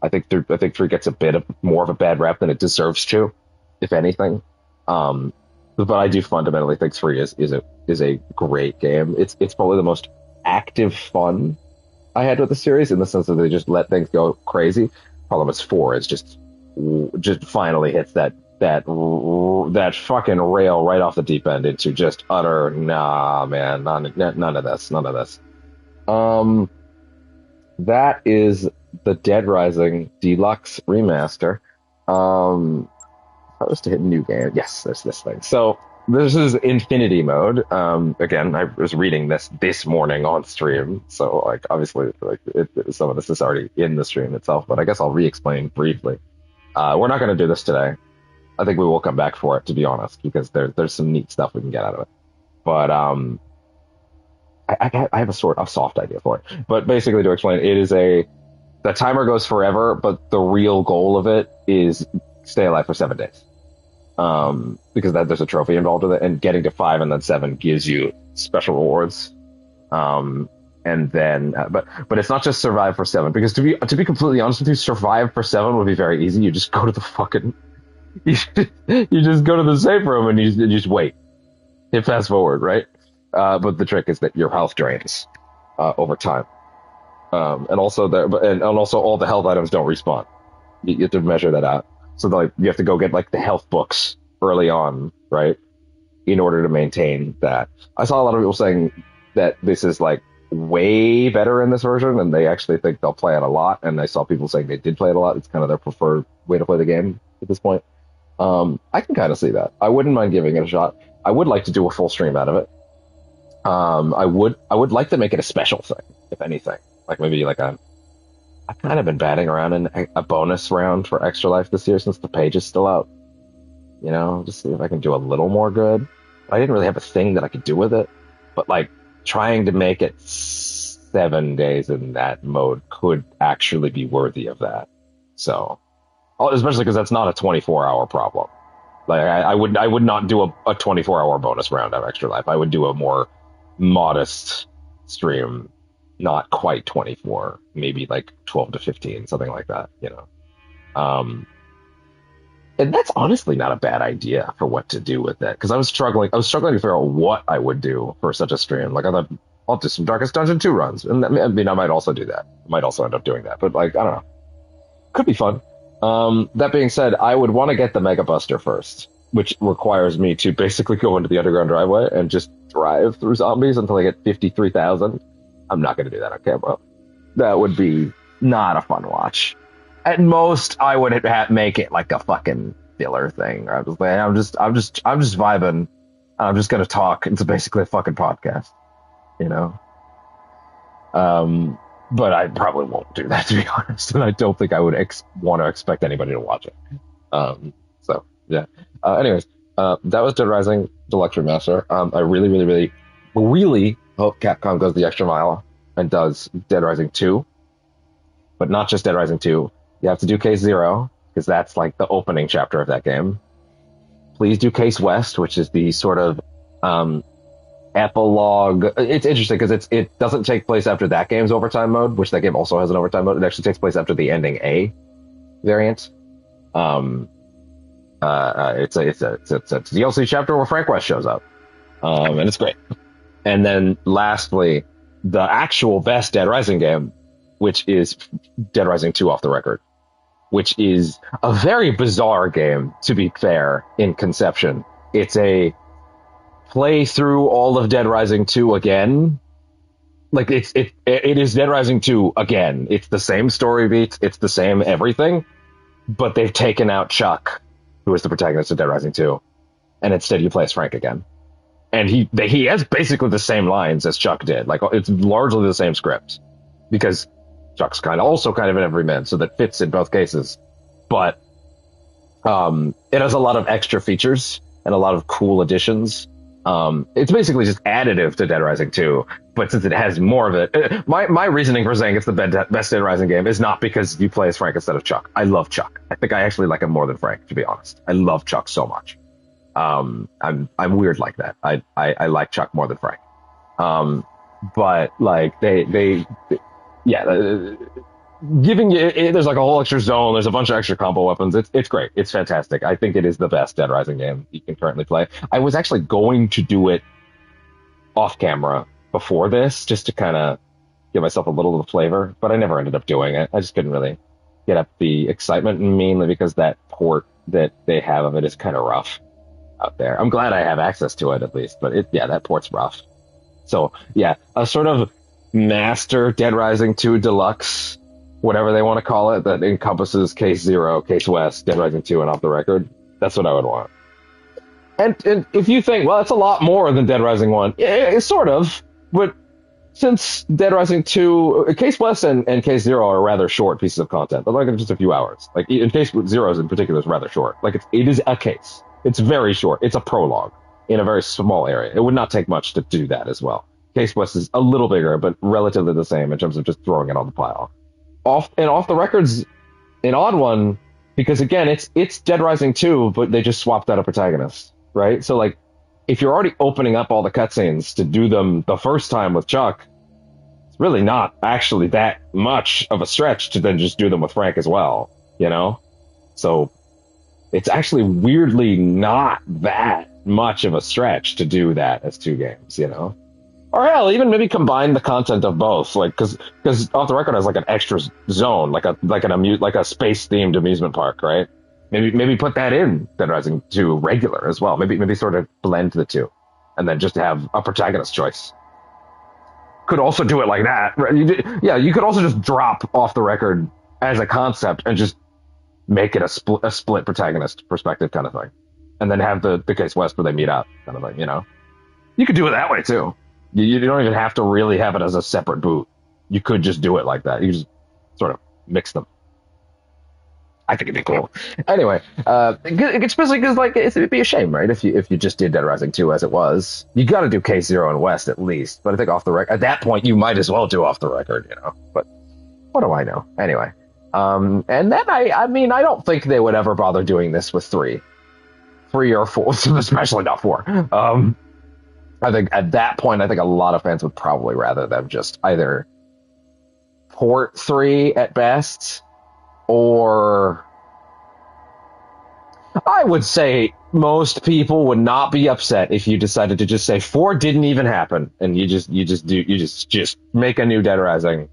I think 3 gets a bit more of a bad rap than it deserves to, if anything. But I do fundamentally think 3 is a great game. It's probably the most active fun I had with the series, in the sense that they just let things go crazy. Problem is 4 is just finally hits that fucking rail right off the deep end into just utter nah, man, none of this. That is the Dead Rising Deluxe Remaster. If I was to hit new game, yes, there's this thing. So this is Infinity Mode. Again, I was reading this morning on stream, so like obviously like some of this is already in the stream itself, but I guess I'll re-explain briefly. We're not going to do this today. I think we will come back for it, to be honest, because there's some neat stuff we can get out of it. But I have a soft idea for it. But basically, to explain, it is the timer goes forever, but the real goal of it is stay alive for 7 days. Because there's a trophy involved with it, and getting to 5 and then 7 gives you special rewards. And then, but it's not just survive for 7, because to be completely honest with you, survive for 7 would be very easy. You just go to the fucking, you just go to the safe room and you just wait. Hit fast forward, right? But the trick is that your health drains over time, and also all the health items don't respawn. You have to measure that out. So like you have to go get like the health books early on, right, in order to maintain that. I saw a lot of people saying that this is like way better in this version, and they actually think they'll play it a lot. And I saw people saying they did play it a lot. It's kind of their preferred way to play the game at this point. I can kind of see that. I wouldn't mind giving it a shot. I would like to do a full stream out of it. I would like to make it a special thing, if anything. Like maybe like I've kind of been batting around in a bonus round for Extra Life this year since the page is still out. You know, just see if I can do a little more good. I didn't really have a thing that I could do with it, but like trying to make it 7 days in that mode could actually be worthy of that. So, especially because that's not a 24-hour problem. Like I would not do a 24-hour bonus round of Extra Life. I would do a more modest stream, not quite 24, maybe like 12 to 15, something like that, you know. And that's honestly not a bad idea for what to do with it, because I was struggling to figure out what I would do for such a stream. Like I thought, I'll do some Darkest Dungeon 2 runs, and I mean I might also do that. I might also end up doing that, but like I don't know, could be fun. That being said, I would want to get the Mega Buster first, which requires me to basically go into the underground driveway and just drive through zombies until I get 53,000. I'm not going to do that on camera. That would be not a fun watch. At most, I would make it like a fucking filler thing. I was like, I'm just vibing. I'm just gonna talk. It's basically a fucking podcast, you know. But I probably won't do that, to be honest, and I don't think I would want to expect anybody to watch it. So yeah. Anyways, that was Dead Rising Deluxe Remaster. I really, really, really, really hope Capcom goes the extra mile and does Dead Rising 2, but not just Dead Rising 2. You have to do Case Zero, because that's like the opening chapter of that game. Please do Case West, which is the sort of epilogue. It's interesting because it doesn't take place after that game's overtime mode, which that game also has an overtime mode. It actually takes place after the ending A variant. It's a DLC chapter where Frank West shows up, and it's great. And then lastly, the actual best Dead Rising game, which is Dead Rising 2 Off the Record, which is a very bizarre game, to be fair, in conception. It's a play through all of Dead Rising 2 again. Like, it is Dead Rising 2 again. It's the same story beats, it's the same everything, but they've taken out Chuck, who is the protagonist of Dead Rising 2, and instead you play as Frank again. And he has basically the same lines as Chuck did. Like, it's largely the same script, because Chuck's kind of an everyman, so that fits in both cases. But it has a lot of extra features and a lot of cool additions. It's basically just additive to Dead Rising 2, but since it has more of it, my reasoning for saying it's the best Dead Rising game is not because you play as Frank instead of Chuck. I love Chuck. I think I actually like him more than Frank, to be honest. I love Chuck so much. I'm weird like that. I like Chuck more than Frank. But like giving you, there's like a whole extra zone. There's a bunch of extra combo weapons. It's great. It's fantastic. I think it is the best Dead Rising game you can currently play. I was actually going to do it off camera before this, just to kind of give myself a little of the flavor, but I never ended up doing it. I just couldn't really get up the excitement, mainly because that port that they have of it is kind of rough out there. I'm glad I have access to it at least, but that port's rough. So yeah, a sort of master Dead Rising 2 Deluxe, whatever they want to call it, that encompasses Case Zero, Case West, Dead Rising 2, and Off the Record. That's what I would want. And if you think, well, that's a lot more than Dead Rising 1, yeah, sort of, but since Dead Rising 2, Case West and Case Zero are rather short pieces of content. They're like just a few hours. Like, in Case Zero in particular is rather short. Like, it is a case. It's very short. It's a prologue in a very small area. It would not take much to do that as well. Case West is a little bigger, but relatively the same in terms of just throwing it on the pile. Off the Record's an odd one, because again, it's Dead Rising 2, but they just swapped out a protagonist, right? So like, if you're already opening up all the cutscenes to do them the first time with Chuck, it's really not actually that much of a stretch to then just do them with Frank as well, you know? So it's actually weirdly not that much of a stretch to do that as two games, you know? Or hell, even maybe combine the content of both, like, because Off the Record has like an extra zone, like a space themed amusement park, right? Maybe put that in Dead Rising 2 regular as well. Maybe sort of blend the two, and then just have a protagonist choice. Could also do it like that, right? You could also just drop Off the Record as a concept and just make it a split protagonist perspective kind of thing, and then have the Case West where they meet up kind of thing. You know, you could do it that way too. You don't even have to really have it as a separate boot. You could just do it like that. You just sort of mix them. I think it'd be cool. Anyway, especially because like it'd be a shame, right? If you just did Dead Rising 2 as it was, you got to do Case Zero and West at least. But I think Off the Record, at that point, you might as well do Off the Record, you know. But what do I know? Anyway, and then I mean, I don't think they would ever bother doing this with 3 or 4, especially not 4. I think at that point, I think a lot of fans would probably rather them just either port 3 at best, or I would say most people would not be upset if you decided to just say 4 didn't even happen, and you just make a new Dead Rising.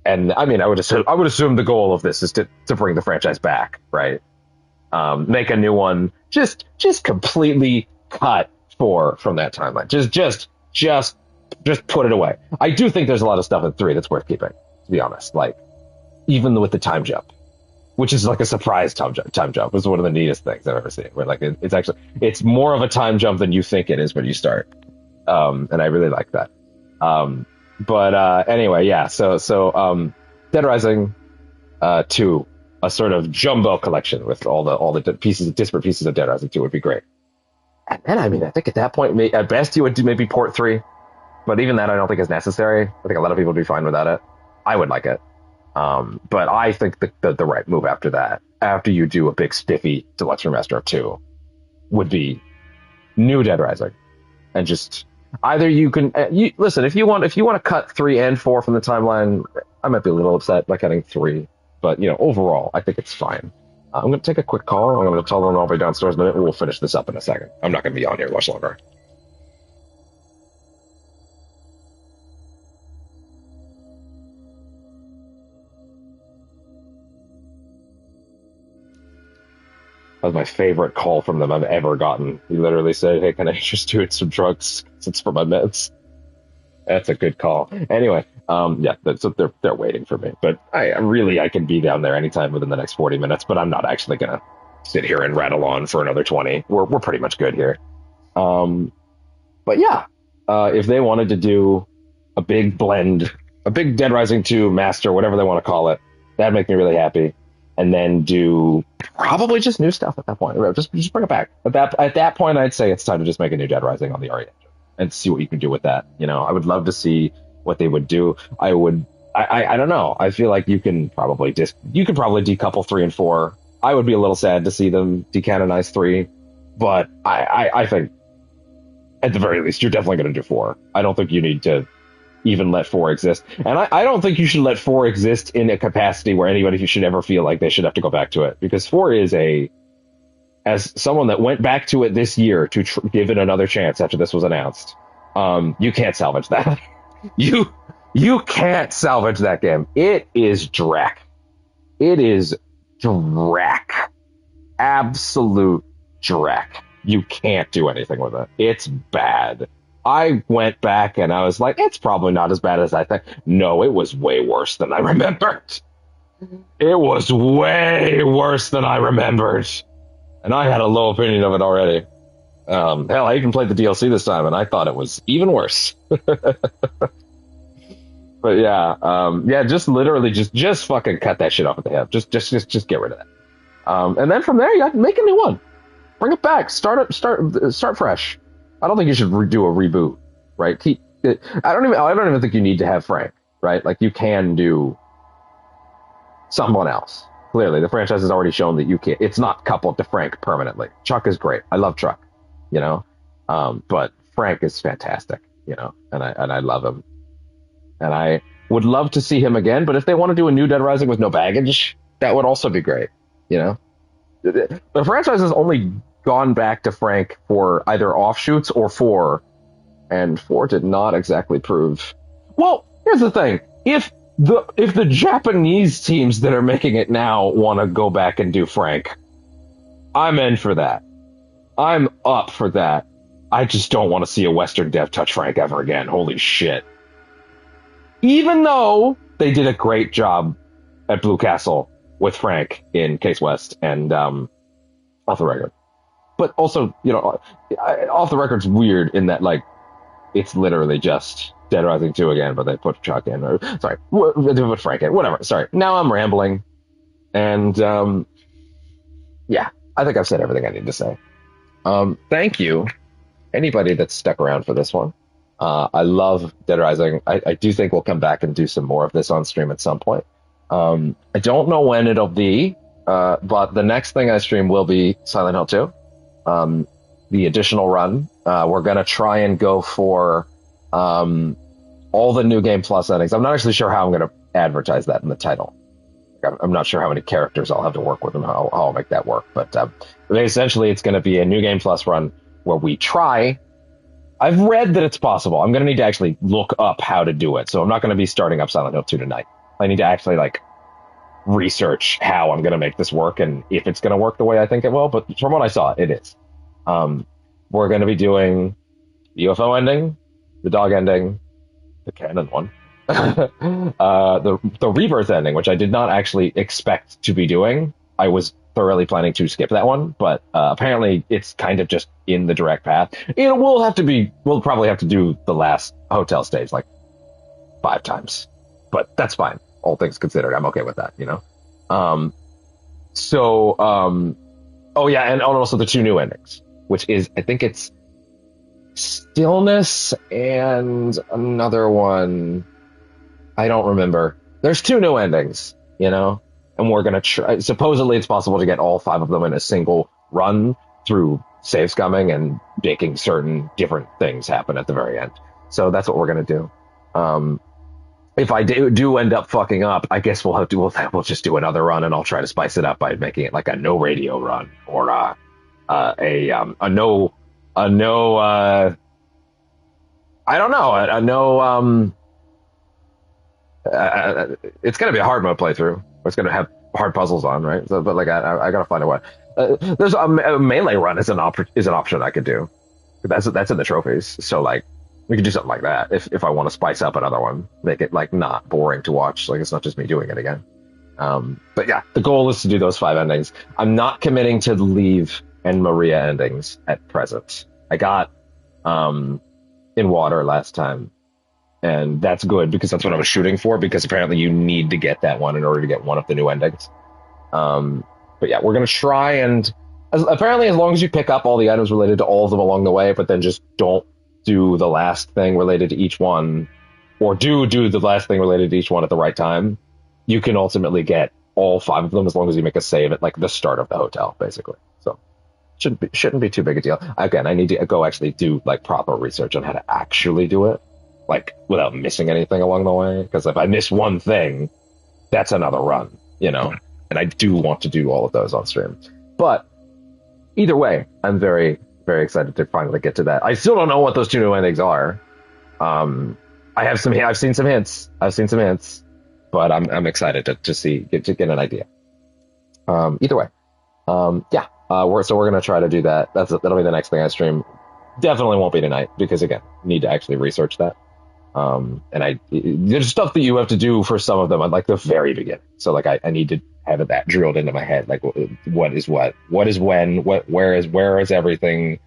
And I mean, I would assume the goal of this is to bring the franchise back, right? Make a new one, just completely cut 4 from that timeline. Just put it away. I do think there's a lot of stuff in 3 that's worth keeping, to be honest. Like, even with the time jump, which is like a surprise time jump. It's one of the neatest things I've ever seen. Where like it's more of a time jump than you think it is when you start, and I really like that. But anyway, yeah. So Dead Rising 2, a sort of jumbo collection with all the disparate pieces of Dead Rising 2 would be great. And then I mean, I think at that point, at best you would do maybe port 3, but even that I don't think is necessary. I think a lot of people would be fine without it. I would like it. But I think the right move after that, after you do a big spiffy Deluxe Remaster of 2, would be new Dead Rising, and just either you can listen if you want to cut 3 and 4 from the timeline. I might be a little upset by cutting 3, but overall I think it's fine. I'm going to take a quick call. I'm going to tell them I'll be downstairs in a minute, and we'll finish this up in a second. I'm not going to be on here much longer. That was my favorite call from them I've ever gotten. He literally said, "Hey, can I just do some drugs? It's for my meds." That's a good call. Anyway, yeah, so they're waiting for me. But I can be down there anytime within the next 40 minutes. But I'm not actually gonna sit here and rattle on for another 20. We're pretty much good here. But yeah, if they wanted to do a big blend, a big Dead Rising 2 master, whatever they want to call it, that'd make me really happy. And then do probably just new stuff at that point. Just bring it back. At that point, I'd say it's time to just make a new Dead Rising on the RE engine and see what you can do with that. I would love to see what they would do. I don't know. I feel like you can probably decouple 3 and 4. I would be a little sad to see them decanonize 3, but I think at the very least you're definitely going to do 4. I don't think you need to even let 4 exist, and I don't think you should let 4 exist in a capacity where anybody should ever feel like they should have to go back to it, because 4 is as someone that went back to it this year to give it another chance after this was announced, you can't salvage that. you can't salvage that game. It is dreck. It is dreck. Absolute dreck. You can't do anything with it. It's bad. I went back and I was like, it's probably not as bad as I think. No, it was way worse than I remembered. It was way worse than I remembered. And I had a low opinion of it already. Hell, I even played the DLC this time, and I thought it was even worse. But yeah, just literally just fucking cut that shit off at the hip. Just get rid of that. And then from there, you make a new one. Bring it back. Start fresh. I don't think you should do a reboot, right? I don't even think you need to have Frank, right? Like, you can do someone else. Clearly, the franchise has already shown that you can't. It's not coupled to Frank permanently. Chuck is great. I love Chuck, but Frank is fantastic, and I love him, and I would love to see him again. But if they want to do a new Dead Rising with no baggage, that would also be great. The franchise has only gone back to Frank for either offshoots or 4, and 4 did not exactly prove. Well, here's the thing: if the Japanese teams that are making it now want to go back and do Frank, I'm in for that. I'm up for that. I just don't want to see a Western dev touch Frank ever again. Holy shit. Even though they did a great job at Blue Castle with Frank in Case West and Off the Record. But also, Off the Record's weird in that, like, it's literally just Dead Rising 2 again, but they put Chuck in. They put Frank in. Whatever. Sorry. Now I'm rambling. And, yeah, I think I've said everything I need to say. Thank you, anybody that's stuck around for this one. I love Dead Rising. I do think we'll come back and do some more of this on stream at some point. I don't know when it'll be, but the next thing I stream will be Silent Hill 2. The additional run. We're going to try and go for all the New Game Plus endings. I'm not actually sure how I'm going to advertise that in the title. I'm not sure how many characters I'll have to work with and how I'll make that work. But essentially, it's going to be a New Game Plus run where we try. I've read that it's possible. I'm going to need to actually look up how to do it. So I'm not going to be starting up Silent Hill 2 tonight. I need to actually research how I'm going to make this work and if it's going to work the way I think it will. But from what I saw, it is. We're going to be doing the UFO ending, the dog ending, the canon one, the rebirth ending, which I did not actually expect to be doing. I was thoroughly planning to skip that one, but apparently it's kind of just in the direct path. We'll probably have to do the last hotel stage like 5 times, but that's fine. All things considered, I'm okay with that, you know? Oh yeah, and also the 2 new endings, which is, I think it's Stillness and another one. I don't remember. There's 2 new endings, you know? And we're gonna try, supposedly it's possible to get all 5 of them in a single run through save scumming and making certain different things happen at the very end. So that's what we're gonna do. If I do end up fucking up, I guess we'll just do another run, and I'll try to spice it up by making it like a no radio run, or a no I don't know, a no it's gonna be a hard mode playthrough. It's gonna have hard puzzles on, right? So, but like I gotta find a way. There's a melee run is an option I could do. That's in the trophies. So like we could do something like that if I want to spice up another one, make it like not boring to watch. Like it's not just me doing it again. But yeah, the goal is to do those 5 endings. I'm not committing to the Leave and Maria endings at present. I got in water last time, and that's good because that's what I was shooting for, because apparently you need to get that one in order to get one of the new endings. But yeah, we're going to try, and apparently as long as you pick up all the items related to all of them along the way, but then just don't do the last thing related to each one, or do the last thing related to each one at the right time, you can ultimately get all 5 of them as long as you make a save at like the start of the hotel, basically. So shouldn't be too big a deal. Again, I need to go actually do like proper research on how to actually do it, like without missing anything along the way, because if I miss one thing, that's another run, you know. And I do want to do all of those on stream. But either way, I'm very, very excited to finally get to that. I still don't know what those 2 new endings are. I've seen some hints, but I'm excited to get an idea. Either way, yeah. We're gonna try to do that. That'll be the next thing I stream. Definitely won't be tonight, because again, need to actually research that. And there's stuff that you have to do for some of them at like the very beginning. So like I need to have that drilled into my head. Like what is when, where is everything?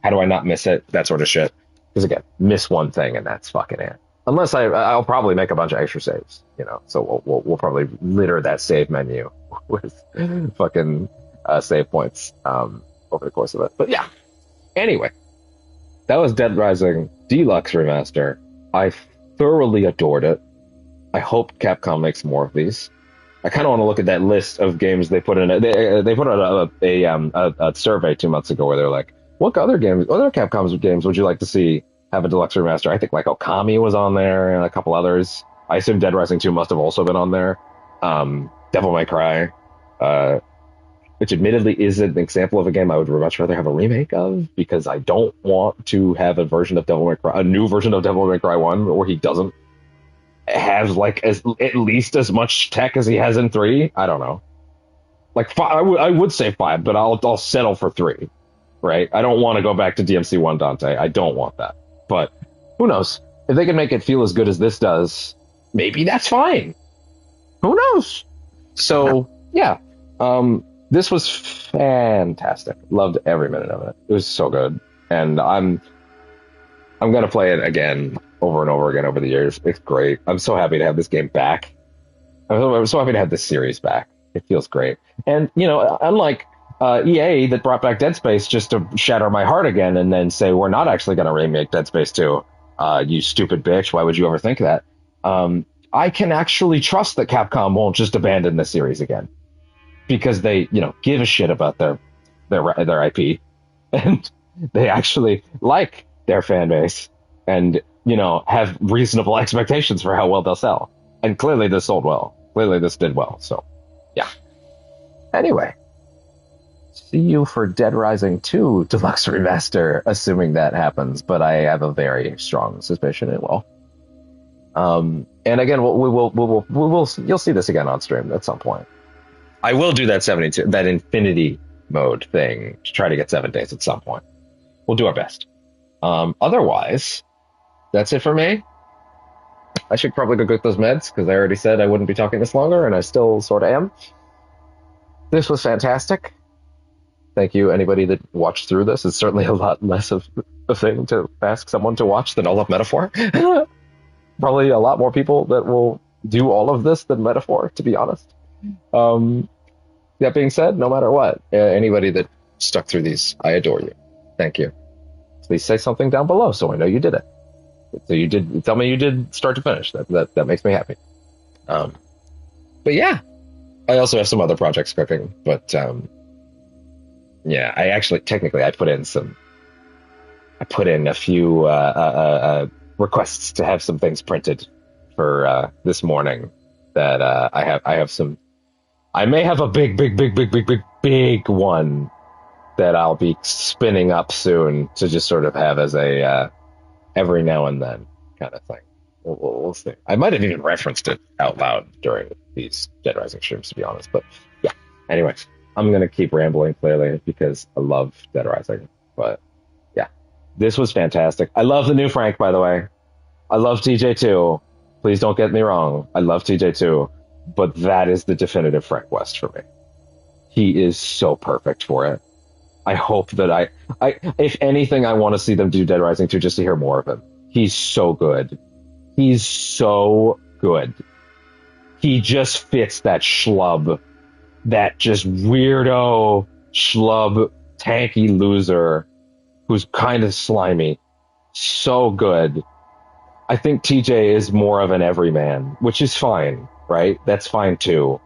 How do I not miss it? That sort of shit. Because again, miss one thing and that's fucking it. Unless I'll probably make a bunch of extra saves, you know. So we'll probably litter that save menu with fucking save points over the course of it. But yeah. Anyway, that was Dead Rising Deluxe Remaster. I thoroughly adored it. I hope Capcom makes more of these. I kind of want to look at that list of games they put in. They put out a survey 2 months ago where they're like, what other Capcom's games would you like to see have a deluxe remaster? I think like Okami was on there and a couple others. I assume Dead Rising 2 must have also been on there. Devil May Cry, which admittedly is an example of a game I would much rather have a remake of, because I don't want to have a new version of Devil May Cry 1 where he doesn't have like at least as much tech as he has in 3. I don't know. Like 5, I would say 5, but I'll settle for 3. Right? I don't want to go back to DMC1 Dante. I don't want that. But who knows? If they can make it feel as good as this does, maybe that's fine. Who knows? So yeah, this was fantastic. Loved every minute of it. It was so good, and I'm gonna play it again over and over again over the years. It's great. I'm so happy to have this game back. I'm so happy to have this series back. It feels great. And you know, unlike EA that brought back Dead Space just to shatter my heart again, and then say we're not actually gonna remake Dead Space 2. You stupid bitch! Why would you ever think that? I can actually trust that Capcom won't just abandon the series again, because they, you know, give a shit about their IP, and they actually like their fan base, and you know, have reasonable expectations for how well they'll sell. And clearly this sold well. Clearly this did well. So yeah. Anyway, see you for Dead Rising 2 Deluxe Remaster, assuming that happens, but I have a very strong suspicion it will. And again, you'll see this again on stream at some point. I will do that infinity mode thing to try to get 7 days at some point. We'll do our best. Otherwise, that's it for me. I should probably go get those meds, because I already said I wouldn't be talking this longer, and I still sort of am. This was fantastic. Thank you, anybody that watched through this. It's certainly a lot less of a thing to ask someone to watch than all of Metaphor. Probably a lot more people that will do all of this than Metaphor, to be honest. That being said, no matter what, anybody that stuck through these, I adore you. Thank you. Please say something down below so I know you did it. So you did. Tell me you did start to finish. That makes me happy. But yeah, I also have some other projects cooking. But yeah, I actually technically I put in a few requests to have some things printed for this morning. That I have some. I may have a big one that I'll be spinning up soon to just sort of have as a every now and then kind of thing. We'll see. I might have even referenced it out loud during these Dead Rising streams, to be honest. But yeah. Anyways, I'm gonna keep rambling clearly because I love Dead Rising. But yeah, this was fantastic. I love the new Frank, by the way. I love TJ too. Please don't get me wrong. I love TJ too. But that is the definitive Frank West for me. He is so perfect for it. I hope that I if anything, I want to see them do Dead Rising 2 just to hear more of him. He's so good. He's so good. He just fits that schlub, that just weirdo schlub, tanky loser who's kind of slimy. So good. I think TJ is more of an everyman, which is fine, right? That's fine too.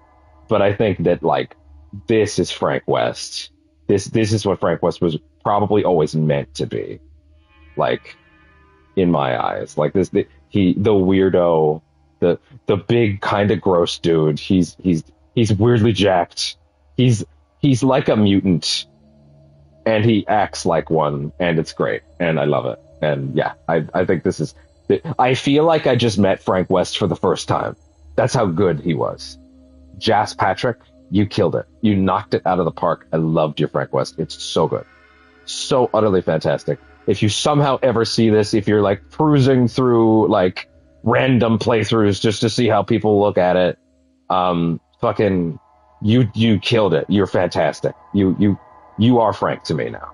But I think that, like, this is Frank West. This is what Frank West was probably always meant to be. Like, in my eyes. Like, the weirdo, the big kind of gross dude. He's weirdly jacked. He's like a mutant, and he acts like one, and it's great, and I love it. And yeah, I think this is. I feel like I just met Frank West for the first time. That's how good he was. Jas Patrick, you killed it. You knocked it out of the park. I loved your Frank West. It's so good. So utterly fantastic. If you somehow ever see this, if you're like cruising through like random playthroughs just to see how people look at it, fucking you killed it. You're fantastic. You are Frank to me now.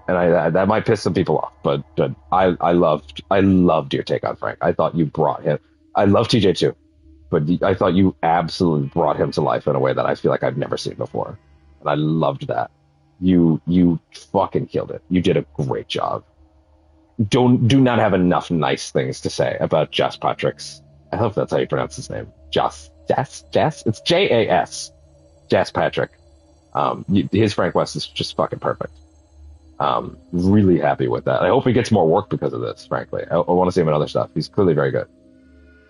And I that might piss some people off, but I loved your take on Frank. I thought you brought him. I love TJ too, but I thought you absolutely brought him to life in a way that I feel like I've never seen before, and I loved that. You fucking killed it. You did a great job. Do not have enough nice things to say about Jas Patrick's. I hope that's how you pronounce his name. Jas. It's Jas. Jas Patrick. His Frank West is just fucking perfect. Really happy with that. I hope he gets more work because of this, frankly. I want to see him in other stuff. He's clearly very good.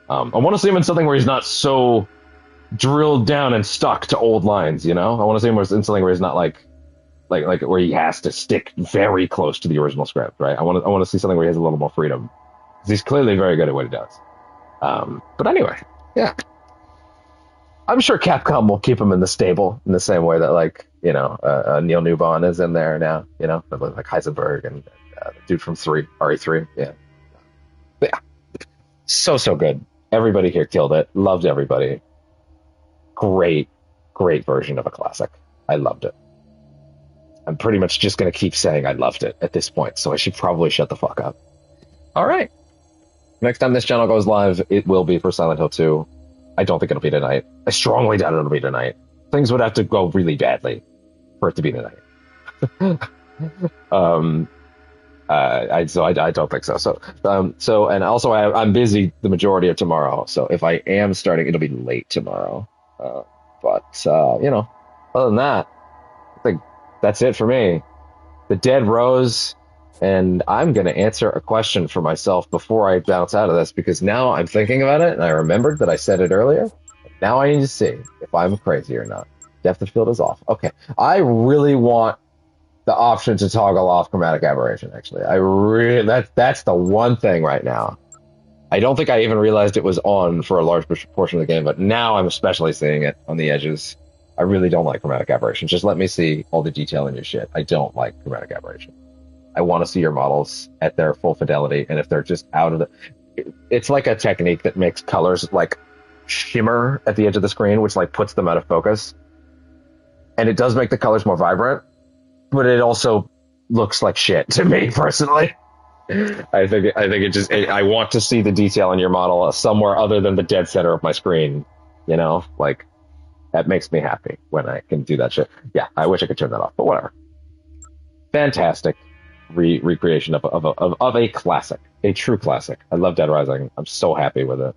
I want to see him in something where he's not so drilled down and stuck to old lines, you know? I want to see him in something where he's not like where he has to stick very close to the original script, right? I want to see something where he has a little more freedom. He's clearly very good at what he does. But anyway, yeah. I'm sure Capcom will keep him in the stable in the same way that, like, you know, Neil Newbon is in there now, you know, like Heisenberg and the dude from RE3, yeah. But yeah, so good. Everybody here killed it. Loved everybody. Great version of a classic. I loved it. I'm pretty much just going to keep saying I loved it at this point, so I should probably shut the fuck up. All right. Next time this channel goes live, it will be for Silent Hill 2. I don't think it'll be tonight. I strongly doubt it'll be tonight. Things would have to go really badly for it to be tonight. I don't think so. So, and also I'm busy the majority of tomorrow. So if I am starting, it'll be late tomorrow. But you know, other than that, I think that's it for me. The dead rose, and I'm going to answer a question for myself before I bounce out of this, because now I'm thinking about it, and I remembered that I said it earlier. Now I need to see if I'm crazy or not. Depth of field is off. Okay. I really want the option to toggle off chromatic aberration, actually. That's the one thing right now. I don't think I even realized it was on for a large portion of the game, but now I'm especially seeing it on the edges. I really don't like chromatic aberration. Just let me see all the detail in your shit. I don't like chromatic aberration. I want to see your models at their full fidelity, and if they're just out of the... it's like a technique that makes colors like shimmer at the edge of the screen, which like puts them out of focus. And it does make the colors more vibrant, but it also looks like shit to me personally. I think it just I want to see the detail in your model somewhere other than the dead center of my screen. You know, like that makes me happy when I can do that shit. Yeah, I wish I could turn that off, but whatever. Fantastic recreation of a classic, a true classic. I love Dead Rising. I'm so happy with it,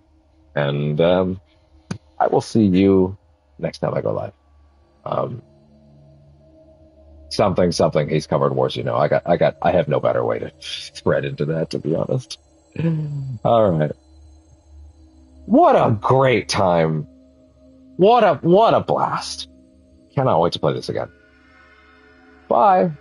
and I will see you next time I go live. Something he's covered worse, you know. I have no better way to thread into that, to be honest. All right. What a great time. What a blast. Cannot wait to play this again. Bye.